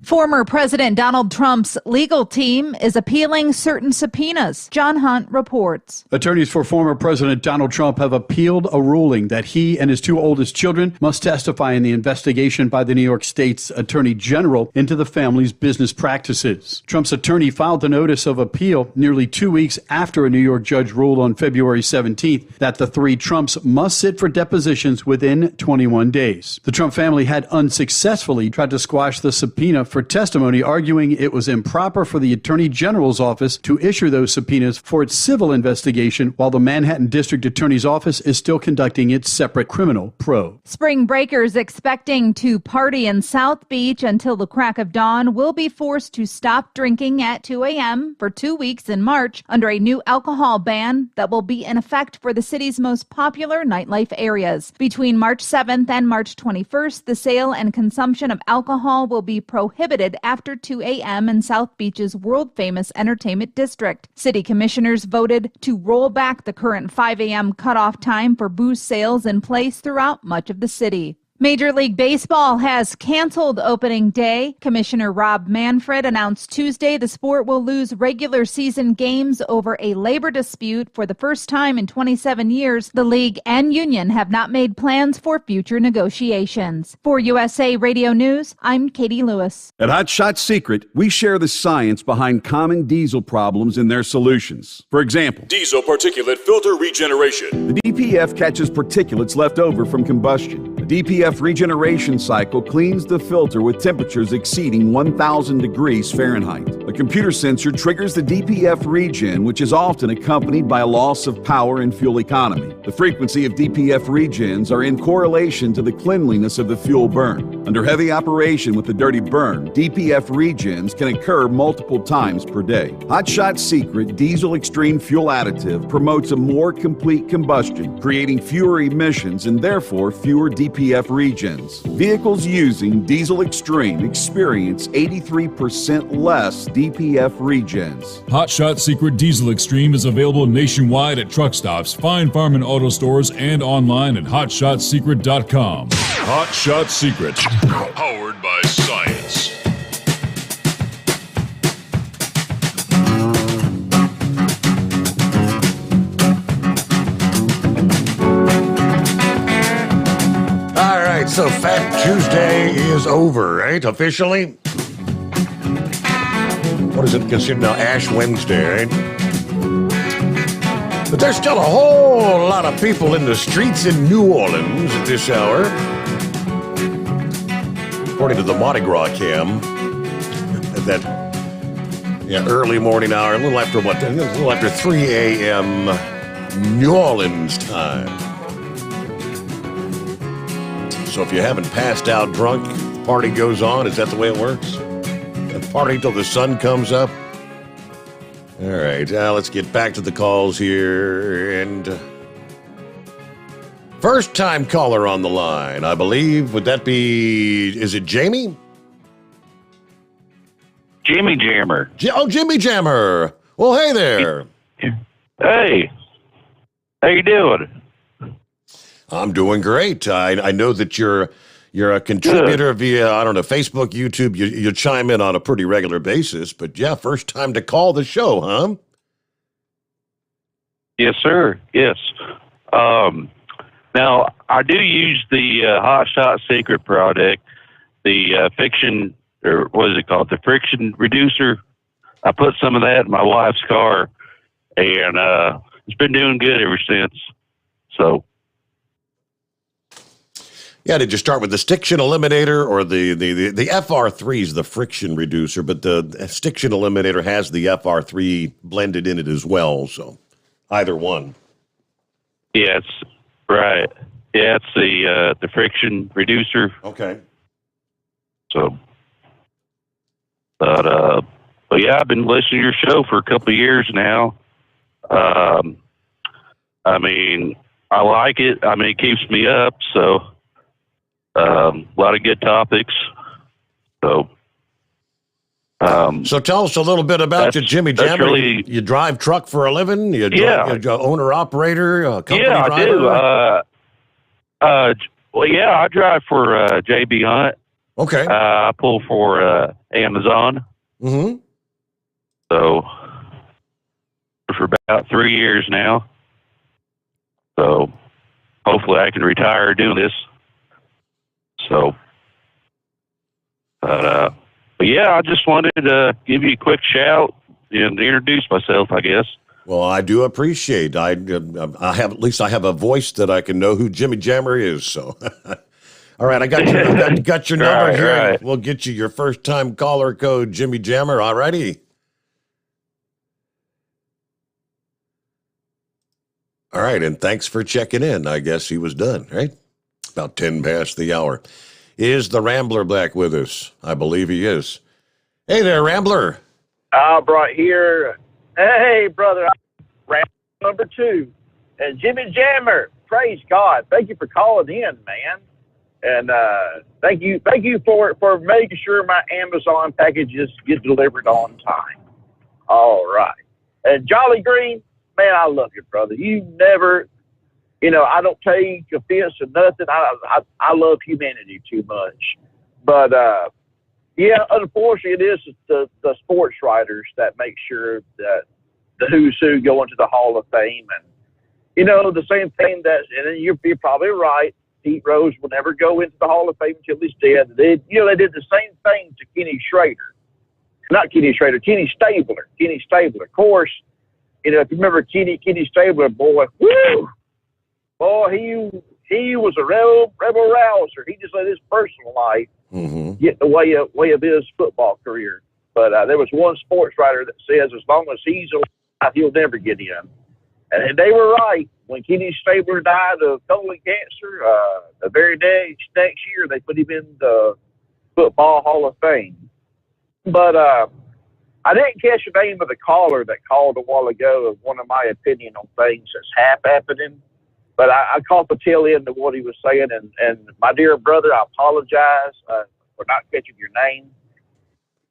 Former President Donald Trump's legal team is appealing certain subpoenas. John Hunt reports. Attorneys for former President Donald Trump have appealed a ruling that he and his 2 oldest children must testify in the investigation by the New York State's Attorney General into the family's business practices. Trump's attorney filed the notice of appeal nearly 2 weeks after a New York judge ruled on February 17th that the 3 Trumps must sit for depositions within 21 days. The Trump family had unsuccessfully tried to squash the subpoena for testimony, arguing it was improper for the Attorney General's office to issue those subpoenas for its civil investigation, while the Manhattan District Attorney's office is still conducting its separate criminal probe. Spring breakers expecting to party in South Beach until the crack of dawn will be forced to stop drinking at 2 a.m. for 2 weeks in March under a new alcohol ban that will be in effect for the city's most popular nightlife areas. Between March 7th and March 21st, the sale and consumption of alcohol will be prohibited after 2 a.m. in South Beach's world-famous entertainment district. City commissioners voted to roll back the current 5 a.m. cutoff time for booze sales in place throughout much of the city. Major League Baseball has canceled opening day. Commissioner Rob Manfred announced Tuesday the sport will lose regular season games over a labor dispute for the first time in 27 years. The league and union have not made plans for future negotiations. For USA Radio News, I'm Katie Lewis. At Hot Shot Secret, we share the science behind common diesel problems and their solutions. For example, Diesel particulate filter regeneration. the DPF catches particulates left over from combustion. The DPF regeneration cycle cleans the filter with temperatures exceeding 1,000 degrees Fahrenheit. A computer sensor triggers the DPF regen, which is often accompanied by a loss of power and fuel economy. The frequency of DPF regens are in correlation to the cleanliness of the fuel burn. Under heavy operation with a dirty burn, DPF regens can occur multiple times per day. Hot Shot Secret Diesel Extreme Fuel Additive promotes a more complete combustion, creating fewer emissions and therefore fewer DPF regens. Vehicles using Diesel Extreme experience 83% less DPF regens. Hot Shot Secret Diesel Extreme is available nationwide at truck stops, fine farm and auto stores, and online at hotshotsecret.com. Hot Shot Secret, powered by science. So Fat Tuesday is over, right? Officially? What is it considered now? Ash Wednesday, right? But there's still a whole lot of people in the streets in New Orleans at this hour. According to the Mardi Gras cam, at that early morning hour, a little after 3 a.m. New Orleans time. So if you haven't passed out drunk, the party goes on. Is that the way it works? A party till the sun comes up? All right, let's get back to the calls here. And first time caller on the line, I believe. Would that be, is it Jamie? Jimmy Jammer. Jimmy Jammer. Well, hey there. Hey. How you doing? I'm doing great. I know that you're a contributor via, I don't know, Facebook, YouTube. You chime in on a pretty regular basis. But yeah, first time to call the show, huh? Yes, sir. Yes. Now, I do use the Hot Shot Secret product, the fiction, or what is it called? The friction reducer. I put some of that in my wife's car, and it's been doing good ever since. So. Yeah, did you start with the Stiction Eliminator or the FR3 is the friction reducer, but the Stiction Eliminator has the FR3 blended in it as well, so either one. Yeah, it's right. Yeah, it's the friction reducer. Okay. So, but yeah, I've been listening to your show for a couple of years now. I mean, I like it. I mean, it keeps me up, so. A lot of good topics. So tell us a little bit about you, Jimmy Jammer. Really, you drive truck for a living? You're owner-operator, company driver? I do. Well, yeah, I drive for JB Hunt. Okay. I pull for Amazon. Mm-hmm. So for about 3 years now. So hopefully I can retire doing this. So, but yeah, I just wanted to give you a quick shout and introduce myself, I guess. Well, I do appreciate. I have, at least I have a voice that I can know who Jimmy Jammer is. So, All right, I got your number Right, here. right. We'll get you your first-time caller code, Jimmy Jammer. All righty. All right, and thanks for checking in. I guess he was done, right? About 10 past the hour. Is the Rambler back with us? I believe he is. Hey there, Rambler. Right here. Hey, brother. Rambler number 2. And Jimmy Jammer, praise God. Thank you for calling in, man. And thank you for making sure my Amazon packages get delivered on time. All right. And Jolly Green, man, I love you, brother. You never, I don't take offense to nothing. I love humanity too much. But, yeah, unfortunately, it is the sports writers that make sure that the who's who go into the Hall of Fame. And, the same thing and you're probably right, Pete Rose will never go into the Hall of Fame until he's dead. They did the same thing to Kenny Stabler. Kenny Stabler. Of course, if you remember Kenny Stabler, boy, he was a rebel rouser. He just let his personal life get in the way of his football career. But there was one sports writer that says as long as he's alive, he'll never get in. And they were right. When Kenny Stabler died of colon cancer, the very next year they put him in the Football Hall of Fame. But I didn't catch the name of the caller that called a while ago of one of my opinion on things that's happening. But I caught the tail end of what he was saying. And my dear brother, I apologize for not catching your name.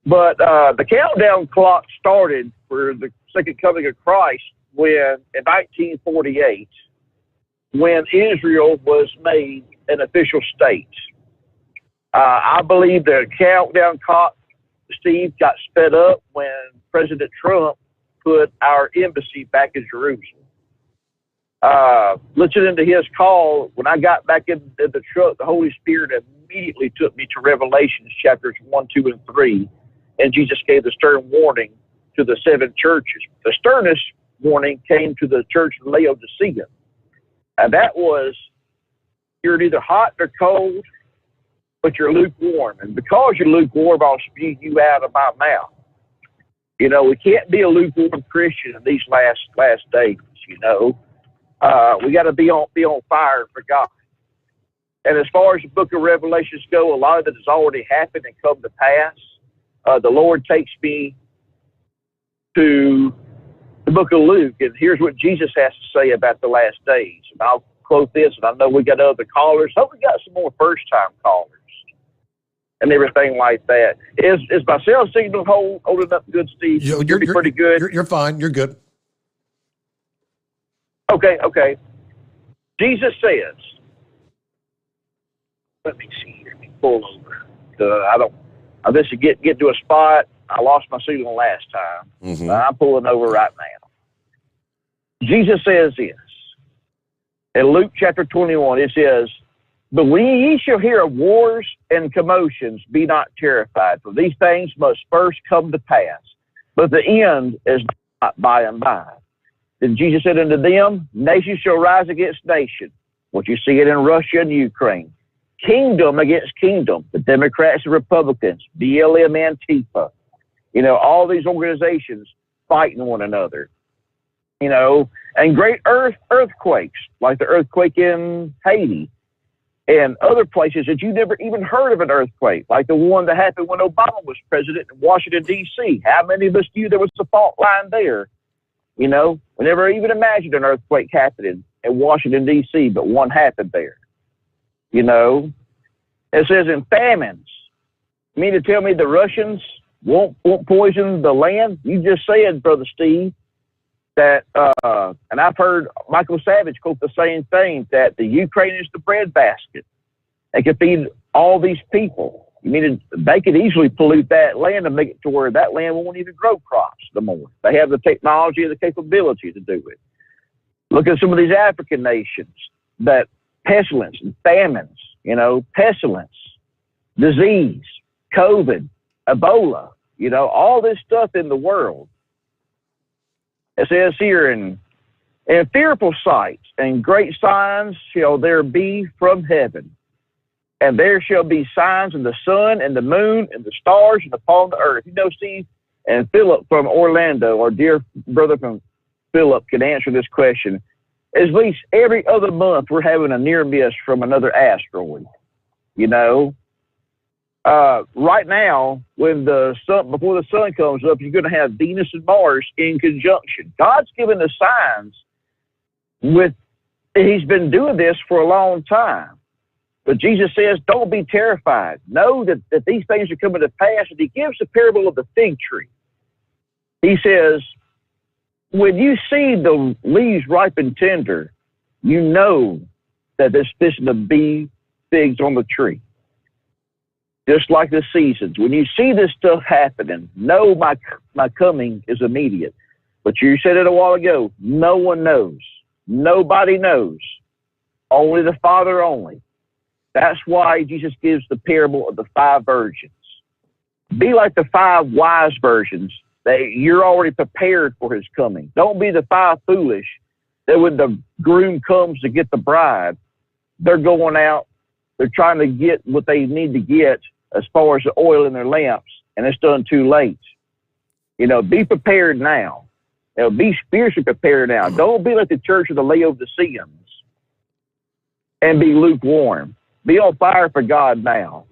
But the countdown clock started for the second coming of Christ in 1948, when Israel was made an official state. I believe the countdown clock, Steve, got sped up when President Trump put our embassy back in Jerusalem. Listening to his call, when I got back in the truck, the Holy Spirit immediately took me to Revelations chapters 1, 2, and 3, and Jesus gave the stern warning to the 7 churches. The sternest warning came to the church of Laodicea, and that was, you're neither hot nor cold, but you're lukewarm. And because you're lukewarm, I'll spew you out of my mouth. We can't be a lukewarm Christian in these last days. We got to be on fire for God. And as far as the book of Revelations go, a lot of it has already happened and come to pass. The Lord takes me to the book of Luke, and here's what Jesus has to say about the last days. And I'll quote this, and I know we got other callers. Hope we got some more first-time callers and everything like that. Is my cell signal holding up good, Steve? You're pretty good. You're fine. You're good. Okay. Jesus says, let me see here. Let me pull over. I just get to a spot. I lost my signal last time. I'm pulling over right now. Jesus says this. In Luke chapter 21, it says, but when ye shall hear of wars and commotions, be not terrified, for these things must first come to pass. But the end is not by and by. Then Jesus said unto them, nation shall rise against nation. What you see it in Russia and Ukraine. Kingdom against kingdom. The Democrats and Republicans, BLM, Antifa. All these organizations fighting one another. And great earthquakes, like the earthquake in Haiti and other places that you never even heard of an earthquake, like the one that happened when Obama was president in Washington, D.C. How many of us knew there was a fault line there? We never even imagined an earthquake happening in Washington, D.C., but one happened there. It says in famines. You mean to tell me the Russians won't poison the land? You just said, Brother Steve, that, and I've heard Michael Savage quote the same thing, that the Ukraine is the breadbasket. They can feed all these people. You mean they could easily pollute that land and make it to where that land won't even grow crops no more. They have the technology and the capability to do it. Look at some of these African nations, that pestilence and famines, pestilence, disease, COVID, Ebola, all this stuff in the world. It says here, in fearful sights and great signs shall there be from heaven. And there shall be signs in the sun and the moon and the stars and upon the earth. You know, Steve and Philip from Orlando, our dear brother from Philip, can answer this question. At least every other month, we're having a near miss from another asteroid. You know, right now, when before the sun comes up, you're going to have Venus and Mars in conjunction. God's given us signs. He's been doing this for a long time. But Jesus says, don't be terrified. Know that these things are coming to pass. And he gives the parable of the fig tree. He says, when you see the leaves ripen tender, you know that there's fishing to be figs on the tree. Just like the seasons. When you see this stuff happening, know my coming is immediate. But you said it a while ago, no one knows. Nobody knows. Only the Father only. That's why Jesus gives the parable of the 5 virgins. Be like the 5 wise virgins. You're already prepared for his coming. Don't be the 5 foolish that when the groom comes to get the bride, they're going out, they're trying to get what they need to get as far as the oil in their lamps, and it's done too late. You know, be prepared now. You know, be spiritually prepared now. Don't be like the church of the Laodiceans and be lukewarm. Be on fire for God now.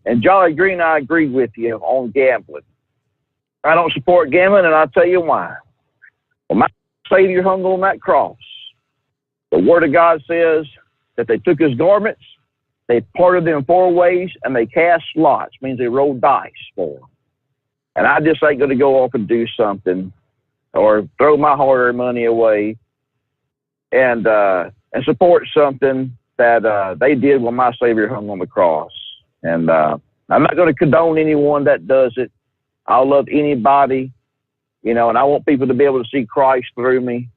And Jolly Green, I agree with you on gambling. I don't support gambling, and I'll tell you why. When my Savior hung on that cross, the Word of God says that they took his garments, they parted them 4 ways, and they cast lots, means they rolled dice for him. And I just ain't going to go off and do something or throw my hard-earned money away and support something that they did when my Savior hung on the cross. And I'm not going to condone anyone that does it. I'll love anybody, you know, and I want people to be able to see Christ through me,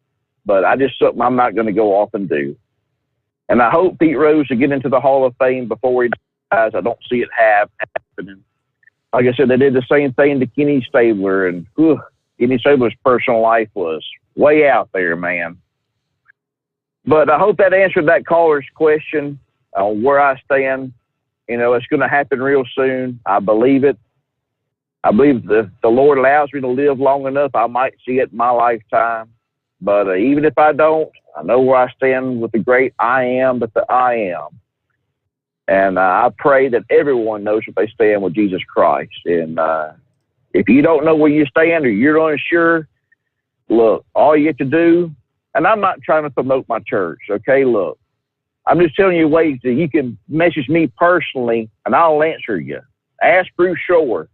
but I just something I'm not going to go off and do. And I hope Pete Rose to get into the Hall of Fame before he dies. I don't see it happening. Like I said, they did the same thing to Kenny Stabler, and Kenny Stabler's personal life was way out there, man. But I hope that answered that caller's question on where I stand. You know, it's going to happen real soon. I believe it. I believe if the Lord allows me to live long enough, I might see it in my lifetime. But even if I don't, I know where I stand with the great I am that the I am. And I pray that everyone knows where they stand with Jesus Christ. And if you don't know where you stand or you're unsure, look, all you have to do, and I'm not trying to promote my church, okay? Look, I'm just telling you ways that you can message me personally, and I'll answer you. Ask Bruce Shore.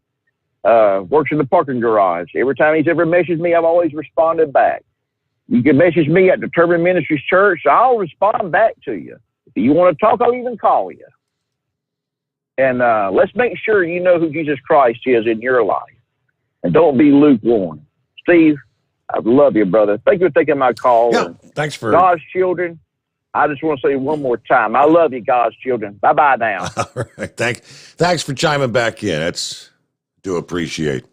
Works in the parking garage. Every time he's ever messaged me, I've always responded back. You can message me at Determined Ministries Church. I'll respond back to you. If you want to talk, I'll even call you. And let's make sure you know who Jesus Christ is in your life. And don't be lukewarm. Steve, I love you, brother. Thank you for taking my call. Yeah, thanks for... God's children, I just want to say one more time, I love you, God's children. Bye-bye now. All right. Thanks for chiming back in. Do appreciate.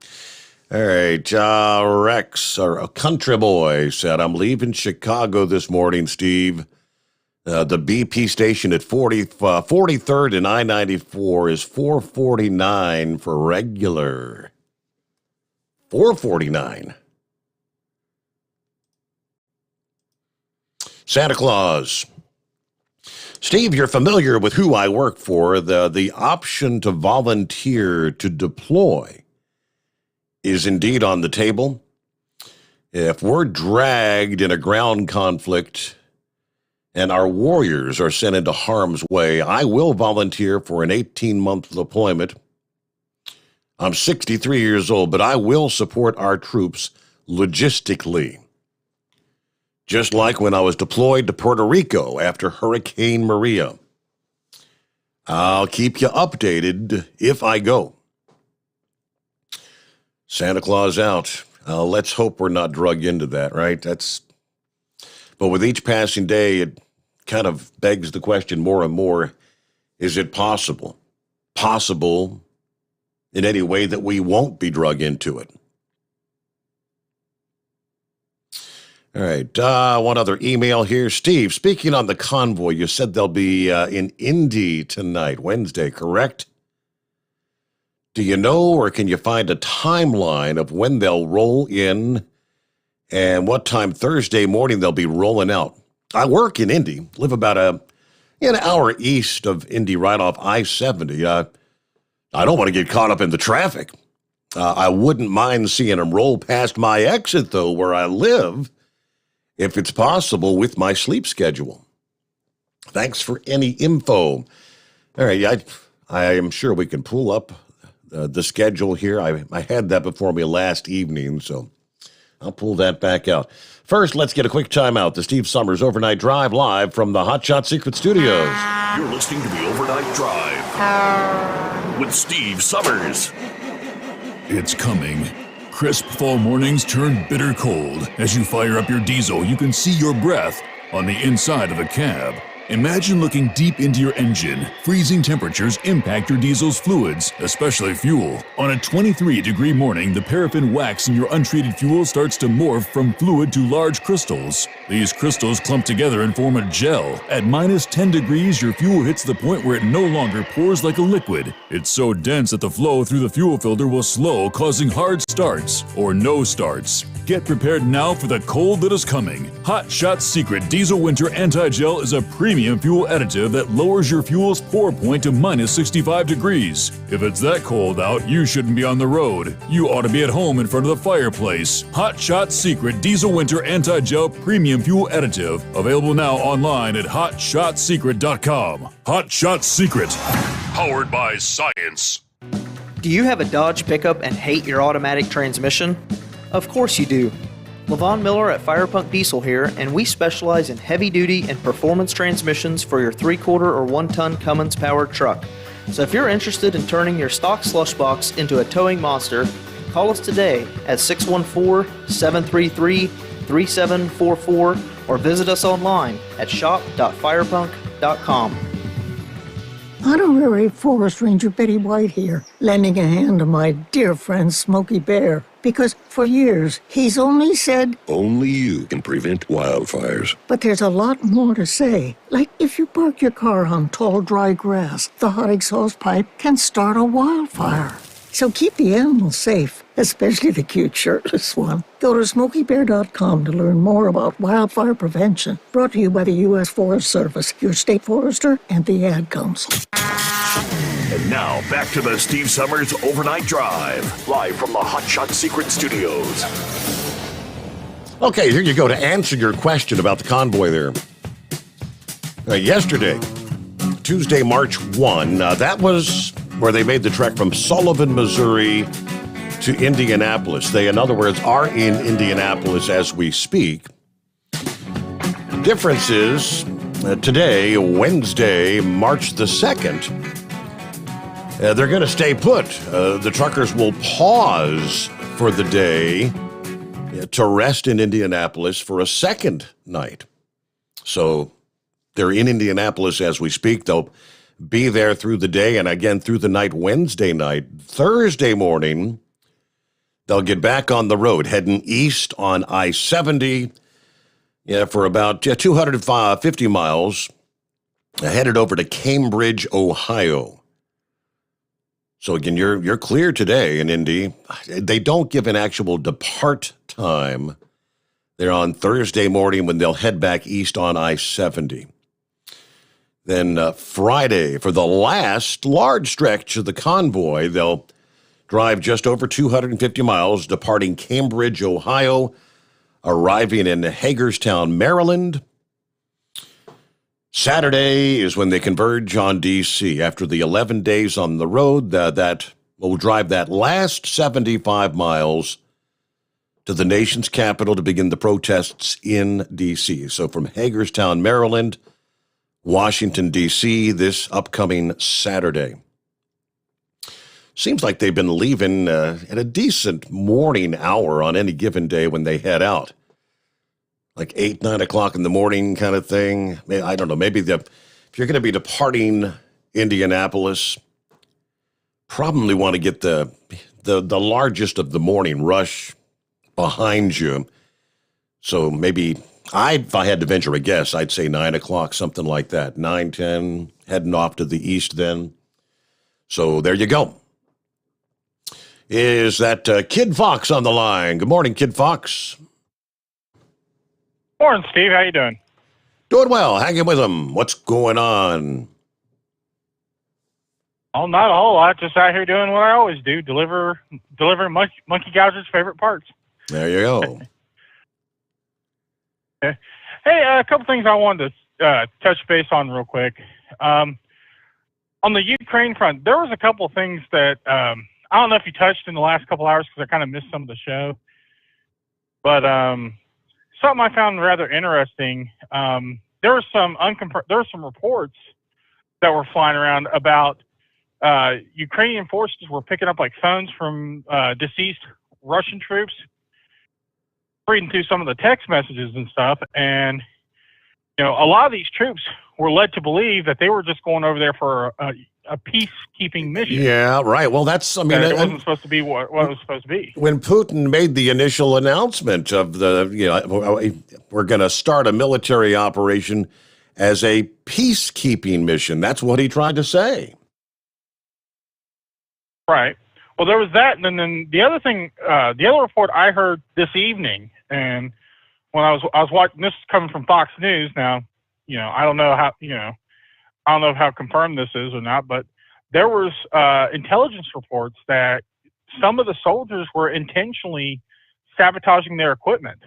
All right, Rex, or a country boy, said, I'm leaving Chicago this morning, Steve. The BP station at 43rd and I-94 is $4.49 for regular. $4.49. Santa Claus. Steve, you're familiar with who I work for. The option to volunteer to deploy is indeed on the table. If we're dragged in a ground conflict and our warriors are sent into harm's way, I will volunteer for an 18-month deployment. I'm 63 years old, but I will support our troops logistically. Just like when I was deployed to Puerto Rico after Hurricane Maria. I'll keep you updated if I go. Santa Claus out. Let's hope we're not drug into that, right? But with each passing day, it kind of begs the question more and more, is it possible? Possible in any way that we won't be drug into it? All right, one other email here. Steve, speaking on the convoy, you said they'll be in Indy tonight, Wednesday, correct? Do you know or can you find a timeline of when they'll roll in and what time Thursday morning they'll be rolling out? I work in Indy, live about an hour east of Indy, right off I-70. I don't want to get caught up in the traffic. I wouldn't mind seeing them roll past my exit, though, where I live, if it's possible, with my sleep schedule. Thanks for any info. All right, I am sure we can pull up the schedule here. I had that before me last evening, so I'll pull that back out. First, let's get a quick timeout. The Steve Sommers Overnight Drive live from the Hot Shot Secret Studios. You're listening to the Overnight Drive with Steve Sommers. It's coming. Crisp fall mornings turn bitter cold. As you fire up your diesel, you can see your breath on the inside of the cab. Imagine looking deep into your engine. Freezing temperatures impact your diesel's fluids, especially fuel. On a 23-degree morning, the paraffin wax in your untreated fuel starts to morph from fluid to large crystals. These crystals clump together and form a gel. At minus 10 degrees, your fuel hits the point where it no longer pours like a liquid. It's so dense that the flow through the fuel filter will slow, causing hard starts or no starts. Get prepared now for the cold that is coming. Hot Shot Secret Diesel Winter Anti-Gel is a premium fuel additive that lowers your fuel's pour point to minus 65 degrees. If it's that cold out, you shouldn't be on the road. You ought to be at home in front of the fireplace. Hot Shot Secret Diesel Winter Anti-Gel Premium Fuel Additive. Available now online at hotshotsecret.com. Hot Shot Secret. Powered by science. Do you have a Dodge pickup and hate your automatic transmission? Of course you do. LaVon Miller at Firepunk Diesel here, and we specialize in heavy-duty and performance transmissions for your 3-quarter or 1-ton Cummins-powered truck. So if you're interested in turning your stock slush box into a towing monster, call us today at 614-733-3744 or visit us online at shop.firepunk.com. Honorary Forest Ranger Betty White here, lending a hand to my dear friend Smokey Bear. Because for years, he's only said, only you can prevent wildfires. But there's a lot more to say. Like if you park your car on tall, dry grass, the hot exhaust pipe can start a wildfire. So keep the animals safe, especially the cute shirtless one. Go to SmokeyBear.com to learn more about wildfire prevention. Brought to you by the U.S. Forest Service, your state forester, and the Ad Council. And now, back to the Steve Sommers Overnight Drive, live from the Hot Shot Secret Studios. Okay, here you go to answer your question about the convoy there. Yesterday, Tuesday, March 1, that was where they made the trek from Sullivan, Missouri to Indianapolis. They, in other words, are in Indianapolis as we speak. Difference is, today, Wednesday, March the 2nd, they're going to stay put. The truckers will pause for the day to rest in Indianapolis for a second night. So they're in Indianapolis as we speak. They'll be there through the day and again through the night Wednesday night. Thursday morning, they'll get back on the road, heading east on I-70 for about 250 miles, headed over to Cambridge, Ohio. So again, you're clear today in Indy. They don't give an actual depart time. They're on Thursday morning when they'll head back east on I-70. Then Friday, for the last large stretch of the convoy, they'll drive just over 250 miles, departing Cambridge, Ohio, arriving in Hagerstown, Maryland. Saturday is when they converge on D.C. After the 11 days on the road, that will drive that last 75 miles to the nation's capital to begin the protests in D.C. So from Hagerstown, Maryland, Washington, D.C., this upcoming Saturday. Seems like they've been leaving at a decent morning hour on any given day when they head out. Like 8, 9 o'clock in the morning kind of thing. I don't know, maybe if you're going to be departing Indianapolis, probably want to get the largest of the morning rush behind you So maybe if I had to venture a guess, I'd say 9 o'clock, something like that. 9, 10, heading off to the east then. So there you go. Is that Kid Fox on the line? Good morning, Kid Fox. Morning, Steve. How you doing? Doing well. Hanging with him. What's going on? Oh, not a whole lot. Just out here doing what I always do: delivering Monkey Gouger's favorite parts. There you go. Okay. Hey, a couple things I wanted to touch base on real quick. On the Ukraine front, there was a couple things that I don't know if you touched in the last couple hours because I kind of missed some of the show. But something I found rather interesting. There were some reports that were flying around about Ukrainian forces were picking up like phones from deceased Russian troops, reading through some of the text messages and stuff, and a lot of these troops were led to believe that they were just going over there for a peacekeeping mission. Yeah, right. Well, it wasn't supposed to be what it was supposed to be. When Putin made the initial announcement of we're going to start a military operation as a peacekeeping mission, that's what he tried to say. Right. Well, there was that, and then the other thing, the other report I heard this evening, and when I was watching, this is coming from Fox News. Now, I don't know how confirmed this is or not, but there was intelligence reports that some of the soldiers were intentionally sabotaging their equipment.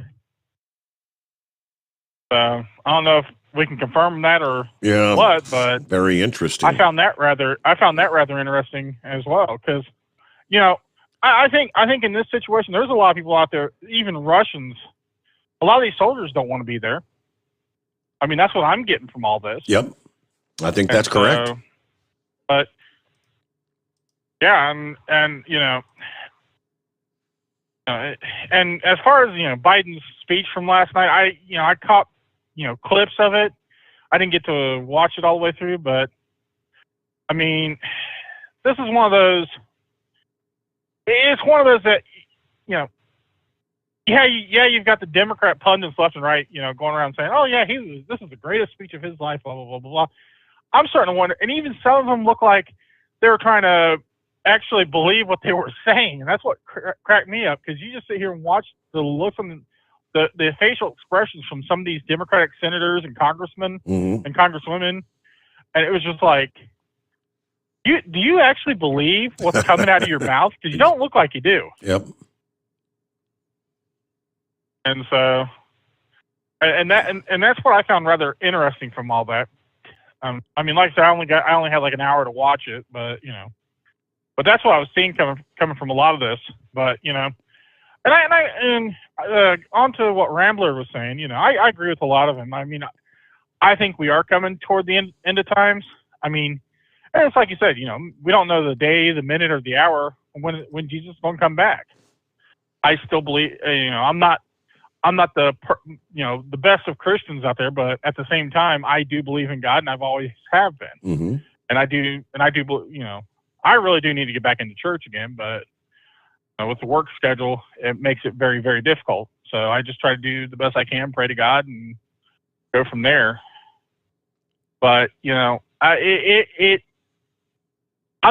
I don't know if we can confirm that or what, but very interesting. I found that rather interesting as well, because I think in this situation there's a lot of people out there, even Russians. A lot of these soldiers don't want to be there. I mean, that's what I'm getting from all this. Yep, I think that's correct. But yeah, and and as far as Biden's speech from last night, I caught clips of it. I didn't get to watch it all the way through, but I mean, this is one of those. It's one of those that you've got the Democrat pundits left and right, going around saying, "Oh yeah, this is the greatest speech of his life." Blah blah blah blah blah. I'm starting to wonder, and even some of them look like they were trying to actually believe what they were saying, and that's what cracked me up, because you just sit here and watch the looks on the facial expressions from some of these Democratic senators and congressmen and congresswomen, and it was just like, do you actually believe what's coming out of your mouth? Because you don't look like you do. Yep. And so, and that's what I found rather interesting from all that. I mean, like I said, I only had like an hour to watch it, but but that's what I was seeing coming from a lot of this. But and on to what Rambler was saying, I agree with a lot of him. I mean, I think we are coming toward the end of times. I mean, and it's like you said, we don't know the day, the minute, or the hour when Jesus is going to come back. I still believe, I'm not the best of Christians out there, but at the same time, I do believe in God, and I've always have been. Mm-hmm. And I do, I really do need to get back into church again, but with the work schedule, it makes it very, very difficult. So I just try to do the best I can, pray to God, and go from there. But I'm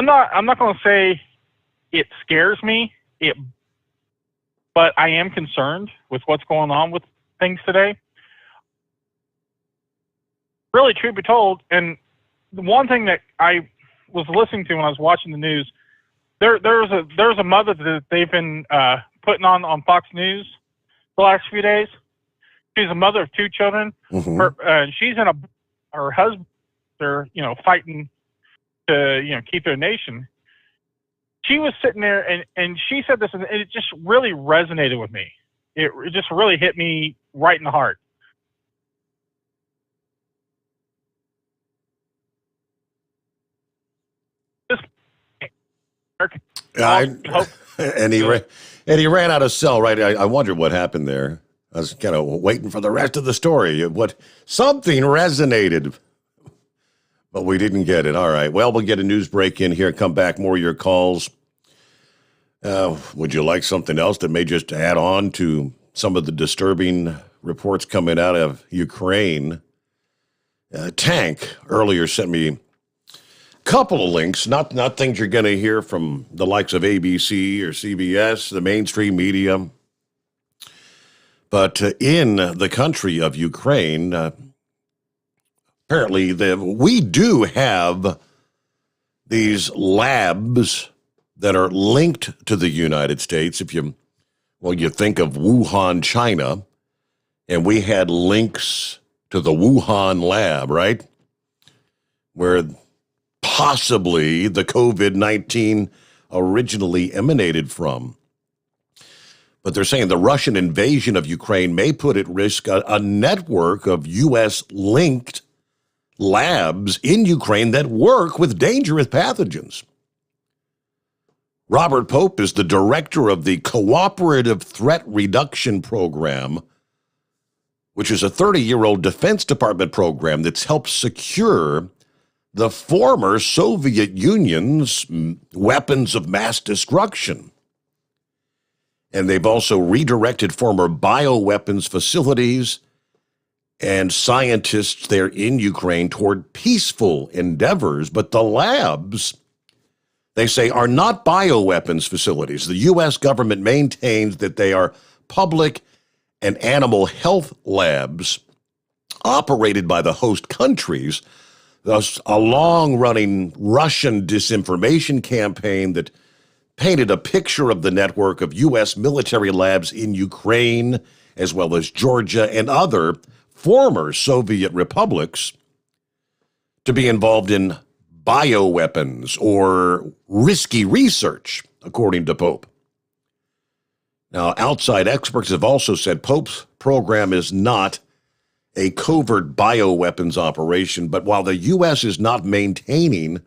not going to say it scares me. But I am concerned with what's going on with things today. Really, truth be told, and the one thing that I was listening to when I was watching the news, there's a mother that they've been putting on Fox News the last few days. She's a mother of 2 children. Mm-hmm. She's her husband. They're fighting to keep their nation. She was sitting there and she said this, and it just really resonated with me. It just really hit me right in the heart. And he ran out of cell, right? I wondered what happened there. I was kind of waiting for the rest of the story. Something resonated, but we didn't get it. All right. Well, we'll get a news break in here. Come back, more of your calls. Would you like something else that may just add on to some of the disturbing reports coming out of Ukraine. Tank earlier sent me a couple of links, not things you're going to hear from the likes of ABC or CBS, the mainstream media. But in the country of Ukraine, apparently we do have these labs that are linked to the United States. If you think of Wuhan, China, and we had links to the Wuhan lab, right? Where possibly the COVID-19 originally emanated from. But they're saying the Russian invasion of Ukraine may put at risk a network of U.S.-linked labs in Ukraine that work with dangerous pathogens. Robert Pope is the director of the Cooperative Threat Reduction Program, which is a 30-year-old Defense Department program that's helped secure the former Soviet Union's weapons of mass destruction. And they've also redirected former bioweapons facilities and scientists there in Ukraine toward peaceful endeavors. But the labs, they say, are not bioweapons facilities. The U.S. government maintains that they are public and animal health labs operated by the host countries. Thus, a long-running Russian disinformation campaign that painted a picture of the network of U.S. military labs in Ukraine, as well as Georgia and other former Soviet republics, to be involved in bioweapons or risky research, according to Pope. Now, outside experts have also said Pope's program is not a covert bioweapons operation, but while the U.S. is not maintaining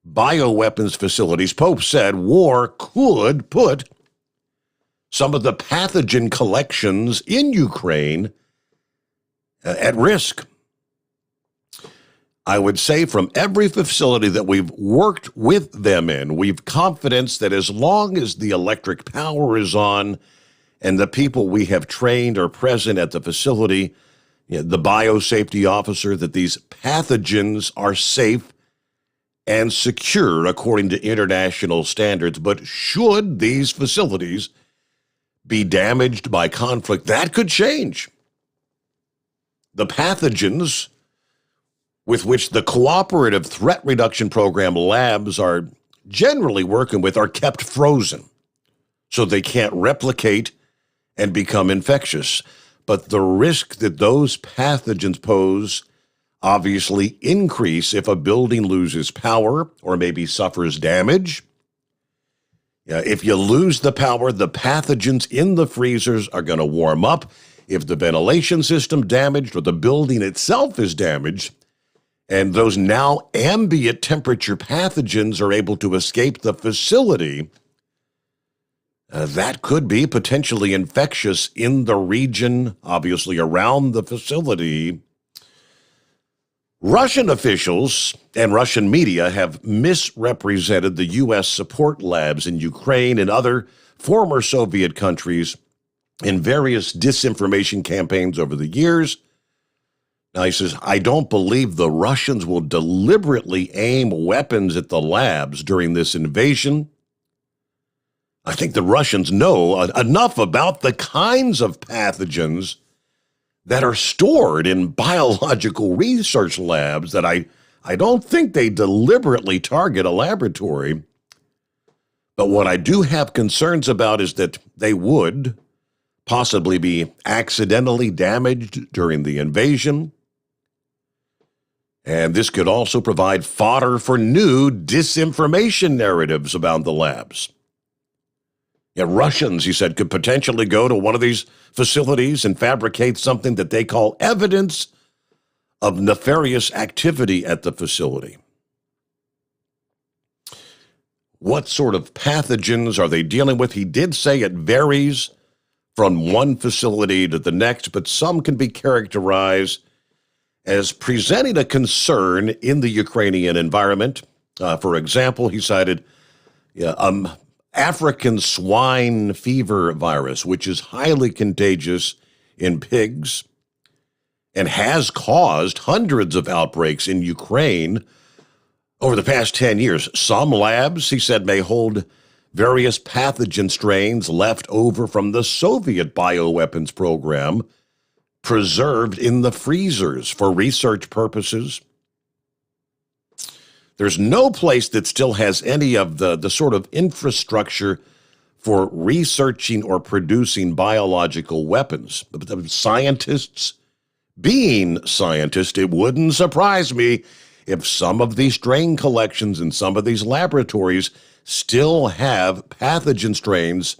bioweapons facilities, Pope said war could put some of the pathogen collections in Ukraine at risk. I would say from every facility that we've worked with them in, we've confidence that as long as the electric power is on and the people we have trained are present at the facility, the biosafety officer, that these pathogens are safe and secure according to international standards. But should these facilities be damaged by conflict, that could change. The pathogens with which the Cooperative Threat Reduction Program labs are generally working with are kept frozen, so they can't replicate and become infectious. But the risk that those pathogens pose obviously increase if a building loses power or maybe suffers damage. If you lose the power, the pathogens in the freezers are going to warm up. If the ventilation system damaged or the building itself is damaged, and those now ambient temperature pathogens are able to escape the facility, that could be potentially infectious in the region, obviously around the facility. Russian officials and Russian media have misrepresented the U.S. support labs in Ukraine and other former Soviet countries in various disinformation campaigns over the years. Now, he says, I don't believe the Russians will deliberately aim weapons at the labs during this invasion. I think the Russians know enough about the kinds of pathogens that are stored in biological research labs that I don't think they deliberately target a laboratory. But what I do have concerns about is that they would possibly be accidentally damaged during the invasion. And this could also provide fodder for new disinformation narratives about the labs. Russians, he said, could potentially go to one of these facilities and fabricate something that they call evidence of nefarious activity at the facility. What sort of pathogens are they dealing with? He did say it varies from one facility to the next, but some can be characterized as presenting a concern in the Ukrainian environment. For example, he cited African swine fever virus, which is highly contagious in pigs and has caused hundreds of outbreaks in Ukraine over the past 10 years. Some labs, he said, may hold various pathogen strains left over from the Soviet bioweapons program preserved in the freezers for research purposes. There's no place that still has any of the sort of infrastructure for researching or producing biological weapons. But scientists, being scientists, it wouldn't surprise me if some of these strain collections in some of these laboratories still have pathogen strains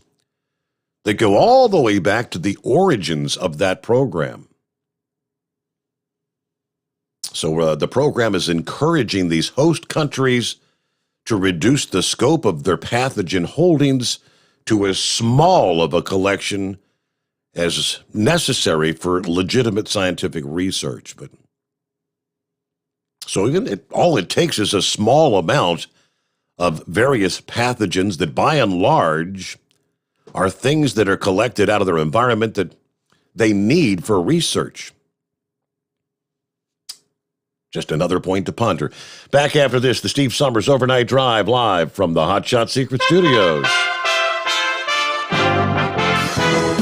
that go all the way back to the origins of that program. So the program is encouraging these host countries to reduce the scope of their pathogen holdings to as small of a collection as necessary for legitimate scientific research. But so all it takes is a small amount of various pathogens that by and large are things that are collected out of their environment that they need for research. Just another point to ponder. Back after this, the Steve Sommers Overnight Drive live from the Hotshot Secret Studios.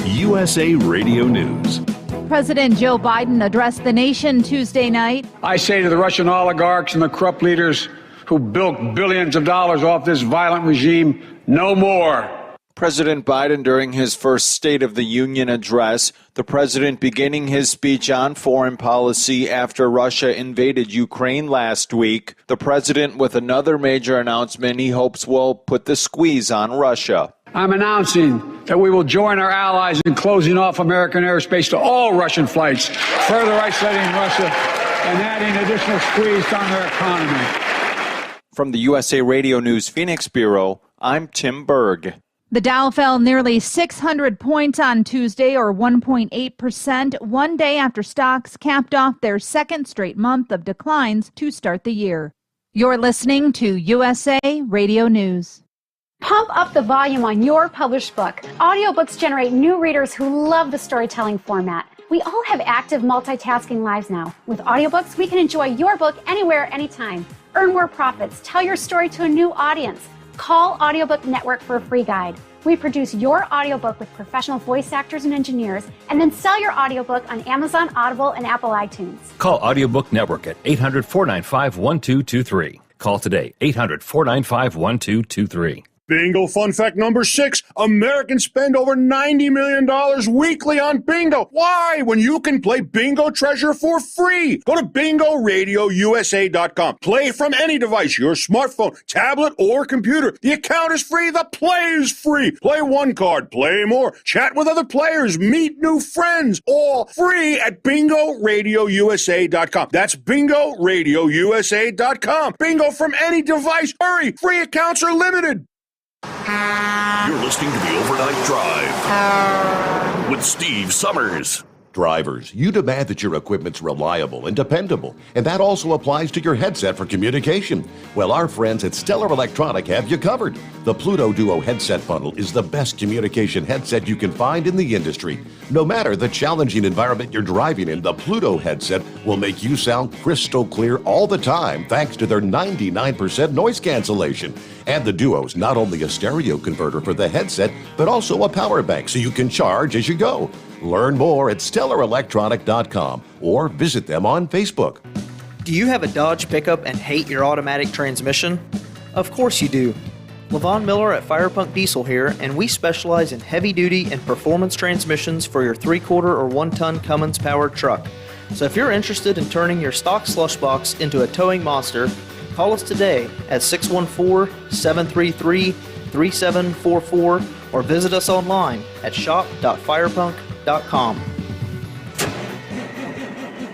USA Radio News. President Joe Biden addressed the nation Tuesday night. I say to the Russian oligarchs and the corrupt leaders who bilked billions of dollars off this violent regime, no more. President Biden during his first State of the Union address, the president beginning his speech on foreign policy after Russia invaded Ukraine last week. The president with another major announcement he hopes will put the squeeze on Russia. I'm announcing that we will join our allies in closing off American airspace to all Russian flights, further isolating Russia and adding additional squeeze on their economy. From the USA Radio News Phoenix Bureau, I'm Tim Berg. The Dow fell nearly 600 points on Tuesday, or 1.8%, one day after stocks capped off their second straight month of declines to start the year. You're listening to USA Radio News. Pump up the volume on your published book. Audiobooks generate new readers who love the storytelling format. We all have active multitasking lives now. With audiobooks, we can enjoy your book anywhere, anytime. Earn more profits. Tell your story to a new audience. Call Audiobook Network for a free guide. We produce your audiobook with professional voice actors and engineers, and then sell your audiobook on Amazon, Audible, and Apple iTunes. Call Audiobook Network at 800-495-1223. Call today, 800-495-1223. Bingo fun fact number 6. Americans spend over $90 million weekly on bingo. Why? When you can play Bingo Treasure for free. Go to BingoRadioUSA.com. Play from any device, your smartphone, tablet, or computer. The account is free. The play is free. Play one card, play more, chat with other players, meet new friends. All free at BingoRadioUSA.com. That's BingoRadioUSA.com. Bingo from any device. Hurry! Free accounts are limited. You're listening to the Overnight Drive with Steve Sommers. Drivers, you demand that your equipment's reliable and dependable, and that also applies to your headset for communication. Well, our friends at Stellar Electronic have you covered. The Pluto Duo headset bundle is the best communication headset you can find in the industry. No matter the challenging environment you're driving in, the Pluto headset will make you sound crystal clear all the time thanks to their 99% noise cancellation. And the Duo's not only a stereo converter for the headset, but also a power bank so you can charge as you go. Learn more at StellarElectronic.com or visit them on Facebook. Do you have a Dodge pickup and hate your automatic transmission? Of course you do. Levon Miller at Firepunk Diesel here, and we specialize in heavy-duty and performance transmissions for your 3-quarter or 1-ton Cummins-powered truck. So if you're interested in turning your stock slush box into a towing monster, call us today at 614-733-3744 or visit us online at shop.firepunk.com.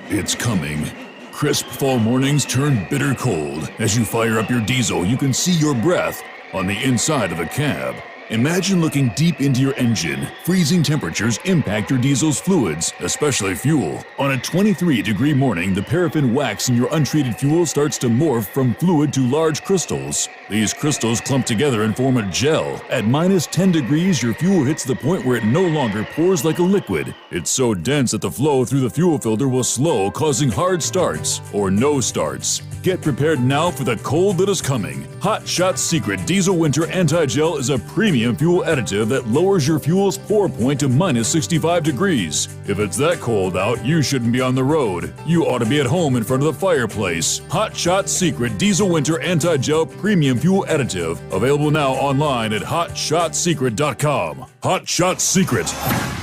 It's coming. Crisp fall mornings turn bitter cold. As you fire up your diesel, you can see your breath on the inside of the cab. Imagine looking deep into your engine. Freezing temperatures impact your diesel's fluids, especially fuel. On a 23-degree morning, the paraffin wax in your untreated fuel starts to morph from fluid to large crystals. These crystals clump together and form a gel. At minus 10 degrees, your fuel hits the point where it no longer pours like a liquid. It's so dense that the flow through the fuel filter will slow, causing hard starts or no starts. Get prepared now for the cold that is coming. Hot Shot Secret Diesel Winter Anti-Gel is a premium fuel additive that lowers your fuel's pour point to minus 65 degrees. If it's that cold out, you shouldn't be on the road. You ought to be at home in front of the fireplace. Hot Shot Secret Diesel Winter Anti-Gel Premium Fuel Additive. Available now online at hotshotsecret.com. Hot Shot Secret.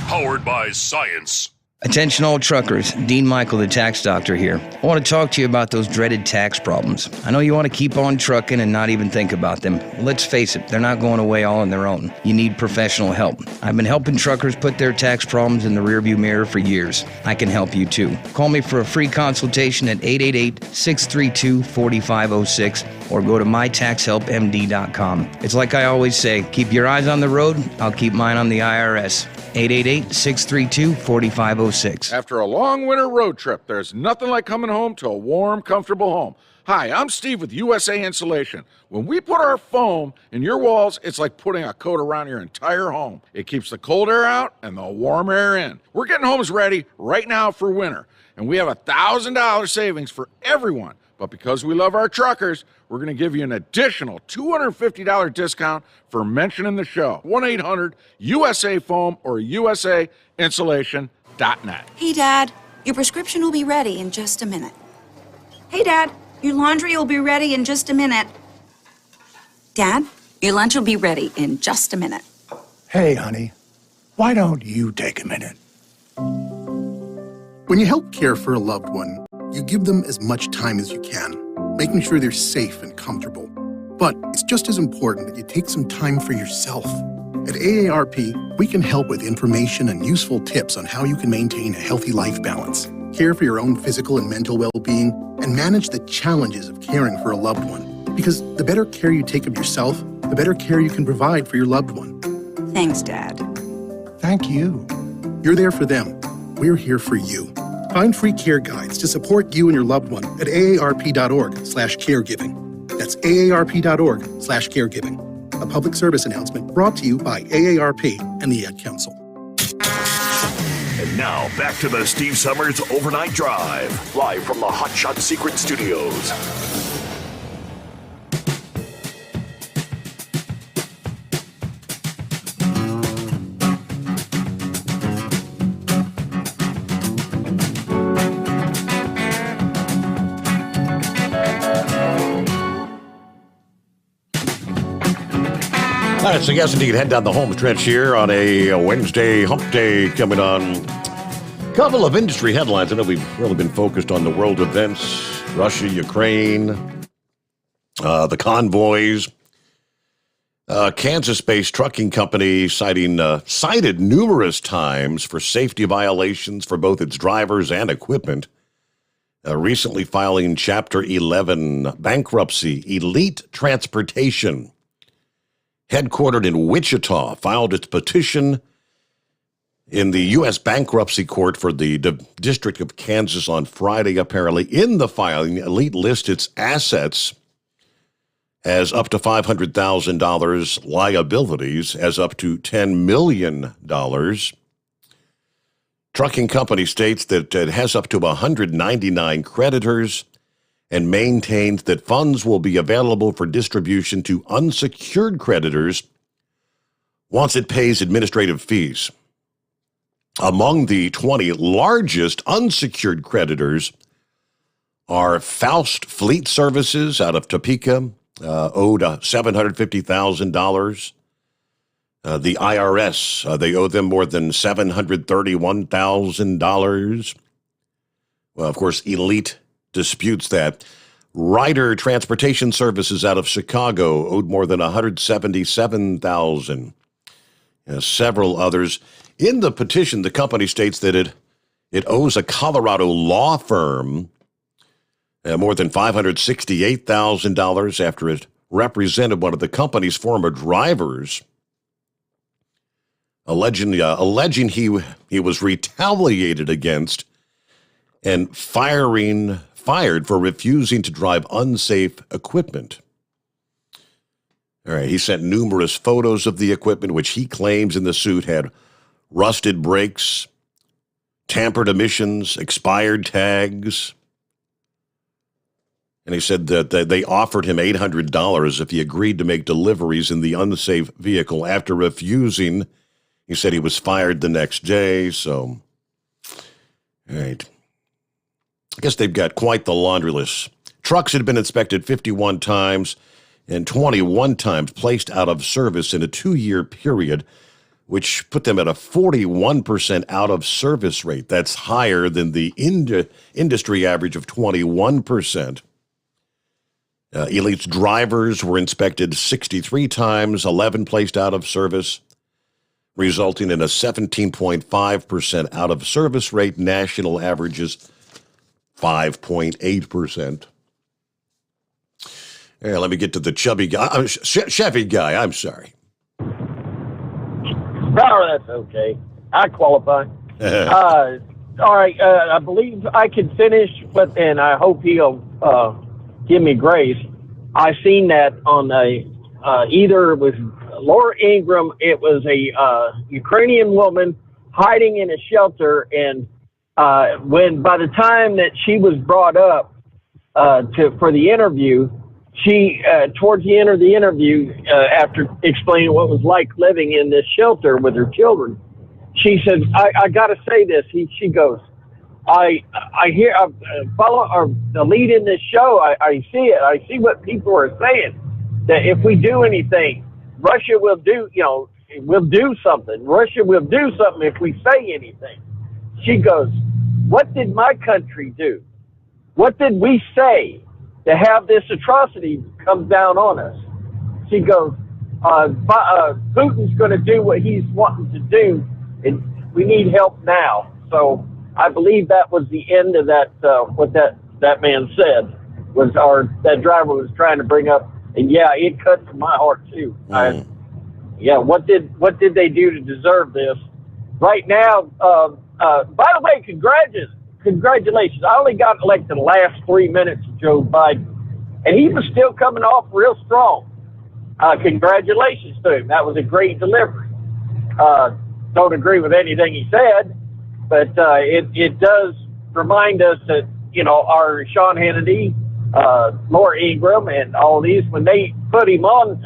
Powered by science. Attention all truckers, Dean Michael, the tax doctor here. I want to talk to you about those dreaded tax problems. I know you want to keep on trucking and not even think about them. Let's face it, they're not going away all on their own. You need professional help. I've been helping truckers put their tax problems in the rearview mirror for years. I can help you too. Call me for a free consultation at 888-632-4506 or go to mytaxhelpmd.com. It's like I always say, keep your eyes on the road, I'll keep mine on the IRS. 888-632-4506. After a long winter road trip, there's nothing like coming home to a warm, comfortable home. Hi, I'm Steve with USA Insulation. When we put our foam in your walls, it's like putting a coat around your entire home. It keeps the cold air out and the warm air in. We're getting homes ready right now for winter, and we have $1,000 savings for everyone. But because we love our truckers, we're going to give you an additional $250 discount for mentioning the show. 1-800-USA-FOAM or USAinsulation.net. Hey, Dad, your prescription will be ready in just a minute. Hey, Dad, your laundry will be ready in just a minute. Dad, your lunch will be ready in just a minute. Hey, honey, why don't you take a minute? When you help care for a loved one, you give them as much time as you can, making sure they're safe and comfortable. But it's just as important that you take some time for yourself. At AARP, we can help with information and useful tips on how you can maintain a healthy life balance, care for your own physical and mental well-being, and manage the challenges of caring for a loved one. Because the better care you take of yourself, the better care you can provide for your loved one. Thanks, Dad. Thank you. You're there for them. We're here for you. Find free care guides to support you and your loved one at aarp.org/caregiving. That's aarp.org/caregiving. A public service announcement brought to you by AARP and the Ad Council. And now, back to the Steve Sommers Overnight Drive, live from the Hot Shot Secret Studios. All right, so yes, indeed, head down the home stretch here on a Wednesday hump day coming on. Couple of industry headlines. I know we've really been focused on the world events, Russia, Ukraine, the convoys. Kansas-based trucking company cited numerous times for safety violations for both its drivers and equipment. Recently filing Chapter 11 bankruptcy, Elite Transportation, headquartered in Wichita, filed its petition in the U.S. Bankruptcy Court for the District of Kansas on Friday, apparently. In the filing, Elite lists its assets as up to $500,000, liabilities as up to $10 million. Trucking company states that it has up to 199 creditors and maintains that funds will be available for distribution to unsecured creditors once it pays administrative fees. Among the 20 largest unsecured creditors are Faust Fleet Services out of Topeka, owed $750,000. The IRS, they owe them more than $731,000. Well, of course, Elite disputes that. Ryder Transportation Services out of Chicago owed more than $177,000. Several others. In the petition, the company states that it owes a Colorado law firm more than $568,000 after it represented one of the company's former drivers alleging he was retaliated against and fired for refusing to drive unsafe equipment. All right, he sent numerous photos of the equipment, which he claims in the suit had rusted brakes, tampered emissions, expired tags. And he said that they offered him $800 if he agreed to make deliveries in the unsafe vehicle. After refusing, he said he was fired the next day. So, all right. I guess they've got quite the laundry list. Trucks had been inspected 51 times and 21 times placed out of service in a 2-year period, which put them at a 41% out-of-service rate. That's higher than the industry average of 21%. Elite's drivers were inspected 63 times, 11 placed out of service, resulting in a 17.5% out-of-service rate. National averages 5.8%. Here, let me get to the chubby guy. Chevy guy, I'm sorry. Oh, that's okay. I qualify. All right, I believe I can finish, and I hope he'll give me grace. I seen that on either it was Laura Ingraham, it was a Ukrainian woman hiding in a shelter, and when by the time that she was brought up for the interview, she towards the end of the interview, after explaining what it was like living in this shelter with her children, she said, I got to say this. She goes, I hear, follow the lead in this show. I see it. I see what people are saying, that if we do anything, Russia will do, will do something. Russia will do something if we say anything. She goes, what did my country do? What did we say to have this atrocity come down on us? She goes, Putin's going to do what he's wanting to do, and we need help now. So I believe that was the end of that, what that man said, that driver was trying to bring up. And yeah, it cut to my heart too. What did they do to deserve this? Right now, by the way, congratulations. I only got elected the last 3 minutes of Joe Biden, and he was still coming off real strong. Congratulations to him. That was a great delivery. Don't agree with anything he said, but it does remind us that, our Sean Hannity, Laura Ingraham, and all these, when they put him on,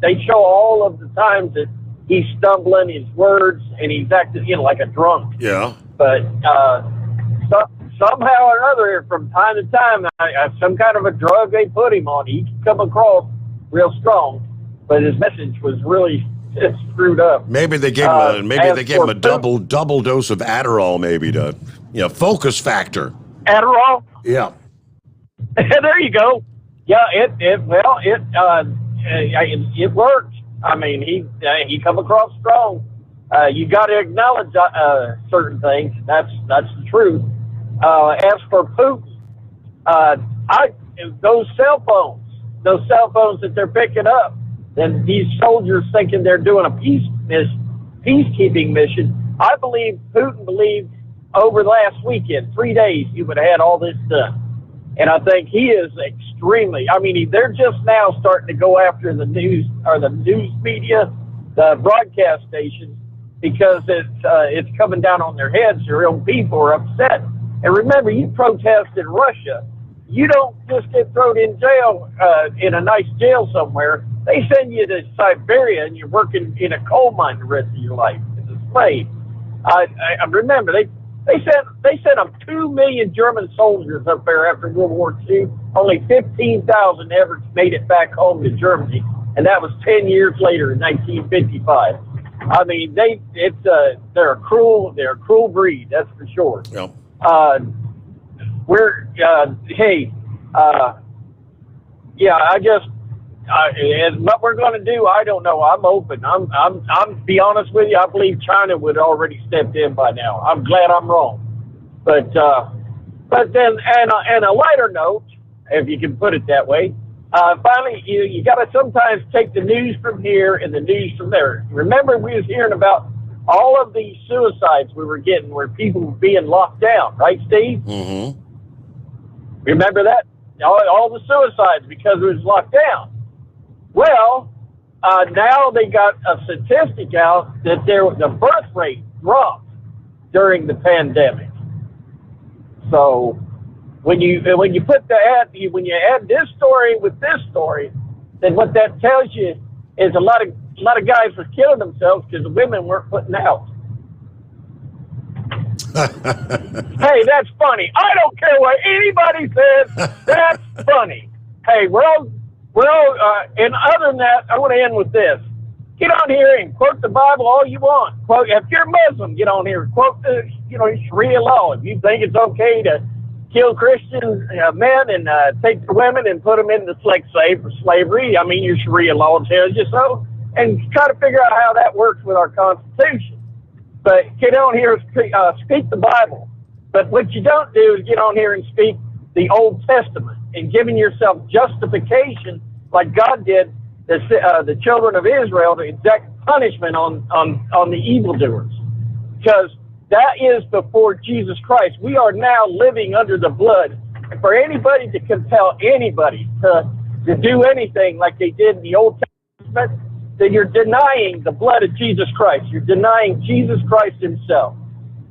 they show all of the times that he's stumbling his words and he's acting, like a drunk. Yeah. But somehow or other, from time to time, some kind of a drug they put him on, he can come across real strong, but his message was really screwed up. Maybe they gave him a double dose of Adderall, maybe to focus factor. Adderall. Yeah. There you go. Yeah, it worked. I mean, he come across strong. You got to acknowledge certain things. That's the truth. As for Putin, those cell phones that they're picking up, then these soldiers thinking they're doing a peacekeeping mission. I believe Putin believed over the last weekend, 3 days, he would have had all this done. And I think he is extremely, they're just now starting to go after the news media, the broadcast stations, because it's coming down on their heads. Their own people are upset. And remember, you protest in Russia, you don't just get thrown in jail, in a nice jail somewhere. They send you to Siberia and you're working in a coal mine the rest of your life as a slave. I remember they sent them 2 million German soldiers up there after World War II. Only 15,000 ever made it back home to Germany, and that was 10 years later in 1955. They're a cruel breed, that's for sure. Yeah. And what we're going to do, I don't know. I'm open. I'm be honest with you. I believe China would already stepped in by now. I'm glad I'm wrong. But then, and a lighter note, if you can put it that way, finally, you got to sometimes take the news from here and the news from there. Remember, we was hearing about all of these suicides we were getting were people being locked down, right, Steve? Mm-hmm. Remember that? All the suicides because it was locked down. Well, now they got a statistic out that the birth rate dropped during the pandemic. So when you put when you add this story with this story, then what that tells you is a lot of guys were killing themselves because the women weren't putting out. Hey, that's funny. I don't care what anybody says. That's funny. Hey, we're all. And other than that, I want to end with this. Get on here and quote the Bible all you want. Quote, if you're Muslim, get on here and quote the Sharia law. If you think it's okay to kill Christian men and take the women and put them into slavery, I mean, your Sharia law tells you so. And try to figure out how that works with our Constitution. But get on here and speak the Bible. But what you don't do is get on here and speak the Old Testament and giving yourself justification like God did the children of Israel to exact punishment on the evildoers. Because that is before Jesus Christ. We are now living under the blood. And for anybody to compel anybody to do anything like they did in the Old Testament, then you're denying the blood of Jesus Christ. You're denying Jesus Christ himself.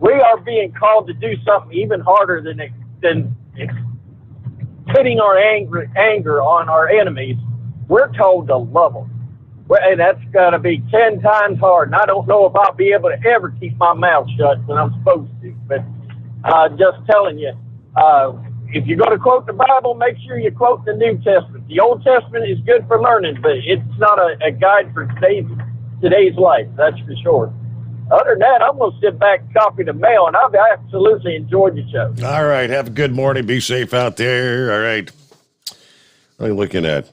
We are being called to do something even harder than pitting our anger on our enemies. We're told to love them. And that's got to be 10 times hard. And I don't know if I'll be able to ever keep my mouth shut when I'm supposed to. But just telling you, if you're going to quote the Bible, make sure you quote the New Testament. The Old Testament is good for learning, but it's not a guide for today's life, that's for sure. Other than that, I'm going to sit back and copy the mail, and I've absolutely enjoyed the show. All right. Have a good morning. Be safe out there. All right. What are you looking at?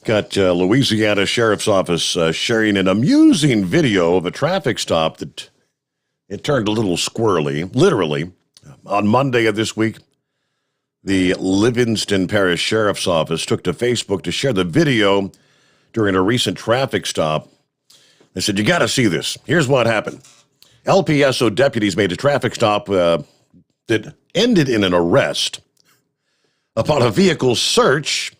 Got Louisiana Sheriff's Office sharing an amusing video of a traffic stop that it turned a little squirrely, literally. On Monday of this week, the Livingston Parish Sheriff's Office took to Facebook to share the video during a recent traffic stop. They said, you got to see this. Here's what happened. LPSO deputies made a traffic stop that ended in an arrest. Upon a vehicle search,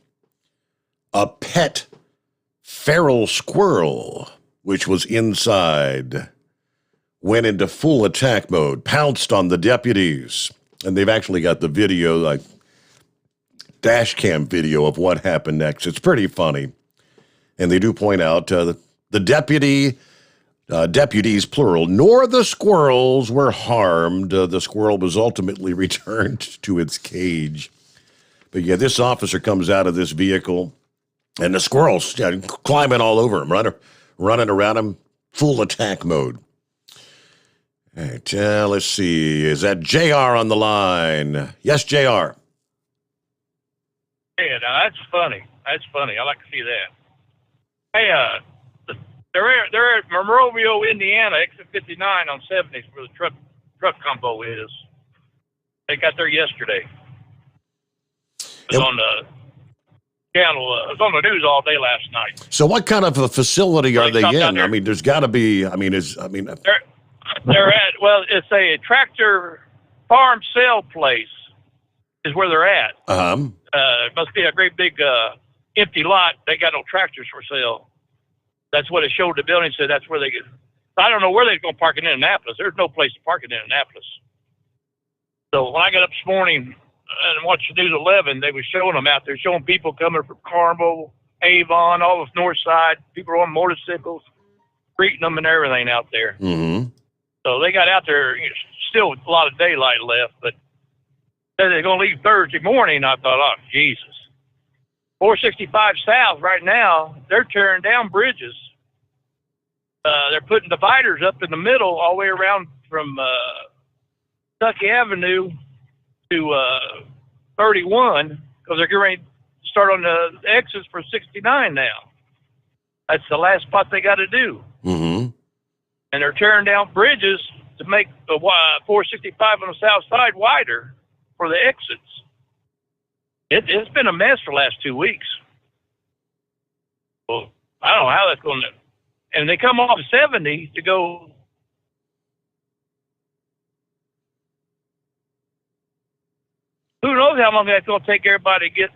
a pet feral squirrel, which was inside, went into full attack mode, pounced on the deputies. And they've actually got the video, like dash cam video of what happened next. It's pretty funny. And they do point out the deputies, plural, nor the squirrels were harmed. The squirrel was ultimately returned to its cage. But yeah, this officer comes out of this vehicle, and the squirrel's climbing all over him, running around him, full attack mode. All right, let's see. Is that JR on the line? Yes, JR. Yeah, now that's funny. That's funny. I like to see that. Hey, they're at Monrovia, Indiana, exit 59 on 70s, where the truck combo is. They got there yesterday. It was on the channel. It was on the news all day last night. So, what kind of a facility are they in? I mean, there's got to be. They're at, well, it's a tractor farm sale place is where they're at. It must be a great big empty lot. They got no tractors for sale. That's what it showed the building. Said that's where they get. I don't know where they're going to park in Indianapolis. There's no place to park in Indianapolis. So when I got up this morning and watched the News 11, they were showing them out there, showing people coming from Carmel, Avon, all the north side. People on motorcycles, greeting them and everything out there. Mm-hmm. So they got out there, still with a lot of daylight left, but they're going to leave Thursday morning. I thought, oh, Jesus. 465 South right now, they're tearing down bridges. They're putting dividers up in the middle all the way around from Kentucky Avenue to 31 because they're getting ready to start on the exits for 69 now. That's the last spot they got to do. Mm-hmm. And they're tearing down bridges to make the 465 on the south side wider for the exits. It's been a mess for the last 2 weeks. Well, I don't know how that's going to and they come off 70 to go. Who knows how long that's going to take everybody to get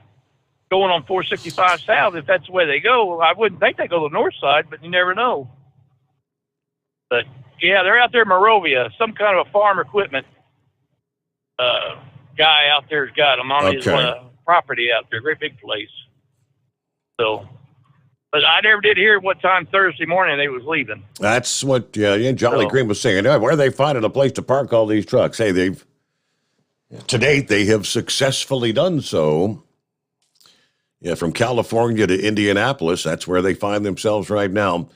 going on 465 south if that's the way they go. I wouldn't think they go to the north side, but you never know. But, yeah, they're out there in Morovia. Some kind of a farm equipment guy out there's got them on his property out there. Great big place. So, but I never did hear what time Thursday morning they was leaving. That's what Jolly Green was saying. Where are they finding a place to park all these trucks? Hey, to date, they have successfully done so. Yeah, from California to Indianapolis, that's where they find themselves right now.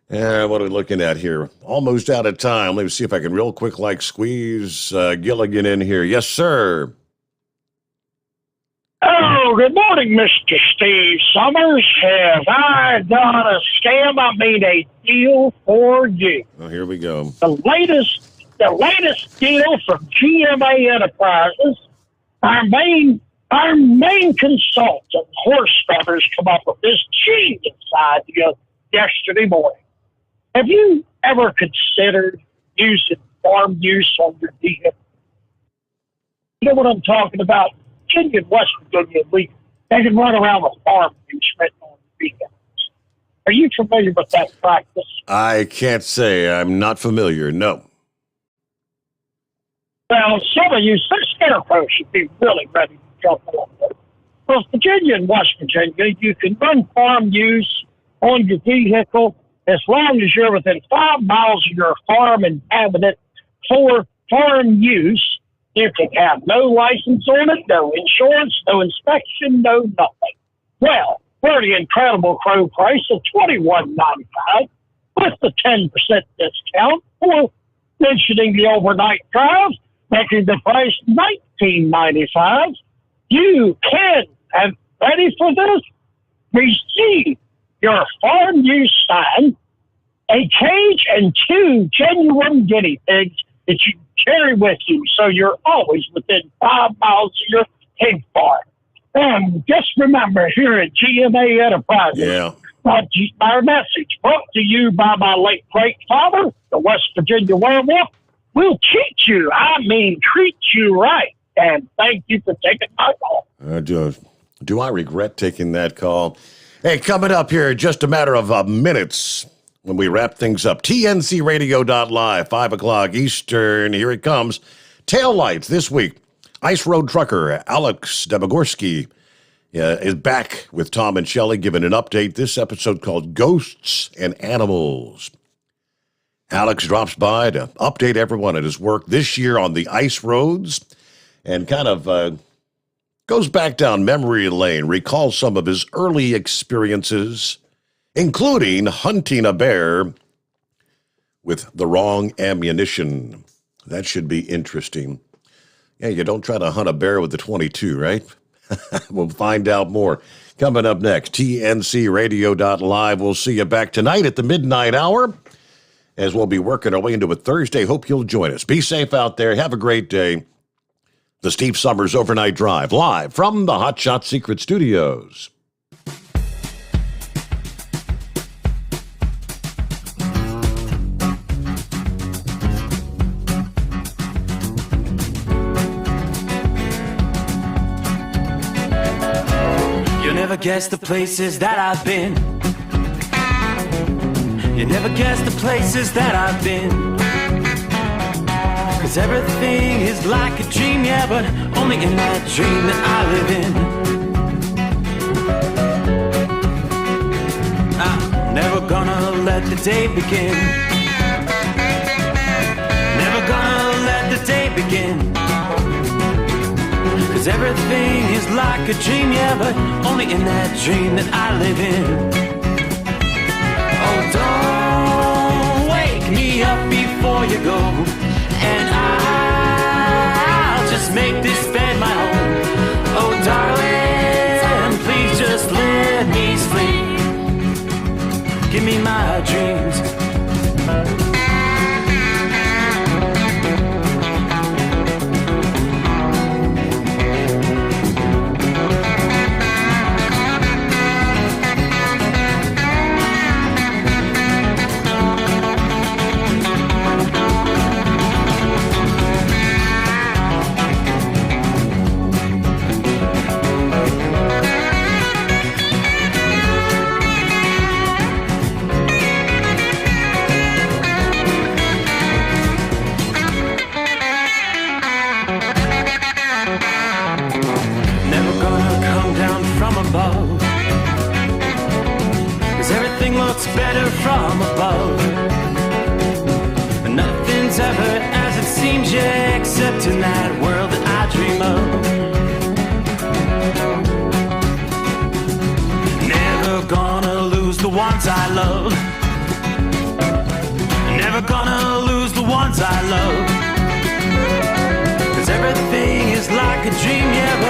What are we looking at here? Almost out of time. Let me see if I can real quick squeeze Gilligan in here. Yes, sir. Oh, good morning, Mr. Steve Sommers. Have I got a scam? I mean a deal for you. Oh, here we go. The latest deal from GMA Enterprises. Our main consultant, Horse Feathers, come up with this genius idea yesterday morning. Have you ever considered using farm use on your vehicle? You know what I'm talking about? Virginia and West Virginia, they can run around with farm use written on the vehicles. Are you familiar with that practice? I can't say. I'm not familiar, no. Well, some of you scarecrows should be really ready to jump on this. Well, Virginia and West Virginia, you can run farm use on your vehicle as long as you're within 5 miles of your farm and cabinet for farm use. You can have no license on it, no insurance, no inspection, no nothing. Well, for the incredible crow price of $21.95 with the 10% discount or mentioning the overnight drive, making the price $19.95, you can, and ready for this, receive your farm use sign, a cage, and 2 genuine guinea pigs that you carry with you so you're always within 5 miles of your pig farm. And just remember, here at GMA Enterprises, our message brought to you by my late great father, the West Virginia werewolf, we'll treat you right. And thank you for taking my call. Do I regret taking that call? Hey, coming up here in just a matter of minutes when we wrap things up, tncradio.live, 5 o'clock Eastern. Here it comes. Taillights this week. Ice Road trucker Alex Debogorski is back with Tom and Shelley giving an update. This episode called Ghosts and Animals. Alex drops by to update everyone at his work this year on the ice roads and kind of goes back down memory lane, recalls some of his early experiences, including hunting a bear with the wrong ammunition. That should be interesting. Yeah, you don't try to hunt a bear with the 22, right? We'll find out more. Coming up next, tncradio.live. We'll see you back tonight at the midnight hour as we'll be working our way into a Thursday. Hope you'll join us. Be safe out there. Have a great day. The Steve Sommers Overnight Drive, live from the Hot Shot Secret Studios. You'll never guess the places that I've been. You never guess the places that I've been. 'Cause everything is like a dream, yeah, but only in that dream that I live in. I'm never gonna let the day begin. Never gonna let the day begin. 'Cause everything is like a dream, yeah, but only in that dream that I live in. Oh, don't wake me up before you go, and I'll just make this bed my home. Oh, darling, please just let me sleep. Give me my dreams. looks better from above. But nothing's ever as it seems, yeah, except in that world that I dream of. Never gonna lose the ones I love. Never gonna lose the ones I love. 'Cause everything is like a dream, yeah,